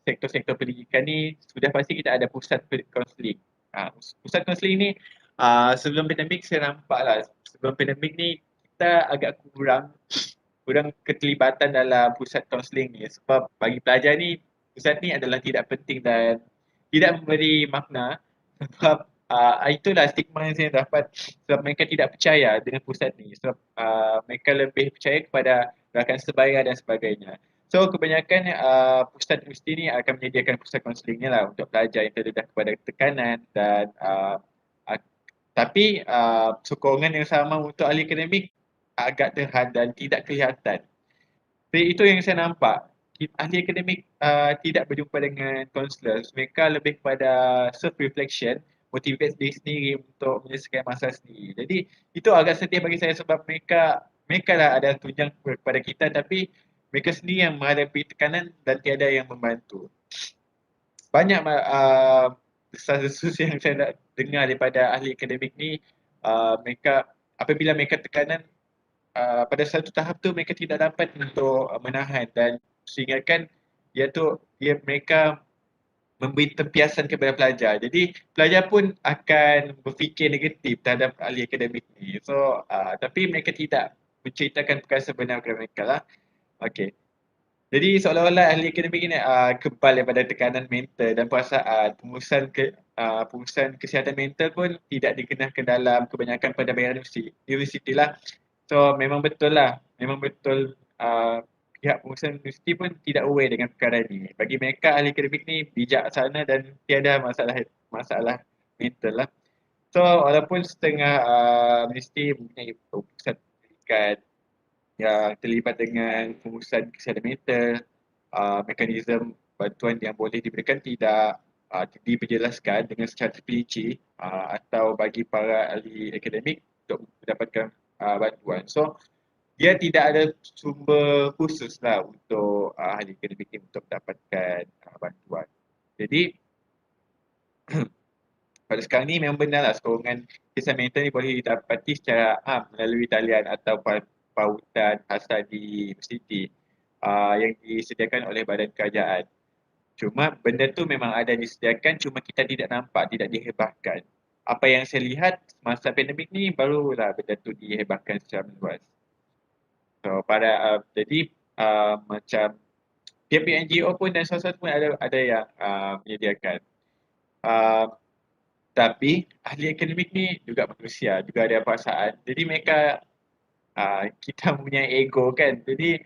sektor-sektor pendidikan ni sudah pasti kita ada pusat kaunseling. Pusat kaunseling ni sebelum pandemik saya nampak lah, sebelum pandemik ni kita agak kurang keterlibatan dalam pusat kaunseling ni sebab bagi pelajar ni pusat ni adalah tidak penting dan tidak memberi makna sebab itulah stigma yang saya dapat sebab mereka tidak percaya dengan pusat ni sebab mereka lebih percaya kepada rakan sebaya dan sebagainya. So kebanyakan pusat universiti ni akan menyediakan pusat kaunseling ni lah untuk pelajar yang terdedah kepada tekanan dan tapi sokongan yang sama untuk ahli akademik agak terhad dan tidak kelihatan. Jadi itu yang saya nampak. Ahli akademik tidak berjumpa dengan counselors. Mereka lebih kepada self-reflection, motivate diri sendiri untuk menyelesaikan masalah sendiri. Jadi itu agak sedih bagi saya sebab mereka lah ada tunjang kepada kita tapi mereka sendiri yang menghadapi tekanan dan tiada yang membantu. Banyak desas-desus yang saya dengar daripada ahli akademik ni, apabila mereka tekanan pada satu tahap tu mereka tidak dapat untuk menahan dan sehinggakan mereka memberi tempiasan kepada pelajar. Jadi pelajar pun akan berfikir negatif terhadap ahli akademik ni. So tapi mereka tidak menceritakan perkara sebenar kepada mereka lah. Okay. Jadi seolah-olah ahli akademik ini kebal daripada tekanan mental dan perasaan. Pengurusan kesihatan mental pun tidak dikenakan dalam kebanyakan pendampingan universiti lah. So memang betul pihak pengurusan universiti pun tidak aware dengan perkara ini. Bagi mereka ahli akademik ni bijaksana dan tiada masalah mental lah. So walaupun setengah universiti mempunyai pusat pendidikan yang terlibat dengan pengurusan kesihatan mental, mekanisme bantuan yang boleh diberikan tidak diperjelaskan dengan secara terperinci atau bagi para ahli akademik untuk mendapatkan bantuan. So dia tidak ada sumber khusus lah untuk ahli akademik ini untuk mendapatkan bantuan. Jadi pada sekarang ni memang benar lah sokongan kesihatan mental ni boleh didapati secara melalui talian atau pautan khasa di universiti yang disediakan oleh badan kerajaan. Cuma benda tu memang ada disediakan, cuma kita tidak nampak, tidak dihebahkan. Apa yang saya lihat masa pandemik ni barulah benda tu dihebahkan secara meluas. So jadi macam pihak-pihak NGO pun dan swasta pun ada yang menyediakan. Tapi ahli akademik ni juga manusia, juga ada perasaan. Jadi mereka kita punya ego kan. Jadi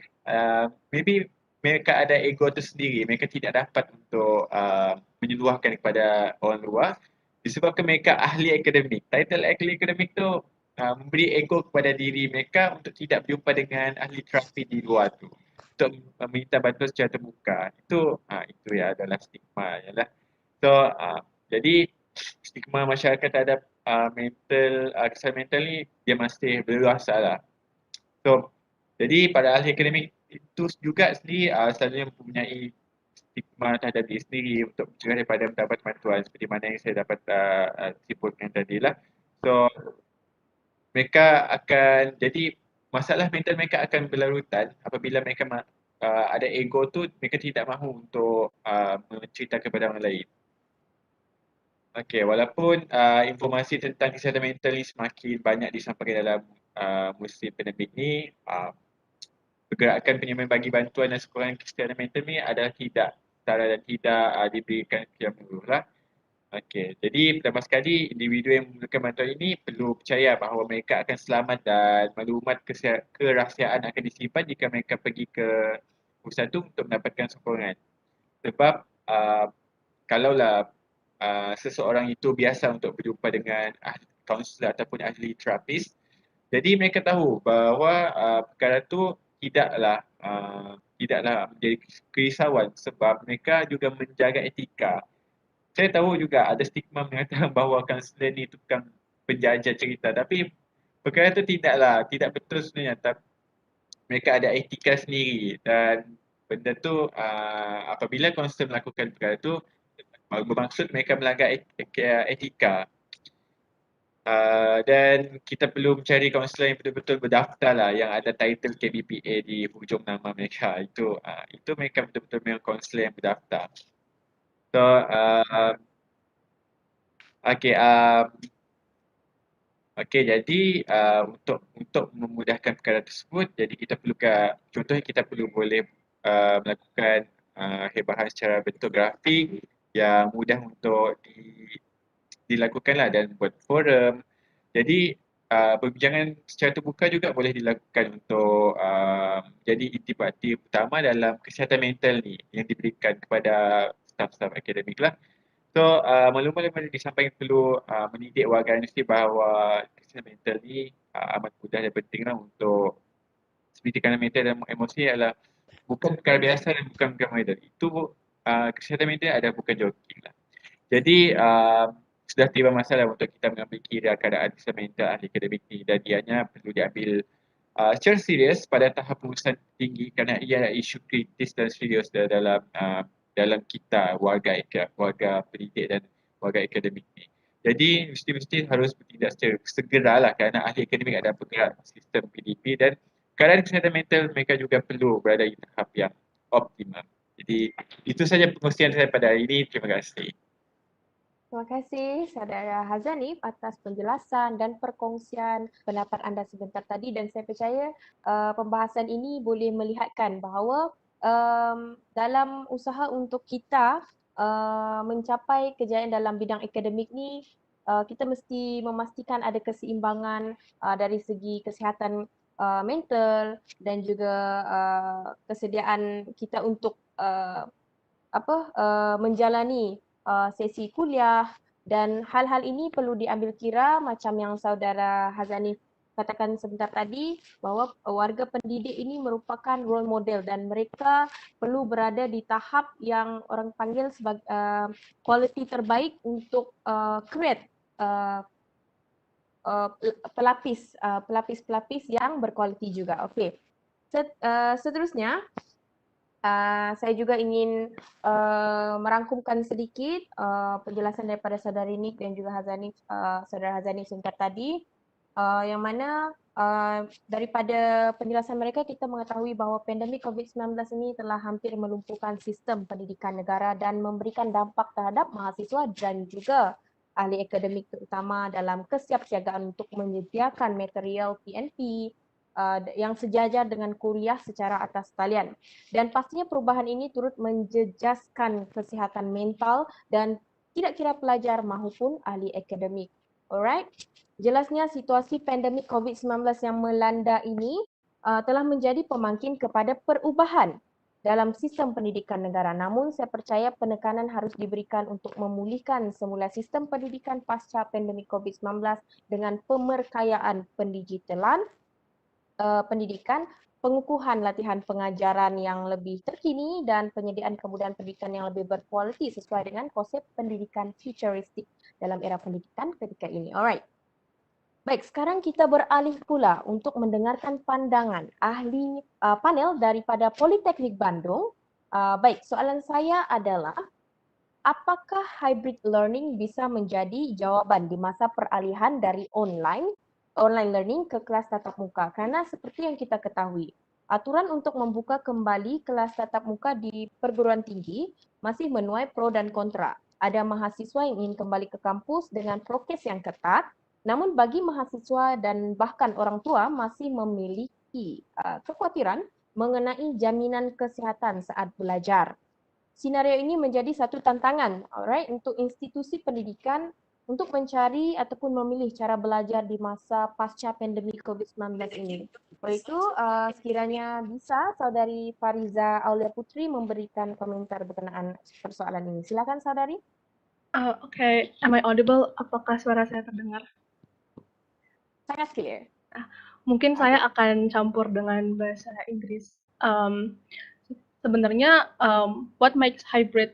maybe mereka ada ego tersendiri. Mereka tidak dapat untuk menyeluahkan kepada orang luar disebabkan mereka ahli akademik. Title ahli akademik tu memberi ego kepada diri mereka untuk tidak berjumpa dengan ahli terapi di luar tu. Untuk meminta bantuan secara terbuka. Itu ya adalah stigma. Yalah. So jadi stigma masyarakat terhadap kesihatan mental ni dia masih berluasa lah. So, jadi pada ahli akademik itu juga sendiri selalunya mempunyai stigma terhadap diri sendiri untuk mencegah daripada mendapat bantuan seperti mana yang saya dapat simpulkan tadi lah. So, mereka akan jadi masalah mental mereka akan berlarutan apabila mereka ada ego tu, mereka tidak mahu untuk menceritakan kepada orang lain. Okey, walaupun informasi tentang kesihatan mental ni semakin banyak disampaikan dalam musim pandemik ni, pergerakan penyembahan bagi bantuan dan sokongan kesihatan mental ni adalah tidak setara dan tidak diberikan secara menyeluruh lah. Okey, jadi pertama sekali individu yang memerlukan bantuan ini perlu percaya bahawa mereka akan selamat dan maklumat kerahsiaan akan disimpan jika mereka pergi ke pusat itu untuk mendapatkan sokongan. Sebab kalaulah seseorang itu biasa untuk berjumpa dengan ahli kaunselor ataupun ahli terapis, jadi mereka tahu bahawa perkara itu tidaklah menjadi kerisauan sebab mereka juga menjaga etika. Saya tahu juga ada stigma mengatakan bahawa kaunselor ni tukang penjajah cerita, tapi perkara itu tidak betul sebenarnya. Mereka ada etika sendiri dan benda tu apabila kaunselor melakukan perkara itu bermaksud mereka melanggar etika. Dan kita perlu mencari kaunselor yang betul-betul berdaftar lah, yang ada title KBPA di hujung nama mereka. Itu mereka betul-betul memang kaunselor yang berdaftar. So jadi untuk memudahkan perkara tersebut, jadi kita perlu contohnya kita boleh melakukan hebahan secara bentuk grafik yang mudah untuk dilakukanlah dan buat forum. Jadi perbincangan secara terbuka juga boleh dilakukan untuk jadi intipati pertama dalam kesihatan mental ni yang diberikan kepada staf-staf akademik lah. So maklumat-maklumat yang disampaikan perlu mendidik warga universiti bahawa kesihatan mental ni amat mudah dan penting lah untuk seperti tekanan mental dan emosi adalah bukan perkara biasa dan bukan perkara mudah. Itu kesihatan mental adalah bukan joking lah. Jadi sudah tiba masalah untuk kita mengambil kira keadaan kesihatan mental ahli akademik ni dan ianya perlu diambil secara serius pada tahap pengurusan tinggi kerana ia adalah isu kritis dan serius dalam kita warga pendidik dan warga akademik ni. Jadi mesti harus bertindak secara segeralah kerana ahli akademik ada bergerak sistem PDP dan keadaan kesihatan mental mereka juga perlu berada di tahap yang optimum. Jadi itu saja pengurusan saya pada hari ini. Terima kasih. Terima kasih Saudara Hazanif atas penjelasan dan perkongsian pendapat anda sebentar tadi, dan saya percaya pembahasan ini boleh melihatkan bahawa dalam usaha untuk kita mencapai kejayaan dalam bidang akademik ni, kita mesti memastikan ada keseimbangan dari segi kesihatan mental dan juga kesediaan kita untuk menjalani sesi kuliah, dan hal-hal ini perlu diambil kira macam yang Saudara Hazanif katakan sebentar tadi, bahawa warga pendidik ini merupakan role model dan mereka perlu berada di tahap yang orang panggil sebagai kualiti terbaik untuk create pelapis-pelapis yang berkualiti juga. Okey. Seterusnya, saya juga ingin merangkumkan sedikit penjelasan daripada Saudari Nik dan juga Saudara Hazanif sebentar tadi, yang mana daripada penjelasan mereka kita mengetahui bahawa pandemik COVID-19 ini telah hampir melumpuhkan sistem pendidikan negara dan memberikan dampak terhadap mahasiswa dan juga ahli akademik, terutama dalam kesiapsiagaan untuk menyediakan material PNP yang sejajar dengan kuliah secara atas talian. Dan pastinya perubahan ini turut menjejaskan kesihatan mental dan tidak kira pelajar maupun ahli akademik. Alright. Jelasnya situasi pandemik COVID-19 yang melanda ini telah menjadi pemangkin kepada perubahan dalam sistem pendidikan negara. Namun saya percaya penekanan harus diberikan untuk memulihkan semula sistem pendidikan pasca pandemik COVID-19 dengan pemerkayaan pendigitalan pendidikan, pengukuhan latihan pengajaran yang lebih terkini dan penyediaan kemudahan pendidikan yang lebih berkualiti sesuai dengan konsep pendidikan futuristik dalam era pendidikan ketika ini. Alright. Baik, sekarang kita beralih pula untuk mendengarkan pandangan ahli panel daripada Politeknik Bandung. Baik, soalan saya adalah, apakah hybrid learning bisa menjadi jawapan di masa peralihan dari online learning ke kelas tatap muka? Karena seperti yang kita ketahui, Aturan untuk membuka kembali kelas tatap muka di perguruan tinggi masih menuai pro dan kontra. Ada mahasiswa yang ingin kembali ke kampus dengan prokes yang ketat, namun bagi mahasiswa dan bahkan orang tua masih memiliki kekhawatiran mengenai jaminan kesehatan saat belajar. Senario ini menjadi satu tantangan, alright, untuk institusi pendidikan untuk mencari ataupun memilih cara belajar di masa pasca pandemi COVID-19 ini. Oleh itu, sekiranya bisa Saudari Fariza Aulia Putri memberikan komentar berkenaan persoalan ini. Silakan Saudari. Okay, am I audible? Apakah suara saya terdengar? Sangat clear. Mungkin saya akan campur dengan bahasa Inggris. Sebenarnya, what makes hybrid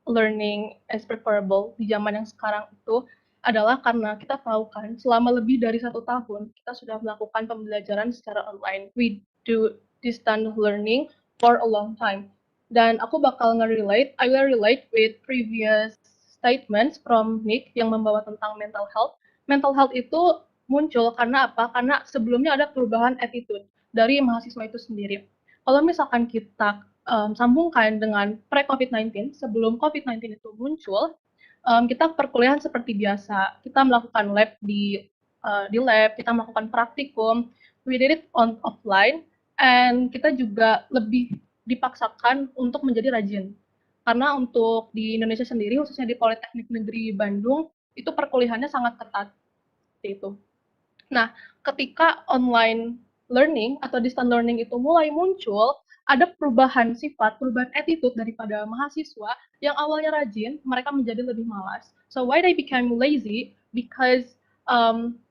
learning is preferable di zaman yang sekarang itu adalah karena kita tahu kan selama lebih dari 1 tahun kita sudah melakukan pembelajaran secara online. We do distance learning for a long time. Dan aku bakal I will relate with previous statements from Nick yang membawa tentang mental health. Mental health itu muncul karena apa? Karena sebelumnya ada perubahan attitude dari mahasiswa itu sendiri. Kalau misalkan kita sambungkan dengan pre-COVID-19, sebelum COVID-19 itu muncul, kita perkuliahan seperti biasa. Kita melakukan lab di lab, kita melakukan praktikum, we did it on offline, and kita juga lebih dipaksakan untuk menjadi rajin. Karena untuk di Indonesia sendiri, khususnya di Politeknik Negeri Bandung, itu perkuliahannya sangat ketat. Seperti itu. Nah, ketika online learning atau distance learning itu mulai muncul, ada perubahan sifat, perubahan attitude daripada mahasiswa yang awalnya rajin, mereka menjadi lebih malas. So why they became lazy? Because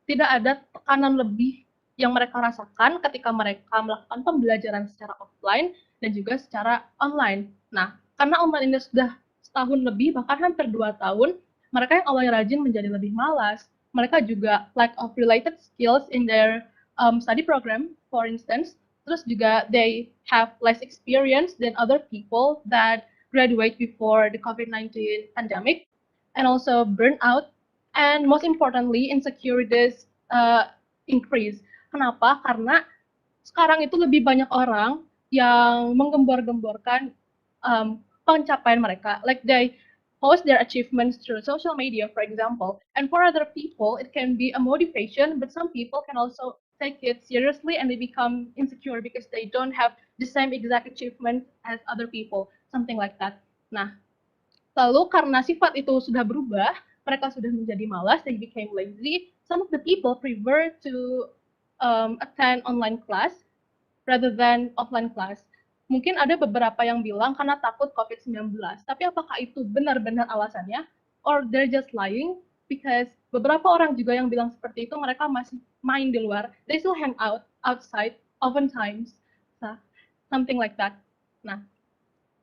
tidak ada tekanan lebih yang mereka rasakan ketika mereka melakukan pembelajaran secara offline dan juga secara online. Nah, karena online ini sudah setahun lebih, bahkan hampir 2 tahun, mereka yang awalnya rajin menjadi lebih malas. Mereka juga lack of related skills in their study program, for instance. Terus juga they have less experience than other people that graduate before the COVID-19 pandemic, and also burnout, and most importantly insecurities increase. Kenapa? Karena sekarang itu lebih banyak orang yang menggembor-gemborkan pencapaian mereka, like they post their achievements through social media, for example. And for other people, it can be a motivation, but some people can also take it seriously and they become insecure because they don't have the same exact achievement as other people, something like that. Nah, lalu karena sifat itu sudah berubah, mereka sudah menjadi malas, they became lazy. Some of the people prefer to attend online class rather than offline class. Mungkin ada beberapa yang bilang karena takut COVID-19, tapi apakah itu benar-benar alasannya? Or they're just lying? Because beberapa orang juga yang bilang seperti itu, mereka masih main di luar. They still hang out outside, oftentimes. Something like that. Nah,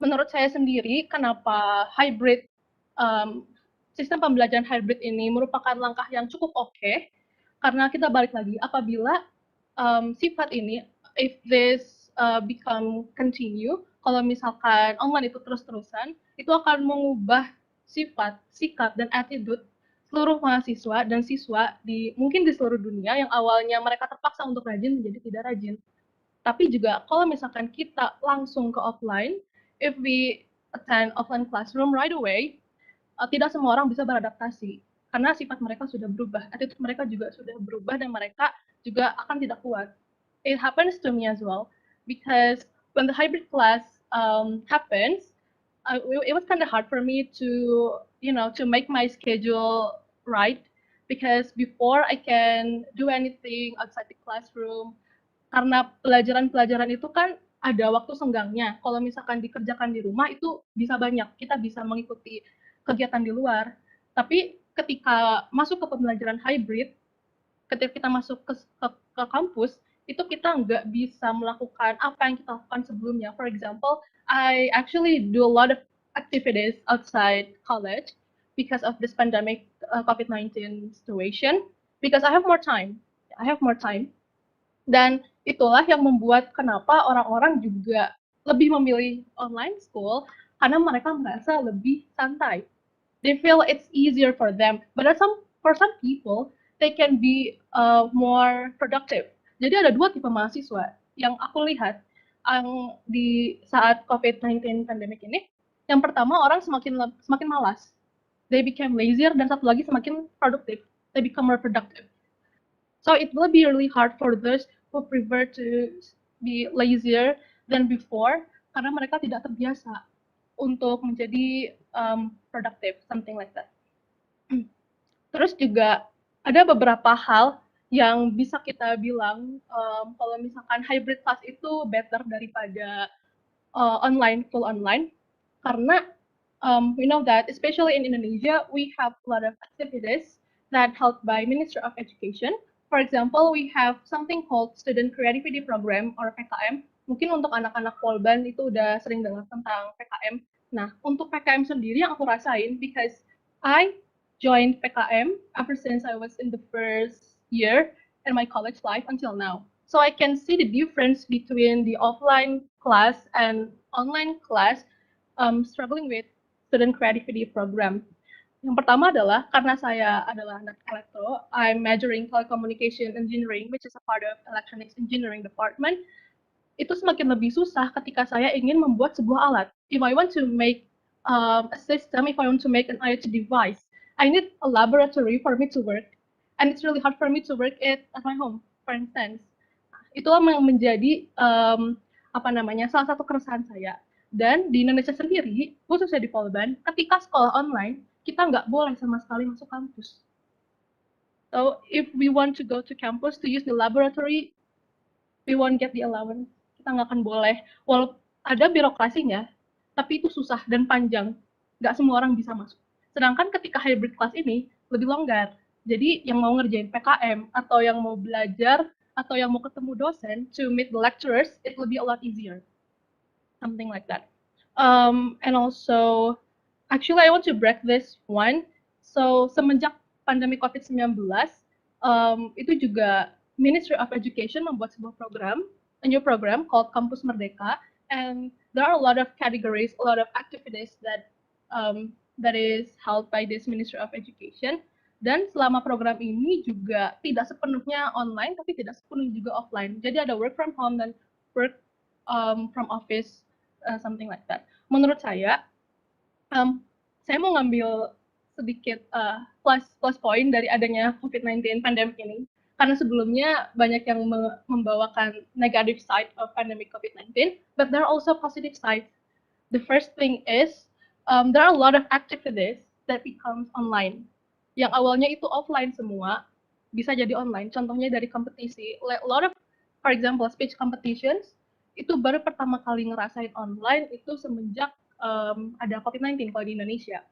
menurut saya sendiri, kenapa sistem pembelajaran hybrid ini merupakan langkah yang cukup oke, karena kita balik lagi, apabila sifat ini, if this become continue, kalau misalkan online itu terus-terusan, itu akan mengubah sifat, sikap, dan attitude seluruh mahasiswa dan siswa mungkin di seluruh dunia yang awalnya mereka terpaksa untuk rajin menjadi tidak rajin. Tapi juga kalau misalkan kita langsung ke offline, if we attend offline classroom right away, tidak semua orang bisa beradaptasi karena sifat mereka sudah berubah, attitude mereka juga sudah berubah dan mereka juga akan tidak kuat. It happens to me as well because when the hybrid class happens, it was kind of hard for me to make my schedule right, because before I can do anything outside the classroom, karena pelajaran-pelajaran itu kan ada waktu senggangnya. Kalau misalkan dikerjakan di rumah itu bisa banyak, kita bisa mengikuti kegiatan di luar. Tapi ketika masuk ke pembelajaran hybrid, ketika kita masuk ke kampus, itu kita nggak bisa melakukan apa yang kita lakukan sebelumnya. For example, I actually do a lot of activities outside college because of this pandemic COVID-19 situation, because I have more time. Dan itulah yang membuat kenapa orang-orang juga lebih memilih online school, karena mereka merasa lebih santai. They feel it's easier for them, but for some people, they can be more productive. Jadi ada 2 tipe mahasiswa. yang aku lihat di saat COVID-19 pandemic ini, yang pertama orang semakin malas. They became lazier, dan satu lagi semakin produktif. They become more productive. So it will be really hard for those who prefer to be lazier than before, karena mereka tidak terbiasa untuk menjadi productive, something like that. Terus juga ada beberapa hal yang bisa kita bilang kalau misalkan hybrid class itu better daripada full online, karena we know that especially in Indonesia we have a lot of activities that helped by Ministry of Education. For example, we have something called Student Creativity Program or PKM. Mungkin untuk anak-anak Polban itu udah sering dengar tentang PKM. Nah, untuk PKM sendiri yang aku rasain, because I joined PKM ever since I was in the first year in my college life until now. So I can see the difference between the offline class and online class struggling with student creativity program. Yang pertama adalah karena saya adalah anak elektro, I'm majoring telecommunication engineering, which is a part of electronics engineering department. Itu semakin lebih susah ketika saya ingin membuat sebuah alat. If I want to make a system, if I want to make an IoT device, I need a laboratory for me to work, and it's really hard for me to work it at my home, for instance. Itulah yang menjadi salah satu keresahan saya. Dan di Indonesia sendiri, khususnya di Polban, ketika sekolah online, kita nggak boleh sama sekali masuk kampus. So if we want to go to campus to use the laboratory, we won't get the allowance. Kita nggak akan boleh. Walaupun ada birokrasinya, tapi itu susah dan panjang. Nggak semua orang bisa masuk. Sedangkan ketika hybrid class ini lebih longgar. Jadi yang mau ngerjain PKM atau yang mau belajar atau yang mau ketemu dosen to meet the lecturers, it will be a lot easier. Something like that. And also, actually I want to break this one. So semenjak pandemi COVID-19, itu juga Ministry of Education membuat sebuah program, a new program called Kampus Merdeka, and there are a lot of categories, a lot of activities that is held by this Ministry of Education. Dan selama program ini juga tidak sepenuhnya online, tapi tidak sepenuhnya juga offline. Jadi ada work from home dan work from office, something like that. Menurut saya mau ngambil sedikit plus point dari adanya COVID-19 pandemic ini. Karena sebelumnya banyak yang membawakan negative side of pandemic COVID-19, but there are also positive sides. The first thing is there are a lot of activities that becomes online. Yang awalnya itu offline semua, bisa jadi online. Contohnya dari kompetisi. A lot of, for example, speech competitions, itu baru pertama kali ngerasain online itu semenjak ada COVID-19 kalau di Indonesia.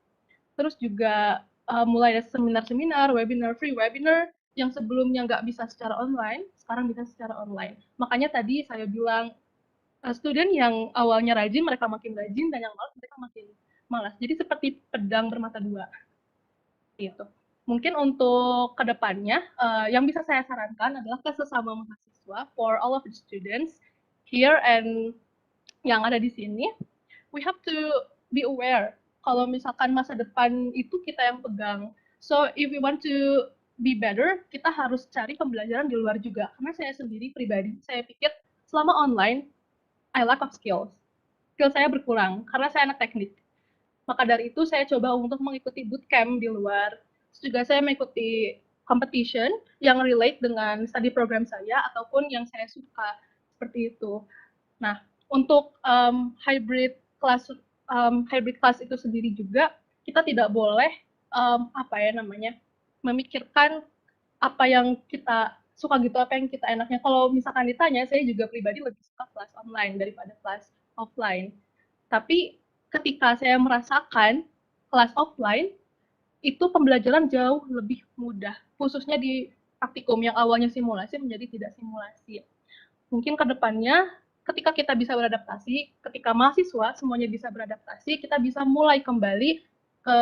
Terus juga mulai ada seminar-seminar, webinar, free webinar, yang sebelumnya nggak bisa secara online, sekarang bisa secara online. Makanya tadi saya bilang, student yang awalnya rajin, mereka makin rajin, dan yang malas, mereka makin malas. Jadi seperti pedang bermata dua. Gitu. Mungkin untuk kedepannya, yang bisa saya sarankan adalah ke sesama mahasiswa, for all of the students here and yang ada di sini, we have to be aware kalau misalkan masa depan itu kita yang pegang. So if we want to be better, kita harus cari pembelajaran di luar juga. Karena saya sendiri pribadi, saya pikir selama online, I lack of skills. Skill saya berkurang karena saya anak teknik. Maka dari itu saya coba untuk mengikuti bootcamp di luar. Terus juga saya mengikuti competition yang relate dengan study program saya ataupun yang saya suka, seperti itu. Nah, untuk hybrid class itu sendiri juga kita tidak boleh memikirkan apa yang kita suka gitu, apa yang kita enaknya. Kalau misalkan ditanya, saya juga pribadi lebih suka kelas online daripada kelas offline. Tapi ketika saya merasakan kelas offline, itu pembelajaran jauh lebih mudah, khususnya di praktikum yang awalnya simulasi menjadi tidak simulasi. Mungkin ke depannya, ketika kita bisa beradaptasi, ketika mahasiswa semuanya bisa beradaptasi, kita bisa mulai kembali ke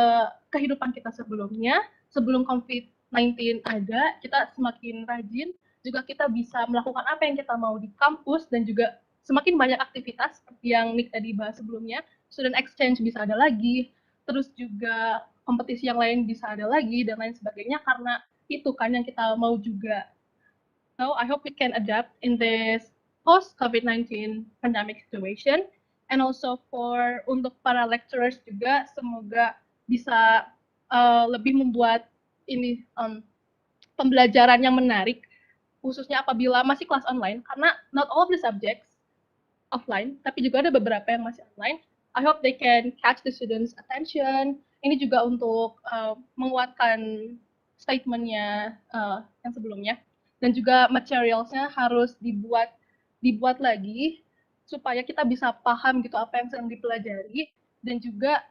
kehidupan kita sebelumnya, sebelum COVID-19 ada, kita semakin rajin, juga kita bisa melakukan apa yang kita mau di kampus, dan juga semakin banyak aktivitas, seperti yang Nick tadi bahas sebelumnya, student exchange bisa ada lagi, terus juga kompetisi yang lain bisa ada lagi, dan lain sebagainya, karena itu kan yang kita mau juga. So I hope we can adapt in this post-COVID-19 pandemic situation, and also untuk para lecturers juga semoga bisa lebih membuat ini pembelajaran yang menarik, khususnya apabila masih kelas online, karena not all of the subjects offline, tapi juga ada beberapa yang masih online. I hope they can catch the students' attention. Ini juga untuk menguatkan statementnya yang sebelumnya, dan juga materialsnya harus dibuat lagi supaya kita bisa paham gitu apa yang sedang dipelajari, dan juga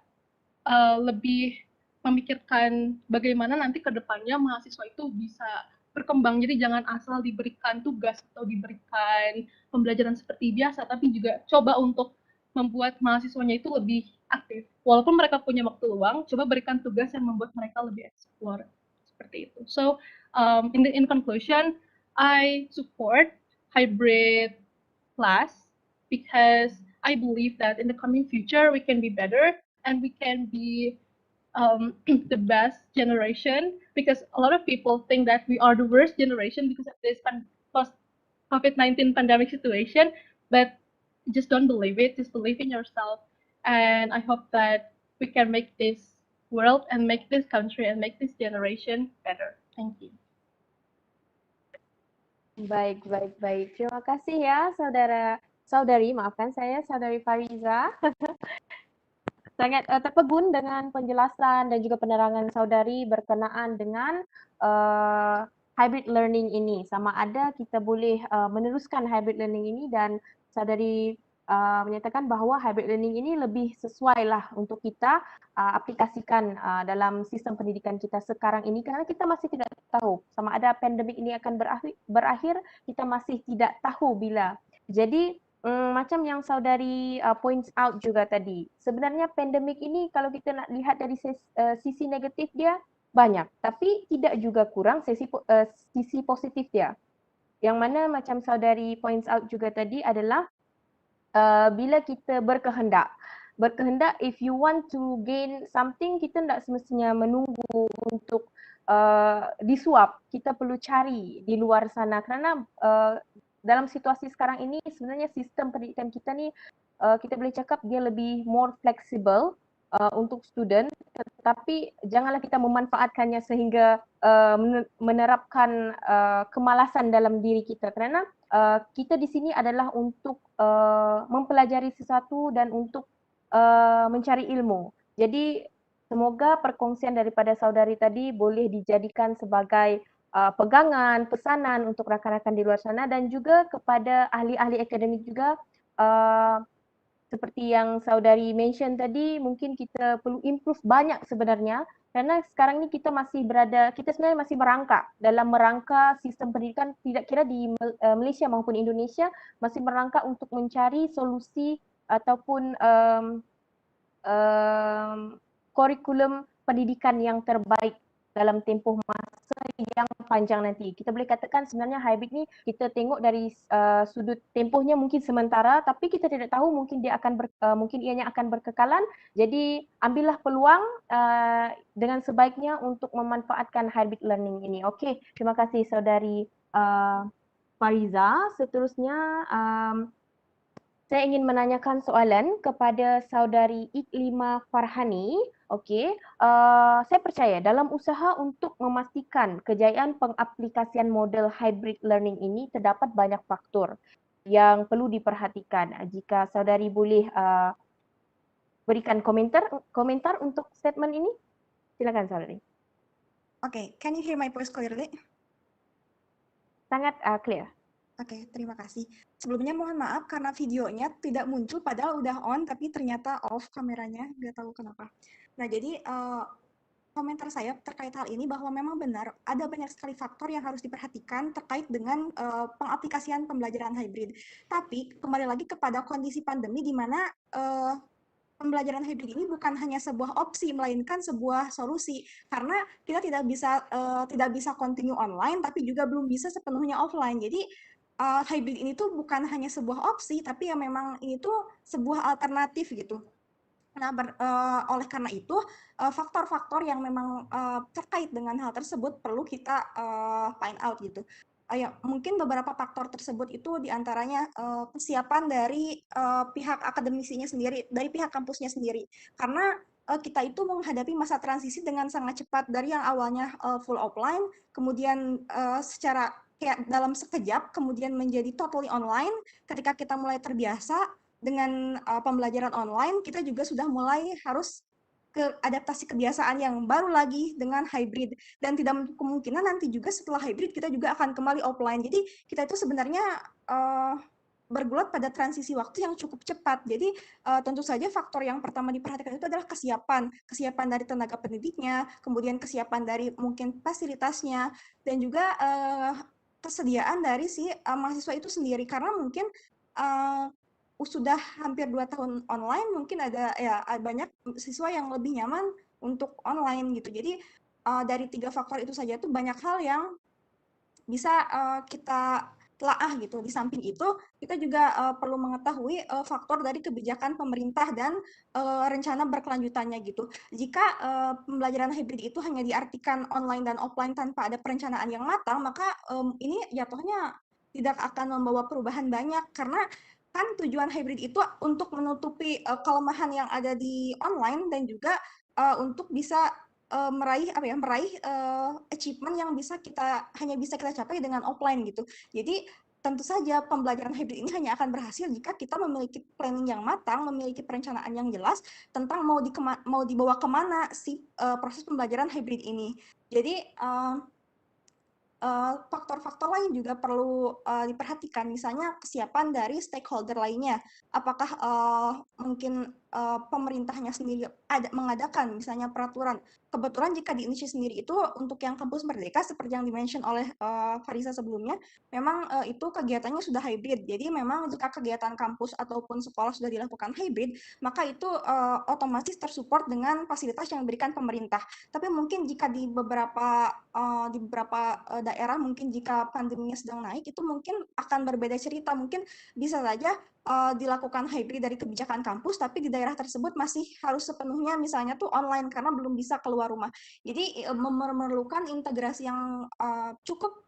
lebih memikirkan bagaimana nanti ke depannya mahasiswa itu bisa berkembang. Jadi jangan asal diberikan tugas atau diberikan pembelajaran seperti biasa, tapi juga coba untuk membuat mahasiswanya itu lebih aktif. Walaupun mereka punya waktu luang, coba berikan tugas yang membuat mereka lebih explore. Seperti itu. So, in conclusion, I support hybrid class because I believe that in the coming future we can be better and we can be the best generation, because a lot of people think that we are the worst generation because of this post COVID-19 pandemic situation, but just don't believe it. Just believe in yourself, and I hope that we can make this world and make this country and make this generation better. Thank you. Baik. Terima kasih ya saudari Fariza. Sangat terpegun dengan penjelasan dan juga penerangan saudari berkenaan dengan hybrid learning ini. Sama ada kita boleh meneruskan hybrid learning ini, dan saudari menyatakan bahawa hybrid learning ini lebih sesuai lah untuk kita aplikasikan dalam sistem pendidikan kita sekarang ini, kerana kita masih tidak tahu sama ada pandemik ini akan berakhir, kita masih tidak tahu bila. Jadi macam yang saudari points out juga tadi, sebenarnya pandemik ini kalau kita nak lihat dari sisi negatif dia banyak, tapi tidak juga kurang sisi positif dia. Yang mana macam saudari points out juga tadi adalah bila kita berkehendak, if you want to gain something, kita tidak semestinya menunggu untuk disuap, kita perlu cari di luar sana, kerana dalam situasi sekarang ini sebenarnya sistem pendidikan kita ni kita boleh cakap dia lebih more flexible untuk student, tetapi janganlah kita memanfaatkannya sehingga menerapkan kemalasan dalam diri kita, kerana kita di sini adalah untuk mempelajari sesuatu dan untuk mencari ilmu. Jadi semoga perkongsian daripada saudari tadi boleh dijadikan sebagai pegangan, pesanan untuk rakan-rakan di luar sana, dan juga kepada ahli-ahli akademik juga. Seperti yang saudari mention tadi, mungkin kita perlu improve banyak sebenarnya, kerana sekarang ni kita sebenarnya masih merangkak dalam merangka sistem pendidikan, tidak kira di Malaysia maupun Indonesia, masih merangkak untuk mencari solusi ataupun kurikulum pendidikan yang terbaik dalam tempoh masa yang panjang nanti. Kita boleh katakan sebenarnya hybrid ni kita tengok dari sudut tempohnya mungkin sementara, tapi kita tidak tahu mungkin mungkin ianya akan berkekalan. Jadi ambillah peluang dengan sebaiknya untuk memanfaatkan hybrid learning ini. Okey, terima kasih saudari Fariza. Seterusnya saya ingin menanyakan soalan kepada saudari Iklima Farhani. Okey, saya percaya dalam usaha untuk memastikan kejayaan pengaplikasian model hybrid learning ini terdapat banyak faktor yang perlu diperhatikan. Jika saudari boleh berikan komentar untuk statement ini, silakan saudari. Okay, can you hear my voice clearly? Sangat clear. Oke, terima kasih. Sebelumnya mohon maaf karena videonya tidak muncul padahal udah on tapi ternyata off kameranya, nggak tahu kenapa. Nah, jadi komentar saya terkait hal ini bahwa memang benar ada banyak sekali faktor yang harus diperhatikan terkait dengan pengaplikasian pembelajaran hybrid. Tapi kembali lagi kepada kondisi pandemi di mana pembelajaran hybrid ini bukan hanya sebuah opsi melainkan sebuah solusi, karena kita tidak bisa continue online tapi juga belum bisa sepenuhnya offline. Jadi hybrid ini tuh bukan hanya sebuah opsi, tapi ya memang ini tuh sebuah alternatif gitu. Nah, oleh karena itu faktor-faktor yang memang terkait dengan hal tersebut perlu kita find out gitu. ya mungkin beberapa faktor tersebut itu diantaranya kesiapan dari pihak akademisinya sendiri, dari pihak kampusnya sendiri. Karena kita itu menghadapi masa transisi dengan sangat cepat dari yang awalnya full offline, kemudian secara kayak dalam sekejap, kemudian menjadi totally online. Ketika kita mulai terbiasa dengan pembelajaran online, kita juga sudah mulai harus adaptasi kebiasaan yang baru lagi dengan hybrid, dan tidak menutup kemungkinan nanti juga setelah hybrid kita juga akan kembali offline. Jadi kita itu sebenarnya bergulat pada transisi waktu yang cukup cepat. Jadi tentu saja faktor yang pertama diperhatikan itu adalah kesiapan dari tenaga pendidiknya, kemudian kesiapan dari mungkin fasilitasnya, dan juga kesediaan dari si mahasiswa itu sendiri. Karena mungkin sudah hampir 2 tahun online, mungkin ada ya banyak siswa yang lebih nyaman untuk online gitu. Jadi dari 3 faktor itu saja tuh banyak hal yang bisa kita telaah gitu. Di samping itu kita juga perlu mengetahui faktor dari kebijakan pemerintah dan rencana berkelanjutannya gitu. Jika pembelajaran hybrid itu hanya diartikan online dan offline tanpa ada perencanaan yang matang, maka ini jatuhnya tidak akan membawa perubahan banyak, karena kan tujuan hybrid itu untuk menutupi kelemahan yang ada di online, dan juga untuk bisa meraih achievement yang hanya bisa kita capai dengan offline gitu. Jadi tentu saja pembelajaran hybrid ini hanya akan berhasil jika kita memiliki planning yang matang, memiliki perencanaan yang jelas tentang mau dibawa kemana si proses pembelajaran hybrid ini. Jadi faktor-faktor lain juga perlu diperhatikan, misalnya kesiapan dari stakeholder lainnya. Apakah mungkin pemerintahnya sendiri mengadakan misalnya peraturan. Kebetulan jika di Indonesia sendiri itu untuk yang kampus merdeka seperti yang dimention oleh Farisa sebelumnya, memang itu kegiatannya sudah hybrid. Jadi memang jika kegiatan kampus ataupun sekolah sudah dilakukan hybrid, maka itu otomatis tersupport dengan fasilitas yang diberikan pemerintah. Tapi mungkin jika di beberapa daerah, mungkin jika pandeminya sedang naik, itu mungkin akan berbeda cerita. Mungkin bisa saja dilakukan hybrid dari kebijakan kampus, tapi di daerah tersebut masih harus sepenuhnya misalnya tuh online karena belum bisa keluar rumah. Jadi memerlukan integrasi yang cukup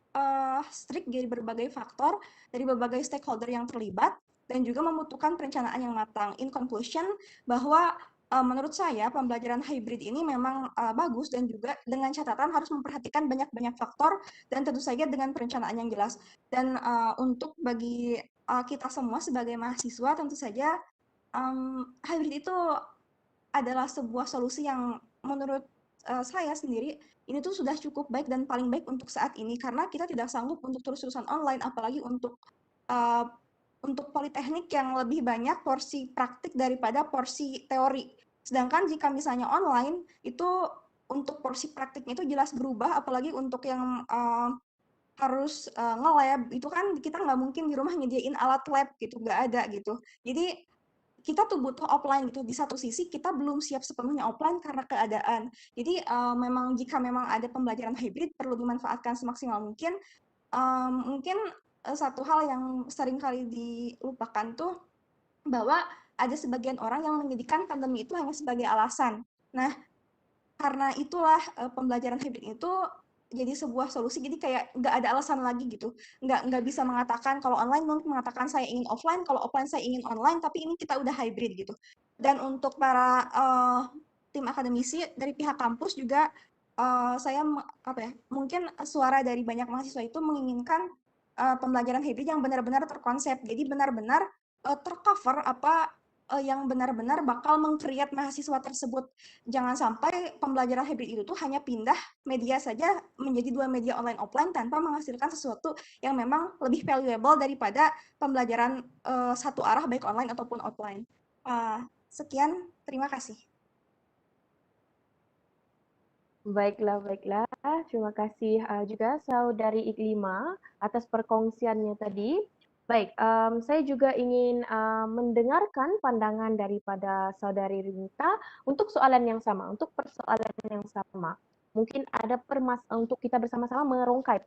strict dari berbagai faktor, dari berbagai stakeholder yang terlibat, dan juga membutuhkan perencanaan yang matang. In conclusion, bahwa menurut saya pembelajaran hybrid ini memang bagus, dan juga dengan catatan harus memperhatikan banyak-banyak faktor, dan tentu saja dengan perencanaan yang jelas. Dan untuk bagi kita semua sebagai mahasiswa, tentu saja hybrid itu adalah sebuah solusi yang menurut saya sendiri ini tuh sudah cukup baik dan paling baik untuk saat ini, karena kita tidak sanggup untuk terus-terusan online, apalagi untuk politeknik yang lebih banyak porsi praktik daripada porsi teori. Sedangkan jika misalnya online itu untuk porsi praktiknya itu jelas berubah, apalagi untuk yang harus nge-lab itu kan kita nggak mungkin di rumah nyediain alat lab gitu, nggak ada gitu. Jadi kita tuh butuh offline gitu. Di satu sisi kita belum siap sepenuhnya offline karena keadaan. Jadi memang jika memang ada pembelajaran hybrid perlu dimanfaatkan semaksimal mungkin. Mungkin satu hal yang sering kali dilupakan tuh bahwa ada sebagian orang yang menjadikan pandemi itu hanya sebagai alasan. Nah, karena itulah pembelajaran hybrid itu jadi sebuah solusi, jadi kayak nggak ada alasan lagi gitu, nggak bisa mengatakan kalau online mungkin mengatakan saya ingin offline, kalau offline saya ingin online, tapi ini kita udah hybrid gitu. Dan untuk para tim akademisi dari pihak kampus juga saya mungkin suara dari banyak mahasiswa itu menginginkan pembelajaran hybrid yang benar-benar terkonsep, jadi benar-benar tercover apa yang benar-benar bakal meng-create mahasiswa tersebut. Jangan sampai pembelajaran hybrid itu tuh hanya pindah media saja menjadi 2 media online offline tanpa menghasilkan sesuatu yang memang lebih valuable daripada pembelajaran satu arah baik online ataupun offline. Sekian, terima kasih. Baiklah. Terima kasih juga Saudari Iklima atas perkongsiannya tadi. Baik, saya juga ingin mendengarkan pandangan daripada Saudari Rinta untuk soalan yang sama, untuk persoalan yang sama. Mungkin ada untuk kita bersama-sama merungkai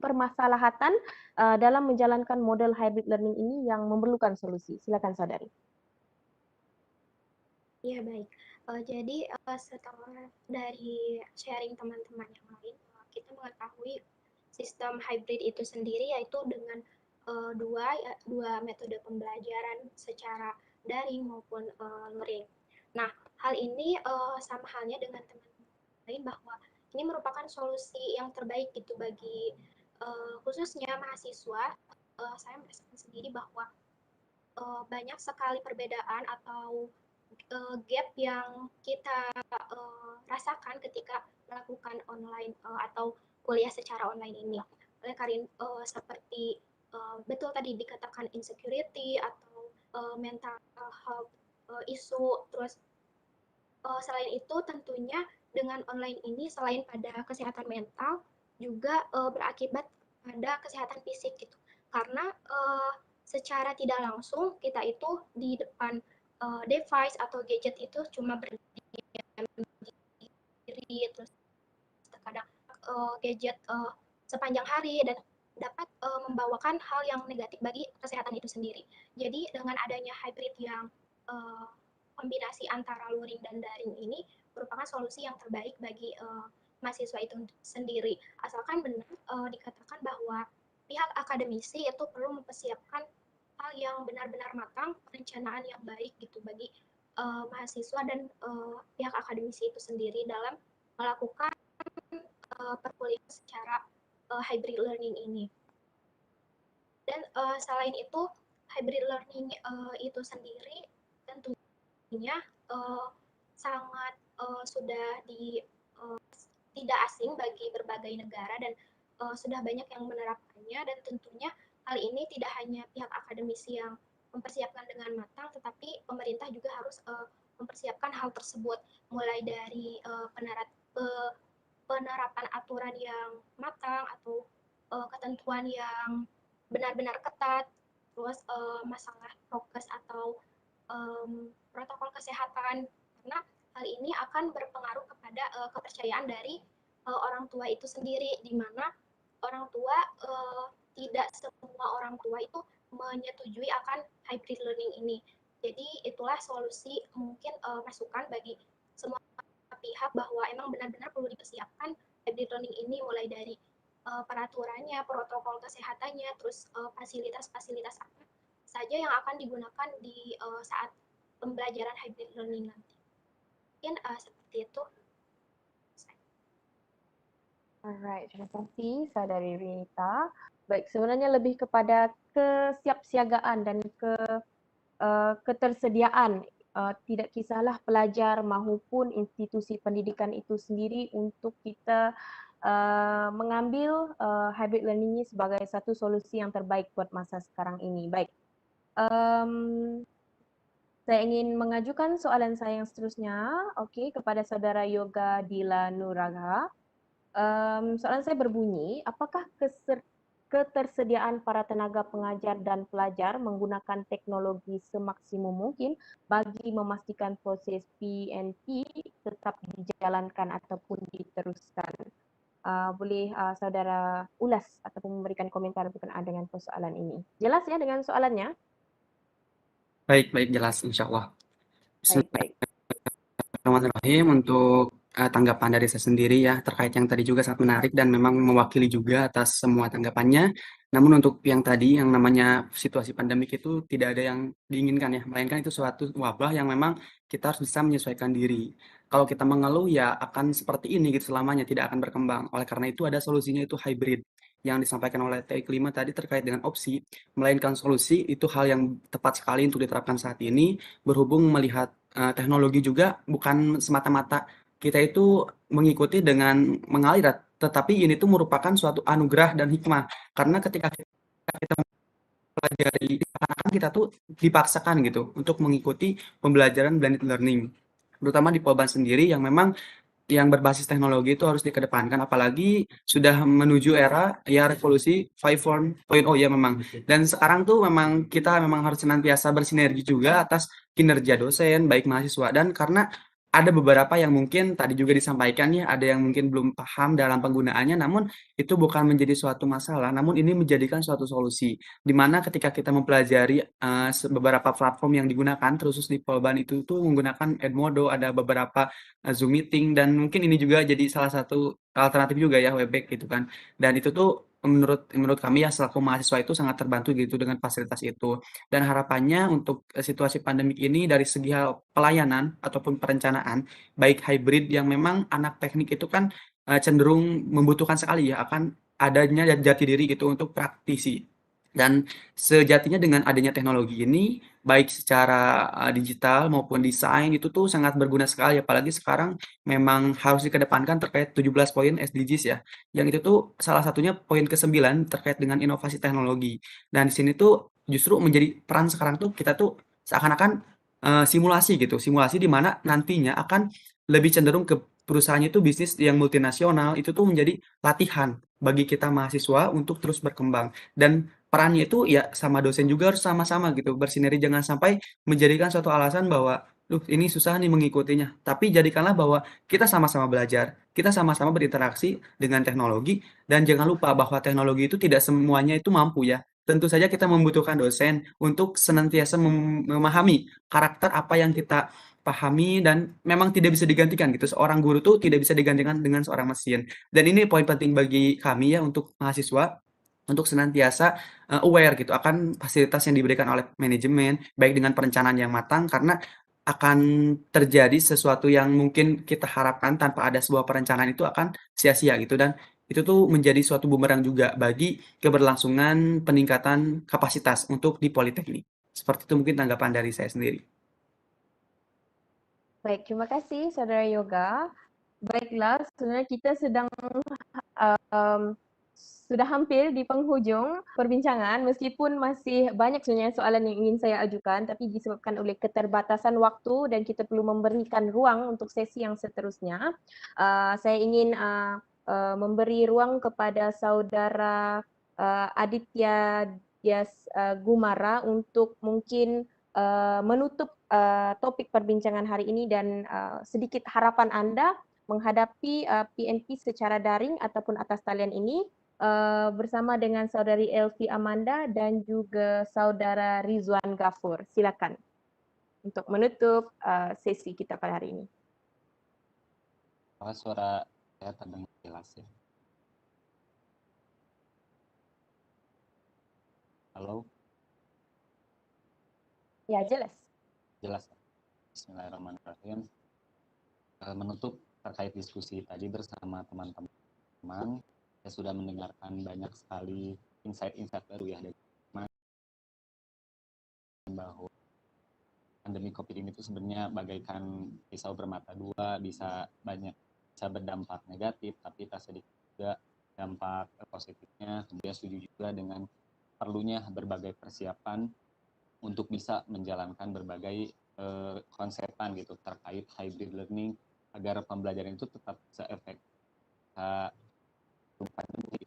permasalahan dalam menjalankan model hybrid learning ini yang memerlukan solusi. Silakan Saudari. Ya, baik. Jadi setelah dari sharing teman-teman yang lain, kita mengetahui sistem hybrid itu sendiri, yaitu dengan dua metode pembelajaran secara daring maupun luring. Nah, hal ini sama halnya dengan teman-teman lain bahwa ini merupakan solusi yang terbaik gitu bagi khususnya mahasiswa. Saya merasakan sendiri bahwa banyak sekali perbedaan atau gap yang kita rasakan ketika melakukan online atau kuliah secara online ini. Oleh karena seperti betul tadi dikatakan insecurity atau mental health issue, terus selain itu tentunya dengan online ini selain pada kesehatan mental juga berakibat pada kesehatan fisik gitu. Karena secara tidak langsung kita itu di depan device atau gadget itu cuma berdiam diri, terus terkadang gadget sepanjang hari dan dapat membawakan hal yang negatif bagi kesehatan itu sendiri. Jadi dengan adanya hybrid yang kombinasi antara luring dan daring ini merupakan solusi yang terbaik bagi mahasiswa itu sendiri. Asalkan benar dikatakan bahwa pihak akademisi itu perlu mempersiapkan hal yang benar-benar matang, perencanaan yang baik gitu bagi mahasiswa dan pihak akademisi itu sendiri dalam melakukan perkuliahan secara hybrid learning ini. Dan selain itu, hybrid learning itu sendiri tentunya sangat sudah tidak asing bagi berbagai negara dan sudah banyak yang menerapkannya, dan tentunya hal ini tidak hanya pihak akademisi yang mempersiapkan dengan matang, tetapi pemerintah juga harus mempersiapkan hal tersebut, mulai dari penerapan aturan yang matang atau ketentuan yang benar-benar ketat, terus masalah prokes atau protokol kesehatan, karena hal ini akan berpengaruh kepada kepercayaan dari orang tua itu sendiri, di mana orang tua tidak semua orang tua itu menyetujui akan hybrid learning ini. Jadi itulah solusi mungkin masukan bagi semua pihak bahwa emang benar-benar perlu dipersiapkan hybrid learning ini, mulai dari peraturannya, protokol kesehatannya, terus fasilitas-fasilitas apa saja yang akan digunakan di saat pembelajaran hybrid learning nanti. Mungkin seperti itu. Alright, terima kasih Saudari Rita. Baik, sebenarnya lebih kepada kesiapsiagaan dan ketersediaan tidak kisahlah pelajar maupun institusi pendidikan itu sendiri untuk kita mengambil hybrid learning ini sebagai satu solusi yang terbaik buat masa sekarang ini. Baik, saya ingin mengajukan soalan saya yang seterusnya, kepada Saudara Yoga Dila Nuraga. Soalan saya berbunyi, apakah ketersediaan para tenaga pengajar dan pelajar menggunakan teknologi semaksimum mungkin bagi memastikan proses PNP tetap dijalankan ataupun diteruskan? Boleh saudara ulas ataupun memberikan komentar berkenaan dengan persoalan ini. Jelas ya dengan soalannya? Baik, jelas insya Allah. Baik. Bismillahirrahmanirrahim. Untuk tanggapan dari saya sendiri ya terkait yang tadi juga sangat menarik dan memang mewakili juga atas semua tanggapannya. Namun untuk yang tadi yang namanya situasi pandemik itu tidak ada yang diinginkan ya, melainkan itu suatu wabah yang memang kita harus bisa menyesuaikan diri. Kalau kita mengeluh ya akan seperti ini gitu selamanya, tidak akan berkembang. Oleh karena itu ada solusinya, itu hybrid yang disampaikan oleh TI kelima tadi terkait dengan opsi melainkan solusi. Itu hal yang tepat sekali untuk diterapkan saat ini, berhubung melihat teknologi juga bukan semata-mata kita itu mengikuti dengan mengalir, tetapi ini tuh merupakan suatu anugerah dan hikmah. Karena ketika kita mempelajari, seakan-akan kita tuh dipaksakan gitu untuk mengikuti pembelajaran blended learning, terutama di Polban sendiri yang memang yang berbasis teknologi itu harus dikedepankan, apalagi sudah menuju era ya revolusi 5.0 ya memang. Dan sekarang tuh memang kita memang harus senantiasa bersinergi juga atas kinerja dosen, baik mahasiswa, dan karena ada beberapa yang mungkin tadi juga disampaikan ya, ada yang mungkin belum paham dalam penggunaannya, namun itu bukan menjadi suatu masalah, namun ini menjadikan suatu solusi. Di mana ketika kita mempelajari beberapa platform yang digunakan, terus di Polban itu tuh menggunakan Edmodo, ada beberapa Zoom meeting, dan mungkin ini juga jadi salah satu alternatif juga ya Webex gitu kan. Dan itu tuh menurut kami ya selaku mahasiswa itu sangat terbantu gitu dengan fasilitas itu. Dan harapannya untuk situasi pandemik ini dari segi hal pelayanan ataupun perencanaan, baik hybrid yang memang anak teknik itu kan cenderung membutuhkan sekali ya akan adanya jati diri gitu untuk praktisi. Dan sejatinya dengan adanya teknologi ini, baik secara digital maupun desain itu tuh sangat berguna sekali, apalagi sekarang memang harus dikedepankan terkait 17 poin SDGs ya. Yang itu tuh salah satunya poin ke-9 terkait dengan inovasi teknologi. Dan di sini tuh justru menjadi peran sekarang tuh kita tuh seakan-akan simulasi gitu, simulasi di mana nantinya akan lebih cenderung ke perusahaannya itu bisnis yang multinasional, itu tuh menjadi latihan bagi kita mahasiswa untuk terus berkembang. Dan perannya itu ya sama dosen juga harus sama-sama gitu, bersinergi jangan sampai menjadikan suatu alasan bahwa, "Duh ini susah nih mengikutinya." Tapi jadikanlah bahwa kita sama-sama belajar, kita sama-sama berinteraksi dengan teknologi, dan jangan lupa bahwa teknologi itu tidak semuanya itu mampu ya. Tentu saja kita membutuhkan dosen untuk senantiasa memahami karakter apa yang kita pahami dan memang tidak bisa digantikan gitu. Seorang guru tuh tidak bisa digantikan dengan seorang mesin. Dan ini poin penting bagi kami ya untuk mahasiswa untuk senantiasa aware gitu akan fasilitas yang diberikan oleh manajemen, baik dengan perencanaan yang matang karena akan terjadi sesuatu yang mungkin kita harapkan tanpa ada sebuah perencanaan itu akan sia-sia gitu dan itu tuh menjadi suatu bumerang juga bagi keberlangsungan peningkatan kapasitas untuk di politeknik. Seperti itu mungkin tanggapan dari saya sendiri. Baik, terima kasih Saudara Yoga. Baiklah, sebenarnya kita sudah hampir di penghujung perbincangan meskipun masih banyak sebenarnya soalan yang ingin saya ajukan tapi disebabkan oleh keterbatasan waktu dan kita perlu memberikan ruang untuk sesi yang seterusnya. Saya ingin memberi ruang kepada Saudara Aditya Dias Gumara untuk mungkin menutup topik perbincangan hari ini dan sedikit harapan Anda menghadapi PNP secara daring ataupun atas talian ini bersama dengan Saudari Elvi Amanda dan juga Saudara Rizwan Ghafur. Silakan untuk menutup sesi kita pada hari ini. Apakah suara saya terdengar jelas ya? Halo? Ya, jelas. Jelas. Bismillahirrahmanirrahim. Menutup terkait diskusi tadi bersama teman-teman, saya sudah mendengarkan banyak sekali insight-insight baru ya dari teman bahwa pandemi COVID ini itu sebenarnya bagaikan pisau bermata dua, bisa berdampak negatif, tapi tak sedikit juga dampak positifnya. Kemudian setuju juga dengan perlunya berbagai persiapan untuk bisa menjalankan berbagai konsepan gitu terkait hybrid learning agar pembelajaran itu tetap bisa efektif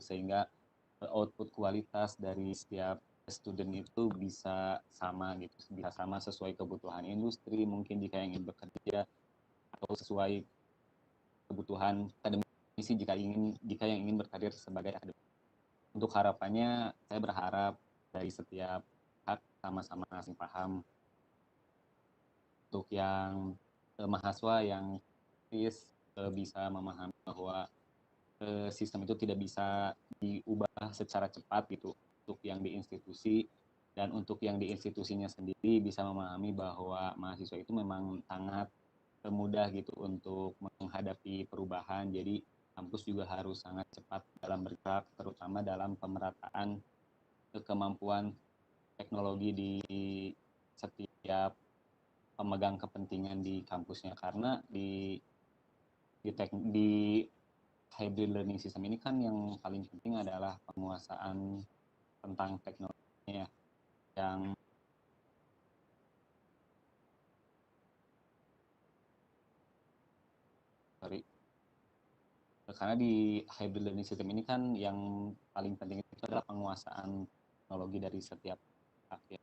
sehingga output kualitas dari setiap student itu bisa sama gitu, bisa sama sesuai kebutuhan industri mungkin jika ingin bekerja atau sesuai kebutuhan akademisi jika yang ingin berkarir sebagai akademisi. Untuk harapannya saya berharap dari setiap pihak sama-sama saling paham untuk yang mahasiswa yang bisa memahami bahwa sistem itu tidak bisa diubah secara cepat gitu untuk yang di institusi, dan untuk yang di institusinya sendiri bisa memahami bahwa mahasiswa itu memang sangat mudah gitu untuk menghadapi perubahan. Jadi kampus juga harus sangat cepat dalam bergerak, terutama dalam pemerataan kemampuan teknologi di setiap pemegang kepentingan di kampusnya, karena di hybrid learning system ini kan yang paling penting adalah penguasaan tentang teknologinya yang karena di hybrid learning system ini kan yang paling penting itu adalah penguasaan teknologi dari setiap pihak ya,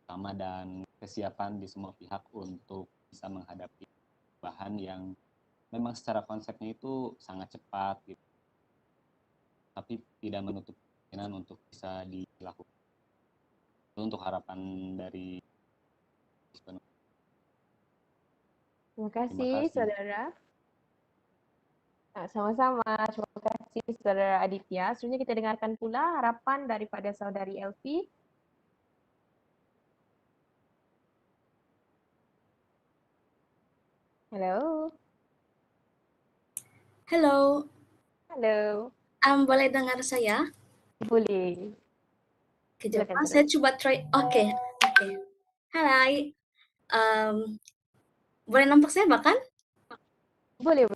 sama dan kesiapan di semua pihak untuk bisa menghadapi bahan yang memang secara konsepnya itu sangat cepat gitu, tapi tidak menutup kemungkinan untuk bisa dilakukan. Itu untuk harapan dari Terima kasih, Saudara. Sama-sama. Terima kasih. kasih Saudara Aditya. Selanjutnya kita dengarkan pula harapan daripada Saudari Elvi. Halo. Halo, Halo. boleh dengar saya? Boleh. Kejap, Silakan saya Saudari. coba try. Oke. Hai, boleh nampak saya bahkan? Boleh.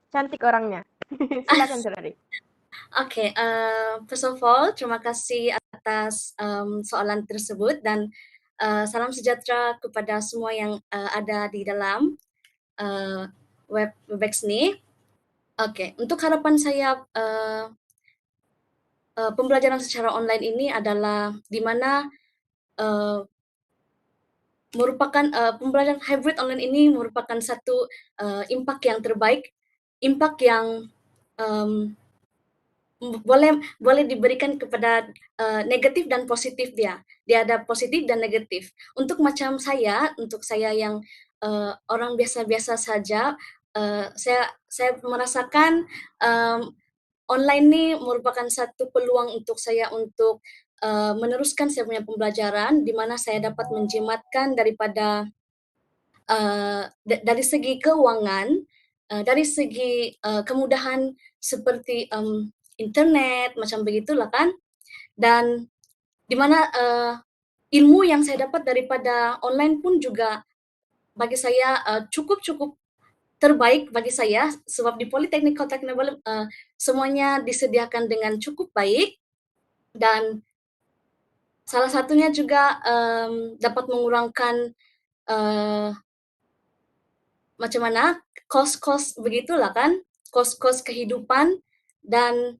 Cantik orangnya. Silakan Saudari. Oke, first of all, terima kasih atas soalan tersebut dan salam sejahtera kepada semua yang ada di dalam Webex ini. Oke, untuk harapan saya pembelajaran secara online ini adalah di mana merupakan pembelajaran hybrid online ini merupakan satu impact yang terbaik, impact yang boleh diberikan kepada negatif dan positif dia. Dia ada positif dan negatif. Untuk saya yang orang biasa-biasa saja, saya merasakan online ini merupakan satu peluang untuk saya untuk meneruskan saya punya pembelajaran di mana saya dapat menjimatkan daripada dari segi keuangan, dari segi kemudahan seperti internet macam begitulah kan, dan di mana ilmu yang saya dapat daripada online pun juga bagi saya cukup terbaik bagi saya sebab di Politeknik Kota Kinabalu semuanya disediakan dengan cukup baik dan salah satunya juga dapat mengurangkan macam mana kos-kos begitulah kan, kos-kos kehidupan dan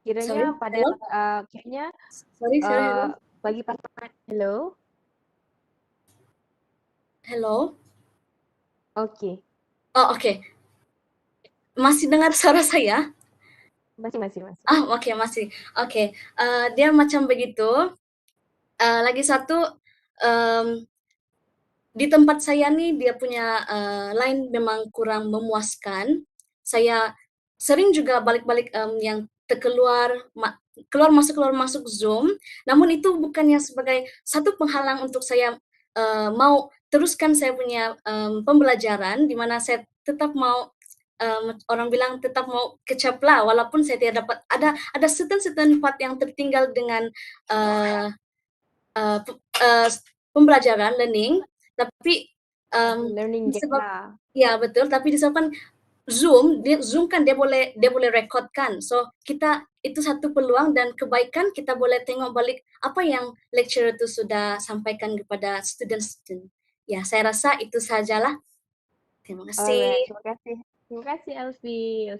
Kiranya pada hello? kayaknya Hello? bagi pasangan hello. Hello? Oke. Oh, oke. Masih dengar suara saya? Masih. Oke, masih. Oke, dia macam begitu. Lagi satu, di tempat saya nih dia punya line memang kurang memuaskan. Saya sering juga balik-balik yang keluar masuk Zoom. Namun itu bukannya sebagai satu penghalang untuk saya mau teruskan saya punya pembelajaran, di mana saya tetap mau orang bilang tetap mau kecap lah, walaupun saya tidak dapat ada certain part yang tertinggal dengan pembelajaran learning, tapi learning gap disebab lah. ya betul, tapi disebabkan Zoom kan dia boleh record kan, so kita itu satu peluang dan kebaikan kita boleh tengok balik apa yang lecturer itu sudah sampaikan kepada student-student. Ya, saya rasa itu sajalah. Terima Alright, kasih. terima kasih Elvi.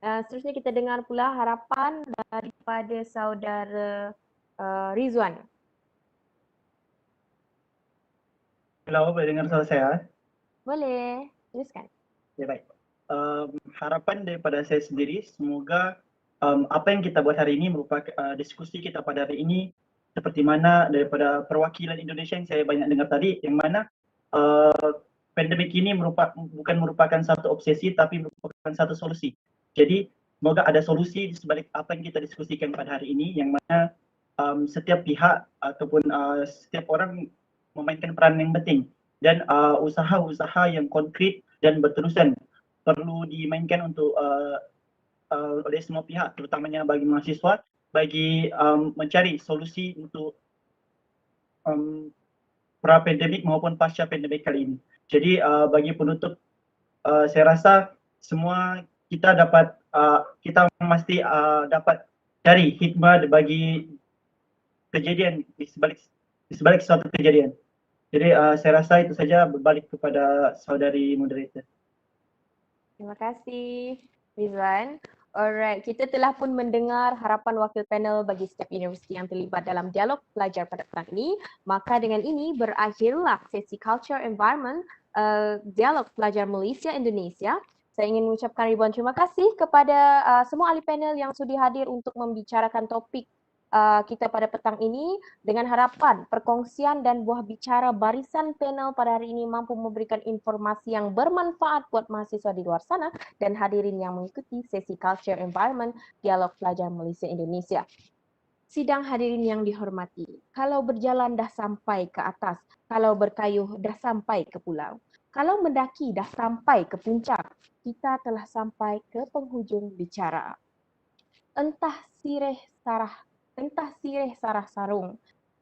Seterusnya kita dengar pula harapan daripada Saudara Rizwan. Halo, boleh dengar suara saya? Boleh, teruskan. Ya, baik. Harapan daripada saya sendiri, semoga apa yang kita buat hari ini merupakan diskusi kita pada hari ini seperti mana daripada perwakilan Indonesia yang saya banyak dengar tadi, yang mana pandemik ini bukan merupakan satu obsesi tapi merupakan satu solusi. Jadi semoga ada solusi di sebalik apa yang kita diskusikan pada hari ini, yang mana setiap pihak ataupun setiap orang memainkan peran yang penting, dan usaha-usaha yang konkret dan berterusan perlu dimainkan untuk oleh semua pihak, terutamanya bagi mahasiswa, bagi mencari solusi untuk pra pandemik maupun pasca pandemik kali ini. Jadi bagi penutup, saya rasa semua kita mesti dapat cari hikmah bagi kejadian di sebalik suatu kejadian. Jadi saya rasa itu saja, berbalik kepada saudari moderator. Terima kasih Rizwan. Alright, kita telah pun mendengar harapan wakil panel bagi setiap universiti yang terlibat dalam dialog pelajar pada petang ini. Maka dengan ini berakhirlah sesi Culture Environment dialog pelajar Malaysia Indonesia. Saya ingin mengucapkan ribuan terima kasih kepada semua ahli panel yang sudi hadir untuk membicarakan topik kita pada petang ini dengan harapan perkongsian dan buah bicara barisan panel pada hari ini mampu memberikan informasi yang bermanfaat buat mahasiswa di luar sana dan hadirin yang mengikuti sesi Culture Environment Dialog Pelajar Malaysia Indonesia. Sidang hadirin yang dihormati, kalau berjalan dah sampai ke atas, kalau berkayuh dah sampai ke pulau, kalau mendaki dah sampai ke puncak, kita telah sampai ke penghujung bicara. Entah sirih sarah sarung,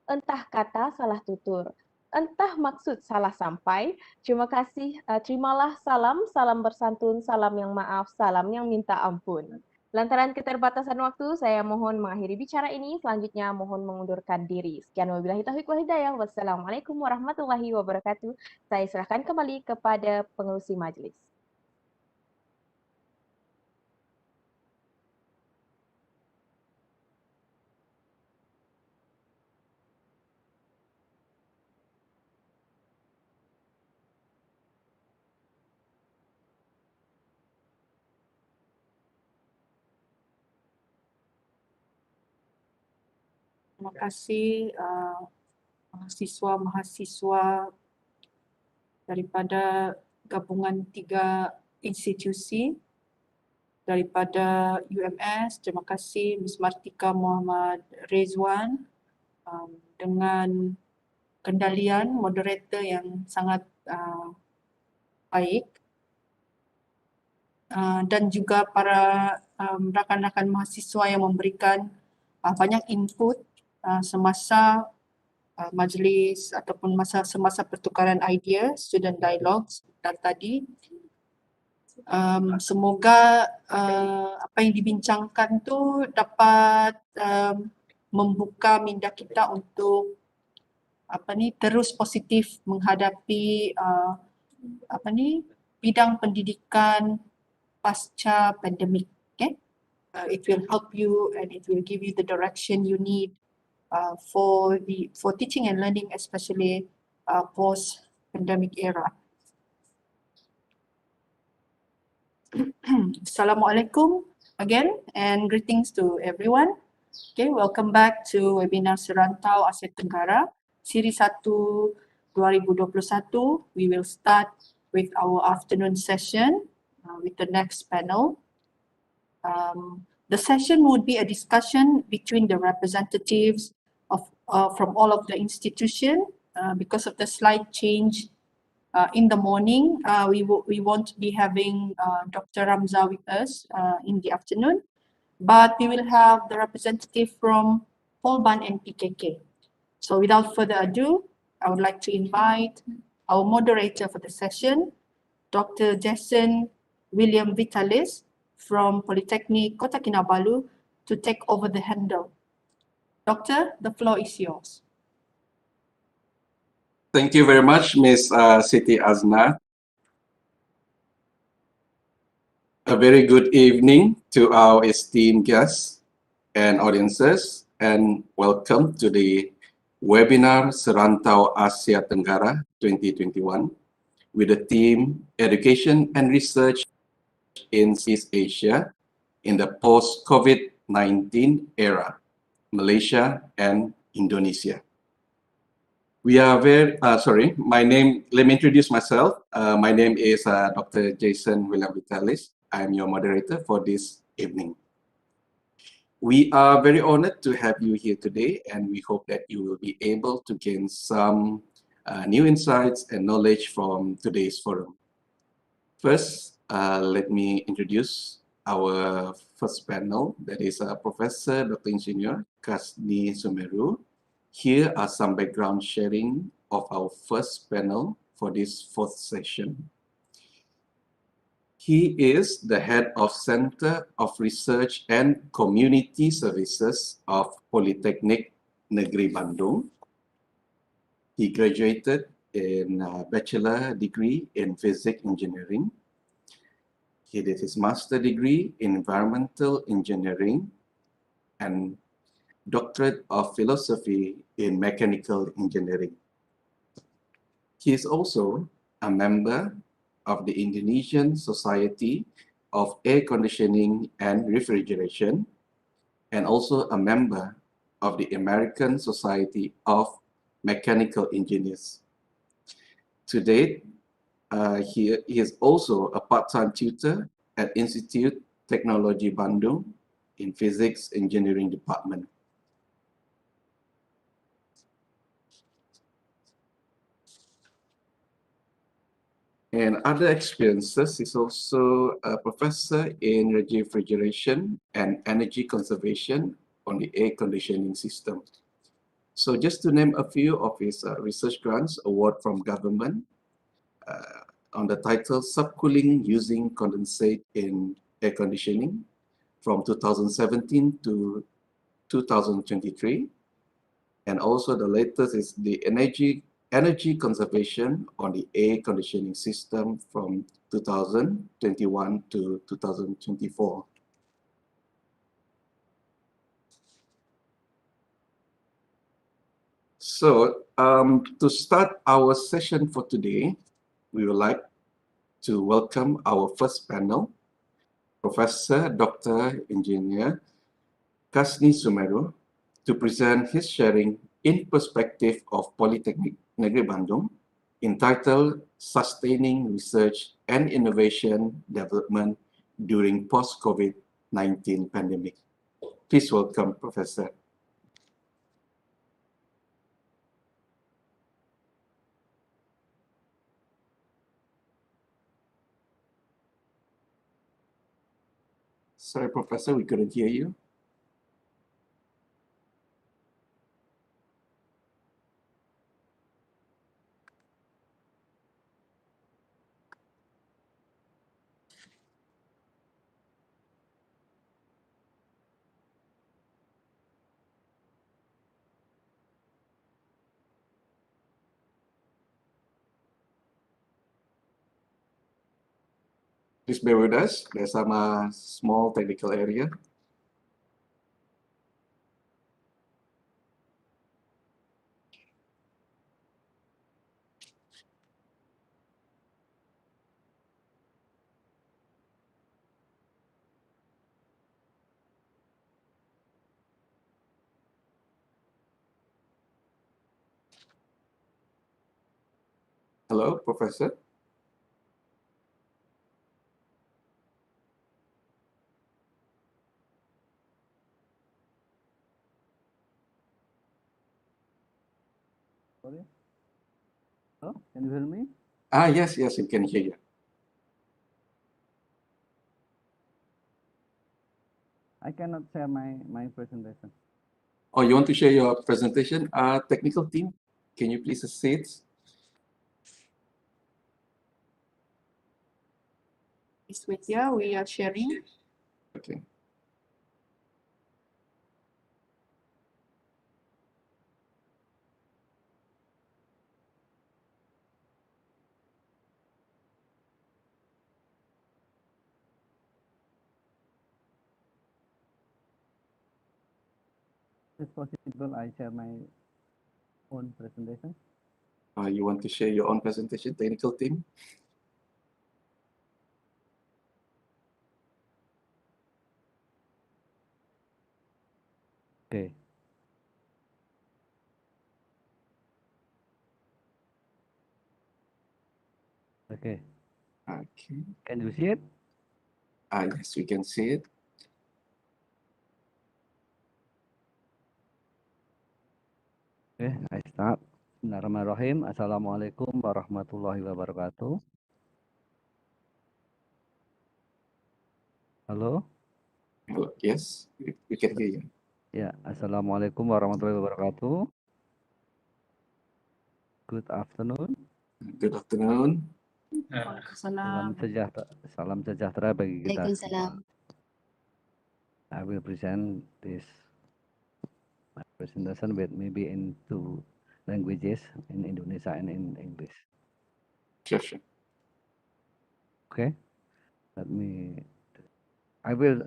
entah kata salah tutur, entah maksud salah sampai. Terima kasih, terimalah salam bersantun, salam yang maaf, salam yang minta ampun. Lantaran keterbatasan waktu, saya mohon mengakhiri bicara ini. Selanjutnya mohon mengundurkan diri. Sekian wabillahi taufiq wal hidayah. Wassalamualaikum warahmatullahi wabarakatuh. Saya serahkan kembali kepada pengerusi majlis. Terima kasih mahasiswa-mahasiswa daripada gabungan 3 institusi daripada UMS. Terima kasih Ms. Martika Muhammad Rezwan dengan kendalian moderator yang sangat baik dan juga para rakan-rakan mahasiswa yang memberikan banyak input semasa majlis ataupun semasa pertukaran idea student dialogues dan tadi. Semoga apa yang dibincangkan tu dapat membuka minda kita untuk terus positif menghadapi bidang pendidikan pasca pandemik. Okay? It will help you and it will give you the direction you need for teaching and learning, especially post pandemic era. Assalamualaikum again and greetings to everyone. Okay, welcome back to webinar Serantau Asia Tenggara Siri 1 2021. We will start with our afternoon session with the next panel. The session would be a discussion between the representatives of from all of the institution. Because of the slight change in the morning, we won't be having Dr. Ramza with us in the afternoon, but we will have the representative from Polban and PKK. So without further ado, I would like to invite our moderator for the session, Dr. Jason William Vitalis from Polytechnic Kota Kinabalu, to take over the handle. Doctor, the floor is yours. Thank you very much, Ms. Siti Azna. A very good evening to our esteemed guests and audiences, and welcome to the webinar Serantau Asia Tenggara 2021 with the theme Education and Research in East Asia in the post-COVID-19 era, Malaysia and Indonesia. We are very, let me introduce myself. My name is Dr. Jason William Vitalis. I'm your moderator for this evening. We are very honored to have you here today, and we hope that you will be able to gain some new insights and knowledge from today's forum. First, let me introduce our first panel, that is Professor Dr. Engineer Kasni Sumeru. Here are some background sharing of our first panel for this fourth session. He is the head of Center of Research and Community Services of Polytechnic Negeri Bandung. He graduated in a bachelor degree in physics engineering. He did his master degree in environmental engineering and doctorate of philosophy in mechanical engineering. He is also a member of the Indonesian Society of Air Conditioning and Refrigeration, and also a member of the American Society of Mechanical Engineers. To date, he is also a part-time tutor at Institute Technology Bandung in Physics Engineering Department. And other experiences, he's also a professor in refrigeration and energy conservation on the air conditioning system. So just to name a few of his research grants, award from government, on the title Subcooling Using Condensate in Air Conditioning from 2017 to 2023. And also the latest is the energy conservation on the air conditioning system from 2021 to 2024. So to start our session for today, we would like to welcome our first panel, Professor Dr. Engineer Kasni Sumeru, to present his sharing in perspective of Polytechnic Negeri Bandung, entitled Sustaining Research and Innovation Development During Post-COVID-19 Pandemic. Please welcome, Professor. Sorry, Professor, we couldn't hear you. Please bear with us. There's some small technical area. Hello, Professor. Sorry. Hello, can you hear me? Yes, we can hear you. I cannot share my presentation. Oh, you want to share your presentation? Technical team, can you please assist? This media we are sharing. Okay. Is it possible I share my own presentation? You want to share your own presentation, technical team? Okay. Okay. Okay. Can you see it? Yes, we can see it. Okay, I start. Bismillahirrahmanirrahim. Assalamualaikum warahmatullahi wabarakatuh. Halo? Hello. Yes, we can hear you. Ya, Assalamualaikum warahmatullahi wabarakatuh. Good afternoon. Good afternoon. Salam sejahtera bagi kita semua. Waalaikumsalam. I will present this my presentation with maybe in two languages, in Indonesia and in English. Sure. Okay, I will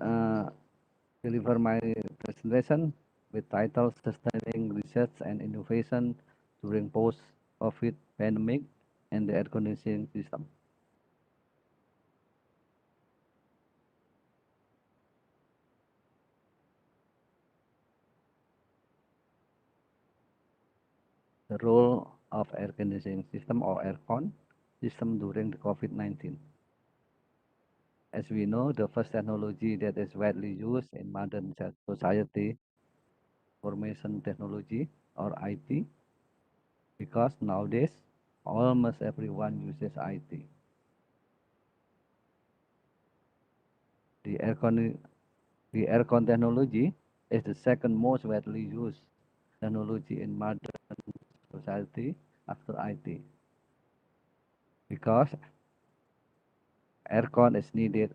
deliver my presentation with title Sustaining Research and Innovation During Post-COVID Pandemic and the Air Conditioning System. role of air conditioning system or aircon system during the COVID-19. As we know, the first technology that is widely used in modern society, information technology or IT, because nowadays almost everyone uses IT. The aircon technology is the second most widely used technology in modern society after IT, because aircon is needed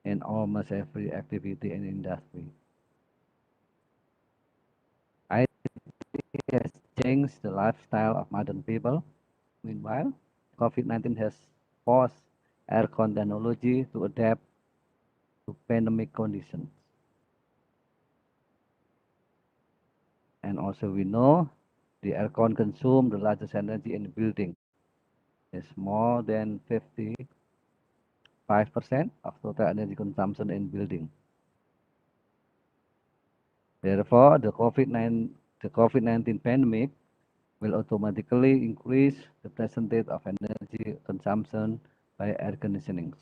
in almost every activity in industry. IT has changed the lifestyle of modern people. Meanwhile, COVID-19 has forced aircon technology to adapt to pandemic conditions. And also we know the aircon consume the largest energy in the building. It's more than 55% of total energy consumption in building. Therefore, the COVID-19 pandemic will automatically increase the percentage of energy consumption by air conditioning,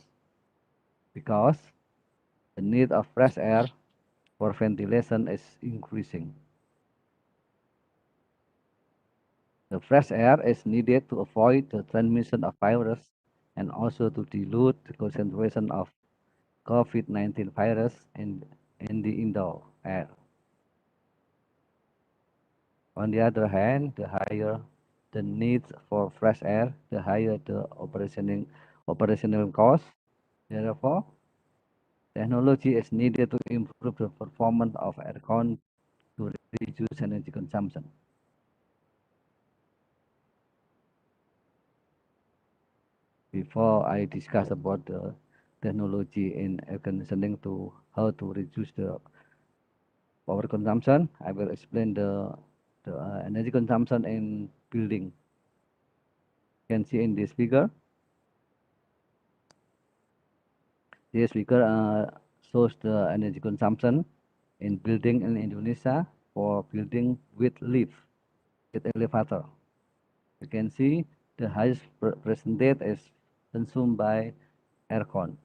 because the need of fresh air for ventilation is increasing. The fresh air is needed to avoid the transmission of virus and also to dilute the concentration of COVID-19 virus in the indoor air. On the other hand, the higher the need for fresh air, the higher the operational cost. Therefore, technology is needed to improve the performance of aircon to reduce energy consumption. Before I discuss about the technology in air conditioning to how to reduce the power consumption, I will explain the energy consumption in building. You can see in this figure. This figure shows the energy consumption in building in Indonesia for building with lift, with elevator. You can see the highest percentage is consumed by aircon.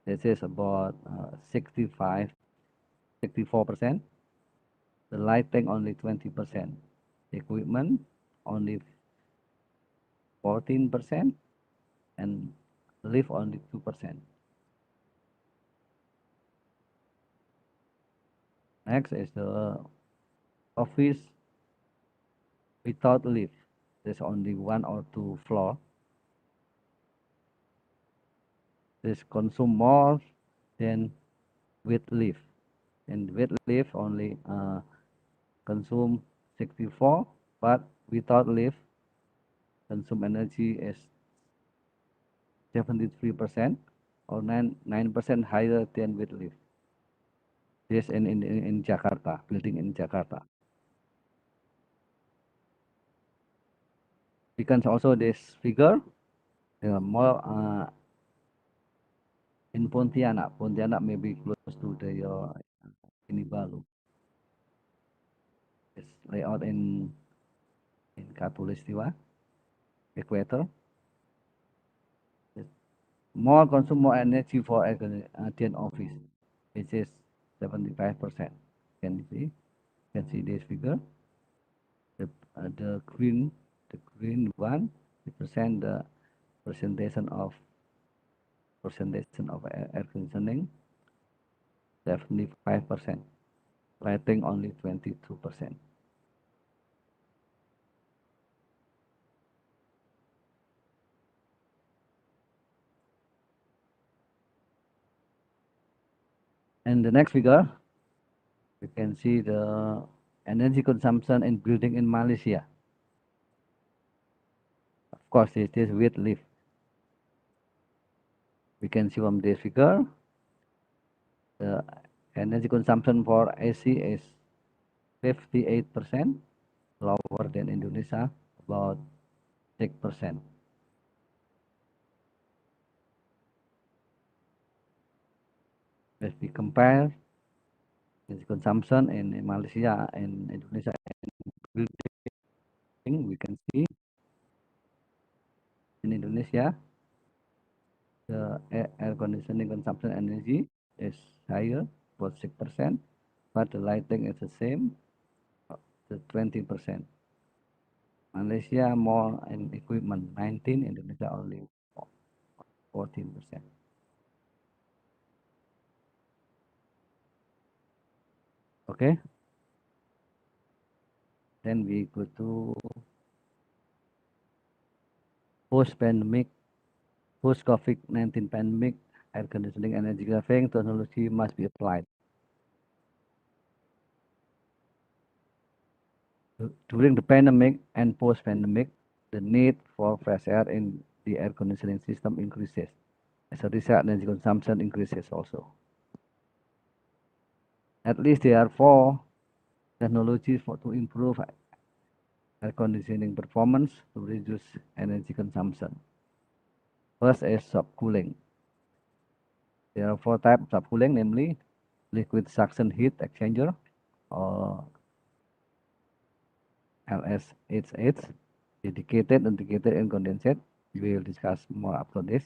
This is about 64%. The lighting only 20%. Equipment only 14%, and lift only 2%. Next is the office without lift. There's only 1 or 2 floor. This consume more than with lift. And with lift only consume 64, but without lift consume energy is 73% or 9% higher than with lift. This in Jakarta, building in Jakarta. We can also this figure more in Pontianak. Pontianak may be close to the Kinibalu. It's layout in Katulistiwa, equator. It's more consume more energy for than office, which is 75%. Can see this figure. The green one represent the percentage of air conditioning, 75%. Lighting only 22%. And the next figure, you can see the energy consumption in building in Malaysia. Of course, it is with lift. We can see from this figure, the energy consumption for AC is 58%, lower than Indonesia, about 6%. If we compare energy consumption in Malaysia and Indonesia in building, Indonesia, the air conditioning consumption energy is higher, about 6%, but the lighting is the same, the 20%. Malaysia more in equipment 19, Indonesia only 14%. Okay. Then we go to post-pandemic, post-COVID-19 pandemic, air conditioning energy saving technology must be applied. During the pandemic and post-pandemic, the need for fresh air in the air conditioning system increases. As a result, energy consumption increases also. At least there are 4 technologies to improve air conditioning performance to reduce energy consumption. First is subcooling. There are 4 types of subcooling, namely liquid suction heat exchanger or LSHH, dedicated, integrated, and condensate. We will discuss more after this.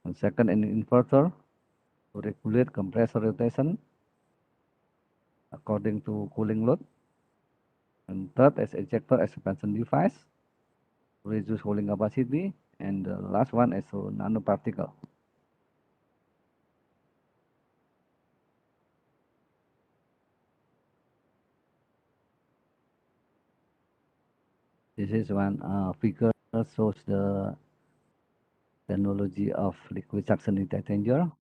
And second, an inverter to regulate compressor rotation according to cooling load. And third is ejector expansion device to reduce cooling capacity. And the last one is nanoparticle. This is one figure shows the technology of liquid suction heat exchanger.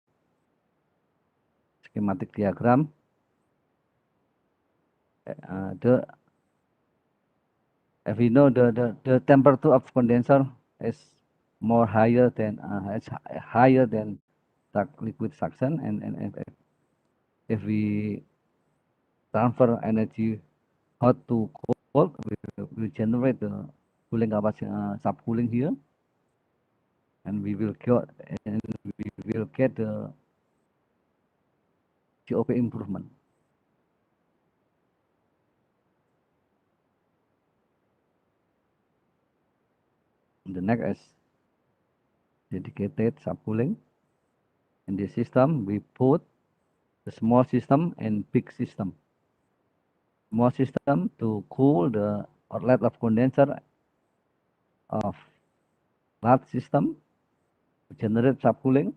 Schematic diagram. If we know the temperature of condenser is more higher than liquid suction, and if we transfer energy hot to cold, we generate the cooling capacity, subcooling here, and we will get the COP improvement. The next is dedicated subcooling. In this system, we put the small system and big system. Small system to cool the outlet of condenser of large system to generate subcooling.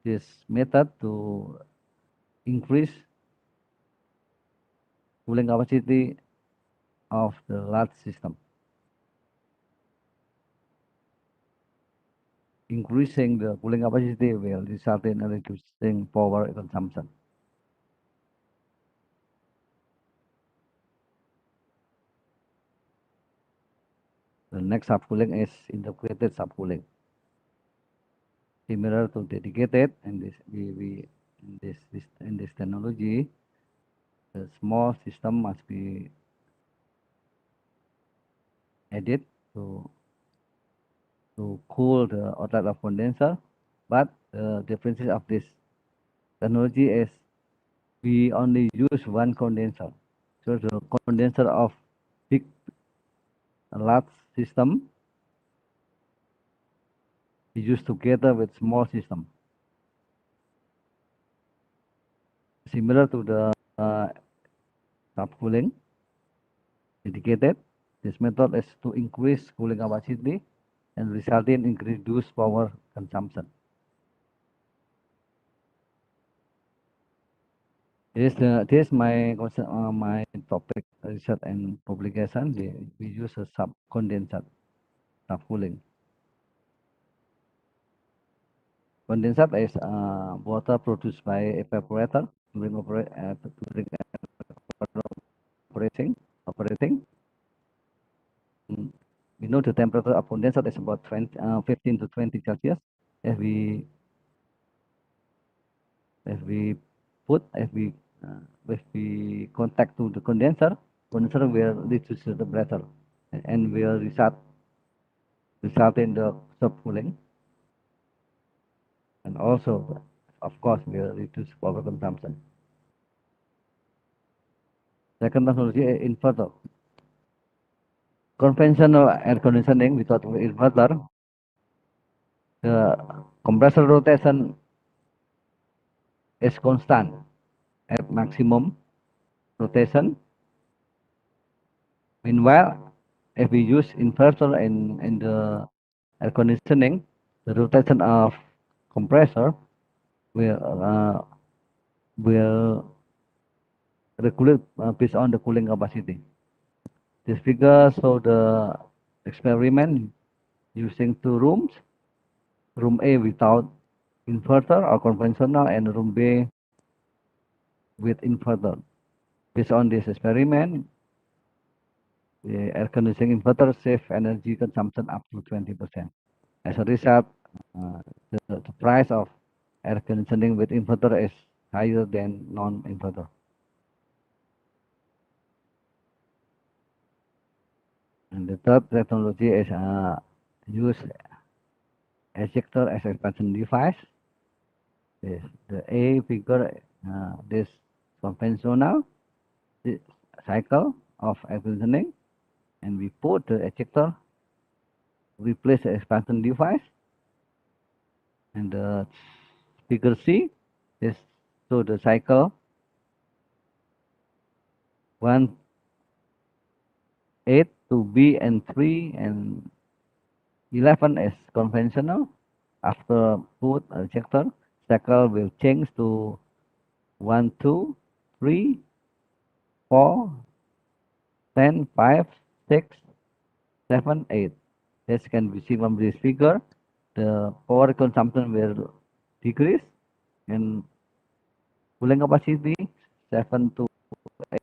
This method to increase cooling capacity of the large system. Increasing the cooling capacity will result in reducing power consumption. The next subcooling is integrated subcooling. Similar to dedicated, and in this technology, the small system must be added to cool the outlet of condenser. But the difference of this technology is we only use one condenser. So the condenser of big large system is used together with small system. Similar to the subcooling dedicated, this method is to increase cooling capacity and resulting in reduced power consumption. This is my topic research and publication. We use a condensate subcooling. Condensate is water produced by evaporator during operating. We know the temperature of condensate is about 15 to 20 Celsius. If we contact to the condenser will reduce the pressure and will result in the subcooling, and also, of course, will reduce power consumption. Second technology, inverter. conventional air conditioning without inverter, the compressor rotation is constant at maximum rotation. Meanwhile, if we use inverter in the air conditioning, the rotation of compressor will regulate based on the cooling capacity. This figure show the experiment using two rooms, room A without inverter or conventional and room B with inverter. Based on this experiment, the air conditioning inverter save energy consumption up to 20%. As a result, the price of air conditioning with inverter is higher than non-inverter. And the third technology is use ejector as expansion device. The A figure, this conventional cycle of air conditioning, and we put the ejector, replace the expansion device, and the figure C is so the cycle 1, 8 to B and 3 and 11 is conventional. After put ejector, cycle will change to 1, 2, 3, 4, 10, 5, 6, 7, 8. As can be seen from this figure, the power consumption will decrease and cooling capacity 7 to 8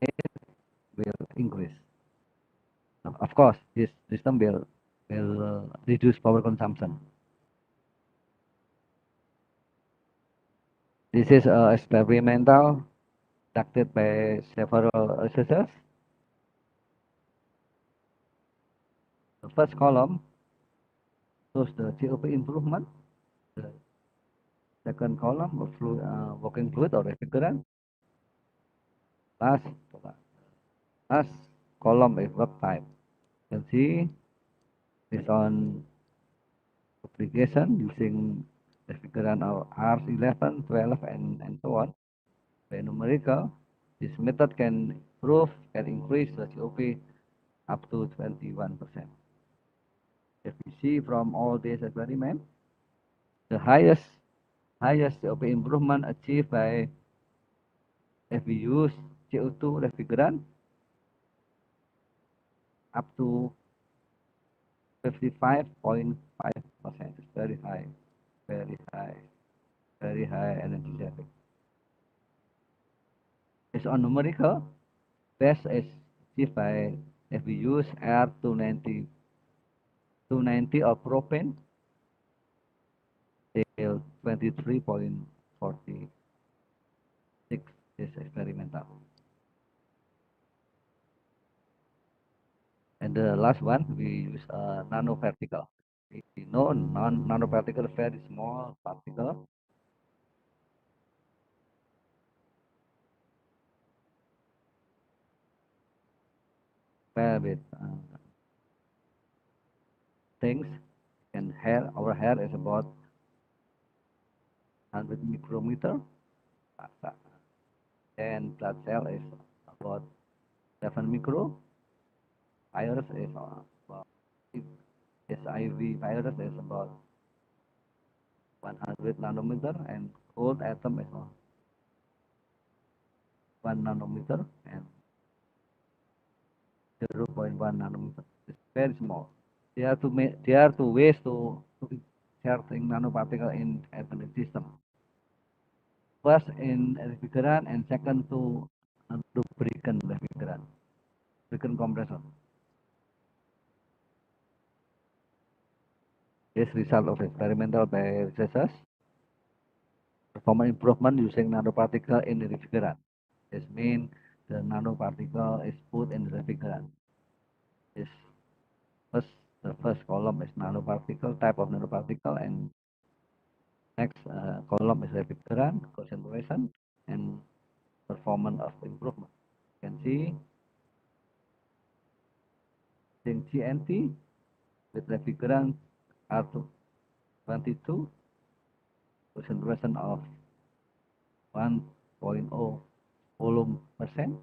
will increase. Of course, this system will reduce power consumption. This is experimental conducted by several researchers. The first column shows the COP improvement. The second column of working fluid or refrigerant. Last column is work type. You can see based on application using refrigerant or R11, 12, and so on. By numerical, this method can increase the COP up to 21%. If we see from all these experiments, the highest COP improvement achieved by if we use CO2 refrigerant up to 55.5%. Very high, very high, very high energy saving. It's on numerical. Best is achieved by if we use R290 or propane till 23.46 is experimental. And the last one, we use nanoparticle. We know nanoparticle very small particle. Pair with things, and hair. Our hair is about 100 micrometer, and blood cell is about 7 micro. Virus is about HIV virus is about 100 nanometer, and gold atom is 1 nanometer, and 0.1 nanometer. It's very small. There are two ways to inserting nanoparticle in atomic system. First in refrigerant, and second to lubricant refrigerant, lubricant compressor. This result of experimental by researchers. Performance improvement using nanoparticle in the refrigerant. This means the nanoparticle is put in the refrigerant. The first column is nanoparticle, type of nanoparticle, and next column is refrigerant, concentration, and performance of improvement. You can see using TNT with refrigerant R22, concentration of 1.0 volume percent.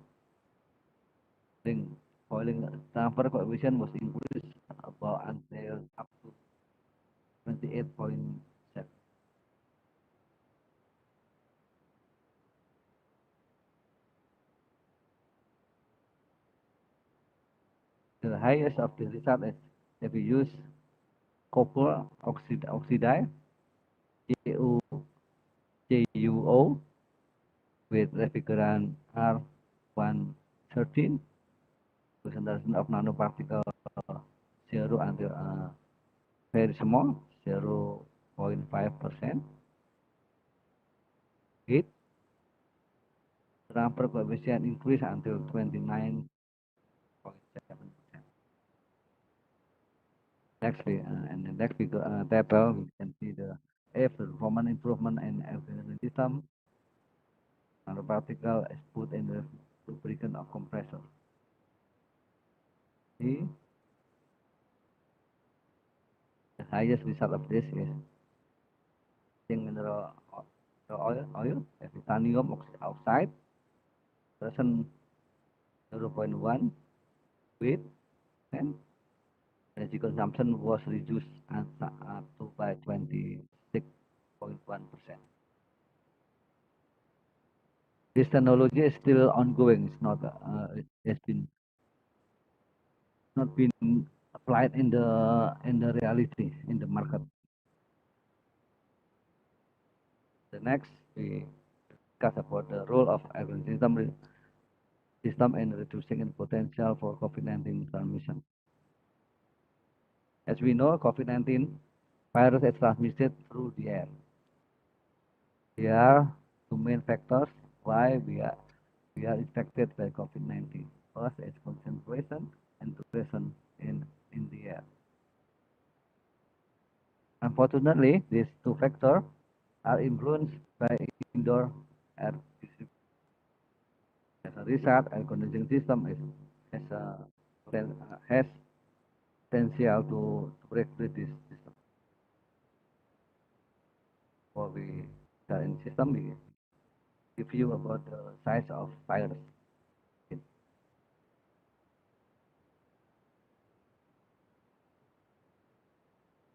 Then boiling transfer coefficient was increased about until up to 28.7. The highest of the result is if we use copper oxide JuO with refrigerant R113, concentration of nanoparticle 0 until very small, 0.5%. Heat transfer coefficient increase until 29.7%. Next, and the next figure table, we can see the performance improvement in air system. Nanoparticle is put in the lubricant of compressor. See, the highest result of this is mineral oil, titanium oxide, present 0.1 with, and energy consumption was reduced to by 26.1%. This technology is still ongoing. It's not. It's been not been applied in the reality in the market. The next we discuss about the role of immune system in reducing the potential for COVID-19 transmission. As we know, COVID-19 virus is transmitted through the air. There are two main factors why we are infected by COVID-19. First is concentration and duration in the air. Unfortunately, these two factors are influenced by indoor air distribution. As a result, air conditioning system has potential to break this system. For the current system, we give you about the size of virus.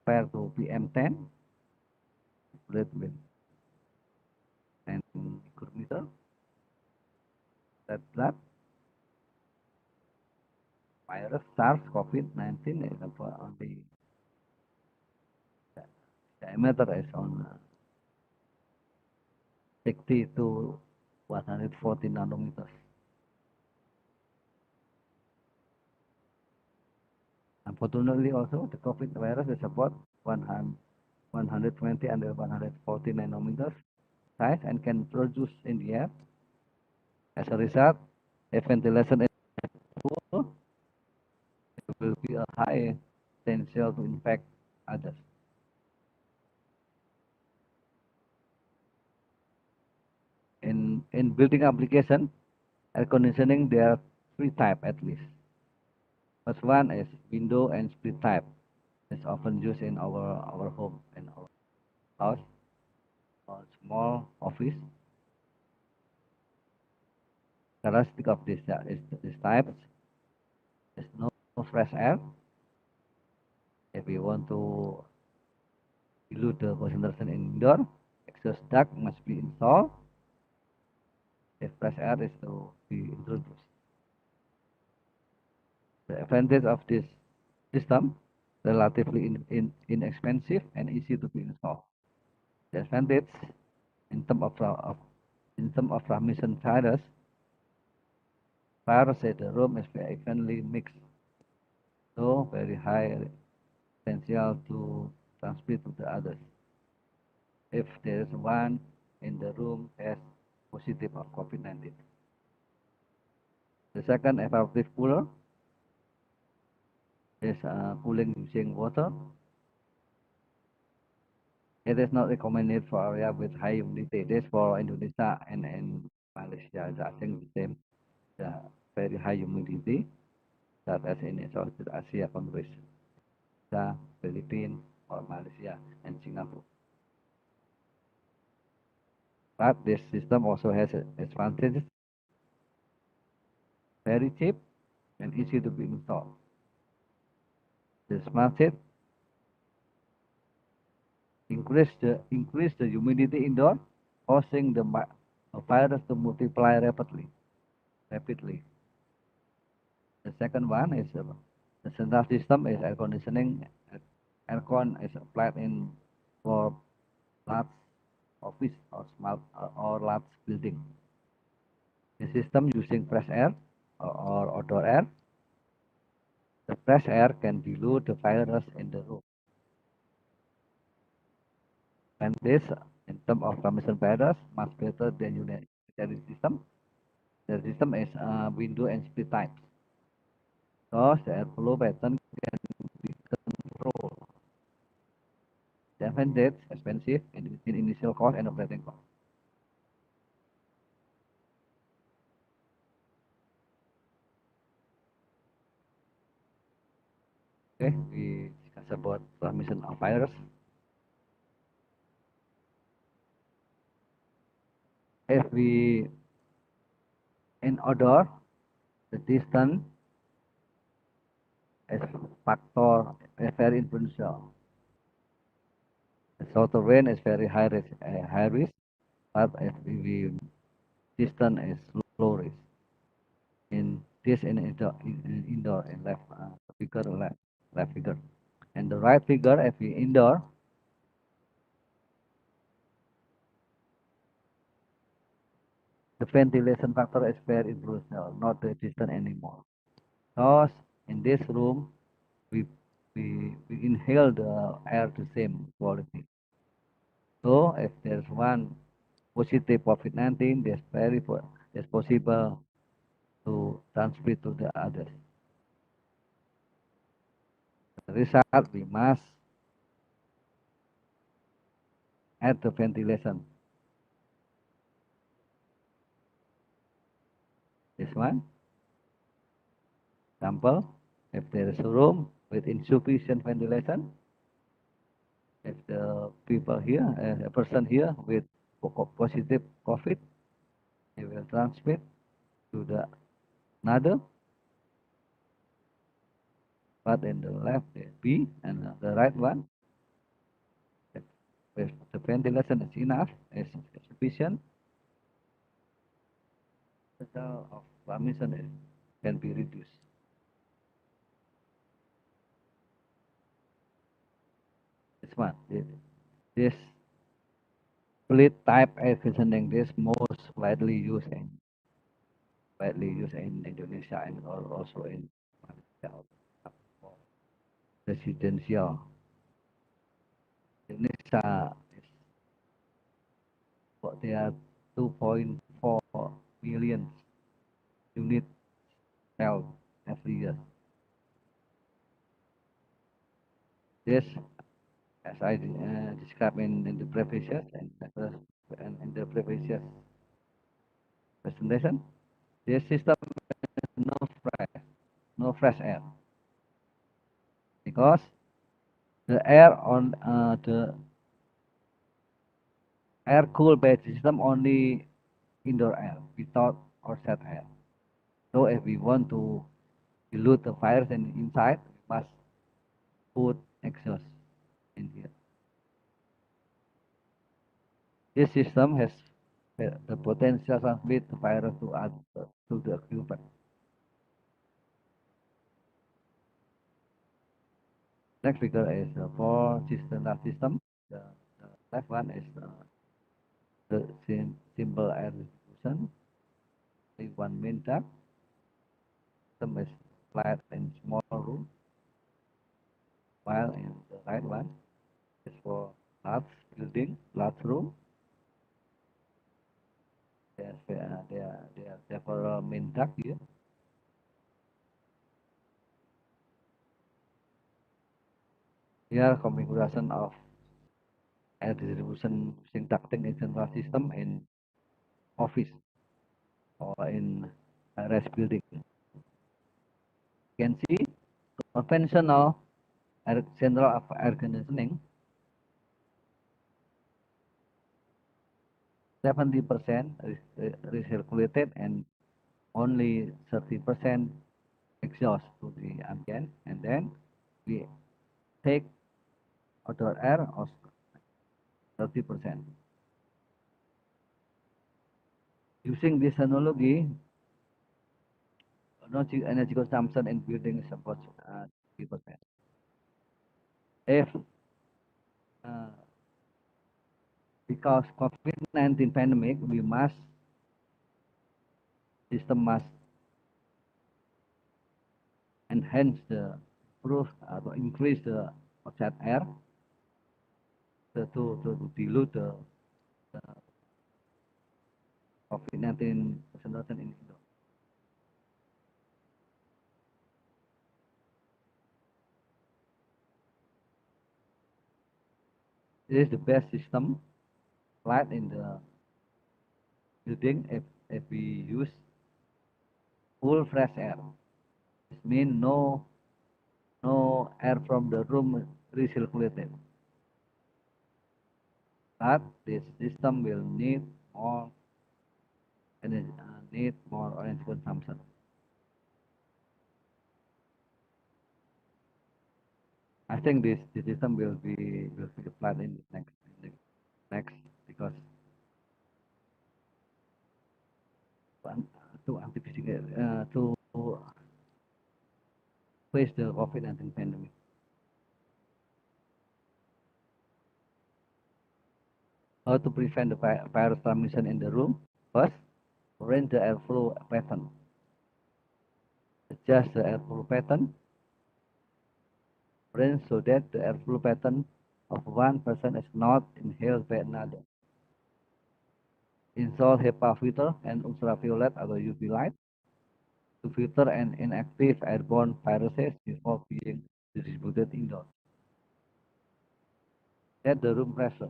Compared to PM10, split with 10 micrometer. That blood virus SARS-CoV-19 is on the diameter is on 60 to 140 nanometers. Unfortunately, also the COVID virus is about 120 and 140 nanometers size and can produce in the air. As a result, if ventilation is poor, it will be a high potential to infect others. In building application, air conditioning, there are three types at least. First one is window and split type. It's often used in our home and our house or small office. Characteristic of this type is no fresh air. If we want to dilute the concentration in indoor, exhaust duct must be installed. If fresh air is to be introduced. The advantage of this system, relatively inexpensive and easy to be installed. The advantage in terms of transmission virus in the room is very evenly mixed, so very high potential to transmit to the others. If there is one in the room has positive of COVID-19. The second evaporative cooler is cooling using water. It is not recommended for area with high humidity. This for Indonesia and Malaysia. I think the same, very high humidity. such as in Southeast Asia countries, the Philippines or Malaysia and Singapore. But this system also has advantages, very cheap and easy to be installed. The smart set increase the humidity indoor, causing the virus to multiply rapidly. The second one is the central system is air conditioning. Aircon is applied in for large office or small or large building. The system using fresh air or outdoor air. The fresh air can dilute the virus in the room. And this, in terms of transmission virus, much better than unitary system. The system is window and split type. So the airflow pattern can be controlled. The advantage expensive in initial cost and operating cost. Okay, we discuss about transmission of virus. If we in outdoor, the distance is factor is very influential. The shorter range is very high risk, but if we distance is low risk. In this in indoor in left figure left figure, and the right figure if we indoor. The ventilation factor is very influential, not the distance anymore. Because in this room, we inhale the air the same quality. So if there's one positive COVID-19, it's possible to transmit to the others. The result, we must add the ventilation. This one. Example, if there is a room with insufficient ventilation, if the people here, a person here with positive COVID, he will transmit to the another. But in the left is B, and the right one, if the ventilation is enough, is sufficient, the level of transmission can be reduced. This one, this split type air conditioning, this most widely used in Indonesia and also in Malaysia. Residential. Indonesia is there are 2.4 million units sold every year. This, as I described in the previous and in the previous presentation, this system has no fresh air, because the air on the air cooled by the system only indoor air without outside air. So if we want to dilute the virus inside, we must put exhaust in here. This system has the potential to transmit the virus to the occupant. Next figure is for system. The left one is the simple air distribution. One main tap. System is flat in small room, while in the right one is for large building, large room. There are several main duct here. Here configuration of air distribution using ducting in central system in office or in rest building. You can see conventional central air conditioning 70% recirculated and only 30% exhaust to the ambient, and then we take outdoor air of 30%. Using this analogy, energy consumption in building is about 3%. If because COVID-19 pandemic, system must enhance the proof or increase the outside air to dilute the COVID-19 concentration in Indo. This is the best system right in the building if we use full fresh air. This means no air from the room recirculated. But this system will need more energy, energy consumption. I think this system will be applied in the next because to anticipate to face the COVID-19 pandemic. How to prevent the virus transmission in the room? First, arrange the airflow pattern. Adjust the airflow pattern. Arrange so that the airflow pattern of one person is not inhaled by another. Install HEPA filter and ultraviolet or UV light to filter and inactive airborne viruses before being distributed indoors. Set the room pressure.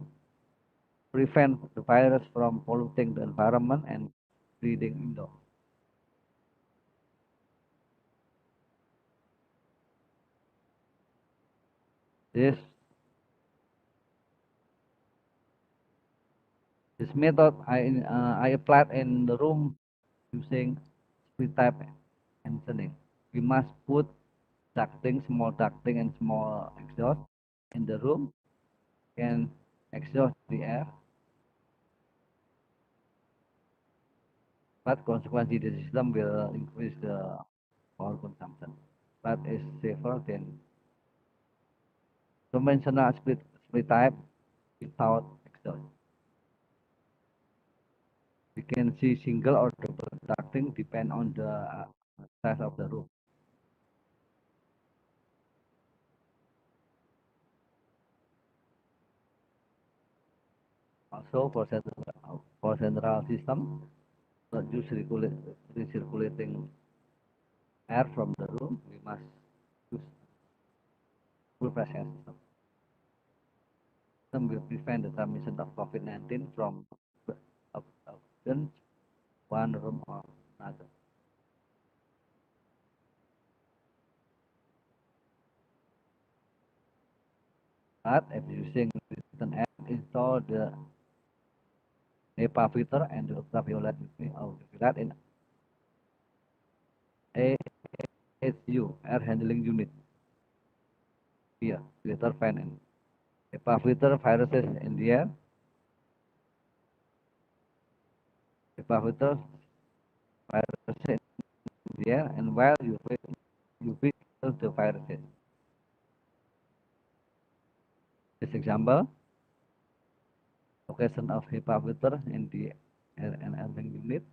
Prevent the virus from polluting the environment and breeding indoors. This method I applied in the room using split type antenna. We must put ducting, small ducting and small exhaust in the room and exhaust the air. But consequently, the system will increase the power consumption, but is safer than conventional split type without exhaust. We can see single or double ducting depend on the size of the room. Also for central system, use recirculating air from the room, we must use full pressure system. System will prevent the transmission of COVID-19 from one room or another. But if using an air, install the HEPA filter and the ultraviolet in AHU, air handling unit. Here, filter fan and HEPA filter viruses in the air. HEPA filter viruses in the air, and while you filter the viruses. This example, location of HEPA filter in the air and handling unit.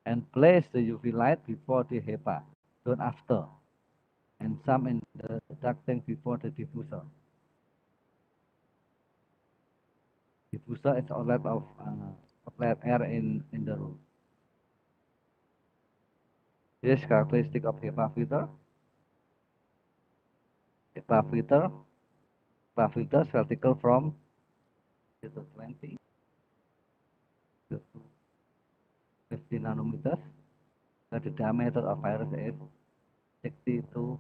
And place the UV light before the HEPA, don't after, and some in the ducting before the diffuser. Diffuser is outlet of outlet air in the room. This characteristic of HEPA filter. HEPA filter vertical from 20 to 50 nanometers. The diameter of virus is 62.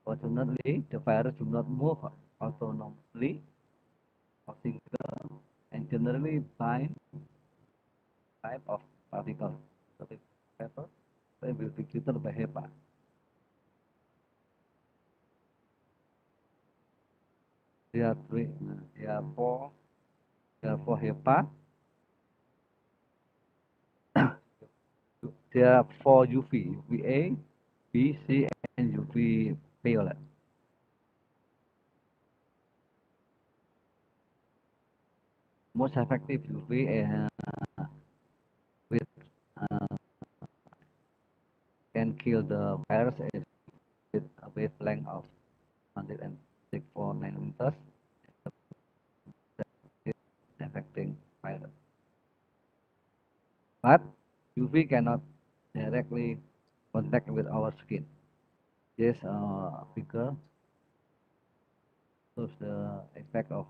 Fortunately, the virus do not move autonomously or single and generally bind type of particles. So the paper they will be treated by HEPA. There are four HEPA. There are four UVA, B, C, and UV violet. Most effective UV with can kill the virus with a wavelength of 164 nanometers, affecting virus. But UV cannot directly contact with our skin. This figure shows the effect of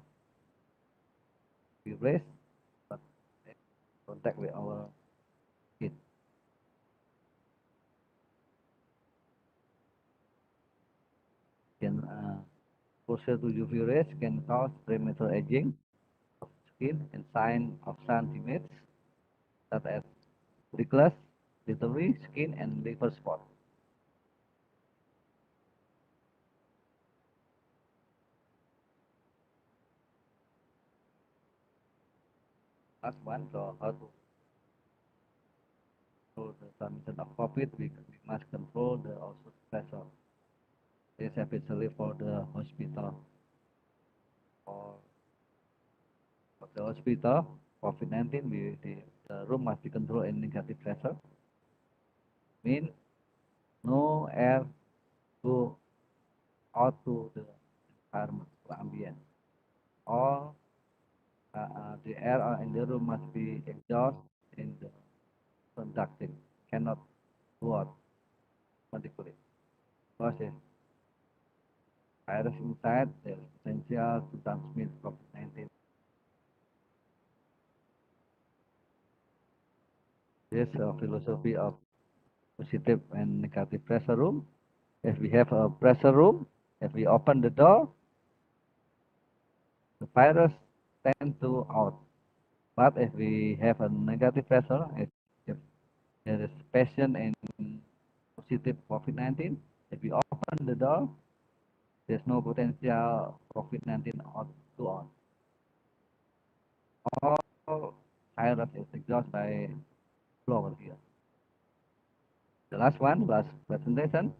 UV rays, but contact with our skin. Can exposure to UV rays can cause premature aging of skin and sign of sun damage, such as wrinkles, glittery skin, and liver spot. Last one, so how to control the transmission of COVID? We must control the also pressure. This especially for the hospital. For the hospital, COVID-19, the room must be controlled in negative pressure. Mean no air go out to the environment, to ambient. All the air in the room must be exhaust in the conducting, cannot go out particularly. Because if virus inside, there is potential to transmit COVID-19. This philosophy of positive and negative pressure room. If we have a pressure room, if we open the door, the virus tend to out. But if we have a negative pressure, if there is patient in positive COVID-19, if we open the door, there's no potential COVID-19 out to out. All virus is exhausted by flow here. The last one, last presentation.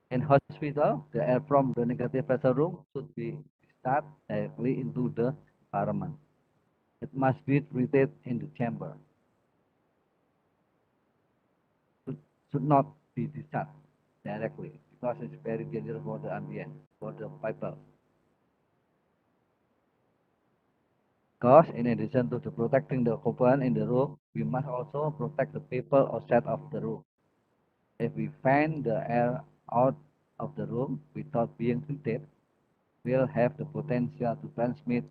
In hospital, the air from the negative pressure room should be start directly into the environment. It must be treated in the chamber. Should not be discharged directly because it's very dangerous for the ambient, for the people. Because in addition to protecting the occupant in the room, we must also protect the people outside of the room. If we fan the air out of the room without being treated, we'll have the potential to transmit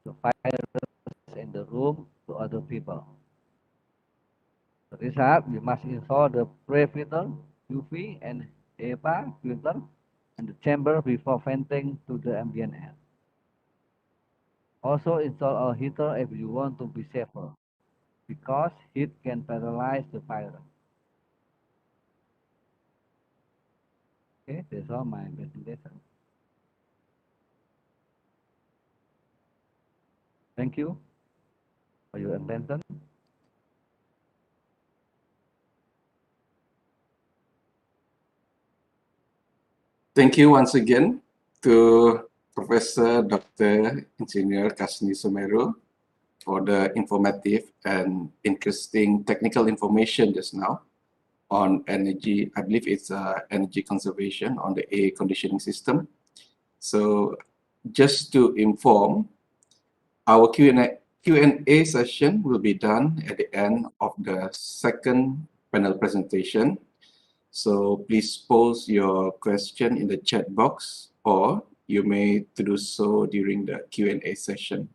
the virus in the room to other people. The result, we must install the spray filter, UV and HEPA filter, and the chamber before venting to the ambient air. Also install a heater if you want to be safer, because heat can paralyze the virus. Okay, that's all my presentation. Thank you for your attention. Thank you once again to Professor Dr. Engineer Kasni Sumeru for the informative and interesting technical information just now on energy. I believe it's energy conservation on the air conditioning system. So just to inform, our Q&A session will be done at the end of the second panel presentation. So please post your question in the chat box, or you may do so during the Q&A session.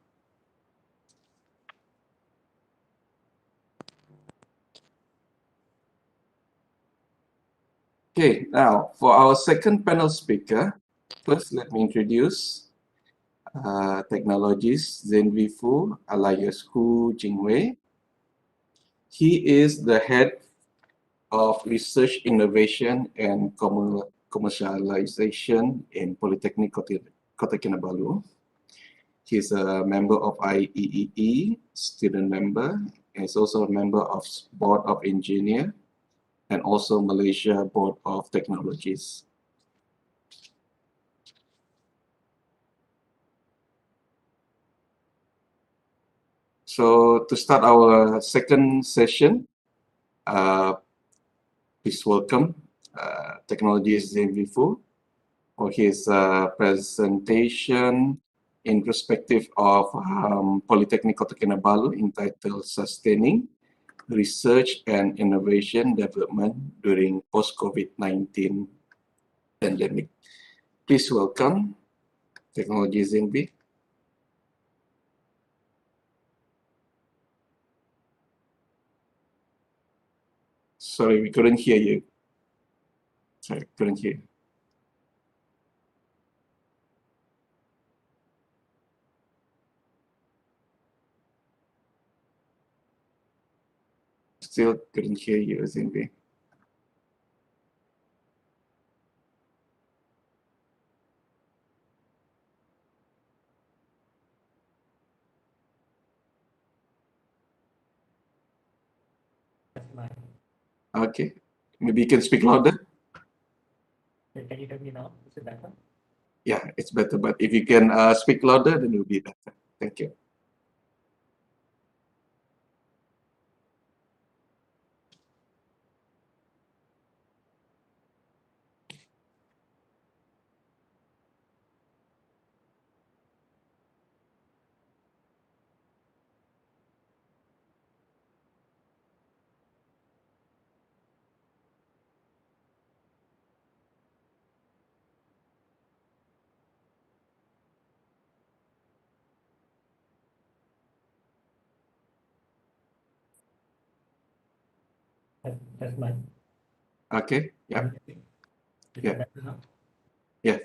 Okay, now for our second panel speaker, first let me introduce technologist Zenvi Fu alias Hu Jingwei. He is the head of research, innovation, and commercialization in Polytechnic Kota Kinabalu. He is a member of IEEE, student member, and is also a member of Board of Engineer and also Malaysia Board of Technologies. So to start our second session, please welcome technologist Zenvi Fu for his presentation in perspective of Polytechnic Kota Kinabalu entitled Sustaining Research and Innovation Development During Post-COVID-19 Pandemic. Please welcome Technology Zenvi. Sorry, we couldn't hear you. Sorry, couldn't hear you. Still couldn't hear you, Zenvi. Okay, maybe you can speak louder. Can you hear me now? Is it better? Yeah, it's better, but if you can speak louder, then it will be better. Thank you. That's mine. Okay, yeah. Is it Yeah. better now? Yes.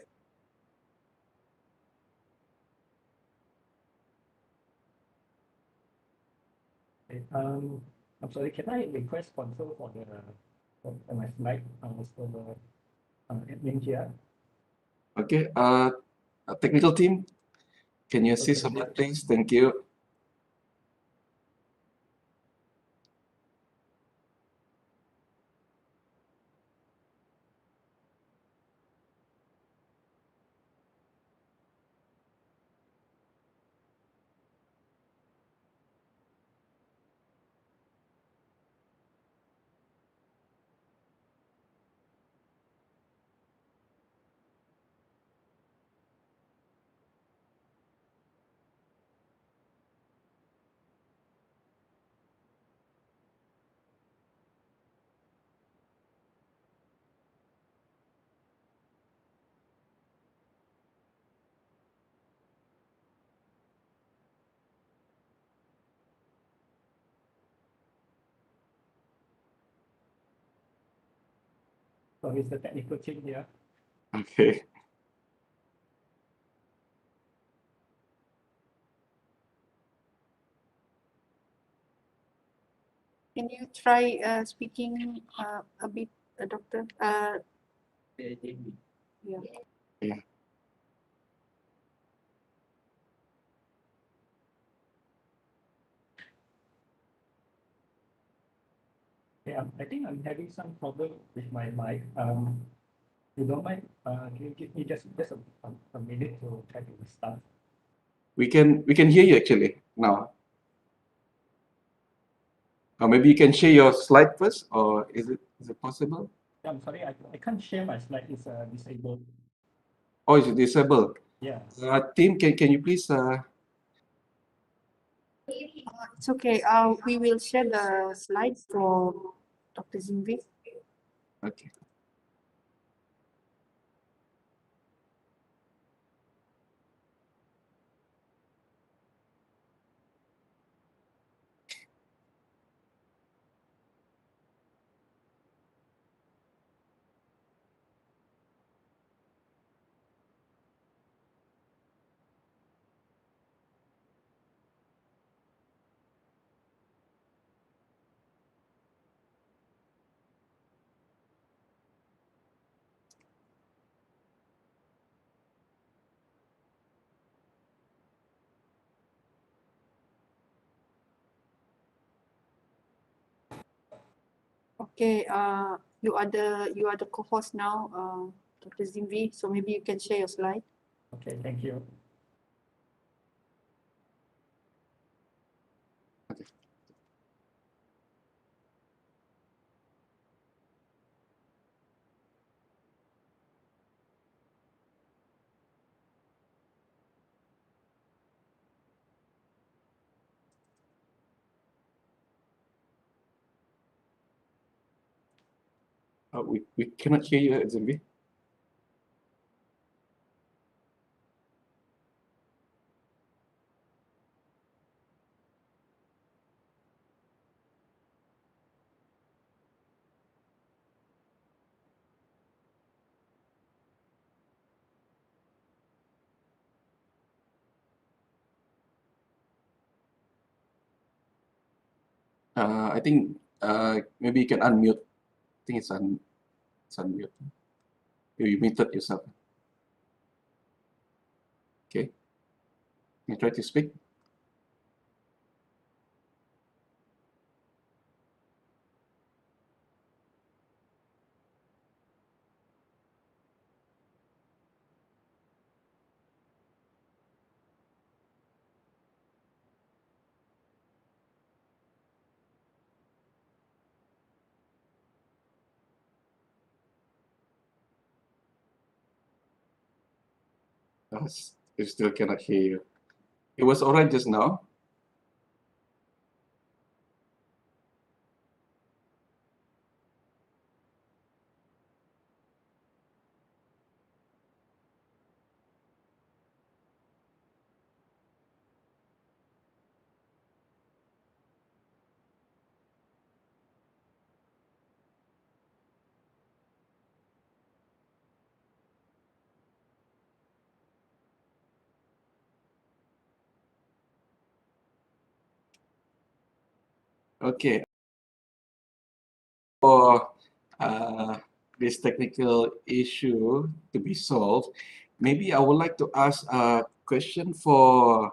Okay, I'm sorry, can I request control for my slide for the admin here? Okay, technical team, can you assist Okay. on that, please? Thank you. So it's the technical team here. Okay. Can you try speaking a bit, Doctor? Yeah. Yeah. Yeah, I think I'm having some problem with my mic. You don't mind? Can you give me just a minute to try to restart? We can hear you actually now. Or maybe you can share your slide first, or is it possible? Yeah, I'm sorry, I can't share my slide. It's disabled. Oh, is it disabled? Yeah. Team, can you please? It's okay. We will share the slides for Dr. Zenvi. Okay. Okay, you are the co-host now, Dr. Zimvi. So maybe you can share your slide. Okay, thank you. We cannot hear you, Zimbi. I think maybe you can unmute. I think it's unmute. You muted yourself. Okay. You try to speak. We still cannot hear you. It was all right just now. Okay. For this technical issue to be solved, maybe I would like to ask a question for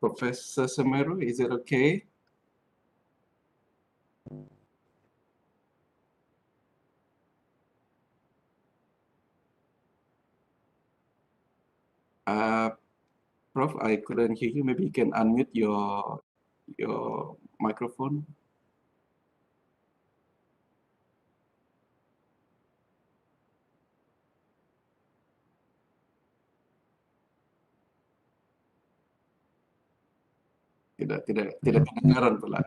Professor Semeru. Is it okay? Prof, I couldn't hear you. Maybe you can unmute your microphone. Tidak kedengaran pula.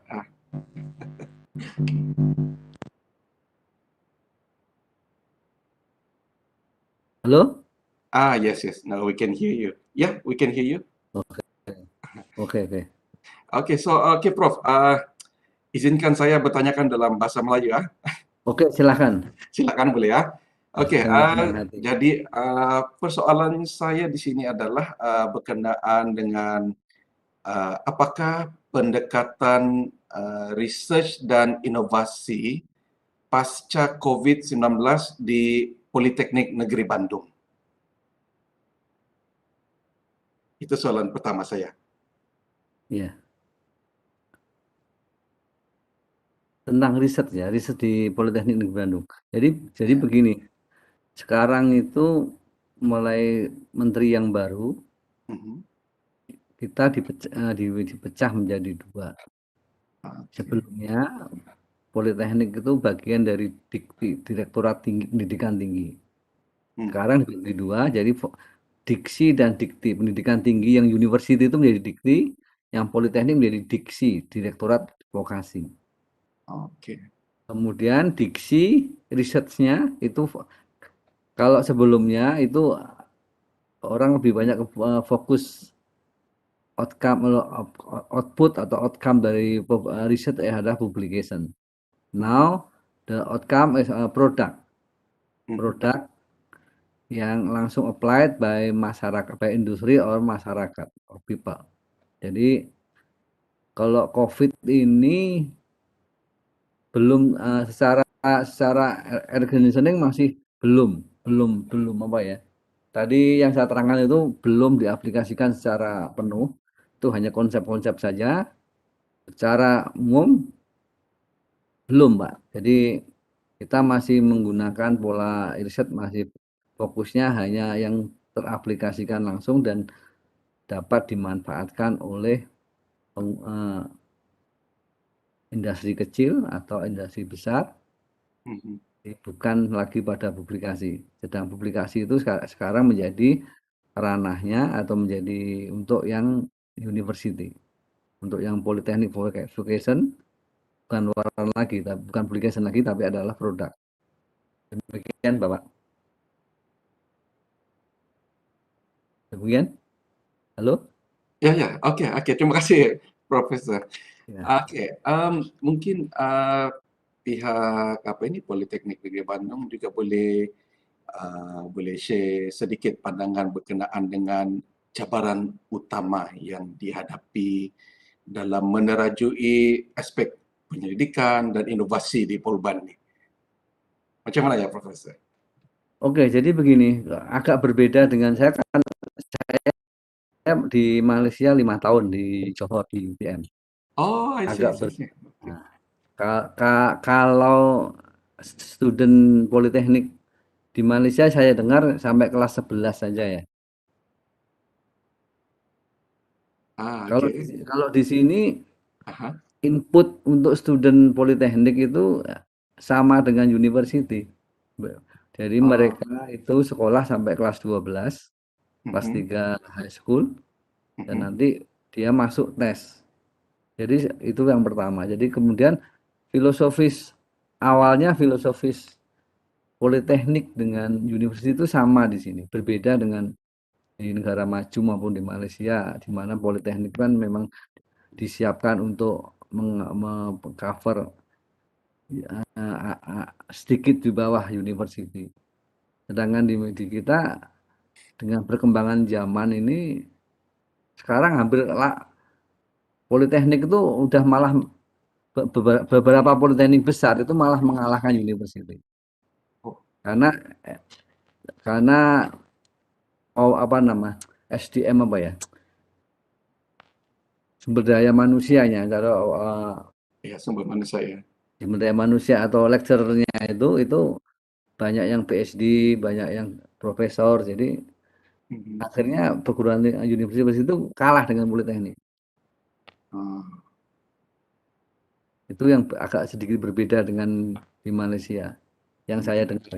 Halo? Yes. Now we can hear you. Yeah, we can hear you. Oke. Okay, so Prof, izinkan saya bertanyakan dalam bahasa Melayu ya. Oke, silakan. Silakan boleh ya. Oke, Dengan senang hati. jadi persoalan saya di sini adalah berkenaan dengan apakah pendekatan research dan inovasi pasca COVID-19 di Politeknik Negeri Bandung. Itu soalan pertama saya. Iya. Tentang riset ya, riset di Politeknik Negeri Bandung. Jadi begini, sekarang itu mulai menteri yang baru, kita dipecah menjadi dua. Sebelumnya Politeknik itu bagian dari Direktorat Pendidikan Tinggi. Sekarang dibagi dua, jadi diksi dan dikti. Pendidikan tinggi yang university itu menjadi dikti, yang Politeknik menjadi diksi, Direktorat Vokasi. Oke. Kemudian diksi risetnya itu kalau sebelumnya itu orang lebih banyak fokus output atau outcome dari riset adalah publication. Now the outcome is a product yang langsung applied by masyarakat, by industri or masyarakat or people. Jadi kalau COVID ini belum secara air conditioning masih belum apa ya. Tadi yang saya terangkan itu belum diaplikasikan secara penuh, itu hanya konsep-konsep saja. Secara umum Belum, Pak. Jadi kita masih menggunakan pola riset, masih fokusnya hanya yang teraplikasikan langsung dan dapat dimanfaatkan oleh industri kecil atau industri besar, bukan lagi pada publikasi. Sedang publikasi itu sekarang menjadi ranahnya atau menjadi untuk yang university, untuk yang polytechnic vocation, bukan luaran lagi, bukan publication lagi, tapi adalah produk. Demikian, Bapak. Demikian. Halo? Ya, oke. Terima kasih, Profesor. Ya. Oke, mungkin pihak Politeknik Negeri Bandung juga boleh share sedikit pandangan berkenaan dengan cabaran utama yang dihadapi dalam menerajui aspek penyelidikan dan inovasi di Polban ini. Macam mana ya, Profesor? Oke, jadi begini, agak berbeda dengan saya di Malaysia 5 tahun di Johor di UPM. Oh, I see. Nah, kalau student politeknik di Malaysia saya dengar sampai kelas 11 saja ya. Kalau di sini input untuk student politeknik itu sama dengan university. Jadi mereka itu sekolah sampai kelas 12, kelas 3 high school, dan nanti dia masuk tes. Jadi itu yang pertama. Jadi kemudian awalnya filosofis politeknik dengan universitas itu sama di sini. Berbeda dengan di negara maju maupun di Malaysia, di mana politeknik kan memang disiapkan untuk mengcover sedikit di bawah university. Sedangkan di kita dengan perkembangan zaman ini sekarang hampir politeknik itu udah malah beberapa politeknik besar itu malah mengalahkan university. Karena SDM sumber daya manusianya, sumber manusia ya. Sumber daya manusia atau lecturernya itu banyak yang PhD, banyak yang profesor, jadi akhirnya perguruan universitas itu kalah dengan politeknik. Itu yang agak sedikit berbeda dengan di Malaysia yang saya dengar.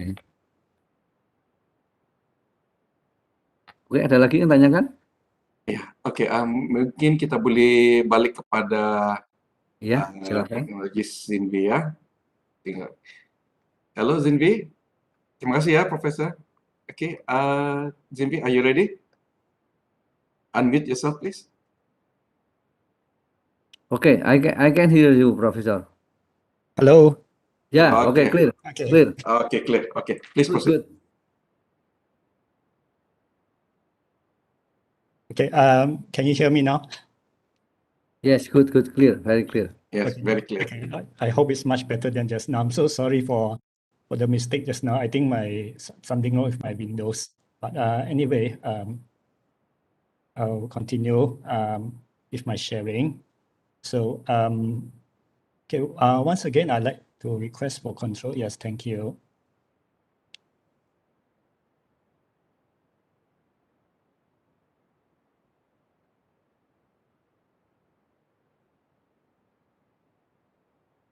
Oke, ada lagi yang tanyakan? Ya, oke. Mungkin kita boleh balik kepada silakan. teknologis Zinvi ya. Halo Zinvi, terima kasih ya Profesor. Oke, Zinvi, are you ready? Unmute yourself, please. Okay, I can hear you, Professor. Hello. Yeah. Okay. Clear. Okay. Clear. Okay, clear. Okay, please proceed. Good. Okay. Can you hear me now? Yes. Good. Clear. Very clear. Yes, okay. very clear. Okay. I hope it's much better than just now. I'm so sorry for the mistake just now. I think something wrong with my Windows. But anyway, I'll continue with my sharing. So okay. Once again, I'd like to request for control. Yes, thank you.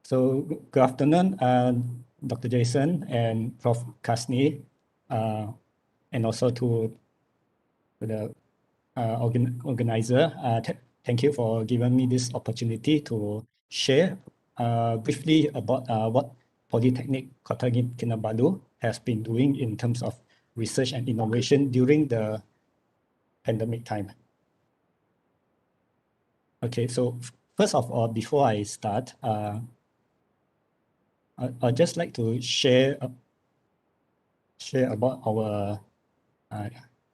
So good afternoon, Dr. Jason and Prof. Kasni, and also to the organizer. Thank you for giving me this opportunity to share briefly about what Polytechnic Kota Kinabalu has been doing in terms of research and innovation during the pandemic time. Okay, so first of all, before I start, I'd just like to share about our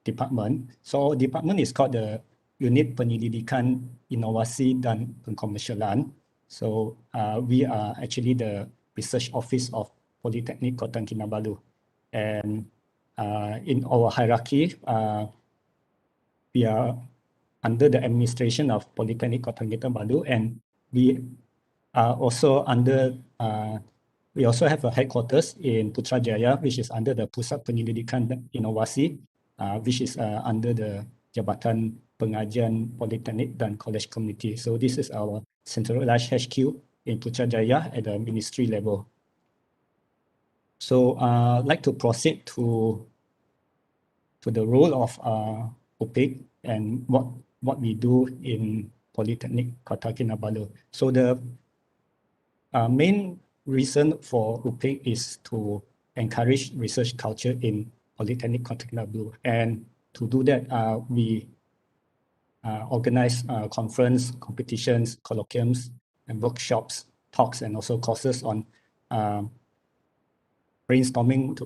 department. So our department is called the Unit Penyelidikan Inovasi dan Pengkomersialan. So we are actually the research office of Polytechnic Kota Kinabalu. And in our hierarchy, we are under the administration of Polytechnic Kota Kinabalu, and we also under, we also have a headquarters in Putrajaya, which is under the Pusat Penyelidikan dan Inovasi, which is under the Jabatan Pengajian Politeknik dan College Community. So this is our centralized HQ in Putrajaya at the ministry level. So I'd like to proceed to the role of OPIC and what we do in Polytechnic Kota Kinabalu. So the main reason for OPIC is to encourage research culture in Polytechnic Kota Kinabalu. And to do that, we organize conference, competitions, colloquiums, and workshops, talks, and also courses on brainstorming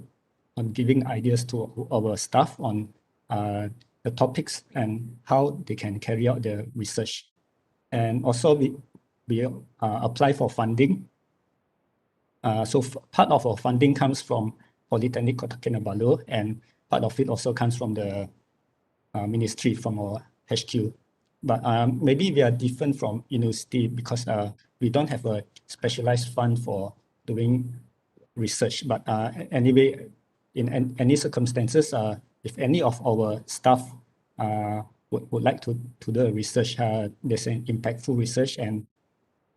on giving ideas to our staff on the topics and how they can carry out their research. And also we apply for funding. So part of our funding comes from Polytechnic Kota Kinabalu, and part of it also comes from the ministry, from our HQ. But maybe we are different from university because we don't have a specialized fund for doing research. But anyway, in any circumstances, if any of our staff would like to do a research, there's an impactful research and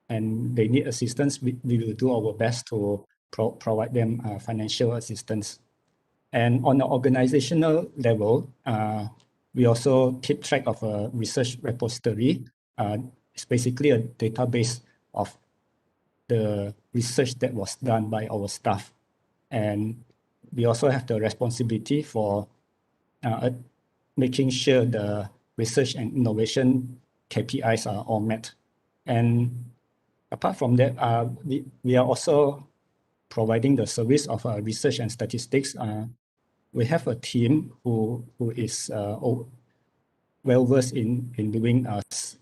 they need assistance, we will do our best to provide them financial assistance. And on the organizational level, we also keep track of a research repository. It's basically a database of the research that was done by our staff. And we also have the responsibility for making sure the research and innovation KPIs are all met. And apart from that, we are also providing the service of research and statistics. We have a team who is well-versed in doing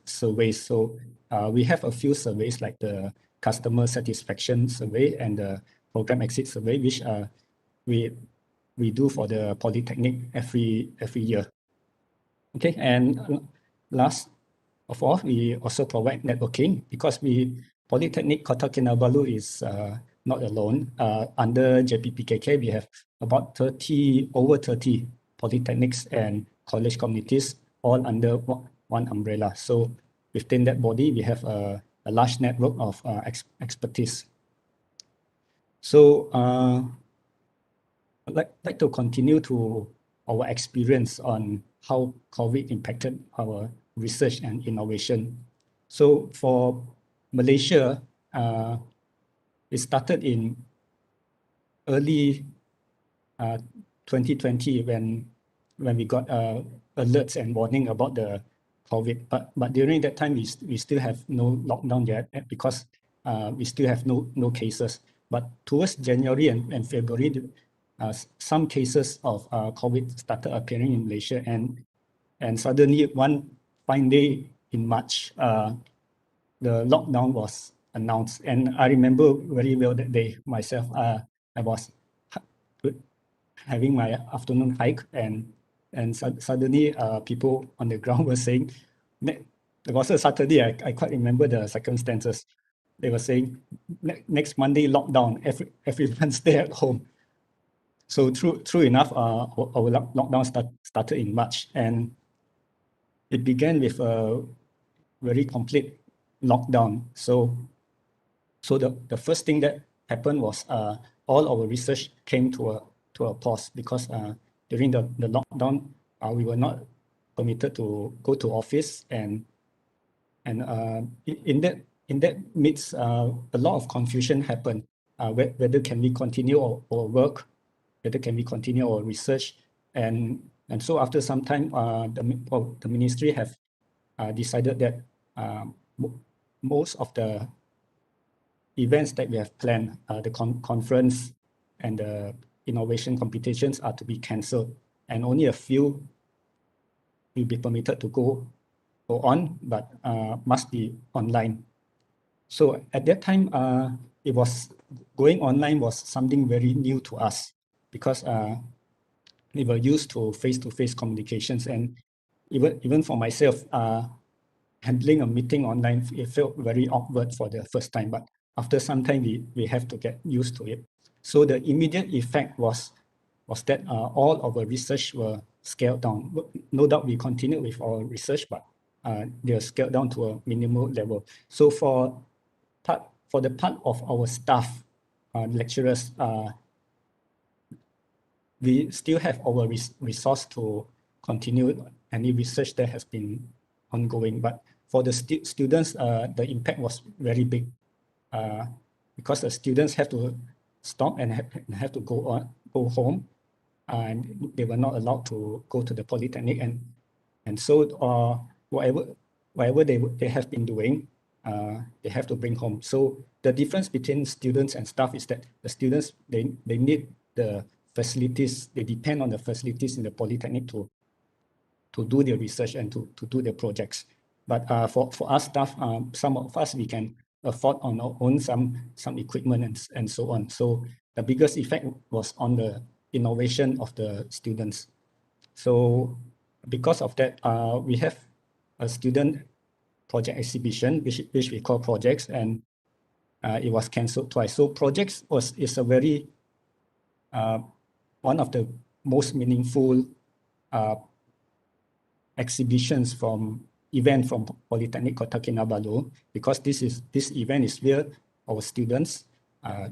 surveys. So we have a few surveys like the customer satisfaction survey and the program exit survey, which we do for the Polytechnic every year. Okay, and last of all, we also provide networking because Polytechnic Kota Kinabalu is not alone. Under JPPKK, we have about over 30 polytechnics and college communities all under one umbrella. So within that body, we have a large network of expertise. So I'd like to continue to our experience on how COVID impacted our research and innovation. So for Malaysia, it started in early 2020 when we got alerts and warning about the COVID. But during that time, we still have no lockdown yet because we still have no cases. But towards January and February, some cases of COVID started appearing in Malaysia, and suddenly one fine day in March, the lockdown was announced. And I remember very well that day myself. I was having my afternoon hike, and suddenly people on the ground were saying, it was a Saturday, I quite remember the circumstances. They were saying, next Monday lockdown, everyone stay at home. So true enough, our lockdown started in March, and it began with a very complete lockdown. So the first thing that happened was all our research came to a pause because during the lockdown, we were not permitted to go to office, and in that midst, a lot of confusion happened. Whether can we continue our work, whether can we continue our research, and so after some time, the ministry have decided that most of the events that we have planned, the conference and the innovation competitions, are to be cancelled, and only a few will be permitted to go on, but must be online. So at that time, it was going online was something very new to us because we were used to face-to-face communications, and even for myself, handling a meeting online, it felt very awkward for the first time, but after some time, we have to get used to it. So the immediate effect was that all our research were scaled down. No doubt we continued with our research, but they are scaled down to a minimal level. So for the part of our staff, lecturers, we still have our resource to continue any research that has been ongoing. But for the students, the impact was very big because the students have to stop and have to go home, and they were not allowed to go to the polytechnic, and so whatever they have been doing, they have to bring home. So the difference between students and staff is that the students they need the facilities, they depend on the facilities in the polytechnic to do their research and to do their projects. But for us staff, some of us, we can afford on our own some equipment and so on. So the biggest effect was on the innovation of the students. So because of that, we have a student project exhibition, which we call projects, and it was cancelled twice. So projects is a very one of the most meaningful exhibitions from Polytechnic Kota Kinabalu, because this event is where our students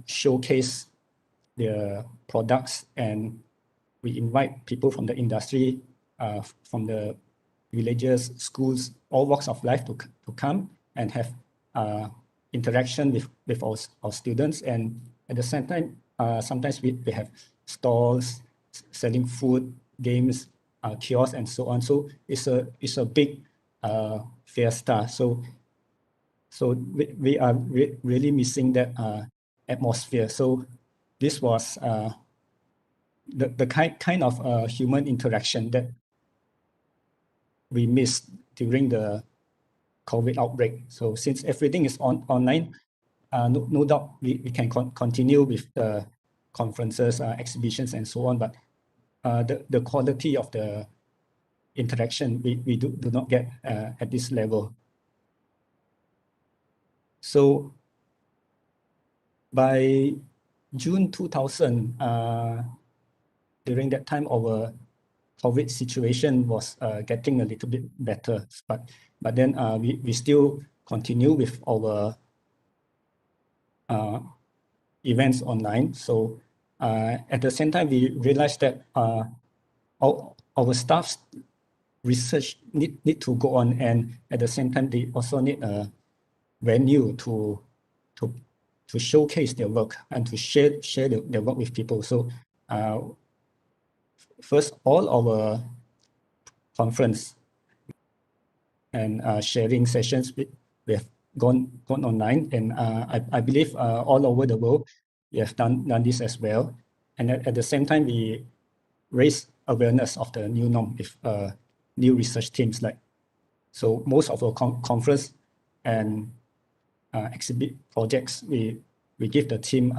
showcase their products, and we invite people from the industry, from the villages, schools, all walks of life to come and have interaction with our students. And at the same time, sometimes we have stalls selling food, games, kiosks, and so on. So it's a big fiesta. So we are really missing that atmosphere. So this was the kind of human interaction that we missed during the COVID outbreak. So since everything is online, no doubt we can continue with the conferences, exhibitions, and so on. But the quality of the interaction we do not get at this level. So by June 2000, during that time, our COVID situation was getting a little bit better, but then we still continue with our events online. So at the same time, we realized that our staff's research need to go on, and at the same time, they also need a venue to showcase their work and to share their work with people. So first, all our conference and sharing sessions we have gone online, and I believe all over the world we have done this as well. And at the same time, we raise awareness of the new norm with new research teams. So most of our conference and exhibit projects, we give the team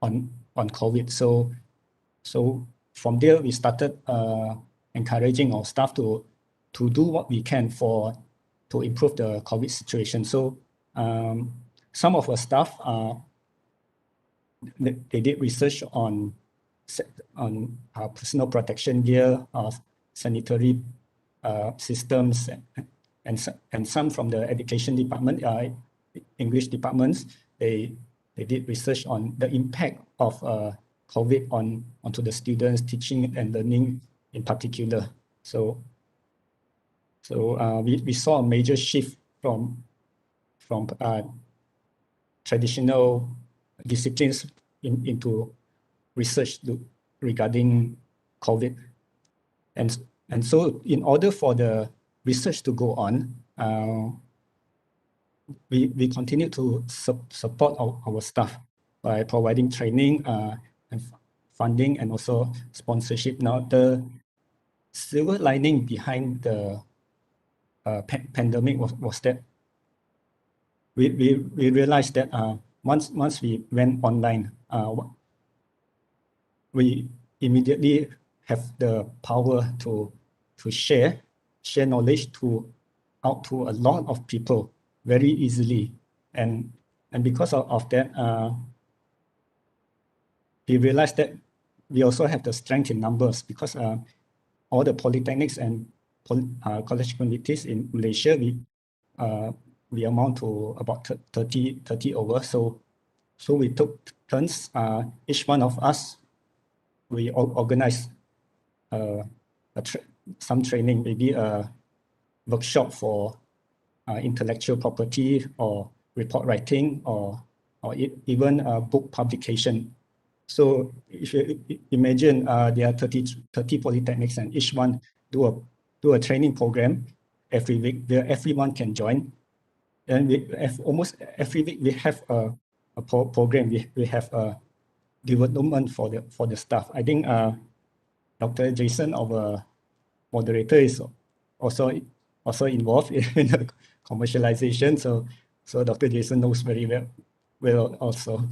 on COVID. So from there, we started encouraging our staff to do what we can to improve the COVID situation. So some of our staff, they did research on personal protection gear, sanitary systems, and some from the education department, English departments, they did research on the impact of COVID onto the students, teaching and learning in particular. So we saw a major shift from traditional disciplines into research regarding COVID. And so in order for the research to go on, we continue to support our staff by providing training and funding and also sponsorship. Now, the silver lining behind the pandemic was that we realized that once we went online, we immediately have the power to share knowledge to out to a lot of people very easily. And because of that, we realized that we also have the strength in numbers, because all the polytechnics and college communities in Malaysia, we amount to about 30 over. So we took turns. Each one of us, we organized some training, maybe a workshop for intellectual property or report writing, or even book publication. So if you imagine there are 30 polytechnics, and each one do a training program every week where everyone can join. And almost every week we have a program. We have a development for the staff. I think Dr. Jason, our moderator, is also involved in the commercialization. So Dr. Jason knows very well also.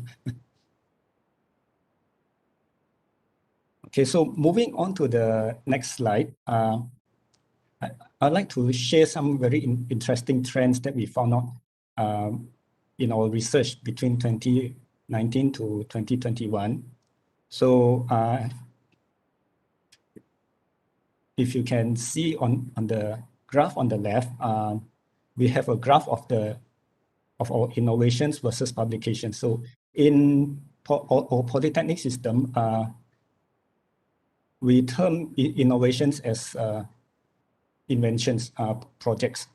Okay, so moving on to the next slide, I'd like to share some very interesting trends that we found out in our research between 2019 to 2021. So if you can see on the graph on the left, we have a graph of our innovations versus publications. So in our polytechnic system, we term innovations as inventions, projects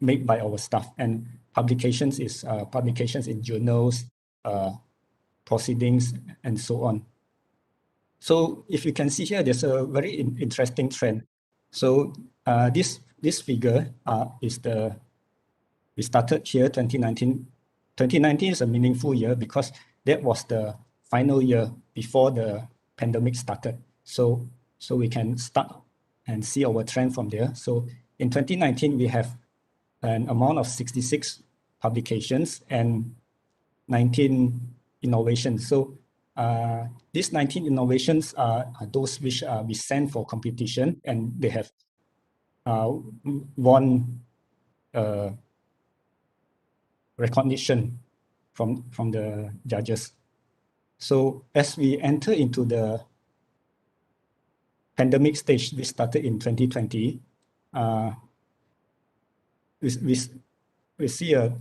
made by our staff, and publications is publications in journals, proceedings, and so on. So if you can see here, there's a very interesting trend. So this figure is we started here 2019. 2019 is a meaningful year because that was the final year before the pandemic started. So we can start and see our trend from there. So in 2019, we have an amount of 66 publications and 19 innovations. So these 19 innovations are those which we sent for competition, and they have won recognition from the judges. So as we enter into the pandemic stage, which started in 2020, we see a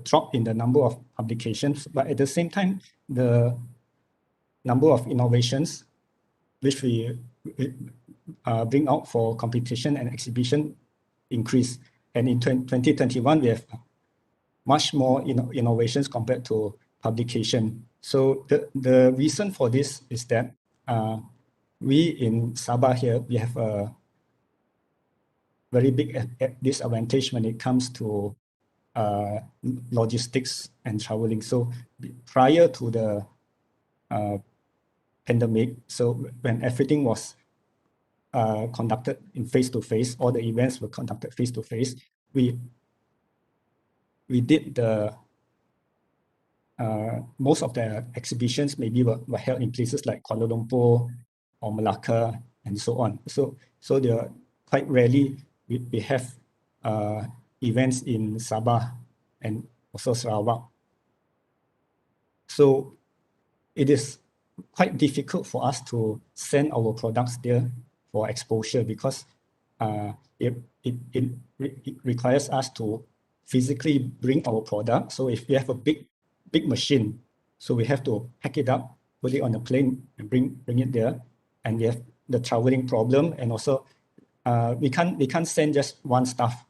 drop in the number of publications, but at the same time, the number of innovations which we bring out for competition and exhibition increase. And in 2021, we have much more innovations compared to publication. So the reason for this is that we in Sabah here, we have a very big disadvantage when it comes to logistics and traveling. So prior to the pandemic, so when everything was conducted in face-to-face, all the events were conducted face-to-face, we did the most of the exhibitions maybe were held in places like Kuala Lumpur or Malacca and so on. So there are quite rarely we have events in Sabah and also Sarawak. So it is quite difficult for us to send our products there for exposure because it requires us to physically bring our product. So if we have a big machine, so we have to pack it up, put it on a plane and bring it there, and we have the traveling problem, and also we can't send just one staff.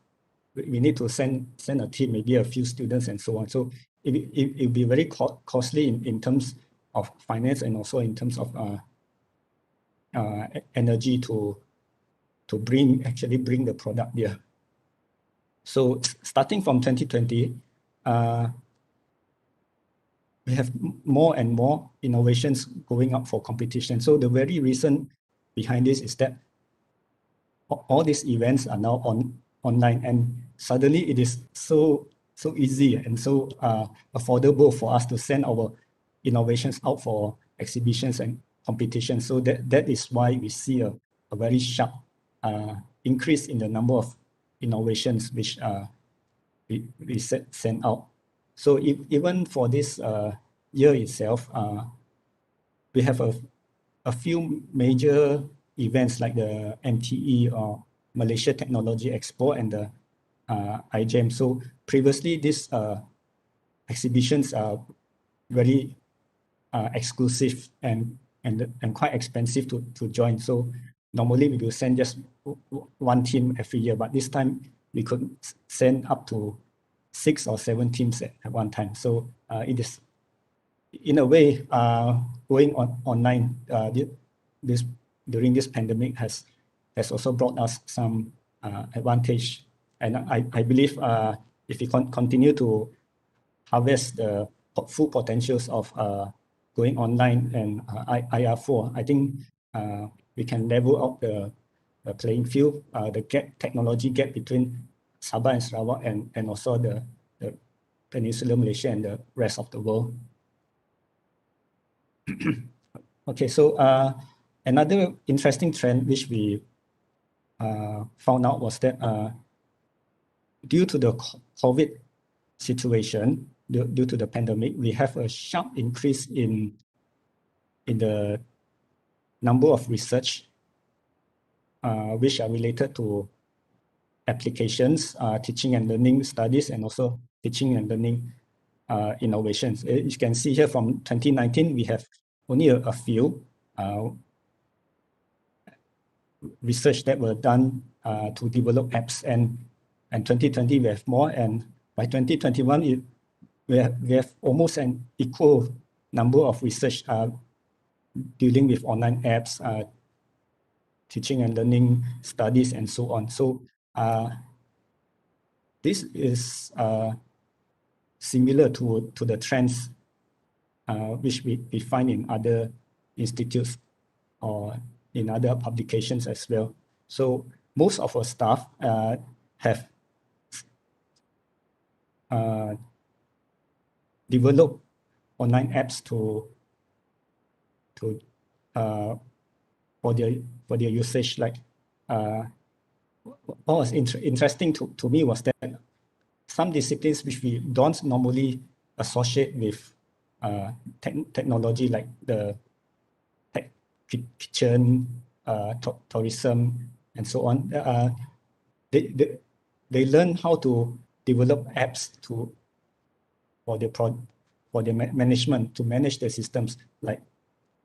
We need to send a team, maybe a few students and so on. So it will be very costly in terms of finance and also in terms of energy to actually bring the product there. So starting from 2020, we have more and more innovations going up for competition. So the very reason behind this is that all these events are now online, and suddenly it is so easy and so affordable for us to send our innovations out for exhibitions and competitions. So that is why we see a very sharp increase in the number of innovations which we send out. So even for this year itself, we have a few major events like the MTE or Malaysia Technology Expo and the iGEM. So previously, these exhibitions are very exclusive and quite expensive to join. So normally we will send just one team every year, but this time we could send up to 6 or 7 teams at one time. So it is, in a way, going online during this pandemic has also brought us some advantage. And I believe if we continue to harvest the full potentials of going online and IR4, I think we can level out the playing field, the technology gap between Sabah and Sarawak and also the Peninsular Malaysia and the rest of the world. Okay, so another interesting trend which we found out was that due to the COVID situation, due to the pandemic, we have a sharp increase in the number of research which are related to applications, teaching and learning studies, and also teaching and learning innovations. You can see here from 2019, we have only a few research that were done to develop apps, and 2020 we have more, and by 2021 we have almost an equal number of research dealing with online apps, teaching and learning studies, and so on. So this is similar to the trends which we find in other institutes or in other publications as well. So most of our staff have developed online apps for their usage. Like what was interesting to me was that some disciplines which we don't normally associate with technology, like the kitchen, tourism, and so on, they learn how to develop apps for their management, to manage their systems. Like,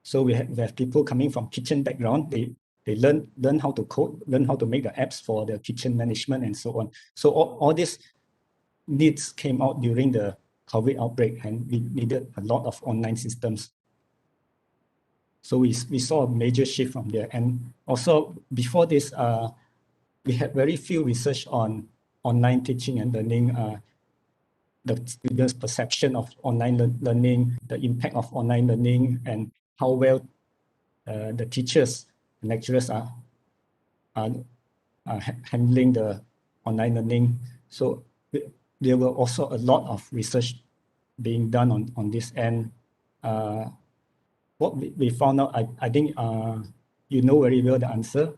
so we have people coming from kitchen background. They learn how to code, learn how to make the apps for the kitchen management, and so on. So all these needs came out during the COVID outbreak, and we needed a lot of online systems. So we saw a major shift from there. And also before this, we had very few research on online teaching and learning, the students' perception of online learning, the impact of online learning, and how well the teachers and lecturers are handling the online learning. So there were also a lot of research being done on this end. What we found out, I think you know very well the answer.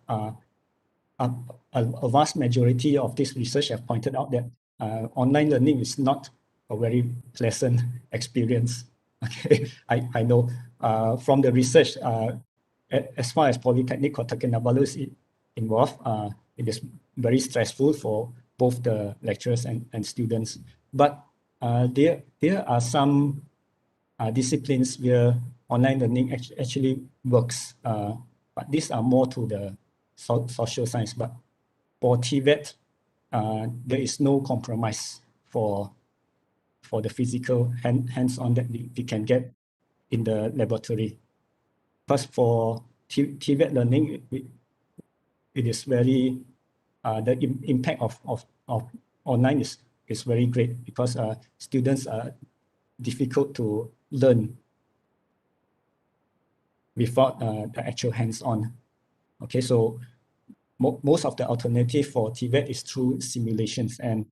A vast majority of this research have pointed out that online learning is not a very pleasant experience. Okay, I know from the research, as far as Polytechnic Kota Kinabalu is involved, it is very stressful for both the lecturers and students. But there are some disciplines where online learning actually works, but these are more to the social science. But for TVET, there is no compromise for the physical hands-on that we can get in the laboratory. Because for TVET learning, it is very, the impact of online is very great, because students are difficult to learn without the actual hands-on. Okay, so most of the alternative for TVET is through simulations, and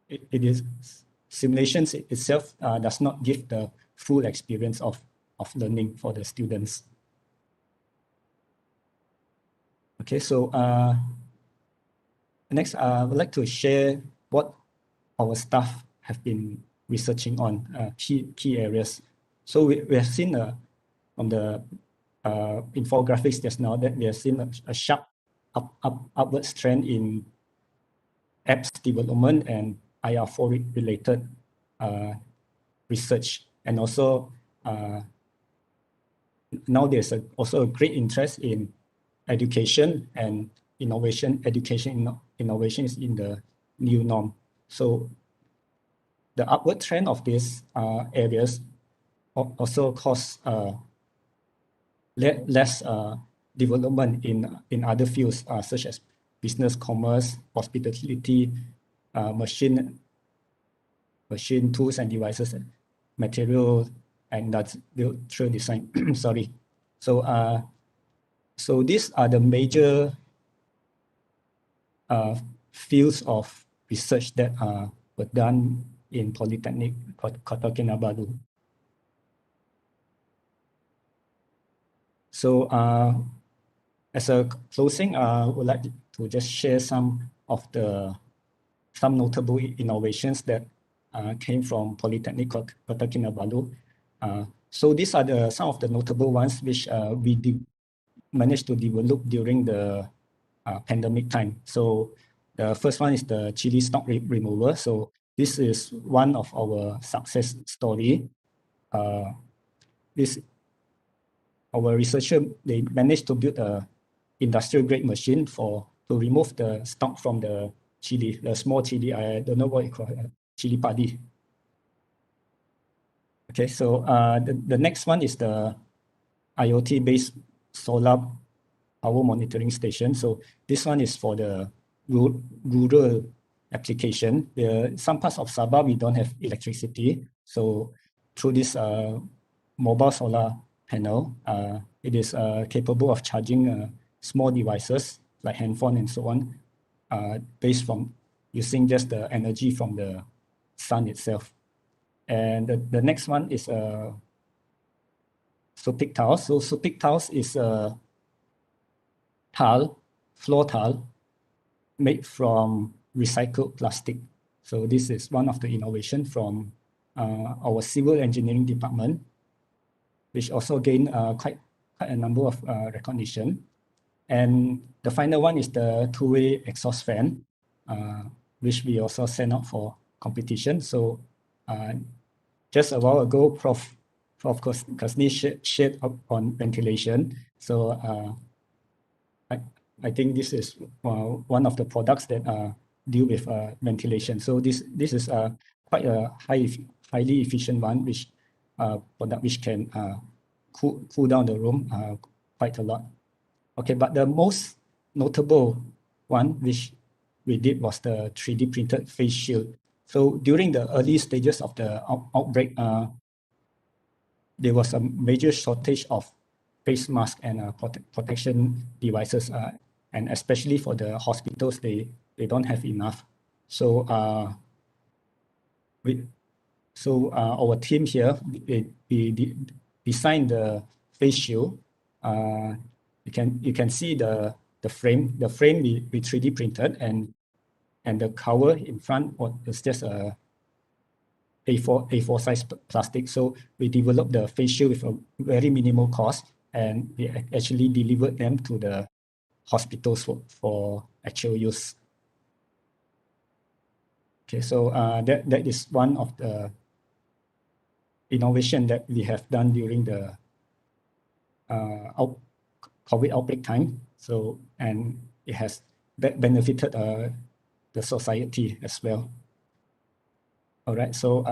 it is simulations itself does not give the full experience of learning for the students. Okay, so Next, I would like to share what our staff have been researching on key areas. So we have seen on the infographics just now that we have seen a sharp upwards trend in apps development and IR4 related research, and also now there's also a great interest in education and innovation. Innovation is in the new norm. So the upward trend of these areas also cause less development in other fields such as business, commerce, hospitality, machine tools and devices, material, and industrial design. Sorry. So these are the major fields of research that were done in Polytechnic Kota Kinabalu. So as a closing, I would like to just share some notable innovations that came from Polytechnic Kota Kinabalu. So these are some of the notable ones which we managed to develop during the pandemic time. So the first one is the chili stalk remover. So this is one of our success story. Our researcher, they managed to build a industrial grade machine to remove the stalk from the chili, the small chili. I don't know what you call it, chili padi. Okay, so the next one is the IoT-based solar power monitoring station. So this one is for the rural application. Some parts of Sabah, we don't have electricity. So through this mobile solar panel, it is capable of charging small devices like handphone and so on, based from using just the energy from the sun itself. And the next one is Supik tiles. So Supik tiles is a floor tile made from recycled plastic. So this is one of the innovation from our civil engineering department, which also gained quite a number of recognition. And the final one is the two-way exhaust fan, which we also sent out for competition. So just a while ago, Prof. Kasni shared up on ventilation. So I think this is one of the products that deal with ventilation. So this is quite a highly efficient one, which product which can cool down the room quite a lot. Okay, but the most notable one which we did was the 3D printed face shield. So during the early stages of the outbreak, there was a major shortage of face mask and protection devices, and especially for the hospitals, they don't have enough. So our team here, we designed the face shield. You can see the frame. The frame we 3D printed, and the cover in front was just a A4 size plastic. So we developed the face shield with a very minimal cost, and we actually delivered them to the hospitals for actual use. Okay, so that is one of the innovation that we have done during the COVID outbreak time. So, and it has benefited the society as well. All right, so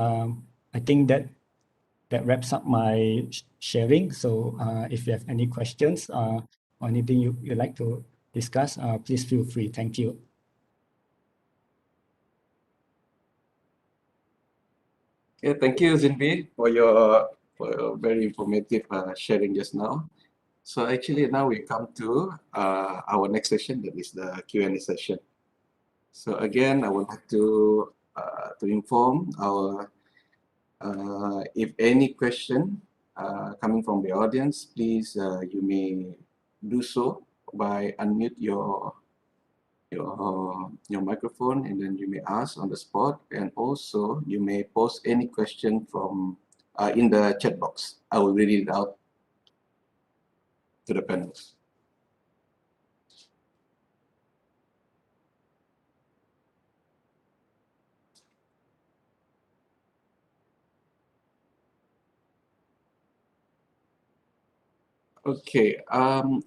I think that wraps up my sharing. So if you have any questions or anything you'd like to discuss, please feel free. Thank you. Okay, thank you, Zinbi, for your very informative sharing just now. So actually now we come to our next session, that is the Q&A session. So again, I would like to inform our, if any question coming from the audience, please you may do so by unmute your your microphone, and then you may ask on the spot, and also you may post any question from in the chat box. I will read it out to the panelists. Okay,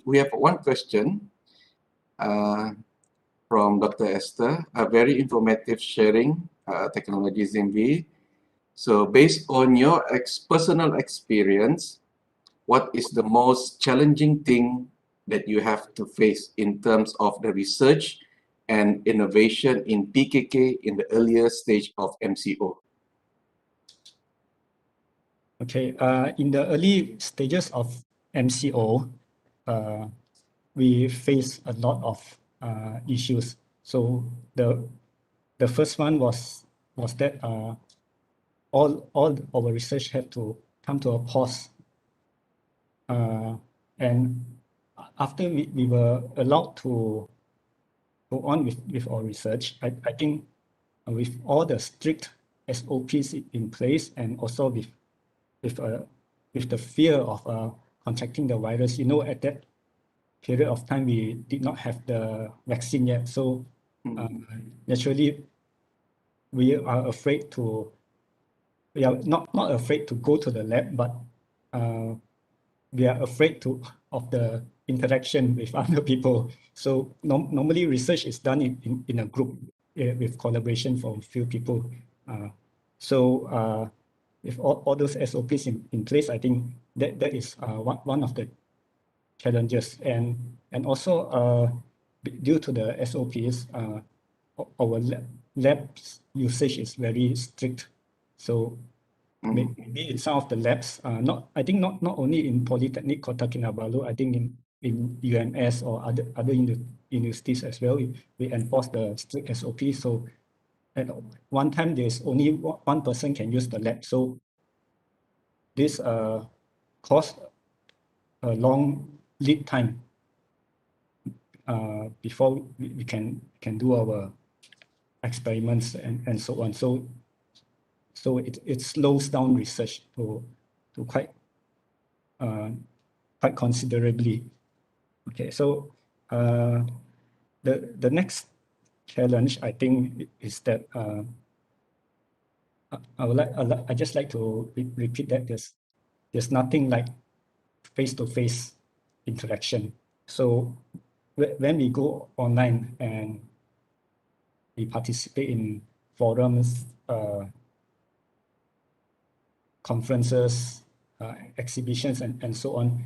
we have one question from Dr. Esther, a very informative sharing, technology ZMV. So based on your personal experience, what is the most challenging thing that you have to face in terms of the research and innovation in PKK in the earlier stage of MCO? Okay, in the early stages of MCO, we face a lot of issues. So the first one was that all our research had to come to a pause. And after we were allowed to go on with our research, I think with all the strict SOPs in place, and also with the fear of contracting the virus, at that period of time we did not have the vaccine yet. So naturally, we are afraid to. We are not afraid to go to the lab, but we are afraid of the interaction with other people. So normally research is done in a group with collaboration from a few people. With all those SOPs in place, I think that is one of the challenges. And also due to the SOPs, our labs usage is very strict. So maybe in some of the labs, not only in Polytechnic Kota Kinabalu, I think in UMS or other universities as well, we enforce the strict SOP. So at one time, there's only one person can use the lab. So this caused a long lead time before we can do our experiments and so on. So it slows down research to quite considerably. Okay, so the next challenge, I think, is that I just like to repeat that there's nothing like face-to-face interaction. So when we go online and we participate in forums, conferences, exhibitions, and so on,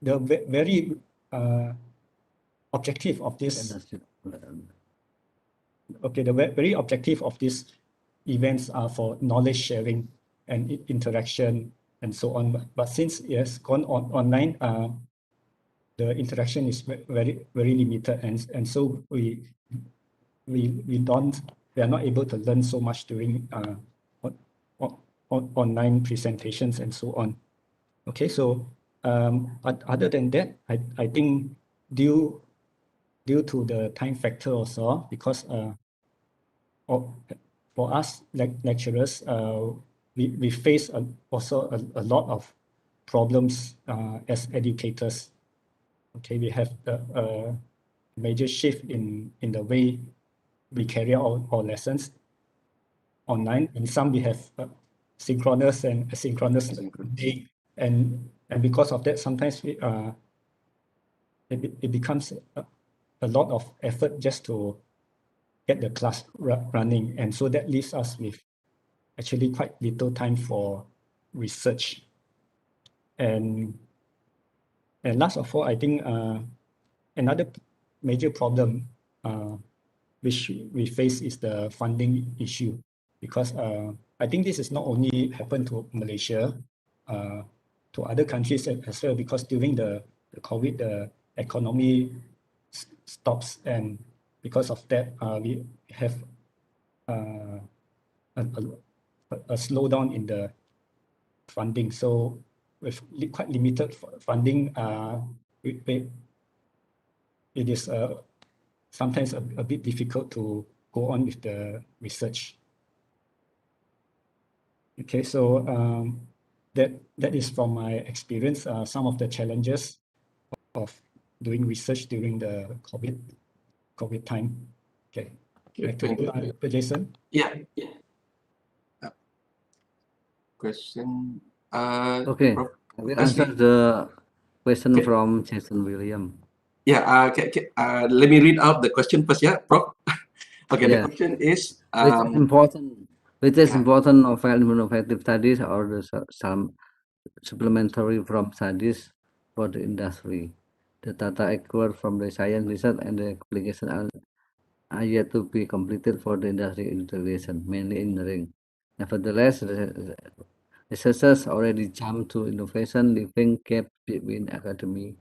the very objective of this. Okay, the very objective of these events are for knowledge sharing and interaction and so on. But since it has gone online, the interaction is very limited, and so we are not able to learn so much during online presentations and so on. Okay, so other than that, I think due to the time factor also, because for us lecturers, we face also a lot of problems as educators. Okay, we have a major shift in the way we carry out our lessons online. In some we have synchronous and asynchronous day, and because of that, sometimes it becomes a lot of effort just to get the class running, and so that leaves us with actually quite little time for research. And last of all, I think another major problem which we face is the funding issue, because I think this is not only happened to Malaysia, to other countries as well, because during the COVID, the economy stops, and because of that, we have a slowdown in the funding. So with quite limited funding, it is sometimes a bit difficult to go on with the research. Okay, so that is from my experience, some of the challenges of doing research during the COVID time. Okay, back to you, Jason. Yeah. Question. Okay, Prof. I will Kasni. answer the question Okay. from Jason William. Yeah, let me read out the question first, yeah, Prof. Okay, the Yeah. question is, which is important of innovative studies or some supplementary from studies for the industry. The data acquired from the science research and the application are yet to be completed for the industry integration, mainly engineering. Nevertheless, researchers already jumped to innovation, leaving gap between academy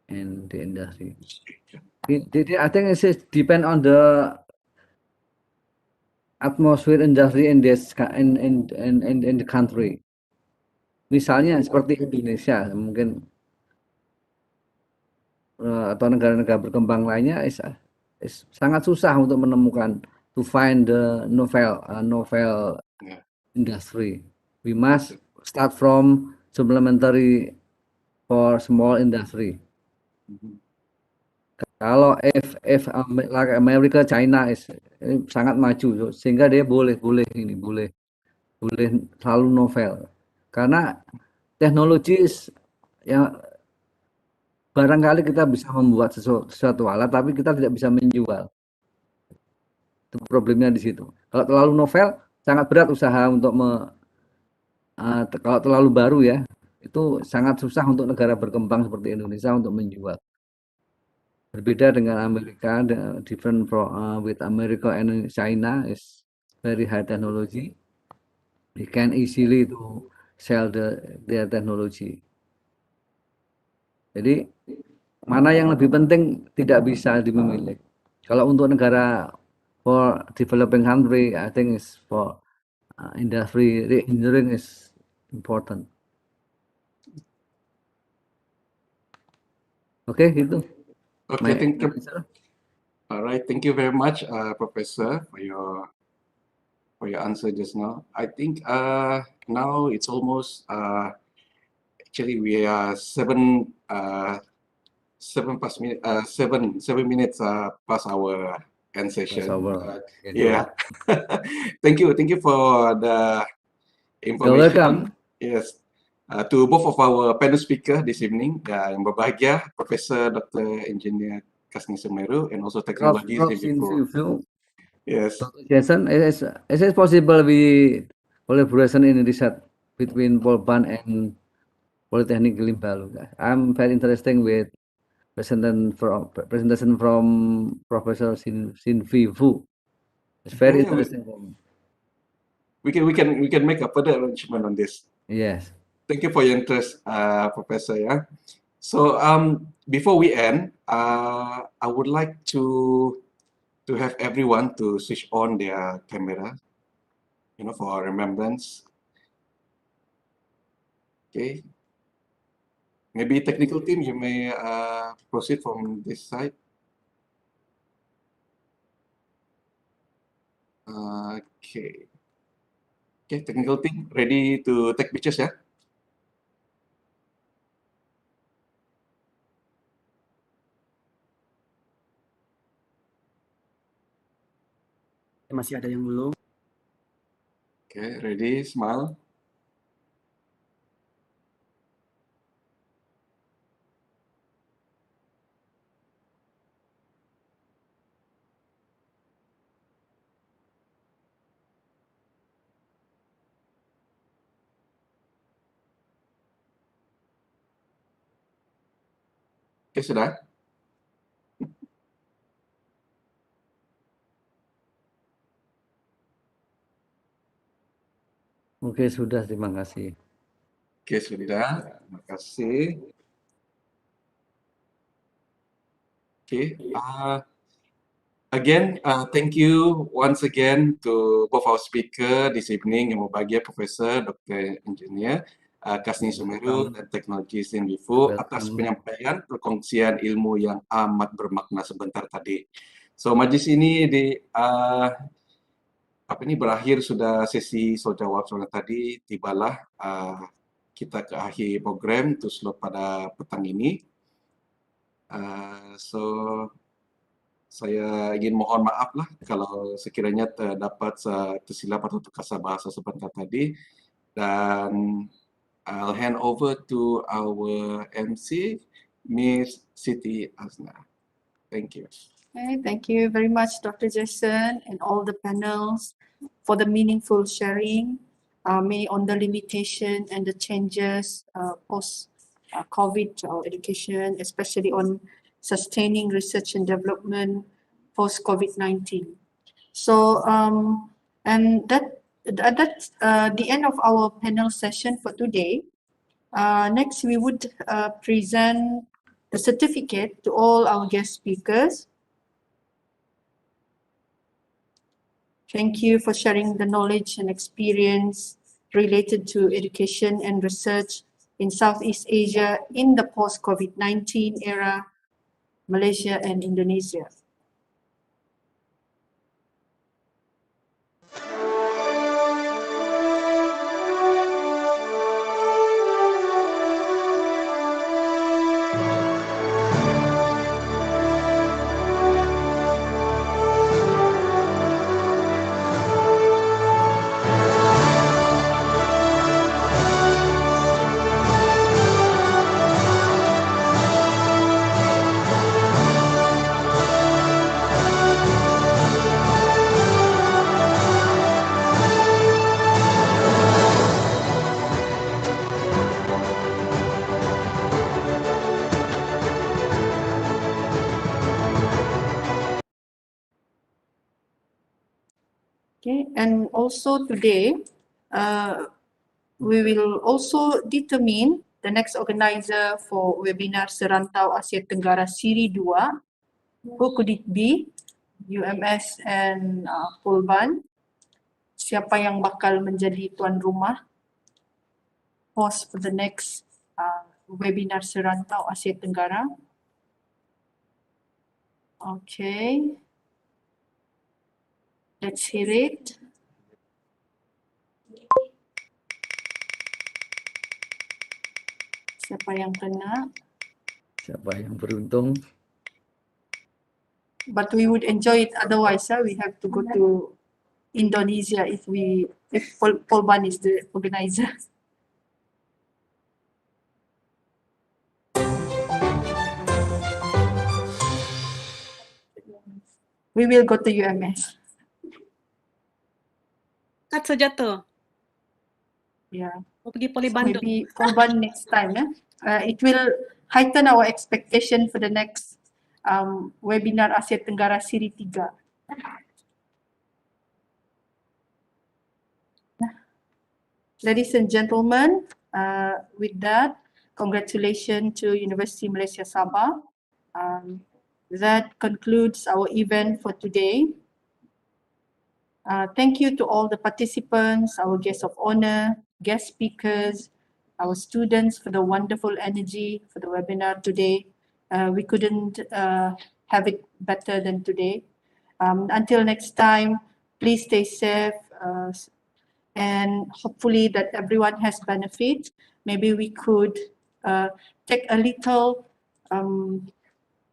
and the industry. I think it depends on the atmosphere industry in this in the country. Misalnya seperti Indonesia, mungkin atau negara-negara berkembang lainnya sangat susah untuk menemukan to find the novel industry. We must start from supplementary for small industry. Kalau if like America, China sangat maju, sehingga dia boleh selalu novel. Karena teknologi yang barangkali kita bisa membuat sesuatu alat, tapi kita tidak bisa menjual. Itu problemnya di situ. Kalau terlalu novel, sangat berat usaha untuk kalau terlalu baru ya, itu sangat susah untuk negara berkembang seperti Indonesia untuk menjual. Berbeda dengan Amerika, different with America and China is very high technology. We can easily to sell their technology. Jadi mana yang lebih penting tidak bisa dimiliki. Kalau untuk negara for developing country, I think is for industry engineering is important. Okay, gitu. Okay, thank you. All right, thank you very much, Professor, for your answer just now. I think now it's almost actually we are 7 minutes past our end session. Yeah. Thank you for the information. Yes. To both of our panel speaker this evening, yang berbahagia, Professor Dr. Engineer Kasni Semeru and also Technology Pro. Yes. Dr. Jason, is it possible we collaboration in research between Polban and Polytechnic Limbalu? I'm very interested with presentation from Professor Sinvi Vu. It's very interesting for me. We can make a further arrangement on this. Yes. Thank you for your interest, Professor. Yeah. So before we end, I would like to have everyone to switch on their camera, for remembrance. Okay. Maybe technical team, you may proceed from this side. Okay. Okay, technical team, ready to take pictures, ya? Masih ada yang belum. Okay, ready, smile. Okay, sudah? Oke, sudah, terima kasih. Oke, sudah. Terima kasih. Okay. Again, thank you once again to both our speaker this evening, yang berbahagia Professor Dr. Engineer. Kasni Sumeru dan Teknologi Sindifu atas penyampaian perkongsian ilmu yang amat bermakna sebentar tadi. So majlis ini berakhir sudah sesi soal jawab soalan tadi. Tibalah kita ke akhir program untuk slot pada petang ini. So saya ingin mohon maaf lah kalau sekiranya terdapat tersilap atau terkasar bahasa sebentar tadi, dan I'll hand over to our MC, Miss Siti Azna. Thank you. Okay, thank you very much, Dr. Jason and all the panels for the meaningful sharing on the limitation and the changes post-COVID to our education, especially on sustaining research and development post-COVID-19. So, and that's the end of our panel session for today. Next, we would present the certificate to all our guest speakers. Thank you for sharing the knowledge and experience related to education and research in Southeast Asia in the post-COVID-19 era, Malaysia and Indonesia. Okay, and also today, we will also determine the next organizer for webinar Serantau Asia Tenggara Siri 2. Who could it be? UMS and Polban. Siapa yang bakal menjadi tuan rumah host for the next webinar Serantau Asia Tenggara? Okay. Let's hear it. Siapa yang kena? Siapa yang beruntung? But we would enjoy it otherwise. We have to go to Indonesia if Polban is the organizer. We will go to UMS. Kat sejatuh. Yeah. Mau pergi Poli Bandung. Maybe Polban next time. It will heighten our expectation for the next webinar Asia Tenggara Siri 3. Ladies and gentlemen, with that, congratulations to University Malaysia Sabah. That concludes our event for today. Thank you to all the participants, our guests of honor, guest speakers, our students for the wonderful energy for the webinar today. We couldn't have it better than today. Until next time, please stay safe and hopefully that everyone has benefit. Maybe we could take a little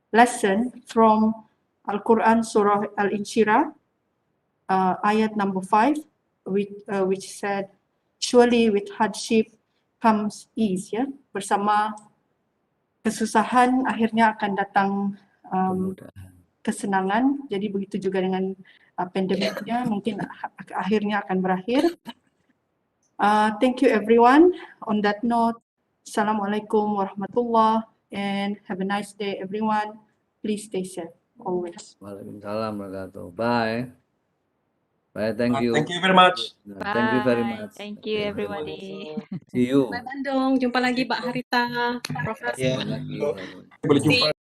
lesson from Al-Quran Surah Al-Insyirah, ayat number 5, which said, surely with hardship comes ease. Ya, bersama kesusahan akhirnya akan datang kesenangan. Jadi begitu juga dengan pandemiknya, mungkin akhirnya akan berakhir. Thank you everyone. On that note, Assalamualaikum warahmatullah and have a nice day everyone. Please stay safe always. Waalaikumsalam warahmatullahi wabarakatuh. Bye. Bye, thank you. Thank you very much. Thank you very much. Thank you everybody. See you. Bye Bandung. Jumpa lagi Mbak Harita, Profesor. Boleh jumpa.